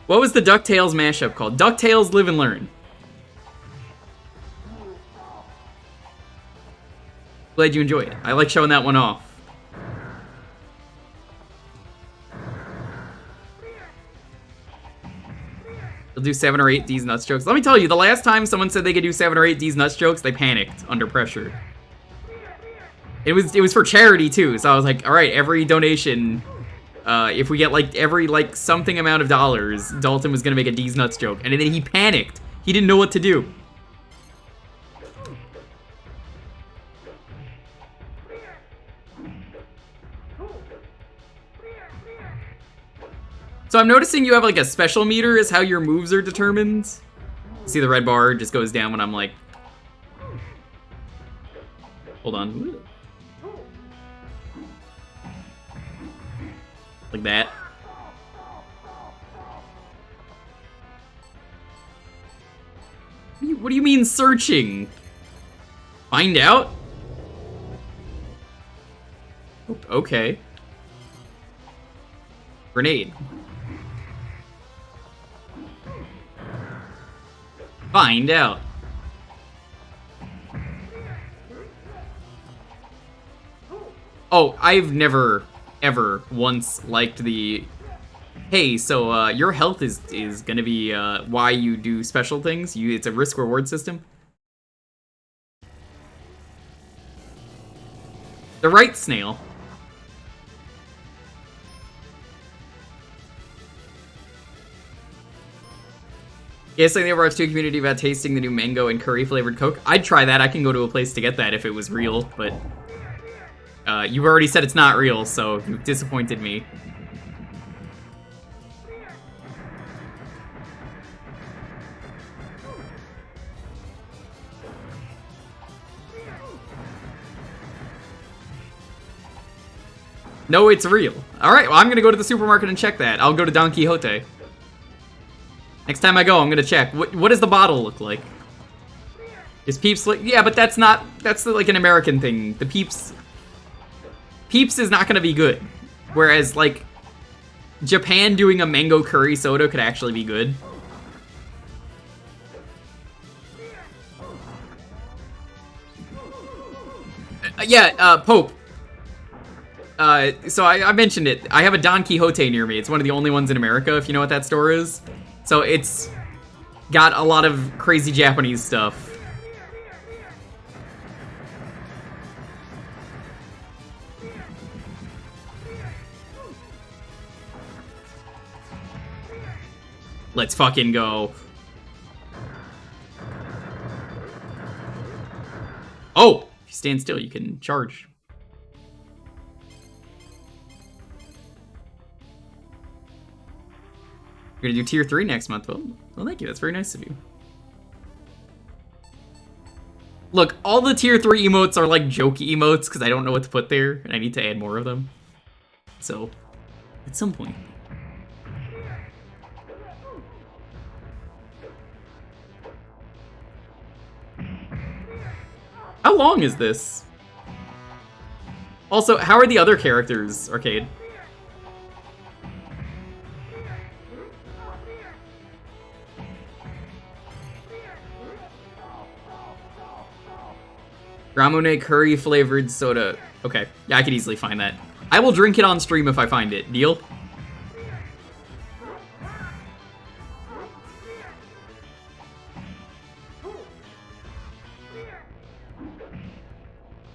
What was the Ducktales mashup called? Ducktales Live and Learn. Glad you enjoyed it. I like showing that one off. They'll do 7 or 8 D's nuts jokes. Let me tell you, the last time someone said they could do 7 or 8 D's nuts jokes, they panicked under pressure. It was for charity too, so I was like, all right, every donation, if we get like every like something amount of dollars, Dalton was gonna make a D's nuts joke, and then he panicked. He didn't know what to do. So I'm noticing you have like a special meter is how your moves are determined. See the red bar just goes down when I'm like... Hold on. Like that. What do you mean searching? Find out? Okay. Grenade. Find out. Oh, I've never, ever once liked the... Hey, so your health is gonna be why you do special things. It's a risk-reward system. The right snail. Yes, like the Overwatch 2 community about tasting the new mango and curry flavored Coke. I'd try that. I can go to a place to get that if it was real, but you've already said it's not real, so you've disappointed me. No, it's real. All right, well, I'm gonna go to the supermarket and check that. I'll go to Don Quixote. Next time I go, I'm gonna check. What does the bottle look like? Is Peeps like... Yeah, but that's like an American thing. The Peeps is not gonna be good. Whereas, like, Japan doing a mango curry soda could actually be good. Pope. So I mentioned it. I have a Don Quixote near me. It's one of the only ones in America, if you know what that store is. So it's got a lot of crazy Japanese stuff. Let's fucking go. Oh! If you stand still, you can charge. You're gonna do tier 3 next month. Well, thank you. That's very nice of you. Look, all the tier 3 emotes are like joke emotes because I don't know what to put there, and I need to add more of them. So, at some point. How long is this? Also, how are the other characters, Arcade? Ramune curry flavored soda. Okay, yeah, I could easily find that. I will drink it on stream if I find it. Deal?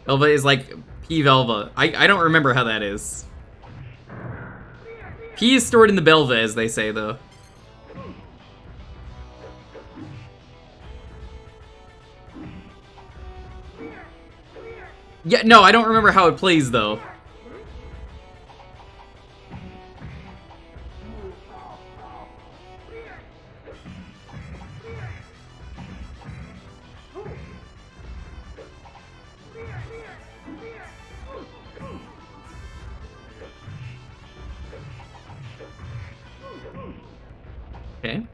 Velva is like P Velva. I don't remember how that is. P is stored in the Belva, as they say, though. Yeah, no, I don't remember how it plays, though. Okay.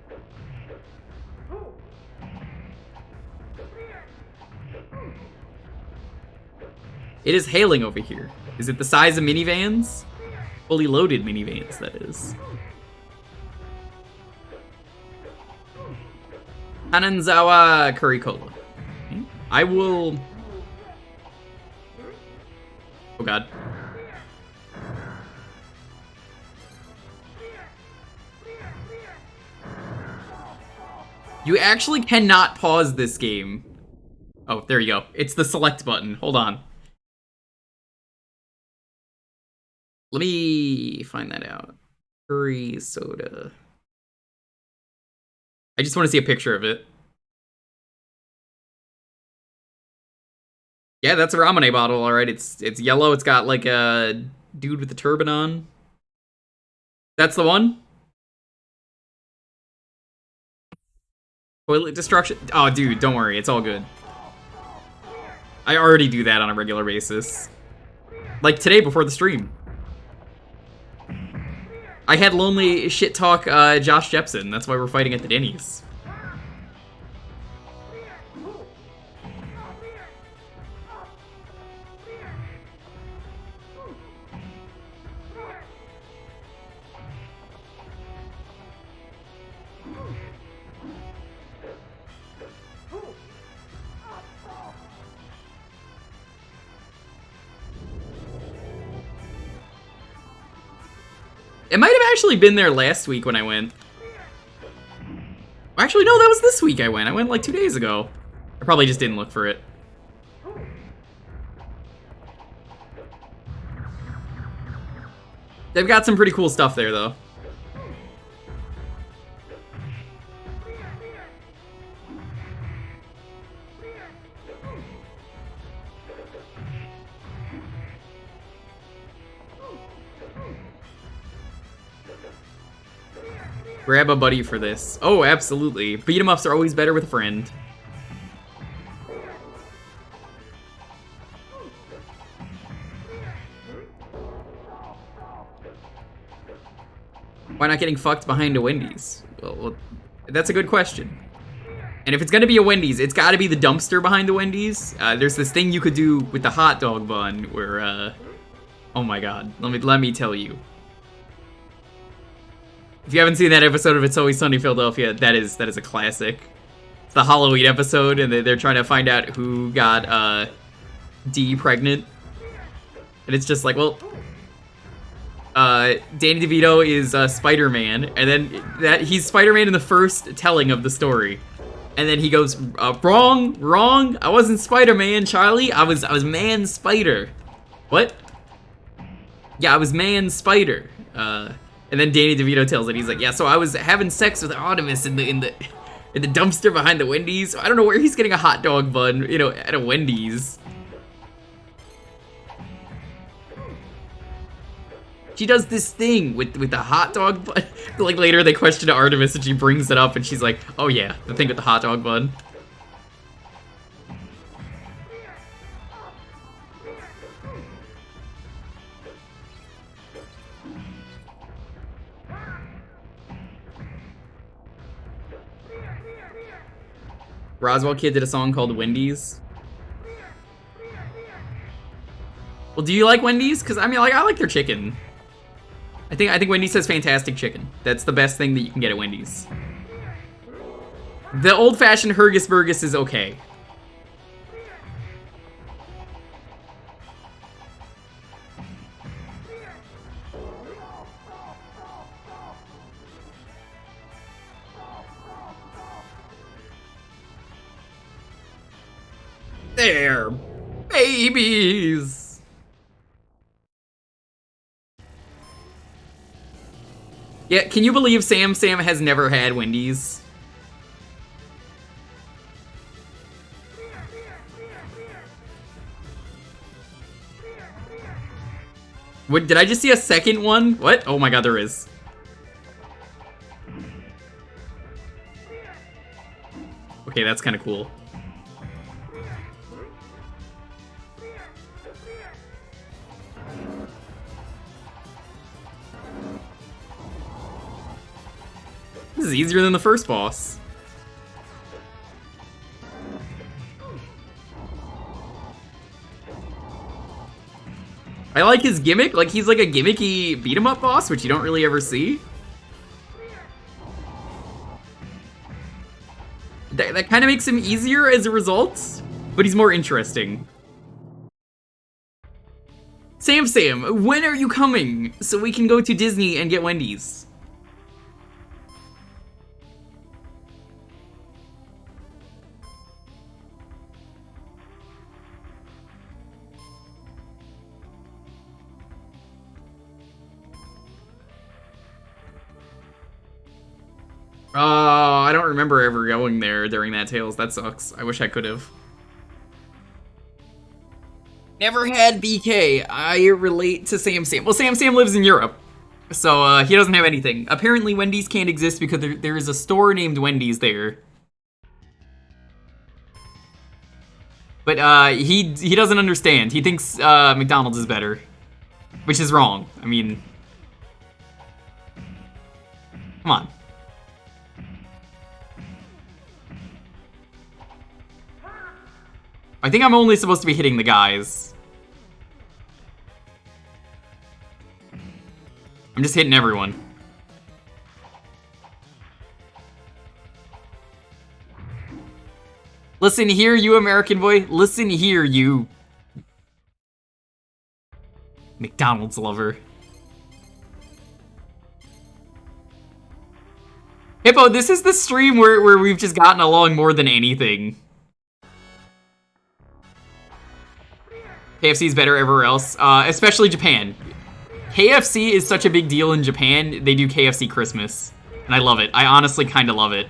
It is hailing over here. Is it the size of minivans? Fully loaded minivans, that is. Hananzawa Curry Cola. Okay. I will... Oh god. You actually cannot pause this game. Oh, there you go. It's the select button. Hold on. Let me find that out. Curry soda. I just want to see a picture of it. Yeah, that's a Ramune bottle, alright. It's yellow. It's got like a dude with a turban on. That's the one? Toilet destruction? Oh, dude, don't worry. It's all good. I already do that on a regular basis. Like today before the stream. I had lonely shit talk Josh Jepson. That's why we're fighting at the Denny's. It might have actually been there last week when I went. Actually, no, that was this week I went. I went like 2 days ago. I probably just didn't look for it. They've got some pretty cool stuff there, though. Grab a buddy for this. Oh, absolutely. Beat 'em ups are always better with a friend. Why not getting fucked behind a Wendy's? Well, that's a good question. And if it's gonna be a Wendy's, it's gotta be the dumpster behind the Wendy's. There's this thing you could do with the hot dog bun where, oh my god, let me tell you. If you haven't seen that episode of It's Always Sunny in Philadelphia, that is a classic. It's the Halloween episode, and they're trying to find out who got Dee pregnant. And it's just like, well, Danny DeVito is Spider-Man, and then he's Spider-Man in the first telling of the story. And then he goes, wrong, I wasn't Spider-Man, Charlie, I was Man Spider. What? Yeah, I was Man Spider. And then Danny DeVito tells it. He's like, yeah, so I was having sex with Artemis in the dumpster behind the Wendy's. I don't know where he's getting a hot dog bun, you know, at a Wendy's. She does this thing with the hot dog bun. Like later they question Artemis and she brings it up and she's like, oh yeah, the thing with the hot dog bun. Roswell Kid did a song called Wendy's. Well, do you like Wendy's? Because I mean, like, I like their chicken. I think Wendy's has fantastic chicken. That's the best thing that you can get at Wendy's. The old-fashioned Hurgus Burgus is okay. They're babies. Yeah, can you believe Sam has never had Wendy's? What, did I just see a second one? What? Oh my god, there is. Okay, that's kind of cool. This is easier than the first boss. I like his gimmick, like he's like a gimmicky beat-em-up boss, which you don't really ever see. That kind of makes him easier as a result, but he's more interesting. Sam, when are you coming so we can go to Disney and get Wendy's? I don't remember ever going there during that Tales. That sucks. I wish I could have. Never had BK. I relate to Sam. Well, Sam lives in Europe, so he doesn't have anything. Apparently, Wendy's can't exist because there is a store named Wendy's there. But he doesn't understand. He thinks McDonald's is better, which is wrong. I mean, come on. I think I'm only supposed to be hitting the guys. I'm just hitting everyone. Listen here, you American boy. Listen here, you McDonald's lover. Hippo, this is the stream where we've just gotten along more than anything. KFC is better everywhere else, especially Japan. KFC is such a big deal in Japan, they do KFC Christmas. And I love it. I honestly kind of love it.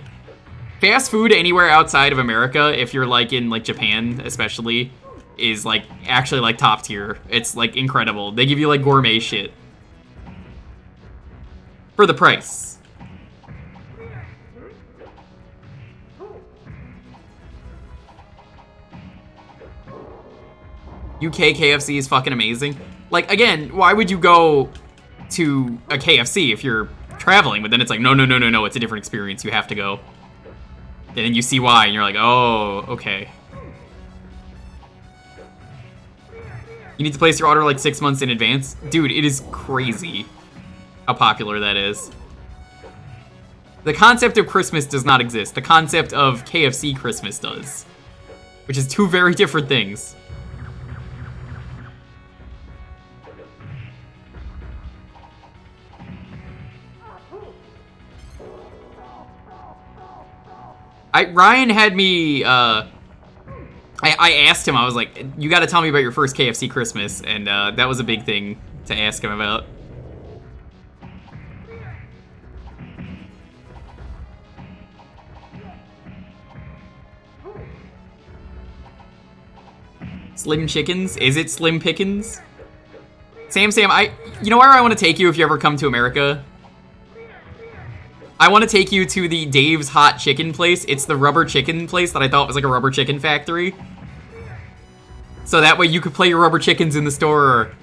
Fast food anywhere outside of America, if you're like in like Japan especially, is like actually like top tier. It's like incredible. They give you like gourmet shit. For the price. UK KFC is fucking amazing. Like, again, why would you go to a KFC if you're traveling? But then it's like, no, it's a different experience. You have to go. And then you see why, and you're like, oh, okay. You need to place your order like 6 months in advance? Dude, it is crazy how popular that is. The concept of Christmas does not exist. The concept of KFC Christmas does. Which is two very different things. Ryan had me, I asked him, I was like, you gotta tell me about your first KFC Christmas, and that was a big thing to ask him about. Slim Chickens? Is it Slim Pickens? Sam, you know where I want to take you if you ever come to America? I want to take you to the Dave's Hot Chicken place. It's the rubber chicken place that I thought was like a rubber chicken factory. So that way you could play your rubber chickens in the store.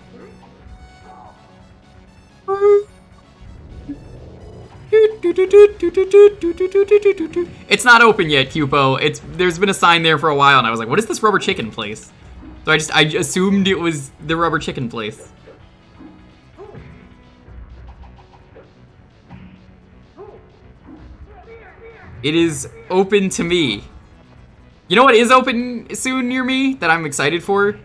It's not open yet, Cupo. There's been a sign there for a while, and I was like, what is this rubber chicken place? So I assumed it was the rubber chicken place. It is open to me. You know what is open soon near me that I'm excited for?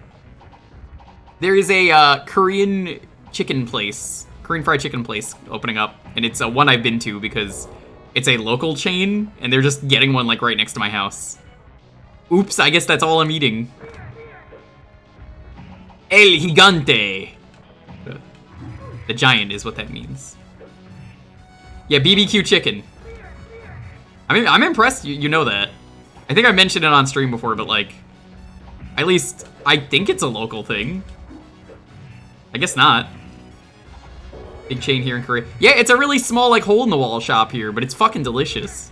There is a Korean chicken place, Korean fried chicken place opening up, and it's one I've been to because it's a local chain, and they're just getting one like right next to my house. Oops, I guess that's all I'm eating. El Gigante. The giant is what that means. Yeah, BBQ chicken. I mean, I'm impressed you know that. I think I mentioned it on stream before, but like, at least I think it's a local thing. I guess not. Big chain here in Korea. Yeah, it's a really small, like, hole-in-the-wall shop here, but it's fucking delicious.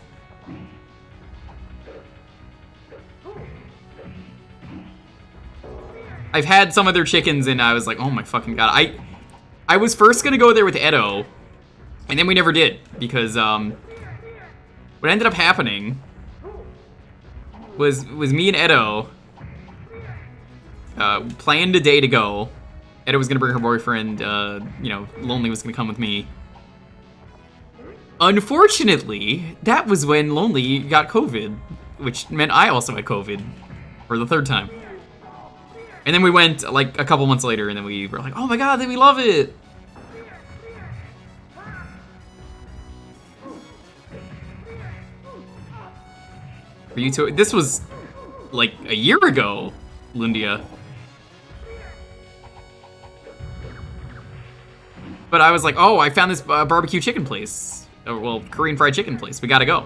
I've had some of their chickens, and I was like, oh my fucking god. I was first gonna go there with Edo, and then we never did, because, what ended up happening was me and Edo planned a day to go. Edo was gonna bring her boyfriend, you know, Lonely was gonna come with me. Unfortunately, that was when Lonely got COVID, which meant I also had COVID for the third time. And then we went, like, a couple months later, and then we were like, oh my god, we love it! For you two, this was, like, a year ago, Lundia. But I was like, oh, I found this barbecue chicken place. Well, Korean fried chicken place. We gotta go.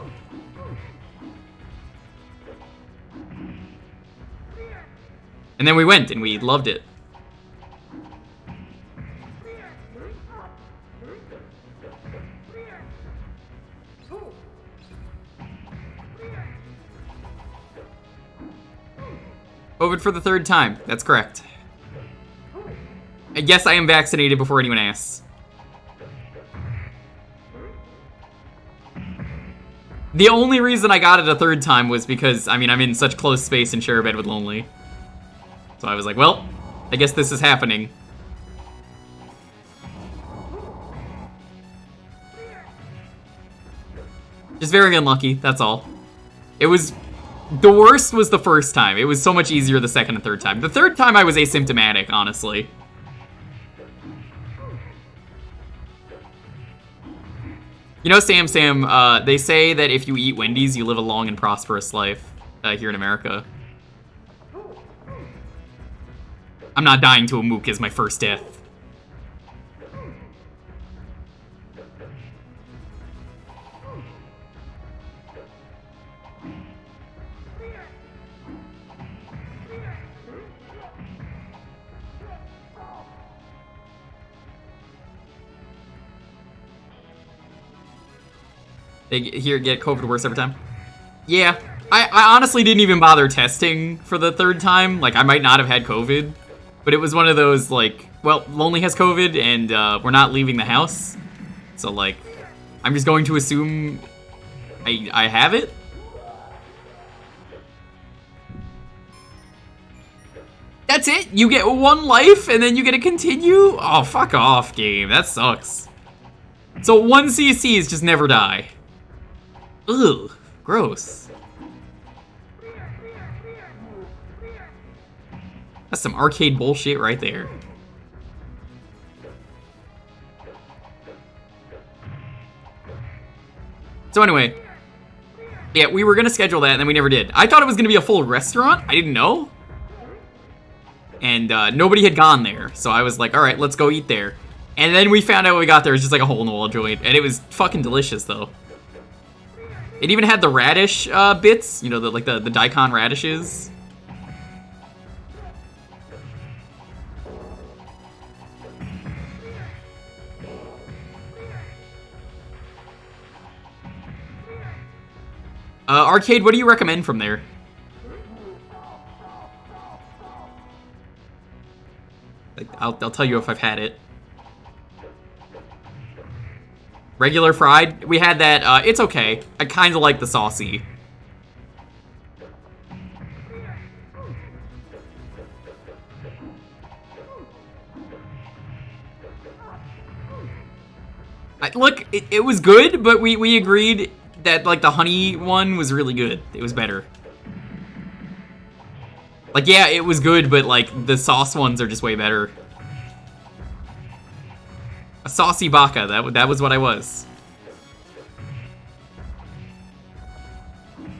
And then we went, and we loved it. COVID for the third time. That's correct. I guess I am vaccinated before anyone asks. The only reason I got it a third time was because, I mean, I'm in such close space and share a bed with Lonely. So I was like, well, I guess this is happening. Just very unlucky, that's all. It was... The worst was the first time. It was so much easier the second and third time. The third time I was asymptomatic, honestly. You know, Sam, they say that if you eat Wendy's, you live a long and prosperous life here in America. I'm not dying to a mook as my first death. They get COVID worse every time. Yeah, I honestly didn't even bother testing for the third time. Like, I might not have had COVID, but it was one of those, like, well, Lonely has COVID, and we're not leaving the house. So, like, I'm just going to assume I have it. That's it? You get one life, and then you get to continue? Oh, fuck off, game. That sucks. So 1 CC is just never die. Ugh, gross. That's some arcade bullshit right there. So anyway, yeah, we were gonna schedule that and then we never did. I thought it was gonna be a full restaurant. I didn't know. And nobody had gone there. So I was like, all right, let's go eat there. And then we found out when we got there, it was just like a hole-in-the-wall joint. And it was fucking delicious, though. It even had the radish bits, you know, the daikon radishes. Arcade, what do you recommend from there? I'll tell you if I've had it. Regular fried? We had that, it's okay. I kind of like the saucy. Look, it was good, but we agreed that, like, the honey one was really good. It was better. Like, yeah, it was good, but, like, the sauce ones are just way better. A saucy baka, that was what I was. Oh,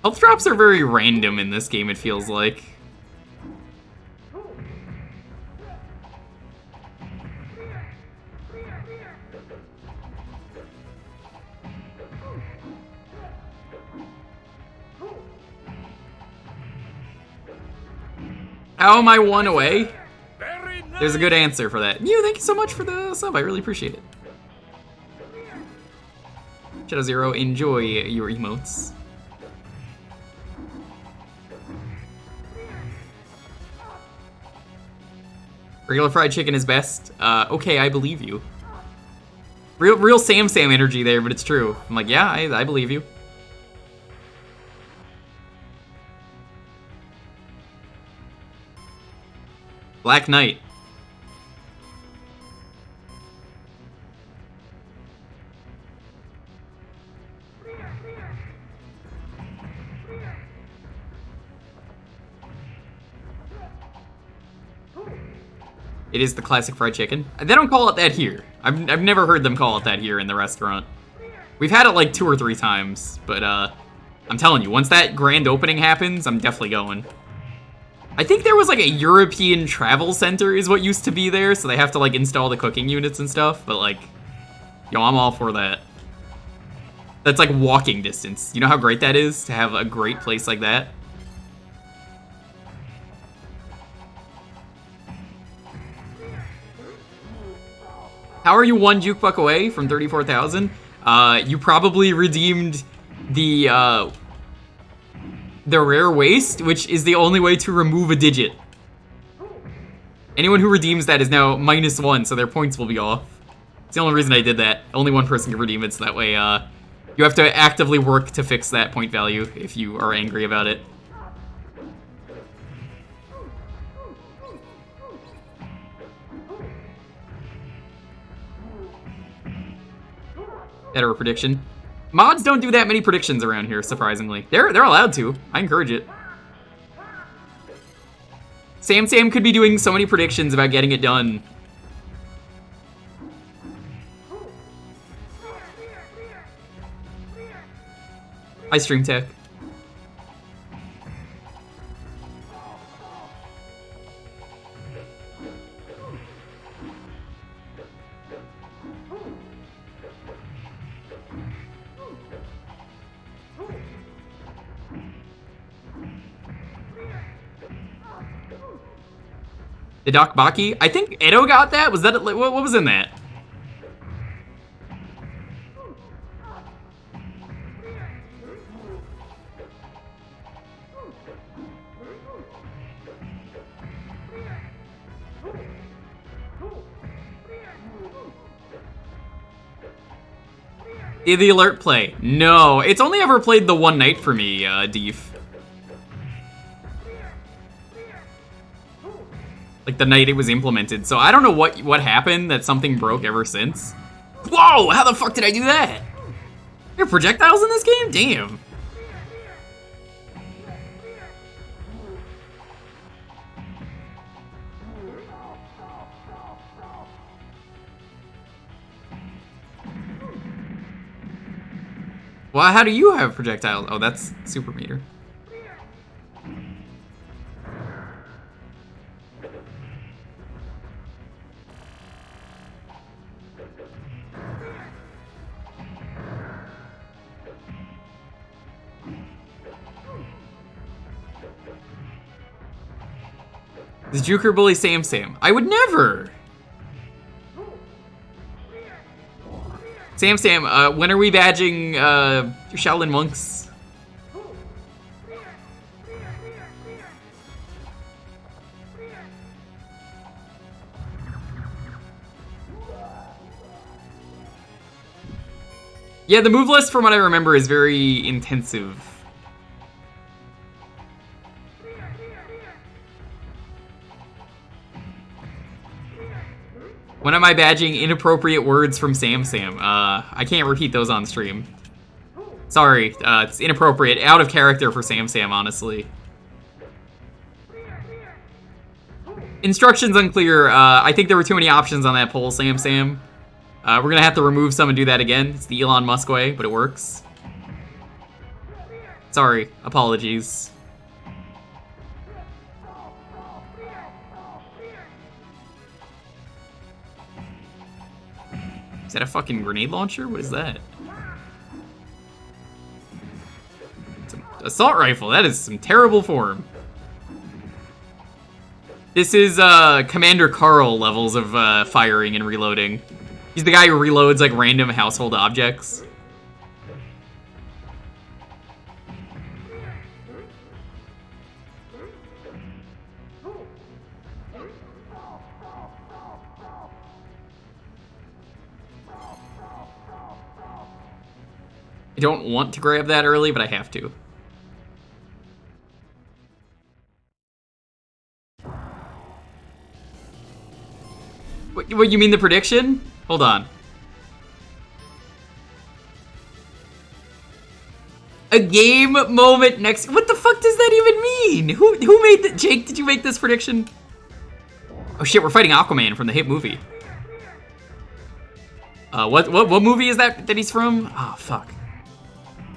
Health drops are very random in this game, it feels like. How am I one away? There's a good answer for that. Mew, thank you so much for the sub. I really appreciate it. Shadow Zero, enjoy your emotes. Regular fried chicken is best. Okay, I believe you. Real Sam energy there, but it's true. I'm like, yeah, I believe you. Black Knight. It is the classic fried chicken. They don't call it that here. I've never heard them call it that here in the restaurant. We've had it like 2 or 3 times, but I'm telling you, once that grand opening happens, I'm definitely going. I think there was like a European travel center is what used to be there, so they have to like install the cooking units and stuff, but like, yo, I'm all for that. That's like walking distance. You know how great that is to have a great place like that? How are you 1 Jewkbox away from 34,000? You probably redeemed the rare waste, which is the only way to remove a digit. Anyone who redeems that is now -1, so their points will be off. It's the only reason I did that. Only one person can redeem it, so that way you have to actively work to fix that point value if you are angry about it. Better prediction. Mods don't do that many predictions around here, surprisingly. They're allowed to. I encourage it. Sam could be doing so many predictions about getting it done. Hi, Stream Tech. The Doc Baki? I think Edo got that? Was that, what was in that? Did the alert play? No, it's only ever played the one night for me, Deef. Like the night it was implemented, so I don't know what happened, that something broke ever since. Whoa, how the fuck did I do that? There are projectiles in this game? Damn. Well, how do you have projectiles? Oh, that's super meter. Does Jewker bully Sam? I would never! Sam, when are we badging Shaolin monks? Yeah, the move list, from what I remember, is very intensive. When am I badging inappropriate words from Sam? I can't repeat those on stream. Sorry, it's inappropriate, out of character for Sam, honestly. Instructions unclear. I think there were too many options on that poll, Sam. We're gonna have to remove some and do that again. It's the Elon Musk way, but it works. Sorry, apologies. Is that a fucking grenade launcher? What is that? It's an assault rifle. That is some terrible form. This is Commander Carl levels of firing and reloading. He's the guy who reloads like random household objects. I don't want to grab that early, but I have to. What, you mean the prediction? Hold on. A game moment next... What the fuck does that even mean? Who made that? Jake, did you make this prediction? Oh shit, we're fighting Aquaman from the hit movie. What movie is that he's from? Oh, fuck.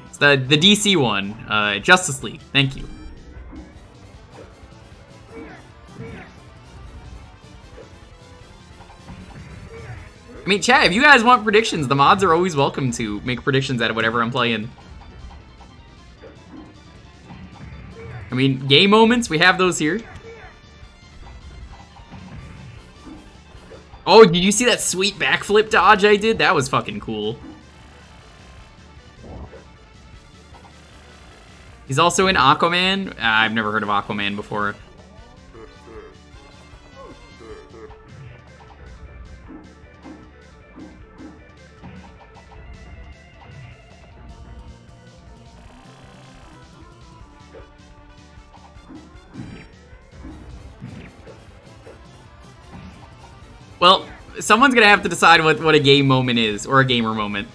It's the DC one. Justice League. Thank you. I mean, chat, if you guys want predictions, the mods are always welcome to make predictions out of whatever I'm playing. I mean, game moments, we have those here. Oh, did you see that sweet backflip dodge I did? That was fucking cool. He's also in Aquaman. I've never heard of Aquaman before. Well, someone's gonna have to decide what a game moment is, or a gamer moment.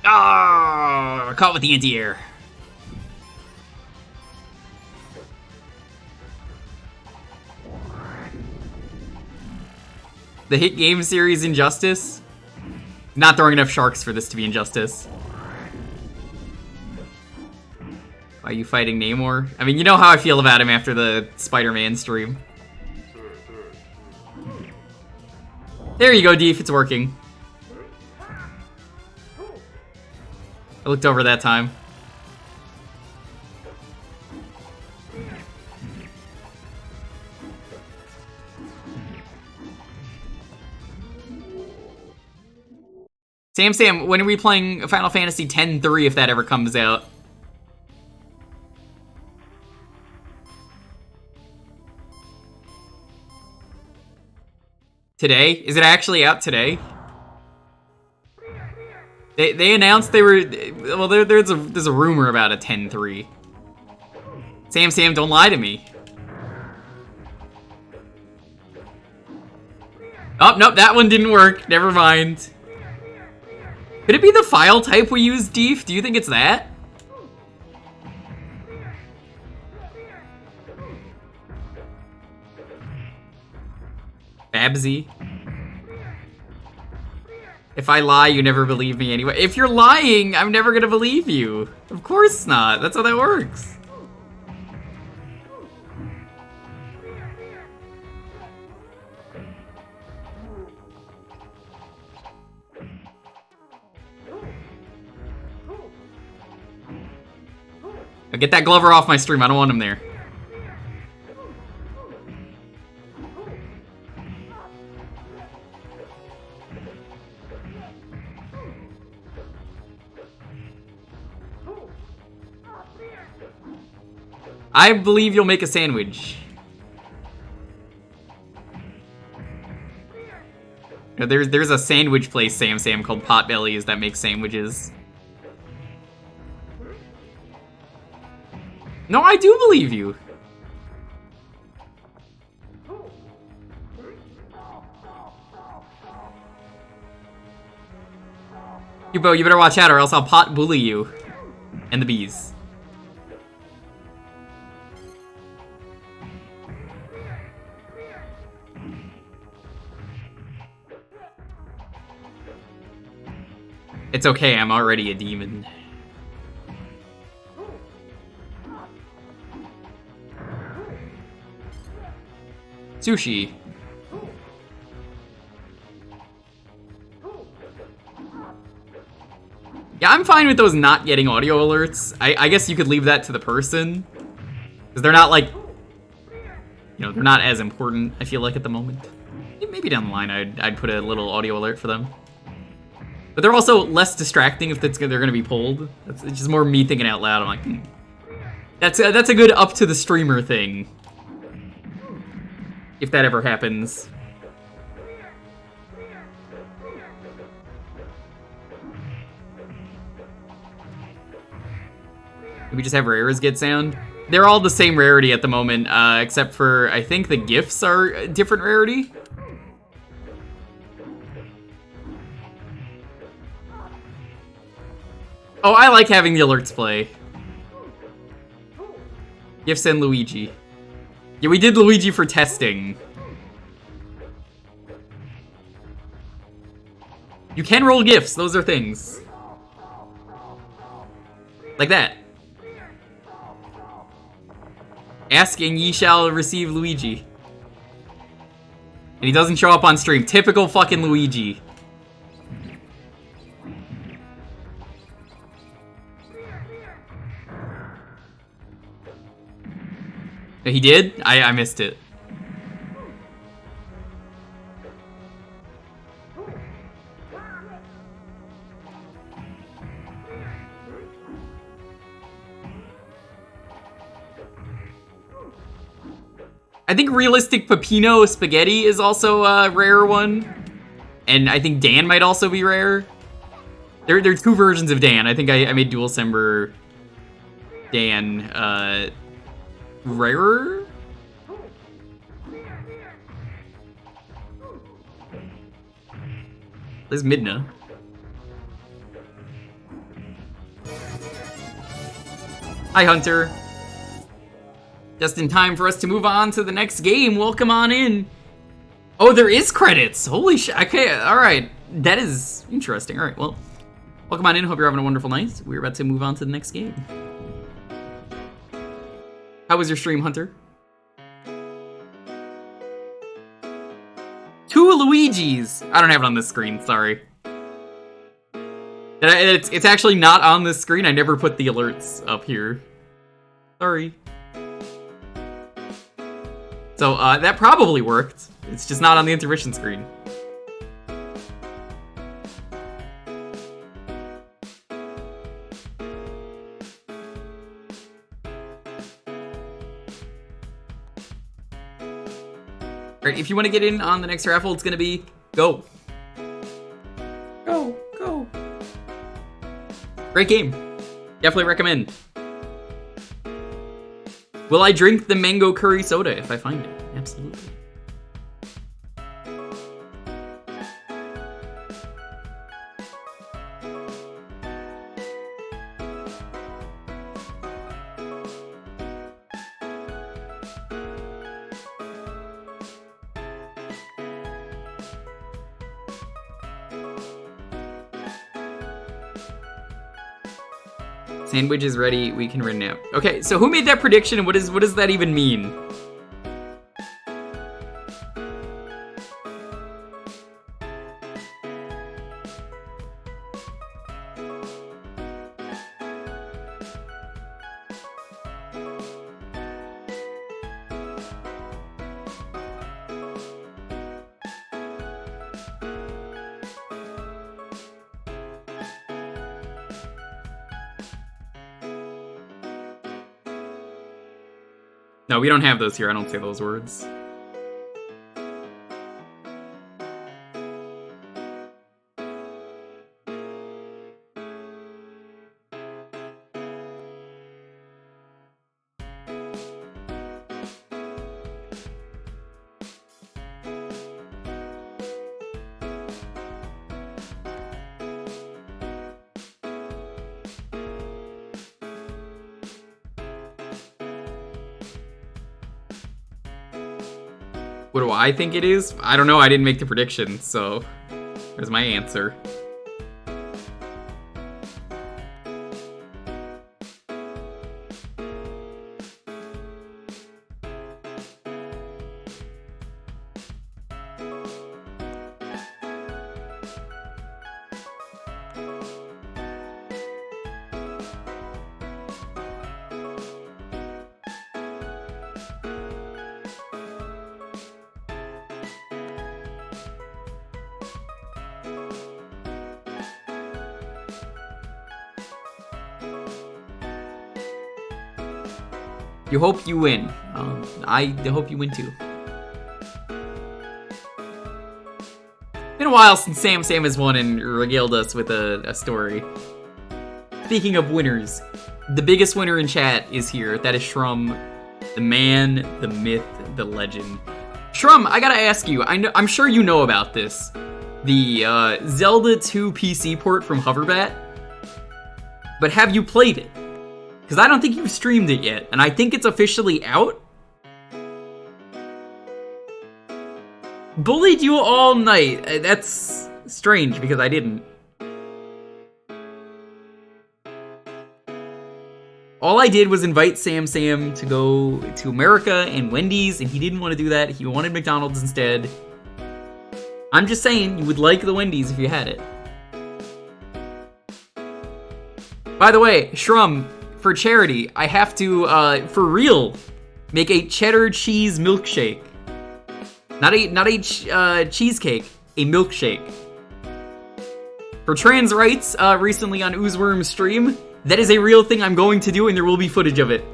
Ah, caught with the anti-air. The hit game series Injustice? Not throwing enough sharks for this to be Injustice. Are you fighting Namor? I mean, you know how I feel about him after the Spider-Man stream. There you go, Deef. It's working. I looked over that time. Sam, when are we playing Final Fantasy X-3 if that ever comes out? Today? Is it actually out today? They announced they were... Well, there's a rumor about a 10-3. Sam, don't lie to me. Oh, nope, that one didn't work. Never mind. Could it be the file type we use, Deef? Do you think it's that? Babsy. If I lie, you never believe me anyway. If you're lying, I'm never gonna believe you. Of course not. That's how that works. Now get that Glover off my stream. I don't want him there. I believe you'll make a sandwich. You know, there's a sandwich place, Sam, called Potbellies that makes sandwiches. No, I do believe you. You better watch out or else I'll pot bully you. And the bees. It's okay, I'm already a demon. Sushi. Yeah, I'm fine with those not getting audio alerts. I guess you could leave that to the person. Because they're not, like... You know, they're not as important, I feel like, at the moment. Maybe down the line I'd put a little audio alert for them. But they're also less distracting if they're going to be pulled. It's just more me thinking out loud. I'm like, That's a good up to the streamer thing. If that ever happens. We just have rares get sound. They're all the same rarity at the moment, except for, I think the gifts are a different rarity. Oh, I like having the alerts play. Gifts and Luigi. Yeah, we did Luigi for testing. You can roll gifts, those are things. Like that. Ask and ye shall receive Luigi. And he doesn't show up on stream. Typical fucking Luigi. He did? I missed it. I think Realistic Peppino Spaghetti is also a rare one. And I think Dan might also be rare. There are two versions of Dan. I think I made Dual Sember Dan rarer? There's Midna. Hi, Hunter. Just in time for us to move on to the next game. Welcome on in. Oh, there is credits. Holy shit. Okay, alright. That is interesting. Alright, well, welcome on in. Hope you're having a wonderful night. We're about to move on to the next game. How was your stream, Hunter? 2 Luigis. I don't have it on this screen, sorry. It's actually not on this screen. I never put the alerts up here. Sorry. So, that probably worked. It's just not on the intermission screen. Alright, if you want to get in on the next raffle, it's gonna be go. Go, go. Great game. Definitely recommend. Will I drink the mango curry soda if I find it? Absolutely. Sandwich is ready, we can run now. Okay, so who made that prediction and what does that even mean? No, we don't have those here. I don't say those words. What do I think it is? I don't know, I didn't make the prediction, so there's my answer. You hope you win. I hope you win too. Been a while since Sam has won and regaled us with a story. Speaking of winners, the biggest winner in chat is here. That is Shrum, the man, the myth, the legend. Shrum, I gotta ask you, I'm sure you know about this. The Zelda 2 PC port from Hoverbat. But have you played it? Because I don't think you've streamed it yet, and I think it's officially out. Bullied you all night. That's strange, because I didn't. All I did was invite Sam to go to America and Wendy's, and he didn't want to do that. He wanted McDonald's instead. I'm just saying, you would like the Wendy's if you had it. By the way, Shrum, for charity, I have to, for real, make a cheddar cheese milkshake. Not a cheesecake, a milkshake. For trans rights, recently on Oozworm's stream, that is a real thing I'm going to do, and there will be footage of it.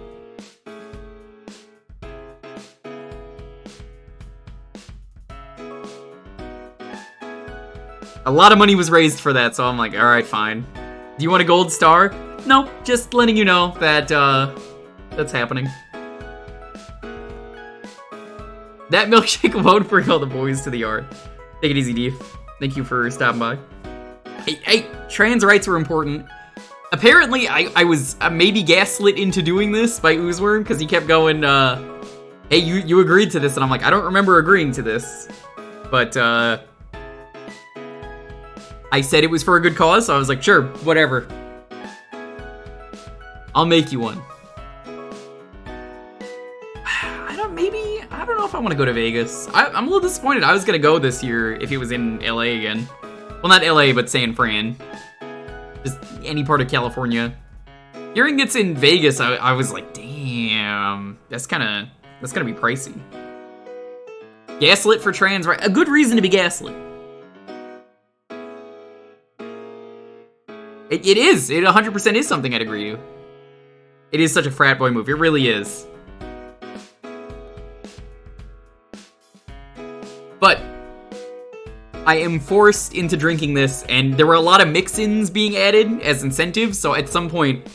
A lot of money was raised for that, so I'm like, alright, fine. Do you want a gold star? No, just letting you know that, that's happening. That milkshake won't bring all the boys to the yard. Take it easy, Deef. Thank you for stopping by. Hey, trans rights were important. Apparently, I was maybe gaslit into doing this by Oozworm, because he kept going, hey, you agreed to this, and I'm like, I don't remember agreeing to this. But, I said it was for a good cause, so I was like, sure, whatever. I'll make you one. I don't know if I want to go to Vegas. I'm a little disappointed. I was going to go this year if it was in LA again. Well, not LA, but San Fran. Just any part of California. Hearing it's in Vegas, I was like, damn, that's gonna be pricey. Gaslit for trans, right? A good reason to be gaslit. It is. It 100% is something I'd agree to. It is such a frat boy move. It really is. But I am forced into drinking this, and there were a lot of mix-ins being added as incentives, so at some point,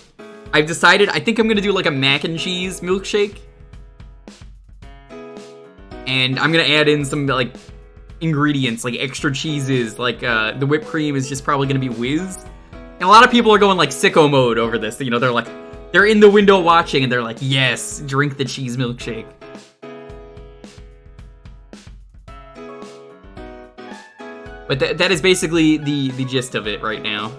I've decided I think I'm gonna do like a mac and cheese milkshake. And I'm gonna add in some like ingredients, like extra cheeses, like the whipped cream is just probably gonna be whizzed. And a lot of people are going like sicko mode over this. You know, they're in the window watching and they're like, yes, drink the cheese milkshake. But that is basically the gist of it right now.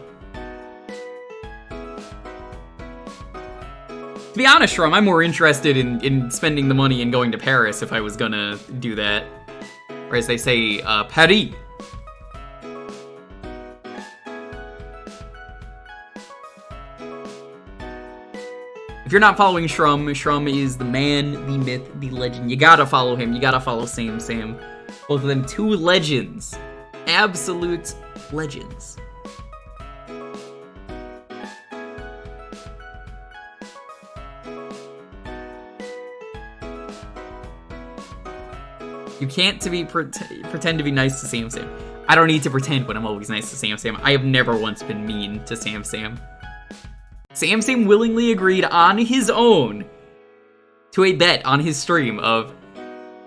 To be honest, Shrum, I'm more interested in spending the money and going to Paris if I was gonna do that. Or as they say, Paris. If you're not following Shrum is the man, the myth, the legend. You gotta follow him. You gotta follow Sam. Both of them, two legends. Absolute legends. You can't pretend to be nice to Sam. I don't need to pretend when I'm always nice to Sam. I have never once been mean to Sam. Sam willingly agreed on his own to a bet on his stream of,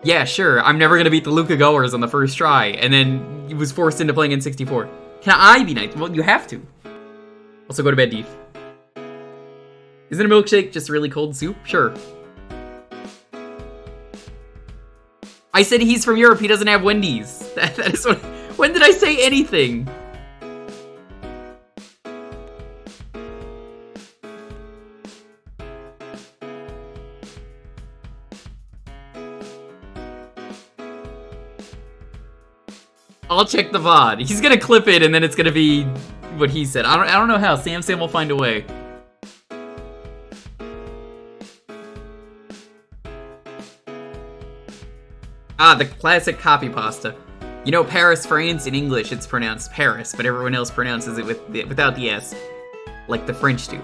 yeah, sure, I'm never gonna beat the Luca Goers on the first try, and then he was forced into playing N64. Can I be nice? Well, you have to. Also, go to bed, Deef. Isn't a milkshake just really cold soup? Sure. I said he's from Europe, he doesn't have Wendy's. That is what... When did I say anything? I'll check the VOD. He's gonna clip it and then it's gonna be what he said. I don't know how. Sam will find a way. Ah, the classic copy pasta. You know, Paris, France, in English it's pronounced Paris, but everyone else pronounces it without the S, like the French do.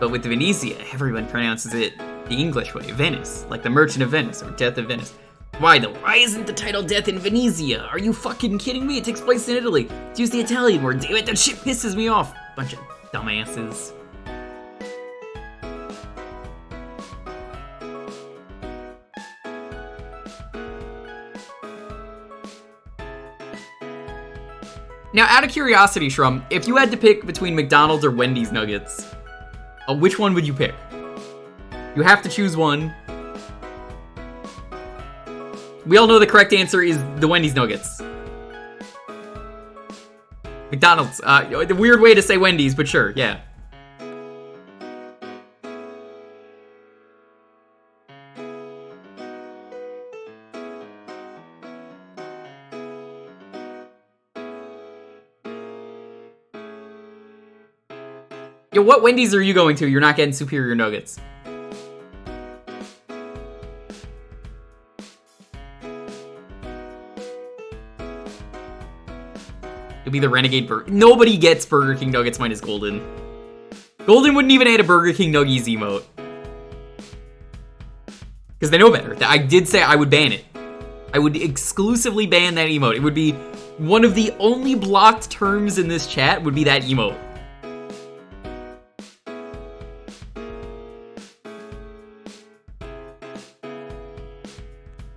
But with Venetia, everyone pronounces it The English way, Venice, like the Merchant of Venice or Death of Venice. Why though? Why isn't the title Death in Venezia? Are you fucking kidding me? It takes place in Italy. It's used the Italian word. Damn it, that shit pisses me off. Bunch of dumbasses. Now, out of curiosity, Shrum, if you had to pick between McDonald's or Wendy's nuggets, which one would you pick? You have to choose one. We all know the correct answer is the Wendy's nuggets. McDonald's. The weird way to say Wendy's, but sure, yeah. Yo, what Wendy's are you going to? You're not getting superior nuggets. You'll be the Renegade Burger. Nobody gets Burger King nuggets minus Golden. Golden wouldn't even add a Burger King Nuggies emote. Because they know better. I did say I would ban it. I would exclusively ban that emote. It would be one of the only blocked terms in this chat would be that emote.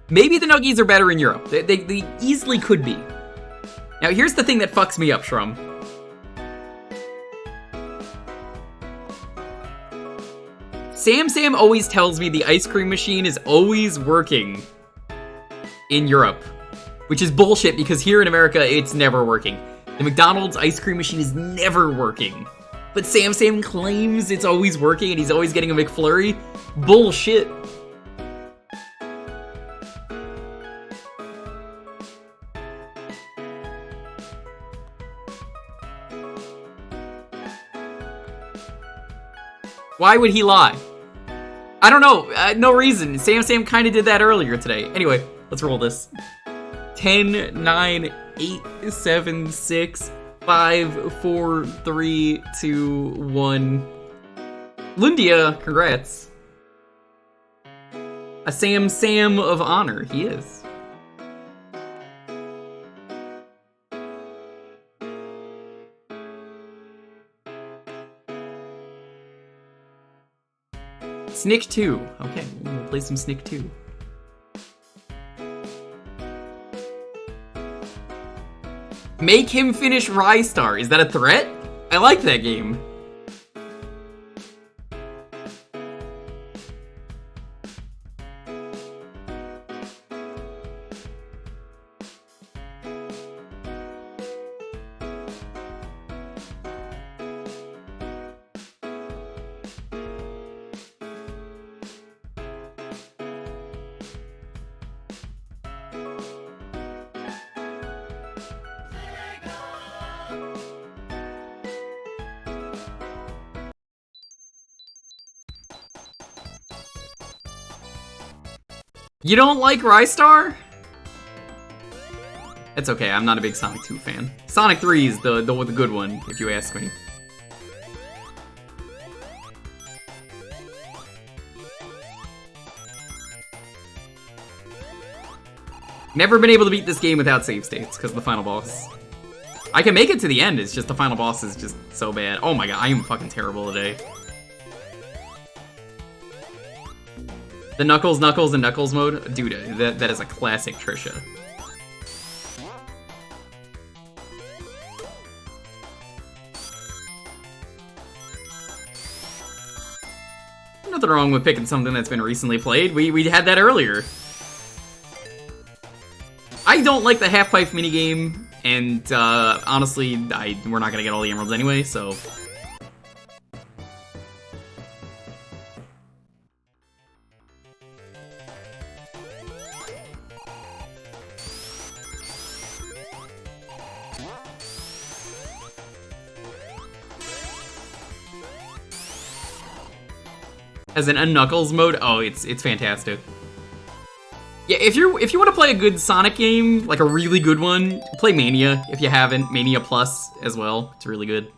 Maybe the Nuggies are better in Europe. They easily could be. Now, here's the thing that fucks me up, Shrum. Sam always tells me the ice cream machine is always working in Europe, which is bullshit because here in America, it's never working. The McDonald's ice cream machine is never working. But Sam claims it's always working and he's always getting a McFlurry. Bullshit. Why would he lie? I don't know. No reason. Sam kind of did that earlier today. Anyway, let's roll this. 10, 9, 8, 7, 6, 5, 4, 3, 2, 1. Lundia, congrats. A Sam of honor. He is. Snick 2. Okay, we'll play some Snick 2. Make him finish Rystar. Is that a threat? I like that game. You don't like Rystar? It's okay, I'm not a big Sonic 2 fan. Sonic 3 is the good one, if you ask me. Never been able to beat this game without save states, because of the final boss. I can make it to the end, it's just the final boss is just so bad. Oh my god, I am fucking terrible today. The Knuckles and Knuckles mode? Dude, that is a classic Trisha. Nothing wrong with picking something that's been recently played. We had that earlier. I don't like the half-pipe minigame, and honestly, we're not gonna get all the emeralds anyway, so... As an Knuckles mode, oh, it's fantastic. Yeah, if you want to play a good Sonic game, like a really good one, play Mania if you haven't. Mania Plus as well, it's really good.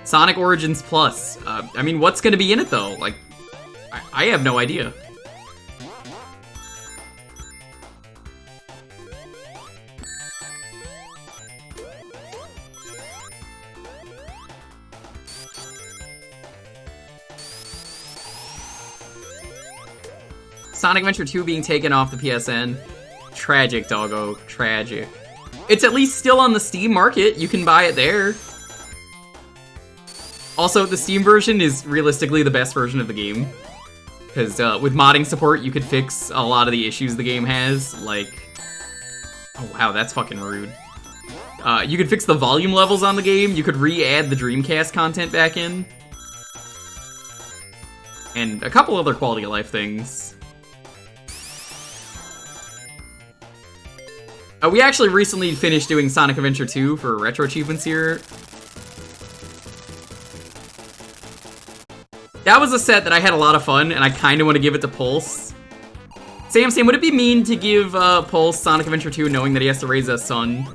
Sonic Origins Plus. I mean, what's gonna be in it though? Like, I have no idea. Sonic Adventure 2 being taken off the PSN. Tragic, doggo. Tragic. It's at least still on the Steam market. You can buy it there. Also, the Steam version is realistically the best version of the game. Because with modding support, you could fix a lot of the issues the game has. Like... Oh wow, that's fucking rude. You could fix the volume levels on the game. You could re-add the Dreamcast content back in. And a couple other quality of life things. We actually recently finished doing Sonic Adventure 2 for retro achievements here. That was a set that I had a lot of fun, and I kind of want to give it to Pulse. Sam, would it be mean to give Pulse Sonic Adventure 2 knowing that he has to raise a son?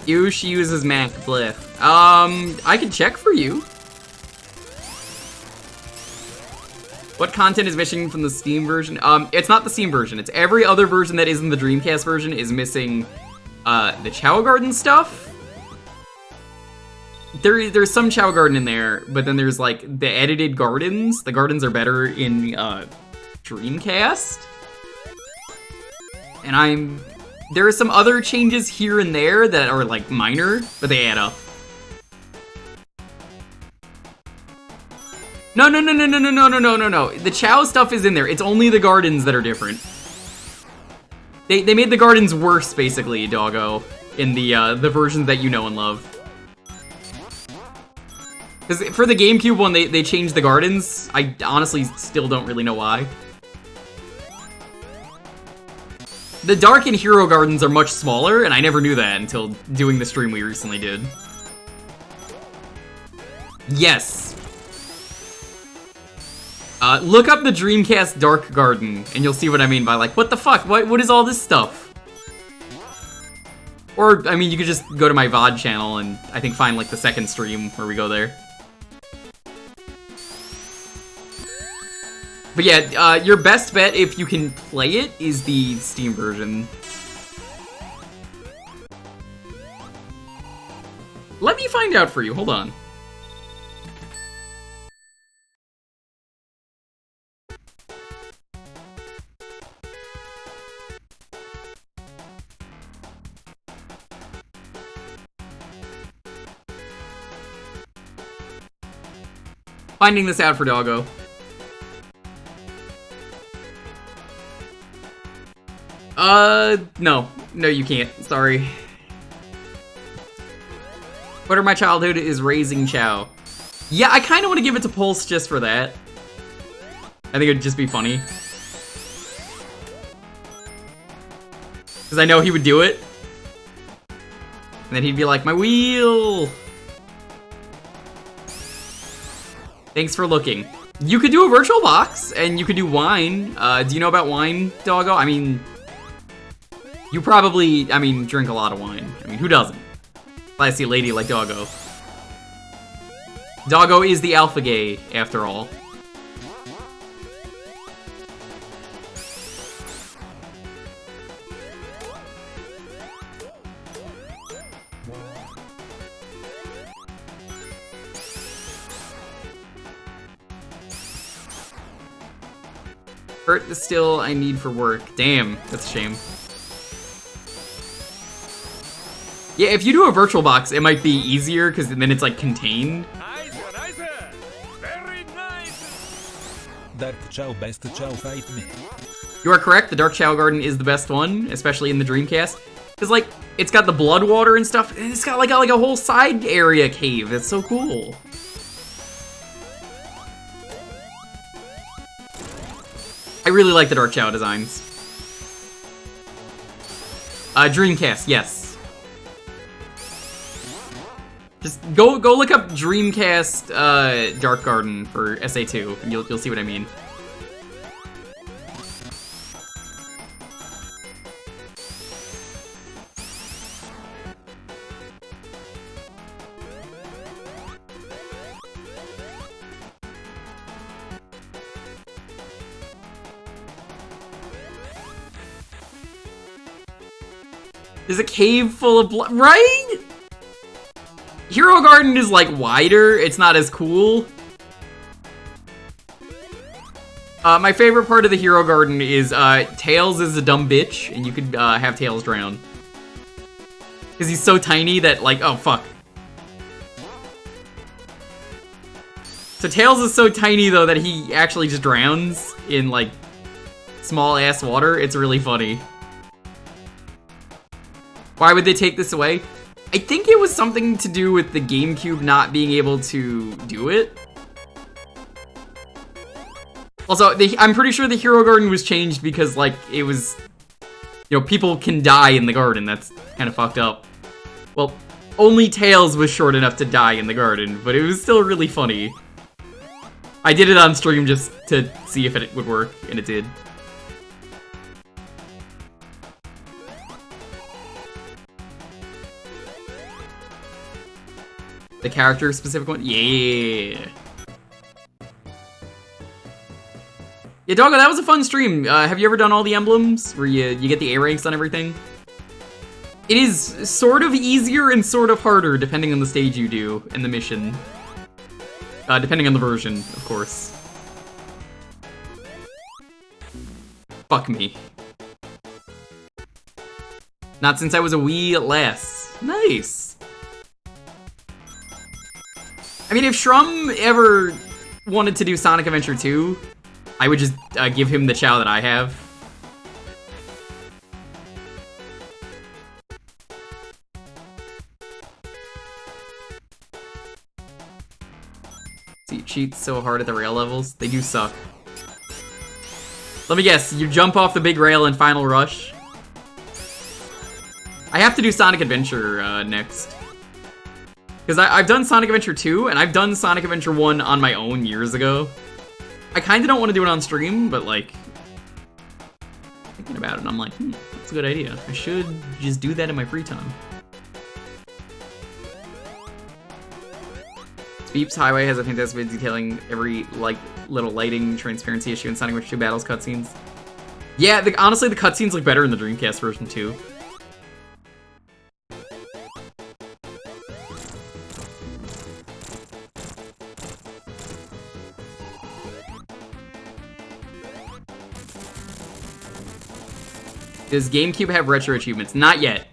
She uses Mac, bleh. I can check for you. What content is missing from the Steam version? It's not the Steam version. It's every other version that isn't the Dreamcast version is missing the Chow Garden stuff. There's some Chow Garden in there, but then there's like the edited gardens. The gardens are better in Dreamcast. And there are some other changes here and there that are like minor, but they add up. No. The Chow stuff is in there. It's only the gardens that are different. They made the gardens worse, basically, doggo, in the versions that you know and love. Because for the GameCube one, they changed the gardens. I honestly still don't really know why. The Dark and Hero gardens are much smaller, and I never knew that until doing the stream we recently did. Yes. Look up the Dreamcast Dark Garden, and you'll see what I mean by, like, what the fuck? What is all this stuff? Or, I mean, you could just go to my VOD channel and, I think, find, like, the second stream where we go there. But yeah, your best bet, if you can play it, is the Steam version. Let me find out for you, hold on. Finding this out for Doggo. No. No, you can't. Sorry. Part of my childhood is raising Chow. Yeah, I kind of want to give it to Pulse just for that. I think it'd just be funny. Because I know he would do it. And then he'd be like, my wheel! Thanks for looking. You could do a virtual box, and you could do wine. Do you know about wine, Doggo? I mean, you probably, drink a lot of wine. I mean, who doesn't? Classy lady like Doggo. Doggo is the alpha gay, after all. Hurt the still I need for work. Damn, that's a shame. Yeah, if you do a virtual box, it might be easier, because then it's, like, contained. Very nice. Dark Chow, best Chow, fight me. You are correct, the Dark Chow Garden is the best one, especially in the Dreamcast. Because, like, it's got the blood water and stuff, and it's got, like a whole side area cave. That's so cool. I really like the Dark Chow designs. Dreamcast, yes. Just go look up Dreamcast Dark Garden for SA2, and you'll see what I mean. There's a cave full of blood, right? Hero Garden is like wider, it's not as cool. My favorite part of the Hero Garden is Tails is a dumb bitch, and you could have Tails drown. Because he's so tiny that, like, oh fuck. So Tails is so tiny, though, that he actually just drowns in, like, small-ass water. It's really funny. Why would they take this away? I think it was something to do with the GameCube not being able to do it. Also, I'm pretty sure the Hero Garden was changed because, like, it was... You know, people can die in the garden. That's kind of fucked up. Well, only Tails was short enough to die in the garden, but it was still really funny. I did it on stream just to see if it would work, and it did. The character-specific one? Yeah! Yeah, Doggo, that was a fun stream. Have you ever done all the emblems, where you get the A ranks on everything? It is sort of easier and sort of harder, depending on the stage you do, and the mission. Depending on the version, of course. Fuck me. Not since I was a wee lass. Nice! I mean, if Shrum ever wanted to do Sonic Adventure 2, I would just give him the chow that I have. See, it cheats so hard at the rail levels. They do suck. Let me guess, you jump off the big rail in Final Rush? I have to do Sonic Adventure next. Because I've done Sonic Adventure 2, and I've done Sonic Adventure 1 on my own years ago. I kinda don't want to do it on stream, but like... Thinking about it, I'm like, that's a good idea. I should just do that in my free time. Beep's Highway has a fantastic way of detailing every, like, little lighting transparency issue in Sonic Adventure 2 Battles cutscenes. Yeah, honestly, the cutscenes look better in the Dreamcast version, too. Does GameCube have retro achievements? Not yet.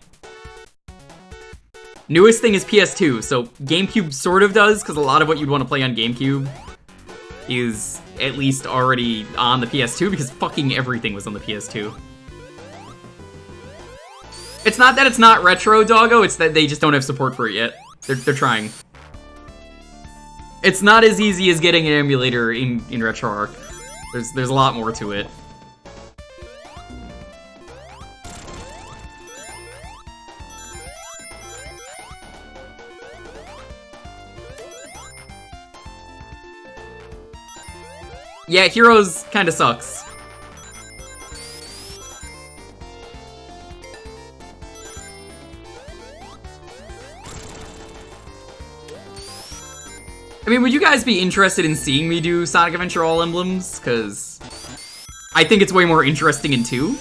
Newest thing is PS2, so GameCube sort of does, because a lot of what you'd want to play on GameCube is at least already on the PS2, because fucking everything was on the PS2. It's not that it's not retro, Doggo, it's that they just don't have support for it yet. They're trying. It's not as easy as getting an emulator in RetroArch. There's a lot more to it. Yeah, Heroes kinda sucks. I mean, would you guys be interested in seeing me do Sonic Adventure All Emblems? Because I think it's way more interesting in 2.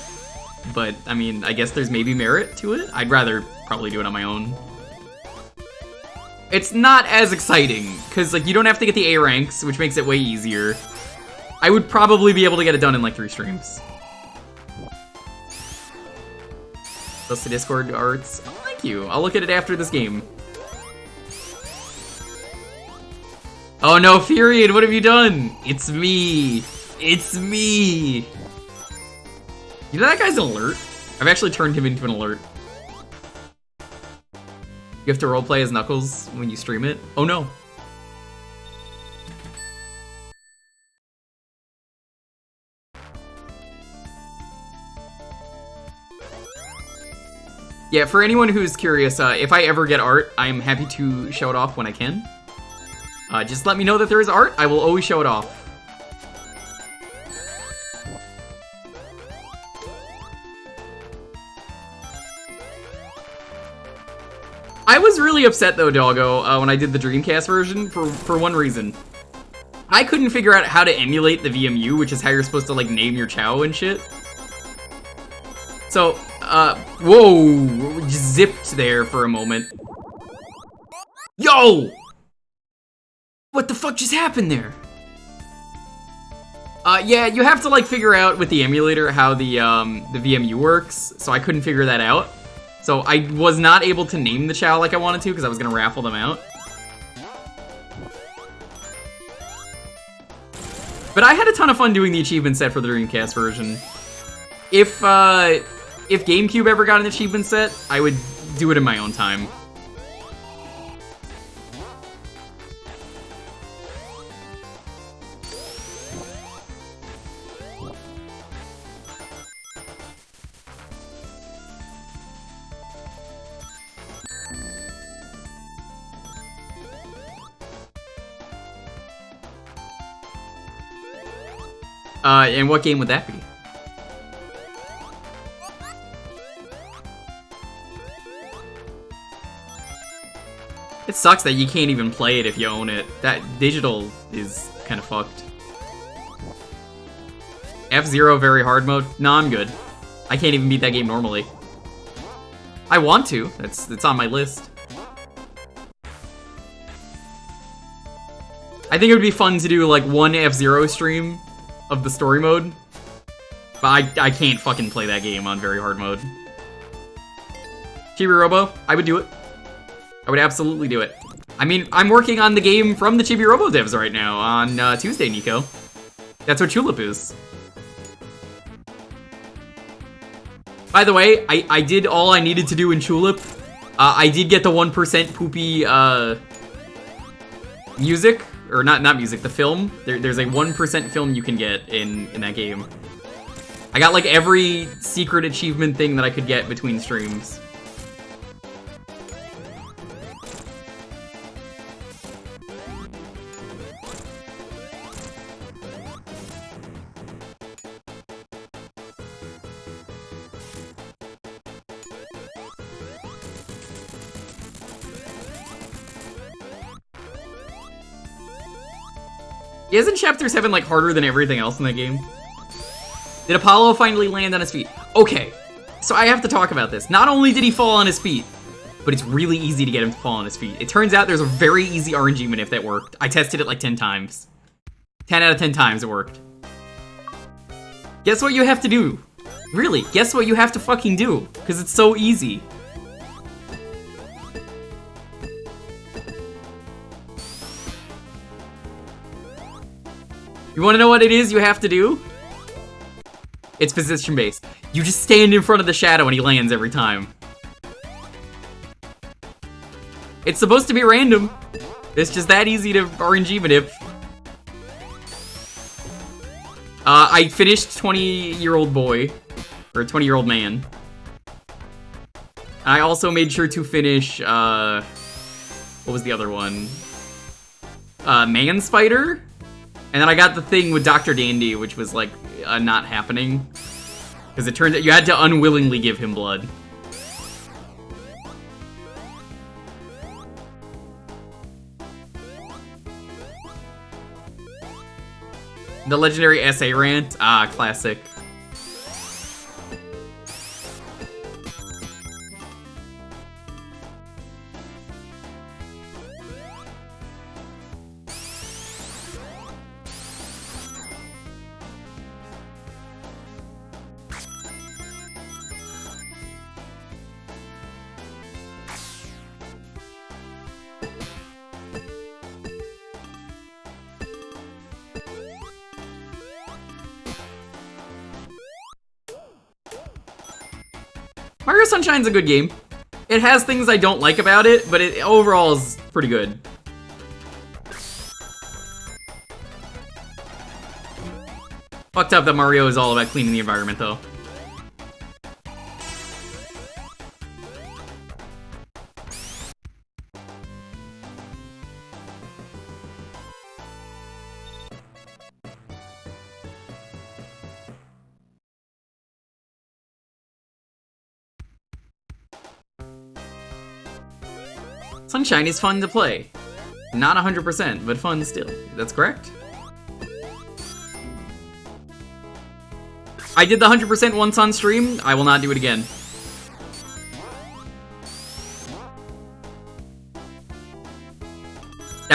But, I mean, I guess there's maybe merit to it. I'd rather probably do it on my own. It's not as exciting, because, like, you don't have to get the A ranks, which makes it way easier. I would probably be able to get it done in like 3 streams. Plus the Discord arts. Oh, thank you. I'll look at it after this game. Oh no, Furion, what have you done? It's me. It's me. You know that guy's an alert? I've actually turned him into an alert. You have to roleplay as Knuckles when you stream it? Oh no. Yeah, for anyone who's curious, if I ever get art, I'm happy to show it off when I can. Just let me know that there is art, I will always show it off. I was really upset though, Doggo, when I did the Dreamcast version for one reason. I couldn't figure out how to emulate the VMU, which is how you're supposed to like name your chow and shit. So, Whoa! Just zipped there for a moment. Yo! What the fuck just happened there? Yeah, you have to, like, figure out with the emulator how the VMU works, so I couldn't figure that out. So I was not able to name the Chow like I wanted to, because I was gonna raffle them out. But I had a ton of fun doing the achievement set for the Dreamcast version. If GameCube ever got an achievement set, I would do it in my own time. And what game would that be? It sucks that you can't even play it if you own it. That digital is kind of fucked. F-Zero very hard mode? No, I'm good. I can't even beat that game normally. I want to. It's on my list. I think it would be fun to do like one F-Zero stream of the story mode, but I can't fucking play that game on very hard mode. Chibi Robo, I would do it. I would absolutely do it. I mean, I'm working on the game from the Chibi Robo devs right now on Tuesday, Nico. That's what Tulip is. By the way, I did all I needed to do in Tulip. I did get the 1% poopy music. Or not music, the film. There's a 1% film you can get in that game. I got like every secret achievement thing that I could get between streams. Isn't Chapter 7 like harder than everything else in that game? Did Apollo finally land on his feet? Okay, so I have to talk about this. Not only did he fall on his feet, but it's really easy to get him to fall on his feet. It turns out there's a very easy RNG manip that worked. I tested it like 10 times. 10 out of 10 times it worked. Guess what you have to do? Really, guess what you have to fucking do? Because it's so easy. You wanna know what it is you have to do? It's position based. You just stand in front of the shadow and he lands every time. It's supposed to be random. It's just that easy to RNG manip. I finished 20-year-old boy, or 20-year-old man. I also made sure to finish, what was the other one? Man Spider? And then I got the thing with Dr. Dandy, which was like not happening. Because it turned out you had to unwillingly give him blood. The legendary SA rant? Ah, classic. Mario Sunshine's a good game. It has things I don't like about it, but it overall is pretty good. Fucked up that Mario is all about cleaning the environment, though. Sunshine is fun to play. Not 100%, but fun still. That's correct. I did the 100% once on stream. I will not do it again.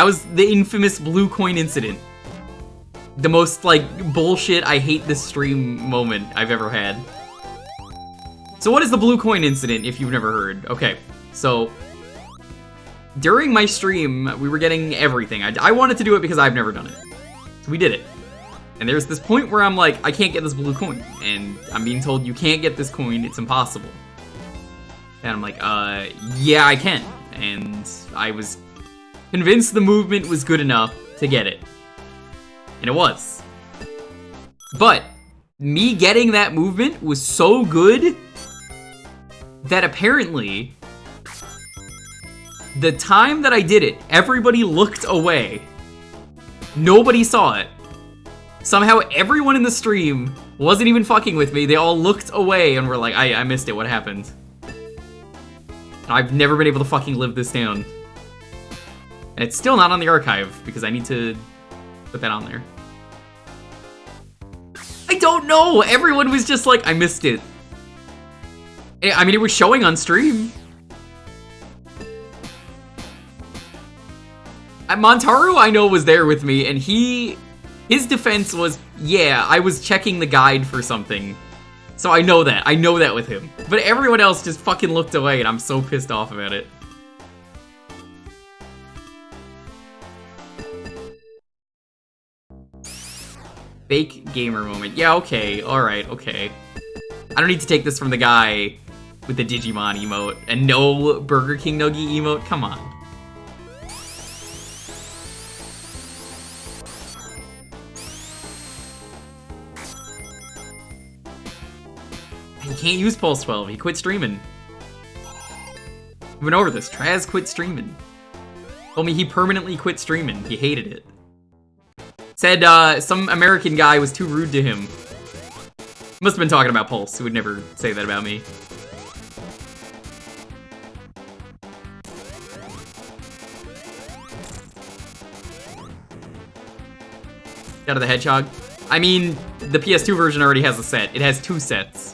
That was the infamous blue coin incident. The most, like, bullshit I hate this stream moment I've ever had. So what is the blue coin incident, if you've never heard? Okay, so during my stream, we were getting everything. I wanted to do it because I've never done it. So we did it. And there's this point where I'm like, I can't get this blue coin. And I'm being told, you can't get this coin, it's impossible. And I'm like, yeah, I can. And I was convinced the movement was good enough to get it. And it was. But me getting that movement was so good that apparently the time that I did it, everybody looked away. Nobody saw it. Somehow everyone in the stream wasn't even fucking with me. They all looked away and were like, I missed it, what happened? I've never been able to fucking live this down. And it's still not on the archive because I need to put that on there. I don't know! Everyone was just like, I missed it. I mean, it was showing on stream. Montaru, I know, was there with me, and his defense was, yeah, I was checking the guide for something. So I know that. I know that with him. But everyone else just fucking looked away, and I'm so pissed off about it. Fake gamer moment. Yeah, okay. Alright, okay. I don't need to take this from the guy with the Digimon emote and no Burger King Nuggie emote. Come on. He can't use Pulse 12. He quit streaming. We went over this. Traz quit streaming. Told me he permanently quit streaming. He hated it. Said some American guy was too rude to him. Must have been talking about Pulse. He would never say that about me. Out of the Hedgehog. I mean, the PS2 version already has a set. It has 2 sets.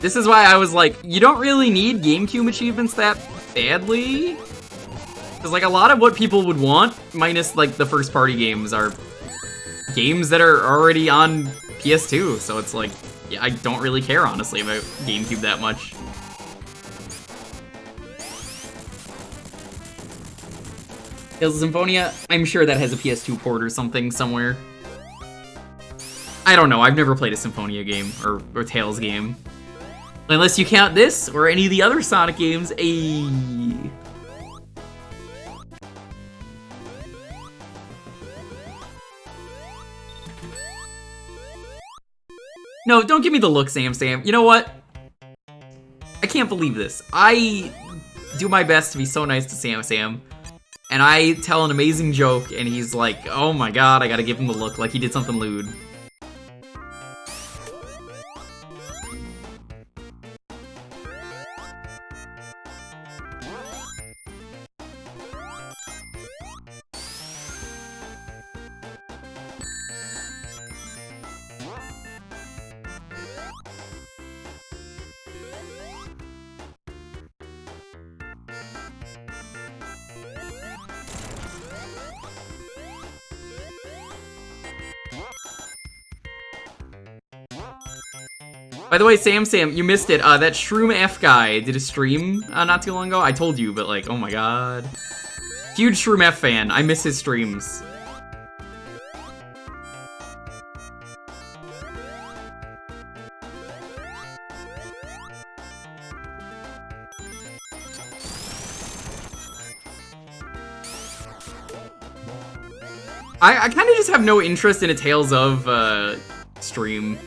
This is why I was like, you don't really need GameCube achievements that badly. Because, like, a lot of what people would want, minus, like, the first-party games, are games that are already on PS2. So it's like, yeah, I don't really care, honestly, about GameCube that much. Tales of Symphonia, I'm sure that has a PS2 port or something somewhere. I don't know, I've never played a Symphonia game, or Tales game. Unless you count this, or any of the other Sonic games, No, don't give me the look, Sam. You know what? I can't believe this. I do my best to be so nice to Sam. And I tell an amazing joke, and he's like, oh my god, I gotta give him the look, like he did something lewd. By the way, Sam, you missed it. That Shroom F guy did a stream not too long ago. I told you, but like, oh my god. Huge Shroom F fan. I miss his streams. I kind of just have no interest in a Tales of stream.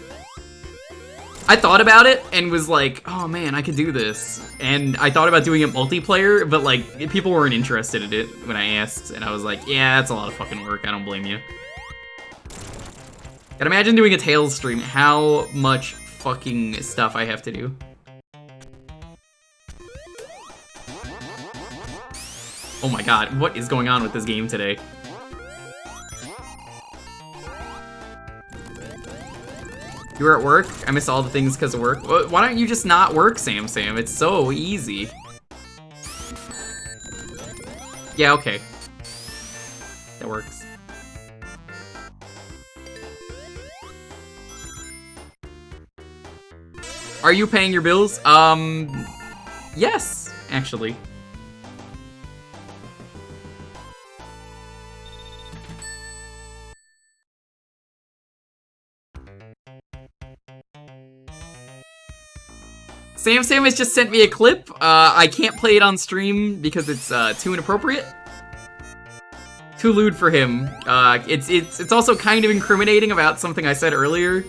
I thought about it and was like, oh man, I could do this. And I thought about doing it multiplayer, but like, people weren't interested in it when I asked. And I was like, yeah, that's a lot of fucking work, I don't blame you. Gotta imagine doing a Tales stream, how much fucking stuff I have to do. Oh my god, what is going on with this game today? You were at work? I miss all the things because of work. Why don't you just not work, Sam? It's so easy. Yeah, okay. That works. Are you paying your bills? Yes, actually. Sam has just sent me a clip. I can't play it on stream because it's too inappropriate. Too lewd for him. It's also kind of incriminating about something I said earlier.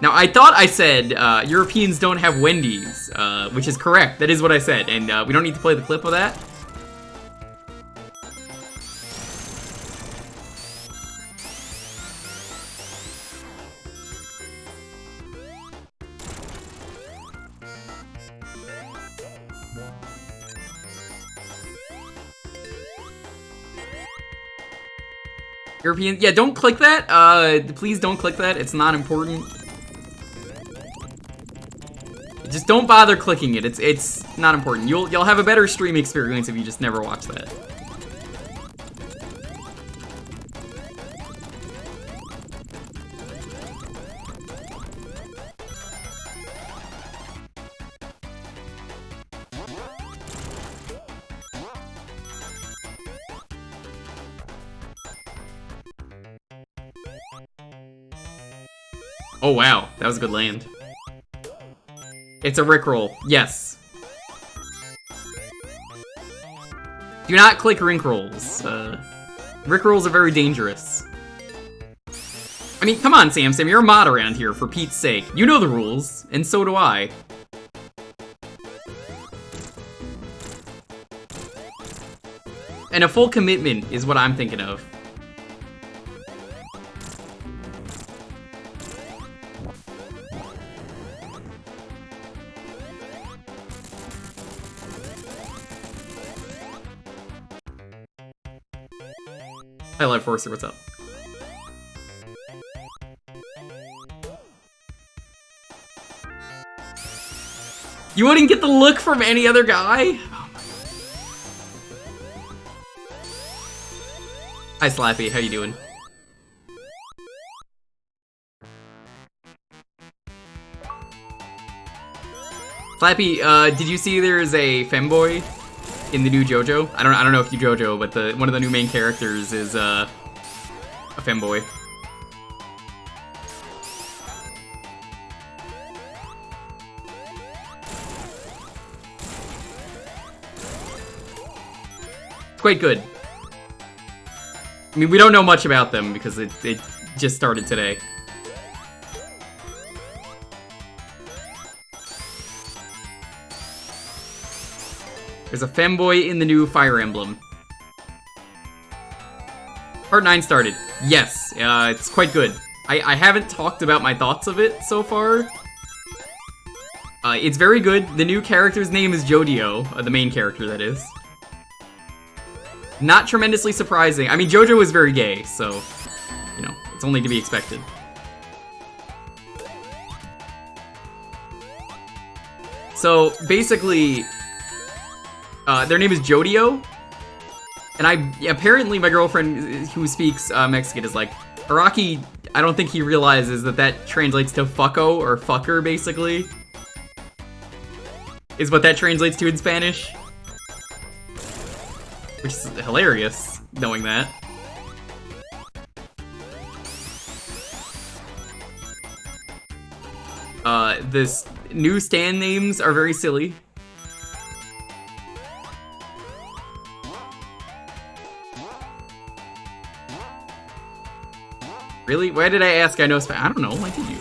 Now, I thought I said Europeans don't have Wendy's, which is correct. That is what I said, and we don't need to play the clip of that. European, yeah, don't click that. Please don't click that. It's not important. Just don't bother clicking it. It's not important. You'll have a better stream experience if you just never watch that. Oh wow, that was a good land. It's a Rickroll, yes. Do not click Rinkrolls. Rickrolls are very dangerous. I mean, come on, Sam, you're a mod around here, for Pete's sake. You know the rules, and so do I. And a full commitment is what I'm thinking of. Hi, Live Forcer, what's up? You wouldn't get the look from any other guy? Oh my. Hi, Slappy, how you doing? Slappy, did you see there's a femboy in the new JoJo? I don't know if you JoJo, but one of the new main characters is a femboy. It's quite good. I mean, we don't know much about them because it just started today. There's a femboy in the new Fire Emblem. Part 9 started. Yes, it's quite good. I haven't talked about my thoughts of it so far. It's very good. The new character's name is Jodio, the main character, that is. Not tremendously surprising. I mean, JoJo is very gay, so, you know, it's only to be expected. So, basically, their name is Jodio, and apparently my girlfriend who speaks Mexican is like, Araki, I don't think he realizes that translates to fucko, or fucker, basically. Is what that translates to in Spanish. Which is hilarious, knowing that. This new stand names are very silly. Really? Why did I ask? I know Spanish. I don't know. Why did you?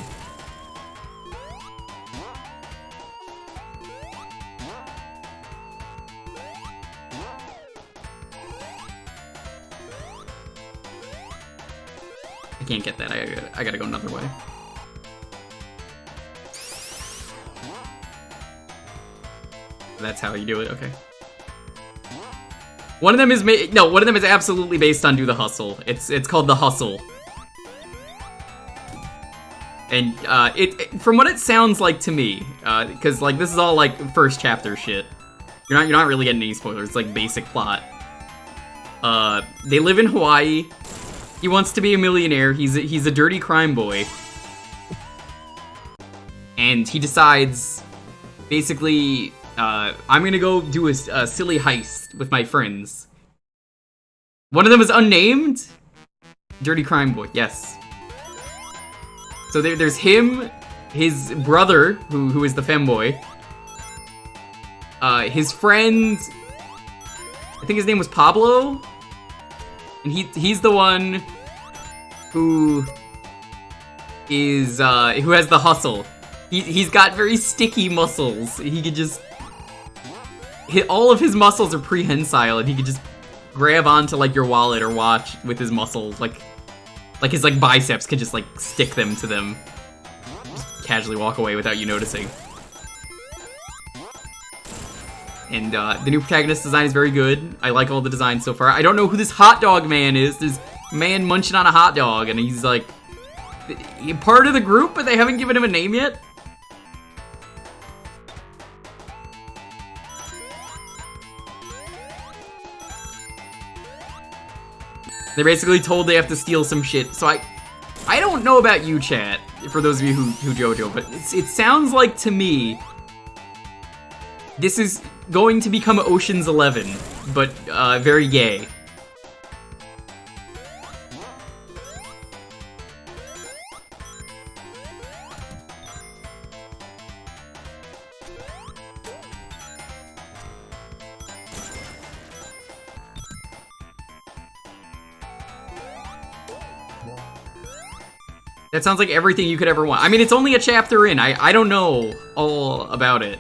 I can't get that. I gotta go another way. That's how you do it. Okay. One of them is one of them is absolutely based on Do the Hustle. It's called The Hustle. And from what it sounds like to me, because like this is all like first chapter shit. You're not really getting any spoilers. It's like basic plot. They live in Hawaii. He wants to be a millionaire. He's a dirty crime boy. And he decides, basically, I'm gonna go do a silly heist with my friends. One of them is unnamed? Dirty crime boy, yes. So there's him, his brother, who is the femboy. His friend, I think his name was Pablo, and he's the one who is who has the hustle. He's got very sticky muscles. He could just all of his muscles are prehensile, and he could just grab onto like your wallet or watch with his muscles, like his like biceps could just like stick them to them. Just casually walk away without you noticing. And the new protagonist design is very good. I like all the designs so far. I don't know who this hot dog man is. This man munching on a hot dog, and he's like part of the group, but they haven't given him a name yet. They're basically told they have to steal some shit. So I don't know about you, chat, for those of you who JoJo, but it sounds like to me this is going to become Ocean's 11, but very gay. That sounds like everything you could ever want. I mean, it's only a chapter in. I don't know all about it.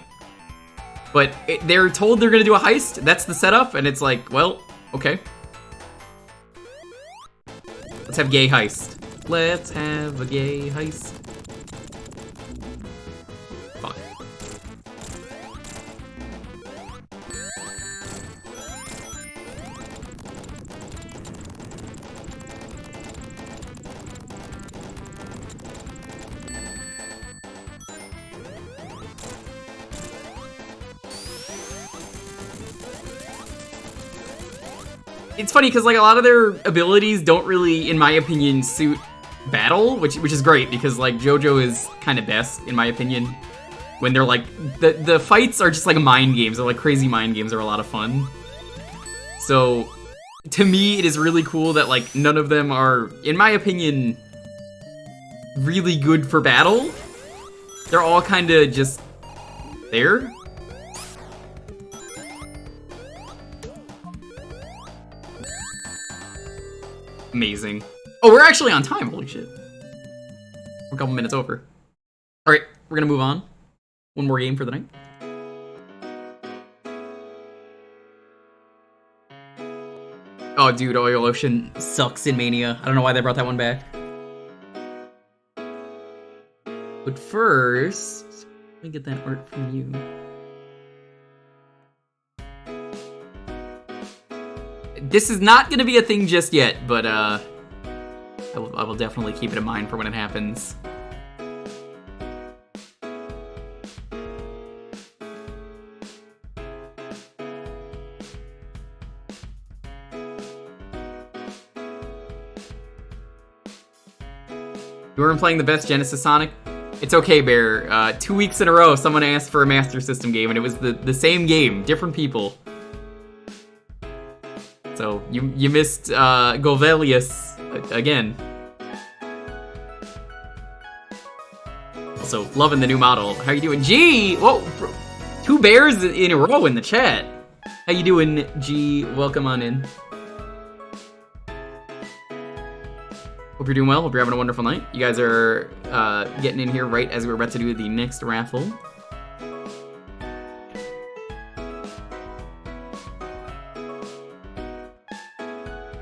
But they're told they're gonna do a heist. That's the setup, and it's like, well, okay. Let's have gay heist. Let's have a gay heist. Fuck. It's funny because like a lot of their abilities don't really, in my opinion, suit battle, which is great because like JoJo is kind of best in my opinion. When they're like the fights are just like mind games. They're like crazy mind games. Are a lot of fun. So to me, it is really cool that like none of them are, in my opinion, really good for battle. They're all kind of just there. Amazing. Oh, we're actually on time. Holy shit. We're a couple minutes over. All right, we're gonna move on. One more game for the night. Oh, dude, Oil Ocean sucks in Mania. I don't know why they brought that one back. But first, let me get that art from you. This is not gonna be a thing just yet, but I will definitely keep it in mind for when it happens. You weren't playing the best Genesis Sonic? It's okay, Bear. 2 weeks in a row, someone asked for a Master System game, and it was the same game, different people. So, you missed Golvellius again. Also, loving the new model. How you doing? G! Whoa! 2 bears in a row in the chat. How you doing, G? Welcome on in. Hope you're doing well. Hope you're having a wonderful night. You guys are getting in here right as we're about to do the next raffle.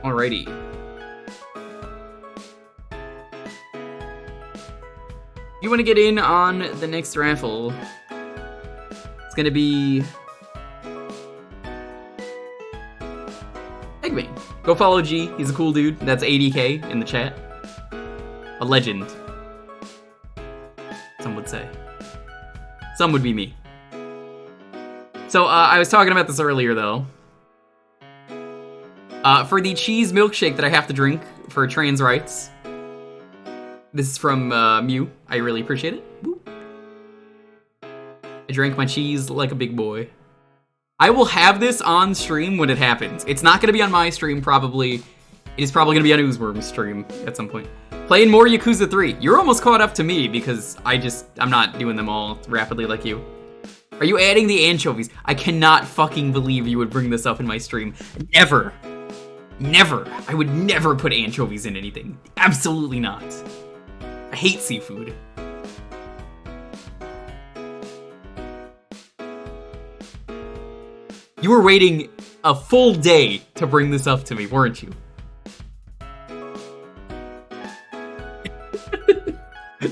Alrighty. You want to get in on the next raffle? It's gonna be Eggman. Go follow G. He's a cool dude. That's 80k in the chat. A legend. say. Some would be me. So, I was talking about this earlier, though. For the cheese milkshake that I have to drink for trans rights. This is from Mew. I really appreciate it. Woo. I drank my cheese like a big boy. I will have this on stream when it happens. It's not going to be on my stream, probably. It is probably going to be on Oozworm's stream at some point. Playing more Yakuza 3. You're almost caught up to me because I'm not doing them all rapidly like you. Are you adding the anchovies? I cannot fucking believe you would bring this up in my stream. Never. Never. I would never put anchovies in anything. Absolutely not. I hate seafood. You were waiting a full day to bring this up to me, weren't you?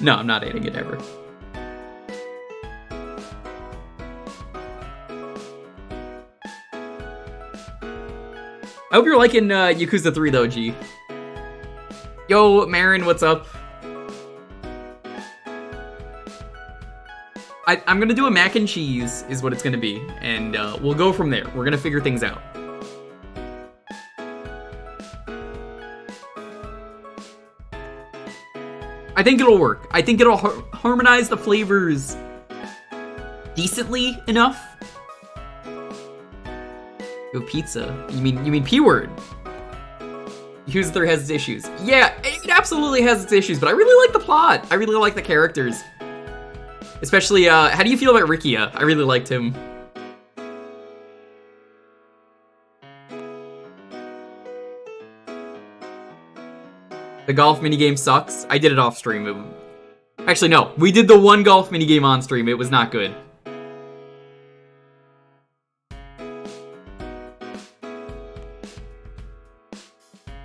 No, I'm not adding it ever. I hope you're liking Yakuza 3 though, G. Yo, Marin, what's up? I'm gonna do a mac and cheese, is what it's gonna be, and we'll go from there. We're gonna figure things out. I think it'll work. I think it'll harmonize the flavors decently enough. Yo, pizza. You mean P-word? Yakuza 3 has its issues. Yeah, it absolutely has its issues, but I really like the plot. I really like the characters. Especially, how do you feel about Rikia? I really liked him. The golf minigame sucks. I did it off stream. Actually, no. We did the one golf minigame on stream. It was not good.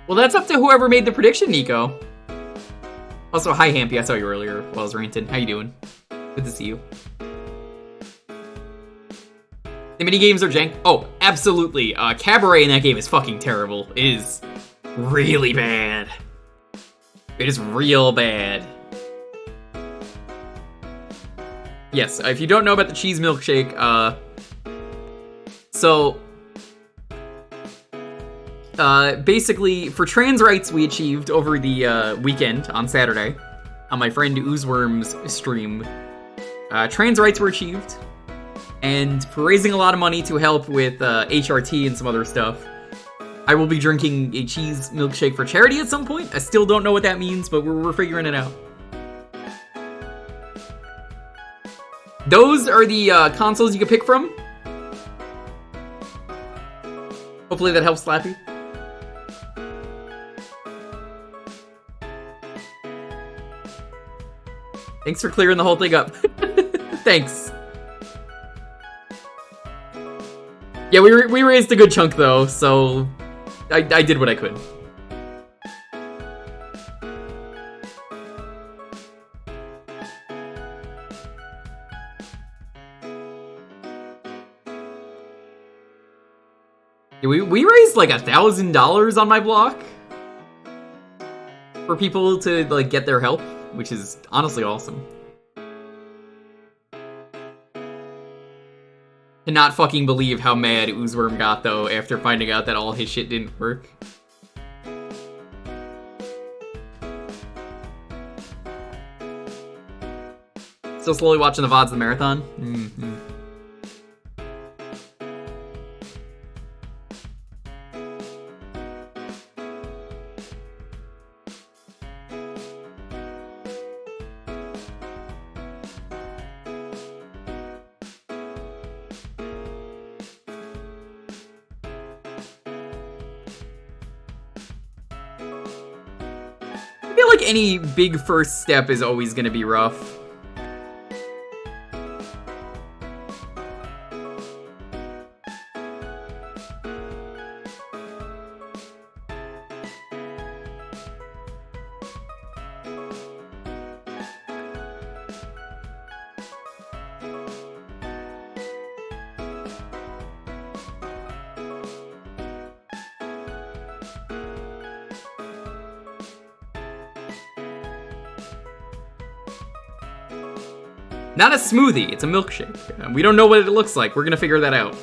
Well, that's up to whoever made the prediction, Nico. Also, hi, Hampy. I saw you earlier while I was ranting. How you doing? Good to see you. The minigames are jank. Oh, absolutely. Cabaret in that game is fucking terrible. It is really bad. It is real bad. Yes, if you don't know about the cheese milkshake, basically, for trans rights we achieved over the weekend on Saturday on my friend Oozworm's stream. Trans rights were achieved, and for raising a lot of money to help with HRT and some other stuff, I will be drinking a cheese milkshake for charity at some point. I still don't know what that means, but we're figuring it out. Those are the consoles you can pick from. Hopefully that helps, Slappy. Thanks for clearing the whole thing up. Thanks. Yeah, we raised a good chunk though, so I did what I could. Yeah, we raised like $1,000 on my block for people to like get their help, which is honestly awesome. Cannot fucking believe how mad Oozworm got though after finding out that all his shit didn't work. Still slowly watching the VODs of the marathon? Mm-hmm. I feel like any big first step is always gonna be rough. Not a smoothie, it's a milkshake. We don't know what it looks like. We're gonna figure that out.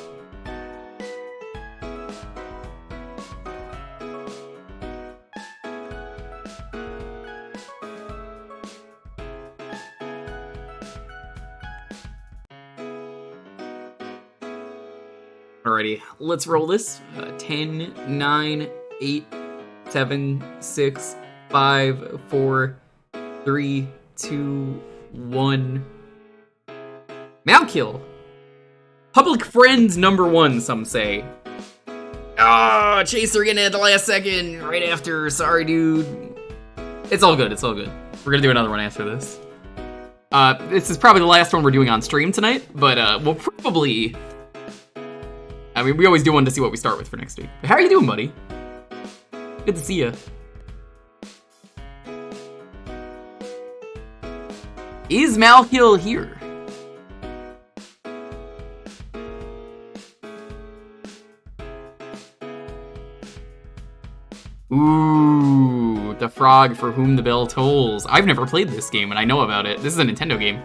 Alrighty, let's roll this. 10, 9, 8, 7, 6, 5, 4, 3, 2, 1. Malkill! Public friends #1, some say. Ah, Chaser getting it at the last second, right after. Sorry, dude. It's all good, it's all good. We're gonna do another one after this. This is probably the last one we're doing on stream tonight, but we'll probably... I mean, we always do one to see what we start with for next week. How are you doing, buddy? Good to see ya. Is Malkill here? Ooh, the frog for whom the bell tolls. I've never played this game, and I know about it. This is a Nintendo game.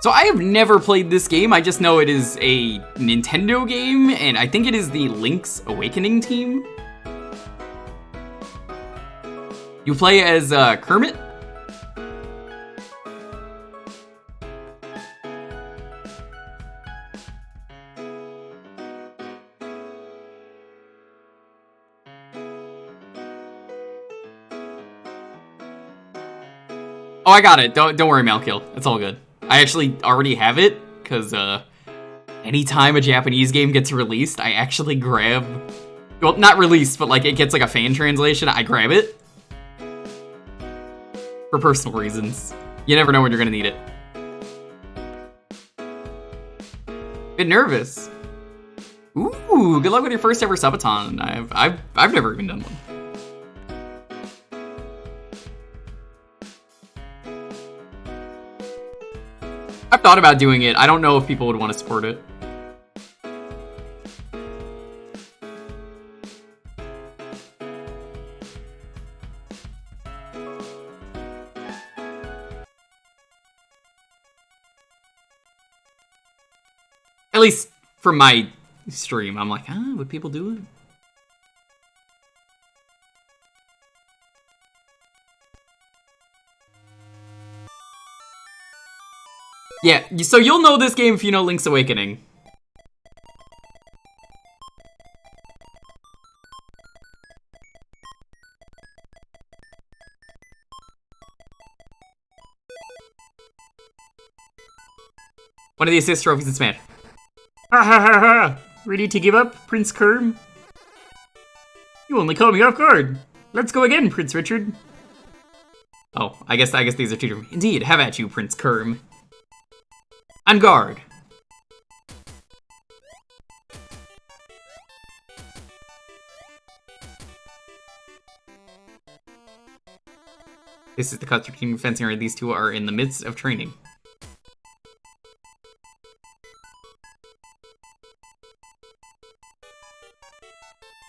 So I have never played this game, I just know it is a Nintendo game, and I think it is the Link's Awakening team. You play as Kermit? Oh, I got it. Don't worry, Malkill. It's all good. I actually already have it, because anytime a Japanese game gets released, I actually grab... Well, not released, but like it gets like a fan translation, I grab it. For personal reasons. You never know when you're gonna need it. Bit nervous. Ooh, good luck with your first ever subathon. I've never even done one. I've thought about doing it. I don't know if people would want to support it. At least from my stream, I'm like, would people do it? Yeah, so you'll know this game if you know Link's Awakening. One of the assist trophies in Smash. Ha ha ha ha! Ready to give up, Prince Kerm? You only caught me off guard. Let's go again, Prince Richard. Oh, I guess these are two different. Indeed, have at you, Prince Kerm. On guard. This is the Custer Team fencing area. These two are in the midst of training.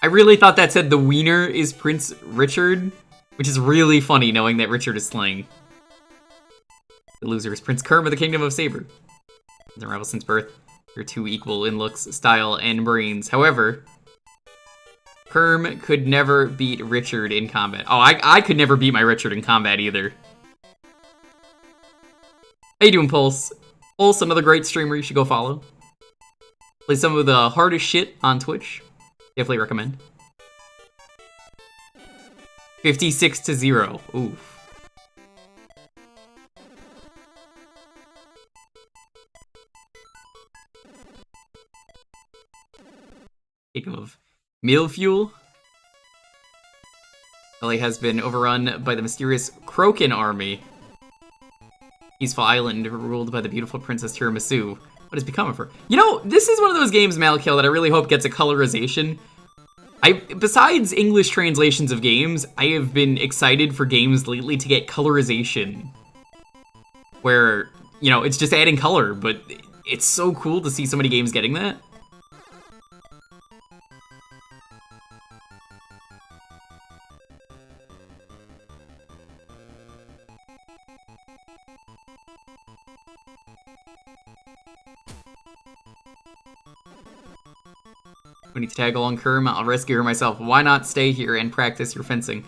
I really thought that said the wiener is Prince Richard, which is really funny knowing that Richard is slaying. The loser is Prince Kerm of the Kingdom of Saber. The rival since birth. They're two equal in looks, style, and brains. However, Kerm could never beat Richard in combat. Oh, I could never beat my Richard in combat either. How you doing, Pulse? Pulse, another great streamer you should go follow. Play some of the hardest shit on Twitch. Definitely recommend. 56-0. Oof. Speaking of meal fuel, LA has been overrun by the mysterious Kroken army. Peaceful Island, ruled by the beautiful Princess Tiramisu. What has become of her? You know, this is one of those games, Malkiel, that I really hope gets a colorization. Besides English translations of games, I have been excited for games lately to get colorization. Where, you know, it's just adding color, but it's so cool to see so many games getting that. We need to tag along Kerm. I'll rescue her myself. Why not stay here and practice your fencing?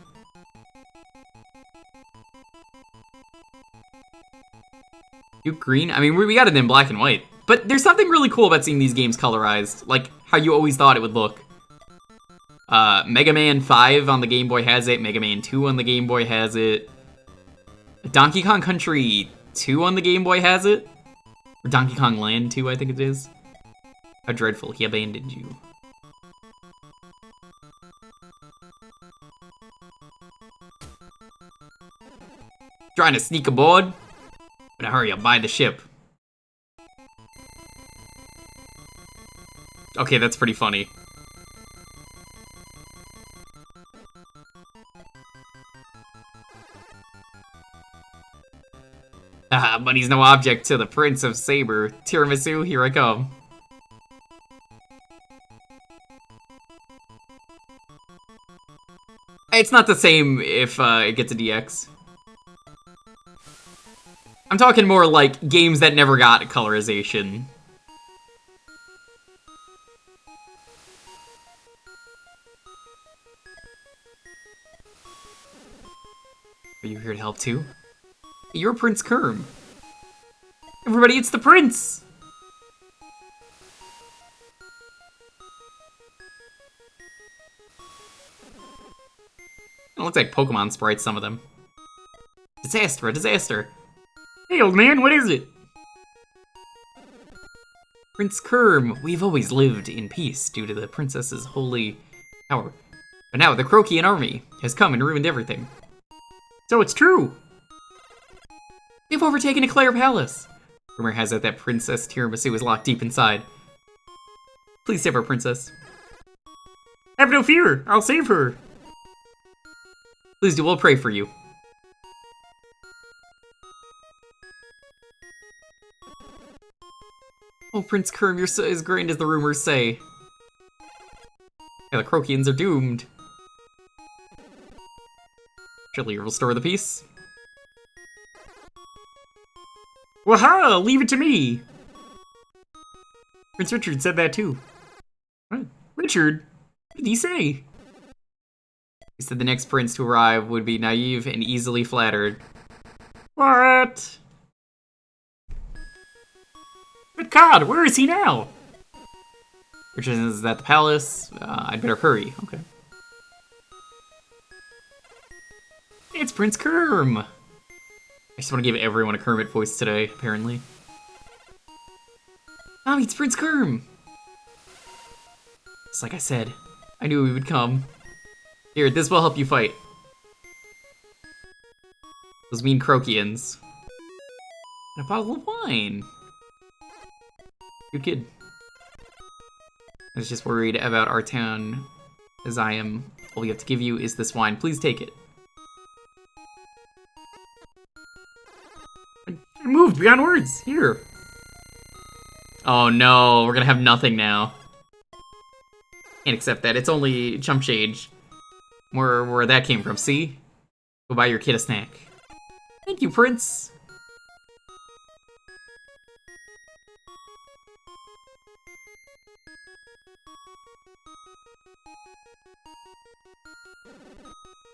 You green? I mean, we got it in black and white. But there's something really cool about seeing these games colorized. Like, how you always thought it would look. Mega Man 5 on the Game Boy has it. Mega Man 2 on the Game Boy has it. Donkey Kong Country 2 on the Game Boy has it. Or Donkey Kong Land 2, I think it is. How dreadful, he abandoned you. Trying to sneak aboard? But hurry up, buy the ship. Okay, that's pretty funny. Ah, money's no object to the Prince of Saber. Tiramisu, here I come. It's not the same if it gets a DX. I'm talking more like games that never got colorization. Are you here to help too? You're Prince Kerm. Everybody, it's the prince! It looks like Pokemon sprites, some of them. Disaster, a disaster. Hey, old man, what is it? Prince Kerm, we've always lived in peace due to the princess's holy power. But now the Crokian army has come and ruined everything. So it's true! They've overtaken Eclair Palace! Rumor has it that Princess Tiramisu is locked deep inside. Please save our princess. Have no fear, I'll save her! Please do, we'll pray for you. Oh, Prince Kerm, you're so as grand as the rumors say. Yeah, the Crokians are doomed. Surely you'll restore the peace. Waha! Leave it to me! Prince Richard said that too. What? Richard? What did he say? He said the next prince to arrive would be naive and easily flattered. What? But God, where is he now? Richard is at the palace. I'd better hurry. Okay. It's Prince Kerm! I just want to give everyone a Kermit voice today, apparently. Mommy, it's Prince Kerm! Just like I said, I knew he would come. Here, this will help you fight. Those mean Crokians. And a bottle of wine. Good kid. I was just worried about our town, as I am. All we have to give you is this wine. Please take it. I moved beyond words. Here. Oh no, we're gonna have nothing now. Can't accept that. It's only chump change. Where that came from, see? Go buy your kid a snack. Thank you, Prince.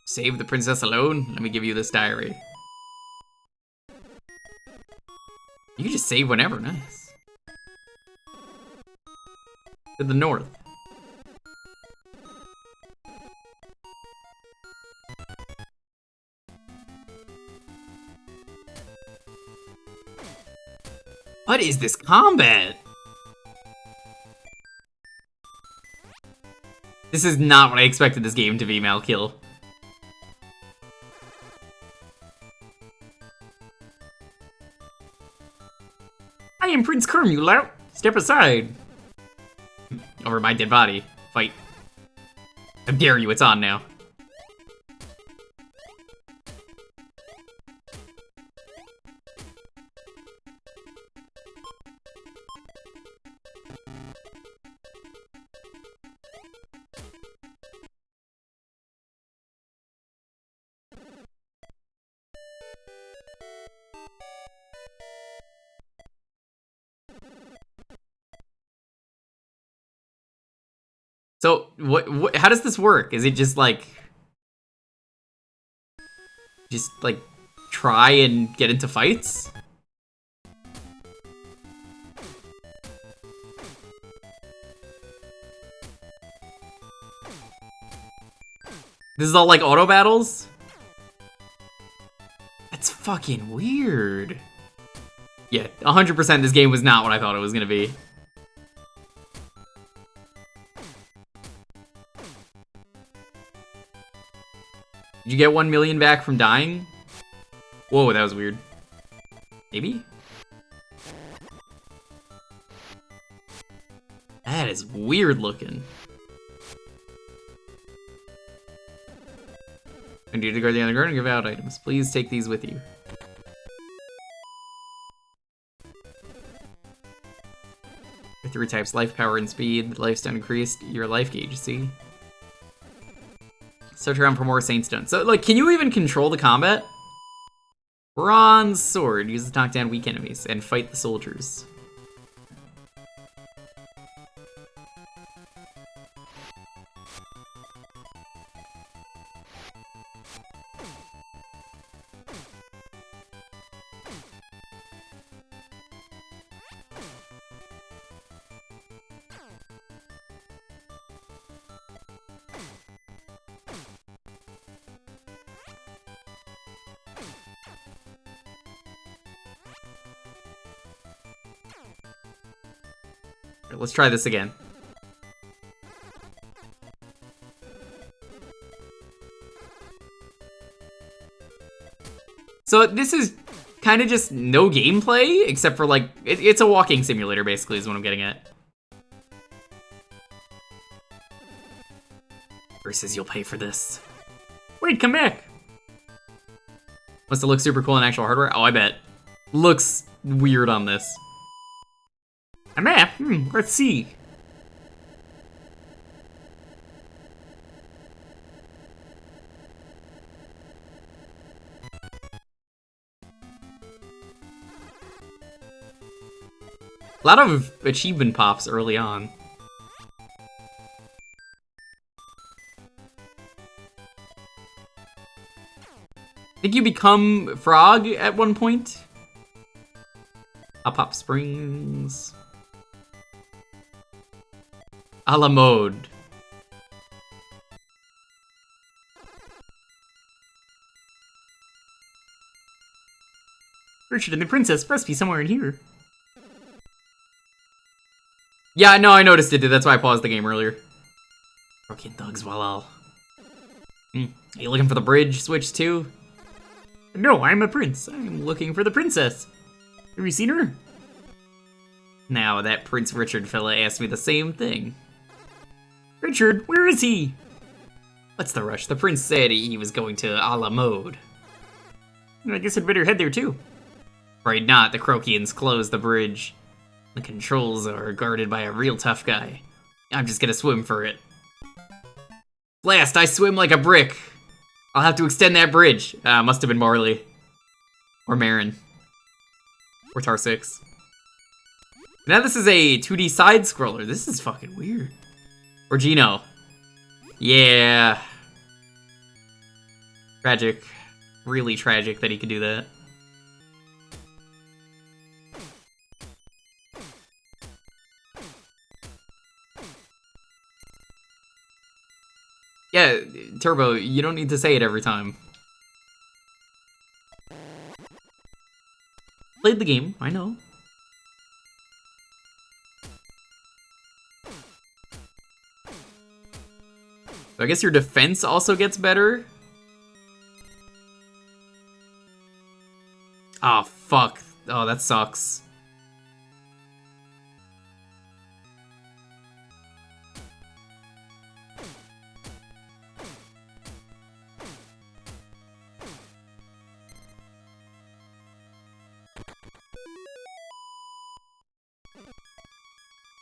Save the princess alone? Let me give you this diary. You can just save whenever, nice. To the north. What is this combat? This is not what I expected this game to be, Malkiel. I am Prince Kerm, you lout. Step aside. Over my dead body. Fight. How dare you, it's on now. So, what, how does this work? Is it just like, try and get into fights? This is all like auto battles? That's fucking weird. Yeah, 100% this game was not what I thought it was gonna be. Did you get 1 million back from dying? Whoa, that was weird. Maybe? That is weird looking. I need to guard the underground and give out items. Please take these with you. Your 3 types, life, power, and speed. Lifestone increased. Your life gauge, see? Search around for more Saint Stone. So, like, can you even control the combat? Bronze sword. Use it to knock down weak enemies and fight the soldiers. Let's try this again. So this is kind of just no gameplay, except for like, it's a walking simulator basically is what I'm getting at. Versus you'll pay for this. Wait, come back! Must it look super cool in actual hardware? Oh, I bet. Looks weird on this. A map? Let's see. A lot of achievement pops early on. I think you become Frog at one point. I'll pop Springs. A la mode. Richard and the princess must be somewhere in here. Yeah, no, I noticed it, dude. That's why I paused the game earlier. Broken thugs, walal. Are you looking for the bridge switch too? No, I'm a prince. I'm looking for the princess. Have you seen her? Now, that Prince Richard fella asked me the same thing. Richard, where is he? What's the rush? The prince said he was going to a la mode. I guess I'd better head there too. Right not, the Crokians closed the bridge. The controls are guarded by a real tough guy. I'm just gonna swim for it. Blast, I swim like a brick. I'll have to extend that bridge. Must have been Marley. Or Marin. Or Tar 6. Now this is a 2D side-scroller. This is fucking weird. Or Gino. Yeah. Tragic. Really tragic that he could do that. Yeah, Turbo, you don't need to say it every time. Played the game, I know. So I guess your defense also gets better? Oh, fuck. Oh, that sucks.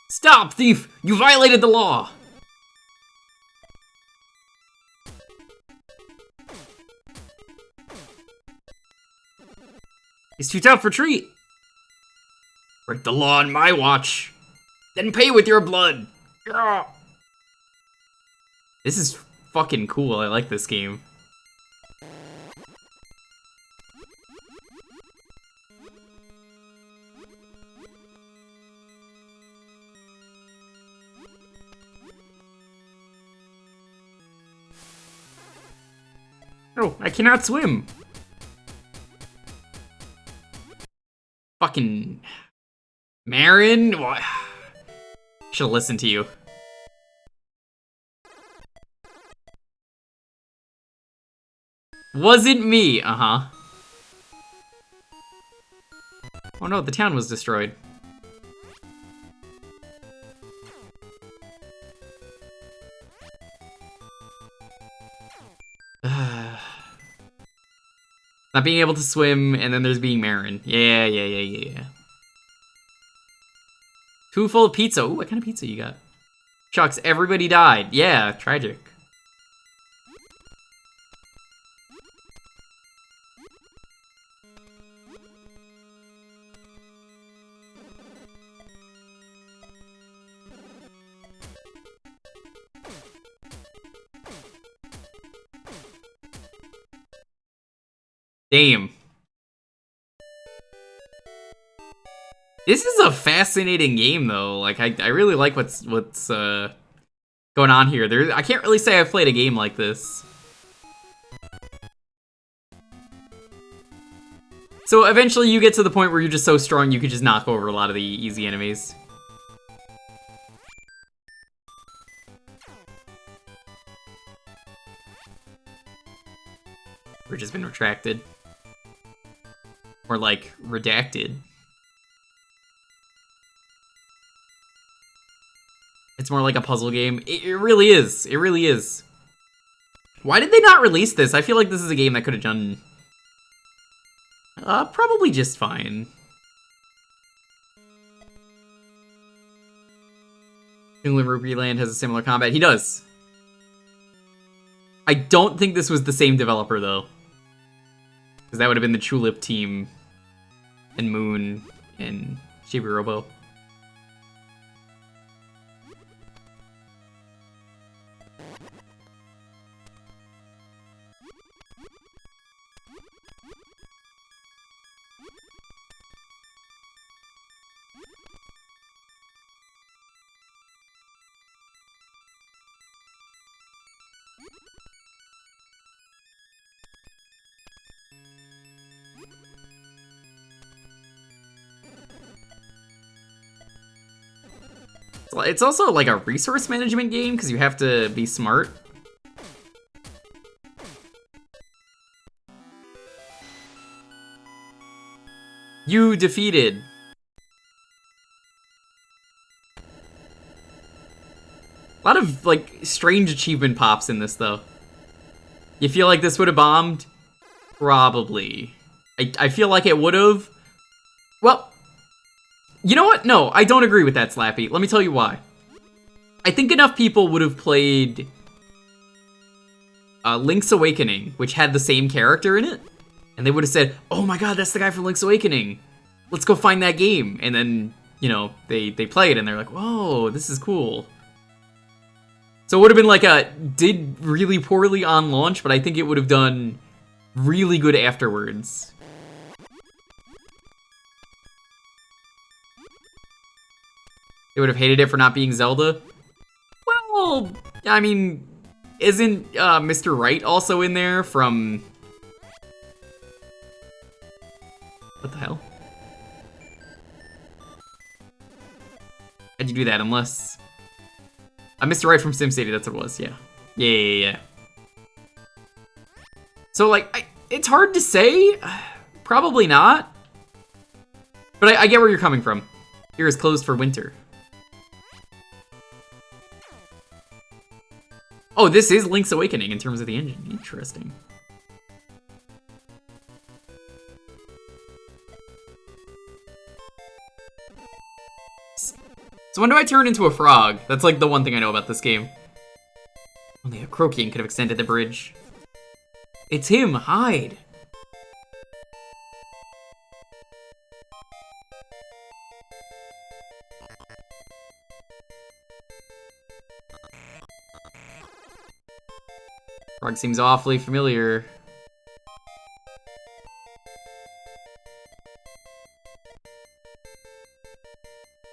Stop, thief! You violated the law! He's too tough for treat. Break the law on my watch. Then pay with your blood. Yeah. This is fucking cool. I like this game. Oh, I cannot swim. Fucking Marin? Should've listened to you. Wasn't me, uh-huh. Oh no, the town was destroyed. Not being able to swim, and then there's being Marin. Yeah. Too full of pizza. Ooh, what kind of pizza you got? Shucks, everybody died. Yeah, tragic. Damn. This is a fascinating game, though. Like, I really like what's going on here. I can't really say I've played a game like this. So eventually you get to the point where you're just so strong you could just knock over a lot of the easy enemies. Bridge has been retracted. Or, like, redacted. It's more like a puzzle game. It really is. It really is. Why did they not release this? I feel like this is a game that could have done... probably just fine. England Rupee Land has a similar combat. He does. I don't think this was the same developer, though. Because that would have been the Tulip team. And Moon. And Chibi Robo. It's also like a resource management game because you have to be smart. You defeated. A lot of like strange achievement pops in this though. You feel like this would have bombed? Probably. I feel like it would have. Well, you know what? No, I don't agree with that, Slappy. Let me tell you why. I think enough people would have played Link's Awakening, which had the same character in it, and they would have said, oh my god, that's the guy from Link's Awakening. Let's go find that game. And then, you know, they play it and they're like, whoa, this is cool. So it would have been like did really poorly on launch, but I think it would have done really good afterwards. They would have hated it for not being Zelda. Well, I mean, isn't Mr. Right also in there from... What the hell? How'd you do that? Unless... Mr. Right from SimCity, that's what it was, yeah. Yeah. So, like, it's hard to say. Probably not. But I get where you're coming from. Here is closed for winter. Oh, this is Link's Awakening in terms of the engine. Interesting. So when do I turn into a frog? That's like the one thing I know about this game. Only a Croakian could have extended the bridge. It's him, hide! Frog seems awfully familiar.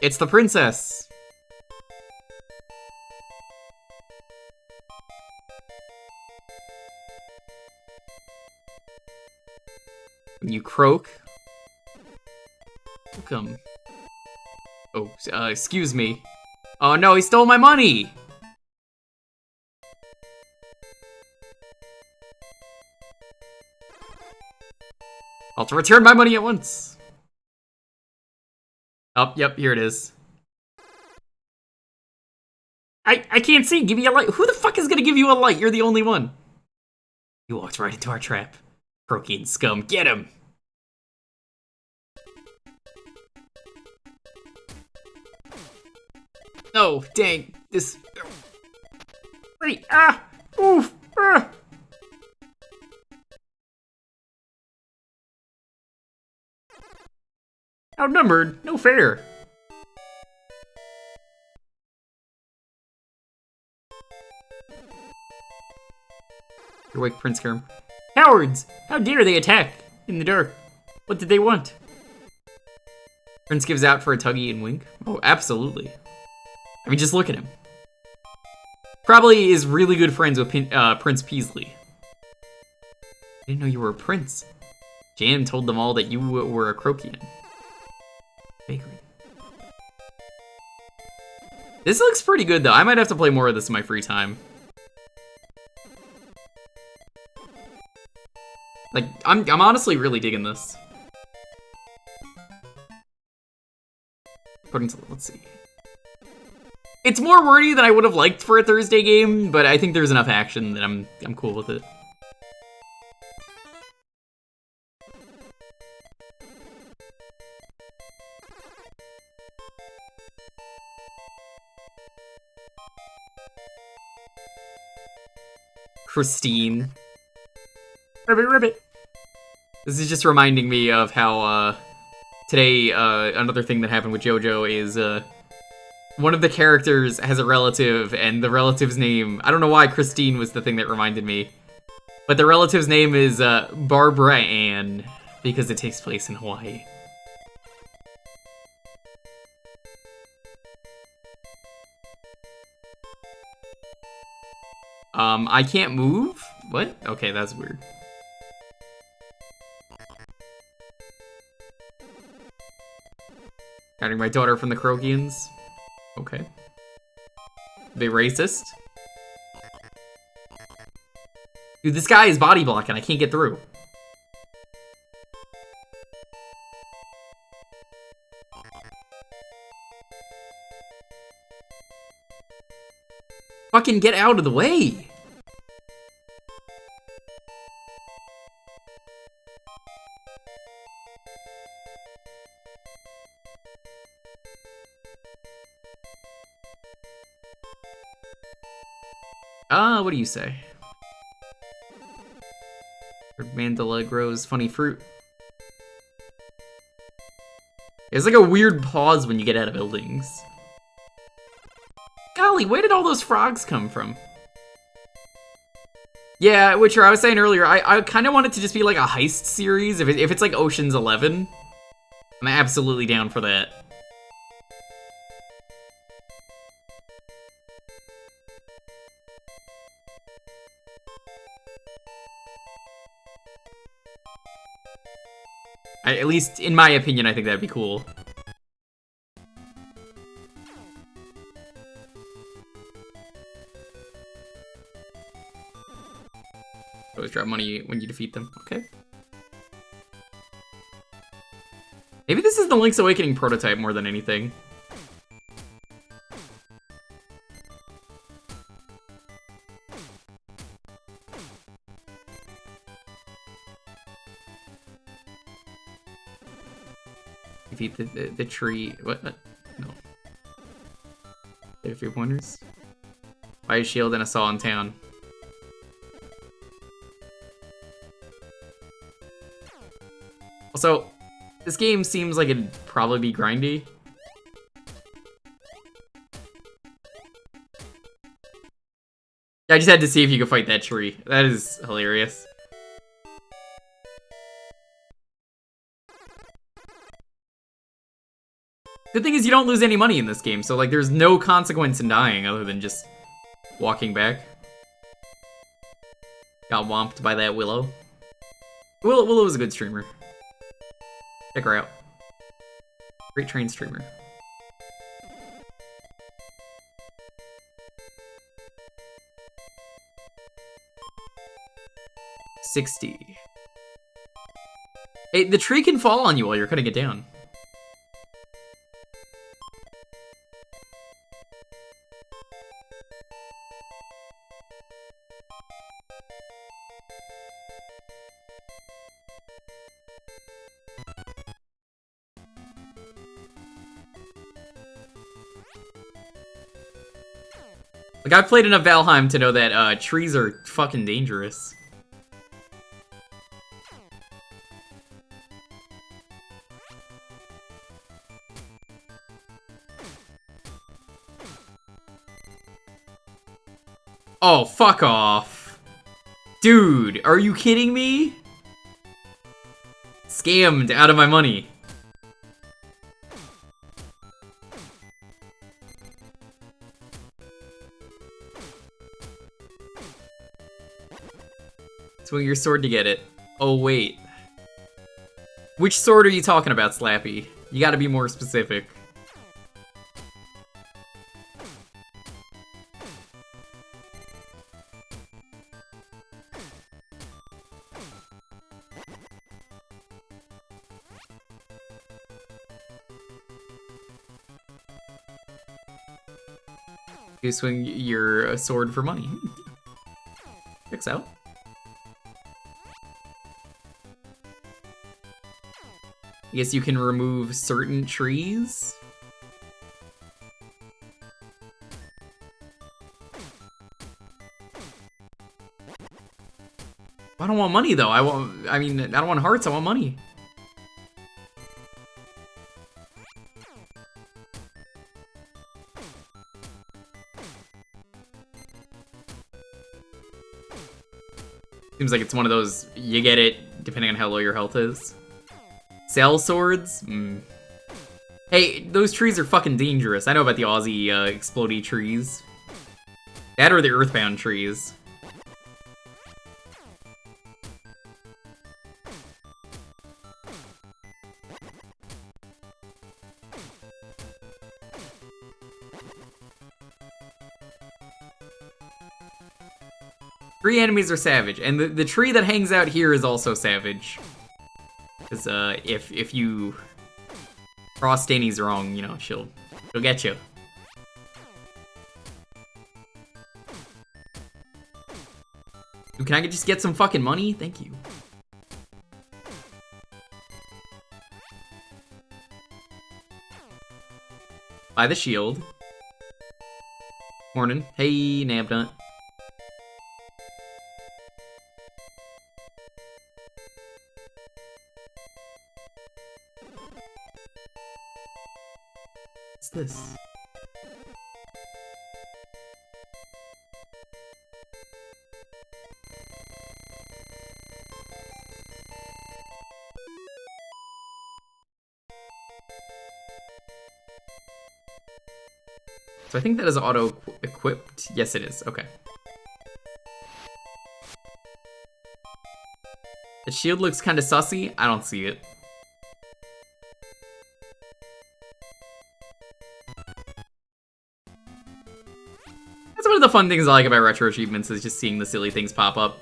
It's the princess! When you croak. Welcome. Oh, excuse me. Oh no, he stole my money! I'll to return my money at once. Oh, yep, here it is. I can't see, give me a light. Who the fuck is gonna give you a light? You're the only one. You walked right into our trap. Croakian scum, get him! No, dang, this... Wait, oof, Outnumbered, no fair. You're awake, Prince Kerm. Cowards! How dare they attack in the dark? What did they want? Prince gives out for a tuggy and wink. Oh, absolutely. I mean, just look at him. Probably is really good friends with Prince Peasley. I didn't know you were a prince. Jan told them all that you were a Croakian. Bakery. This looks pretty good, though. I might have to play more of this in my free time. Like, I'm honestly really digging this. According to, let's see. It's more wordy than I would have liked for a Thursday game, but I think there's enough action that I'm cool with it. Christine. Ribbit, ribbit. This is just reminding me of how, today, another thing that happened with JoJo is, one of the characters has a relative, and the relative's name... I don't know why Christine was the thing that reminded me. But the relative's name is, Barbara Ann, because it takes place in Hawaii. I can't move? What? Okay, that's weird. Hiding my daughter from the Croakians. Okay. They racist? Dude, this guy is body blocking. I can't get through. Fucking get out of the way! What do you say? Mandala grows funny fruit. It's like a weird pause when you get out of buildings. Golly, where did all those frogs come from? Yeah, Witcher, I was saying earlier, I kind of want it to just be like a heist series. If it's like Ocean's 11, I'm absolutely down for that. At least, in my opinion, I think that'd be cool. Always drop money when you defeat them. Okay. Maybe this is the Link's Awakening prototype more than anything. Defeat the tree. What? No. A few pointers. Buy a shield and a saw in town. Also, this game seems like it'd probably be grindy. I just had to see if you could fight that tree. That is hilarious. The thing is, you don't lose any money in this game, so like there's no consequence in dying other than just walking back. Got whomped by that Willow. Willow was a good streamer. Check her out. Great train streamer. $60. Hey, the tree can fall on you while you're cutting it down. Like, I've played enough Valheim to know that trees are fucking dangerous. Oh, fuck off. Dude, are you kidding me? Scammed out of my money. Swing your sword to get it. Oh, wait. Which sword are you talking about, Slappy? You gotta be more specific. You swing your sword for money. Checks out. I guess you can remove certain trees. I don't want money though. I don't want hearts, I want money. Seems like it's one of those, you get it depending on how low your health is. Sell swords? Hey, those trees are fucking dangerous. I know about the Aussie explodey trees. That or the earthbound trees. Three enemies are savage, and the tree that hangs out here is also savage. Because if you cross Danny's wrong, you know, she'll get you. Dude, can I just get some fucking money? Thank you. Buy the shield. Morning. Hey, Nabnut. What's this? So I think that is auto-equipped. Yes, it is. Okay. The shield looks kind of sussy. I don't see it. That's one of the fun things I like about retro achievements is just seeing the silly things pop up.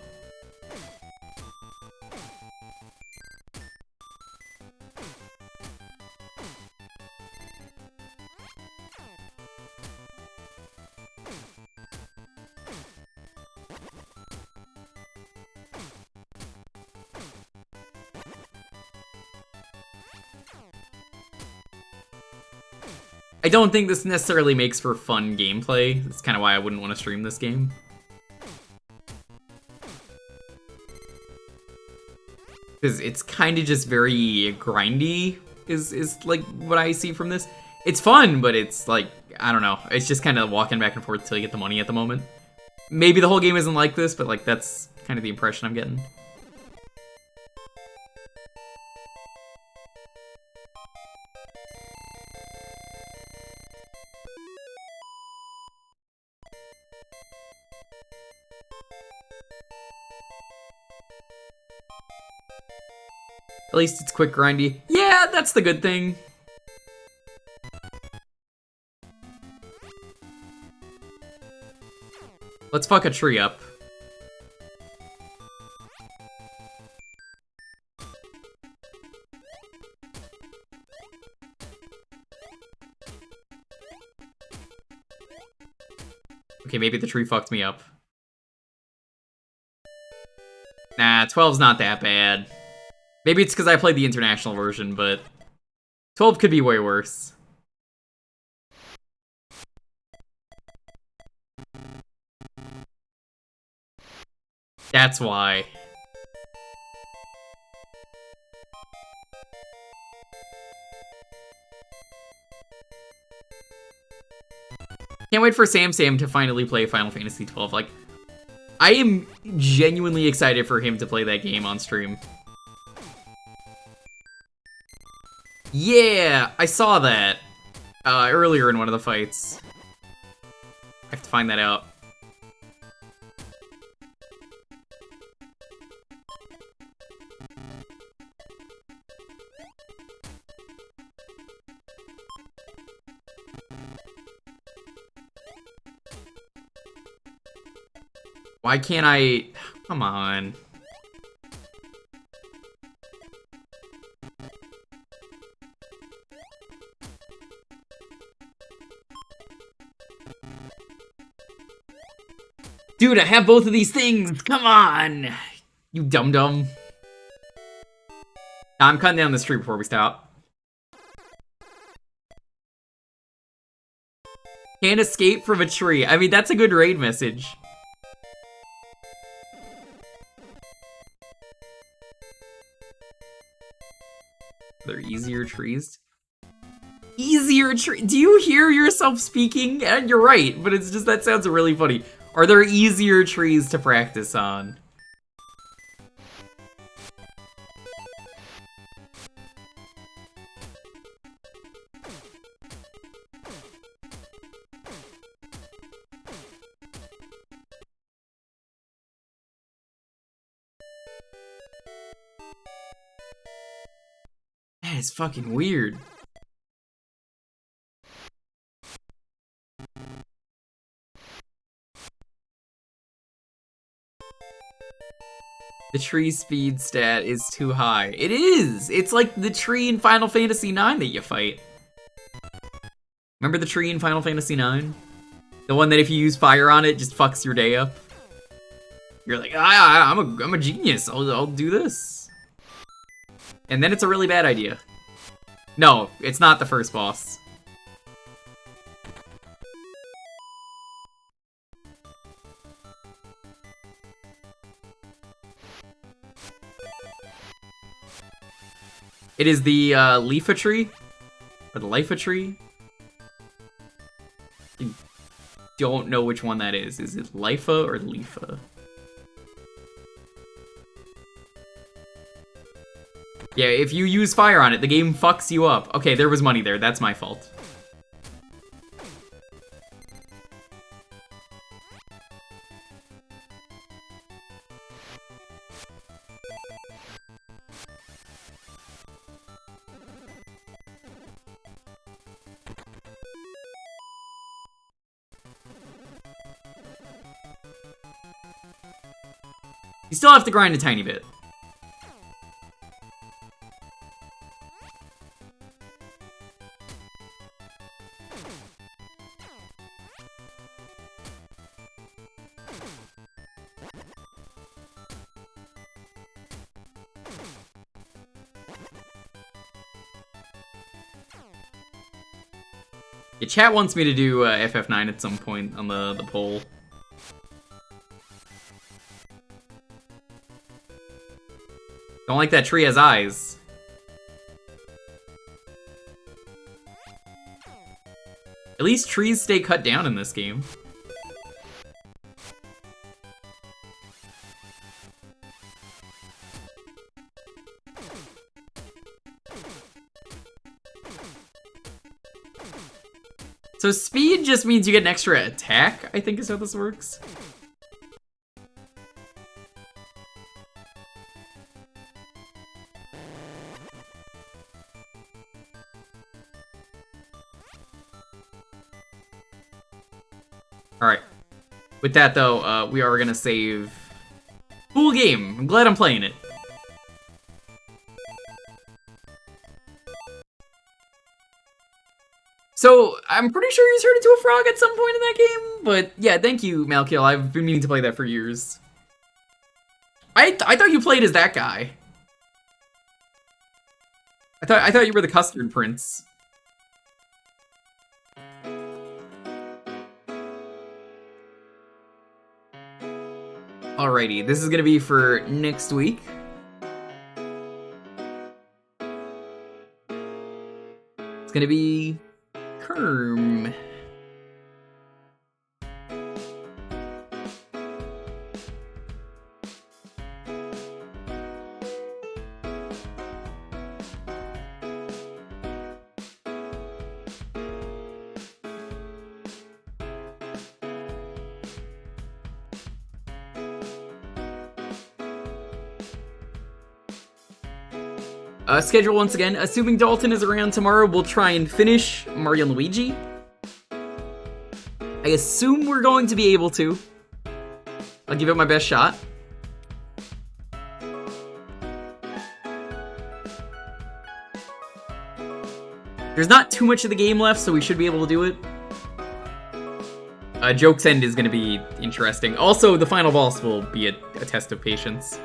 I don't think this necessarily makes for fun gameplay. That's kind of why I wouldn't want to stream this game. Because it's kind of just very grindy, is like what I see from this. It's fun, but it's like, I don't know. It's just kind of walking back and forth until you get the money at the moment. Maybe the whole game isn't like this, but like that's kind of the impression I'm getting. At least it's quick grindy. Yeah, that's the good thing. Let's fuck a tree up. Okay, maybe the tree fucked me up. Nah, 12's not that bad. Maybe it's because I played the international version, but 12 could be way worse. That's why. Can't wait for Sam to finally play Final Fantasy XII. Like, I am genuinely excited for him to play that game on stream. Yeah, I saw that earlier in one of the fights. I have to find that out. Why can't I? Come on. Dude, I have both of these things! Come on! You dum-dum. I'm cutting down this tree before we stop. Can't escape from a tree. I mean, that's a good raid message. Are there easier trees? Easier tree? Do you hear yourself speaking? And you're right, but it's just, that sounds really funny. Are there easier trees to practice on? That is fucking weird. The tree speed stat is too high. It is! It's like the tree in Final Fantasy IX that you fight. Remember the tree in Final Fantasy IX? The one that if you use fire on it, just fucks your day up? You're like, I'm a genius, I'll do this. And then it's a really bad idea. No, it's not the first boss. It is the Leafa tree, or the Lifa tree. I don't know which one that is. Is it Lifa or Leafa? Yeah, if you use fire on it, the game fucks you up. Okay, there was money there. That's my fault. You still have to grind a tiny bit. Yeah, chat wants me to do FF9 at some point on the poll. Don't like that tree has eyes. At least trees stay cut down in this game. So speed just means you get an extra attack, I think is how this works. Alright. With that though, we are gonna save. Cool game. I'm glad I'm playing it. So, I'm pretty sure he's turned into a frog at some point in that game, but yeah, thank you, Malkiel. I've been meaning to play that for years. I thought you played as that guy. I thought you were the Custard Prince. Alrighty, this is gonna be for next week. It's gonna be Kerm. Schedule once again. Assuming Dalton is around tomorrow, we'll try and finish Mario and Luigi. I assume we're going to be able to. I'll give it my best shot. There's not too much of the game left, so we should be able to do it. Joke's End is going to be interesting. Also, the final boss will be a test of patience.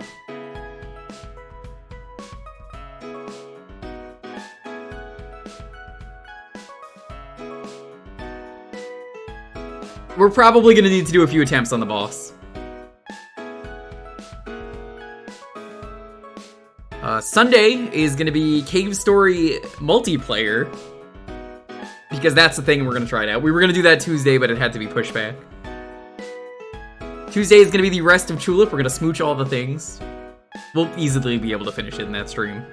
We're probably gonna need to do a few attempts on the boss. Sunday is gonna be Cave Story multiplayer. Because that's the thing we're gonna try it out. We were gonna do that Tuesday, but it had to be pushed back. Tuesday is gonna be the rest of Tulip. We're gonna smooch all the things. We'll easily be able to finish it in that stream.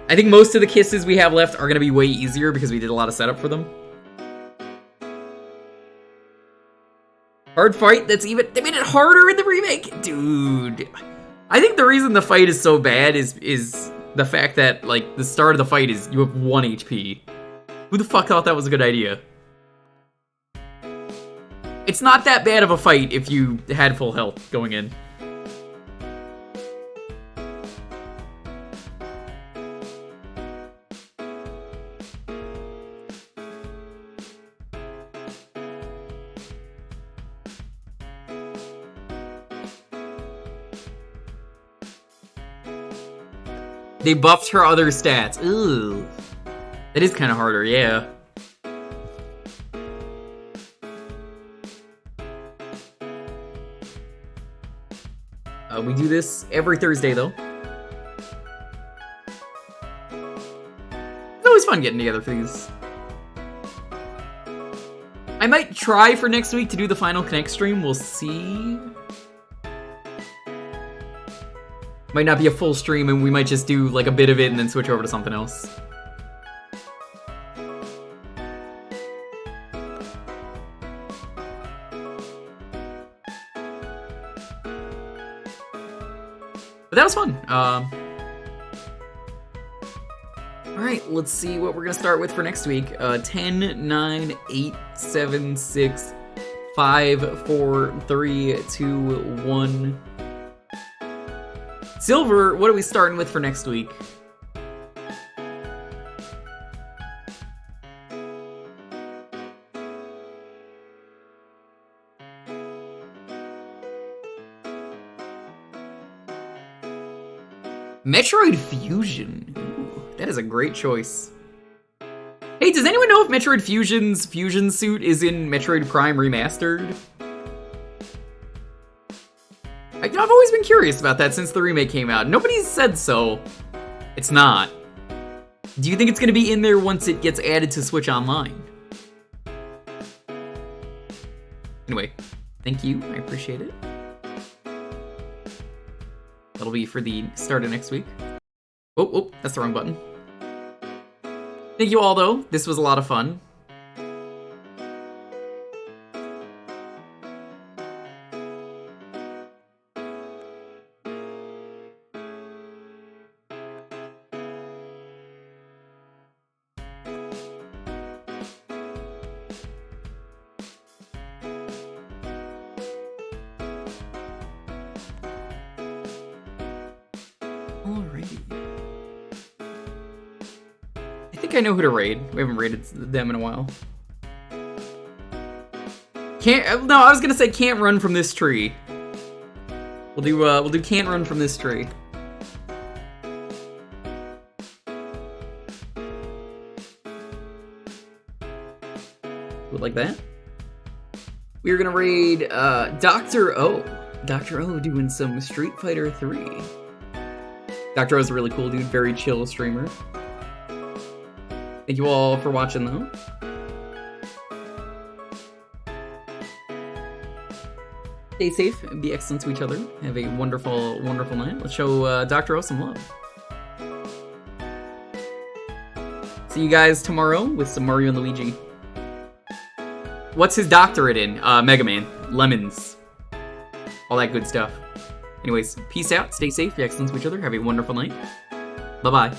I think most of the kisses we have left are gonna be way easier because we did a lot of setup for them. Hard fight, they made it harder in the remake? Dude. I think the reason the fight is so bad is the fact that, like, the start of the fight is you have 1 HP. Who the fuck thought that was a good idea? It's not that bad of a fight if you had full health going in. They buffed her other stats. Ooh. That is kind of harder, yeah. We do this every Thursday, though. It's always fun getting together for these. I might try for next week to do the Final Connect stream. We'll see. Might not be a full stream, and we might just do like a bit of it and then switch over to something else. But that was fun. Alright, let's see what we're gonna start with for next week. 10, 9, 8, 7, 6, 5, 4, 3, 2, 1. Silver, what are we starting with for next week? Metroid Fusion. Ooh, that is a great choice. Hey, does anyone know if Metroid Fusion's fusion suit is in Metroid Prime Remastered? I've always been curious about that since the remake came out. Nobody's said so. It's not. Do you think it's gonna be in there once it gets added to Switch Online? Anyway, thank you. I appreciate it. That'll be for the start of next week. Oh, that's the wrong button. Thank you all, though. This was a lot of fun. I know who to raid. We haven't raided them in a while. No, I was gonna say can't run from this tree. We'll do can't run from this tree. Like that. We're gonna raid Dr. O. Dr. O doing some Street Fighter 3. Dr. O's a really cool dude, very chill streamer. Thank you all for watching, though. Stay safe and be excellent to each other. Have a wonderful, wonderful night. Let's show Dr. O some love. See you guys tomorrow with some Mario and Luigi. What's his doctorate in? Mega Man. Lemons. All that good stuff. Anyways, peace out. Stay safe. Be excellent to each other. Have a wonderful night. Bye-bye.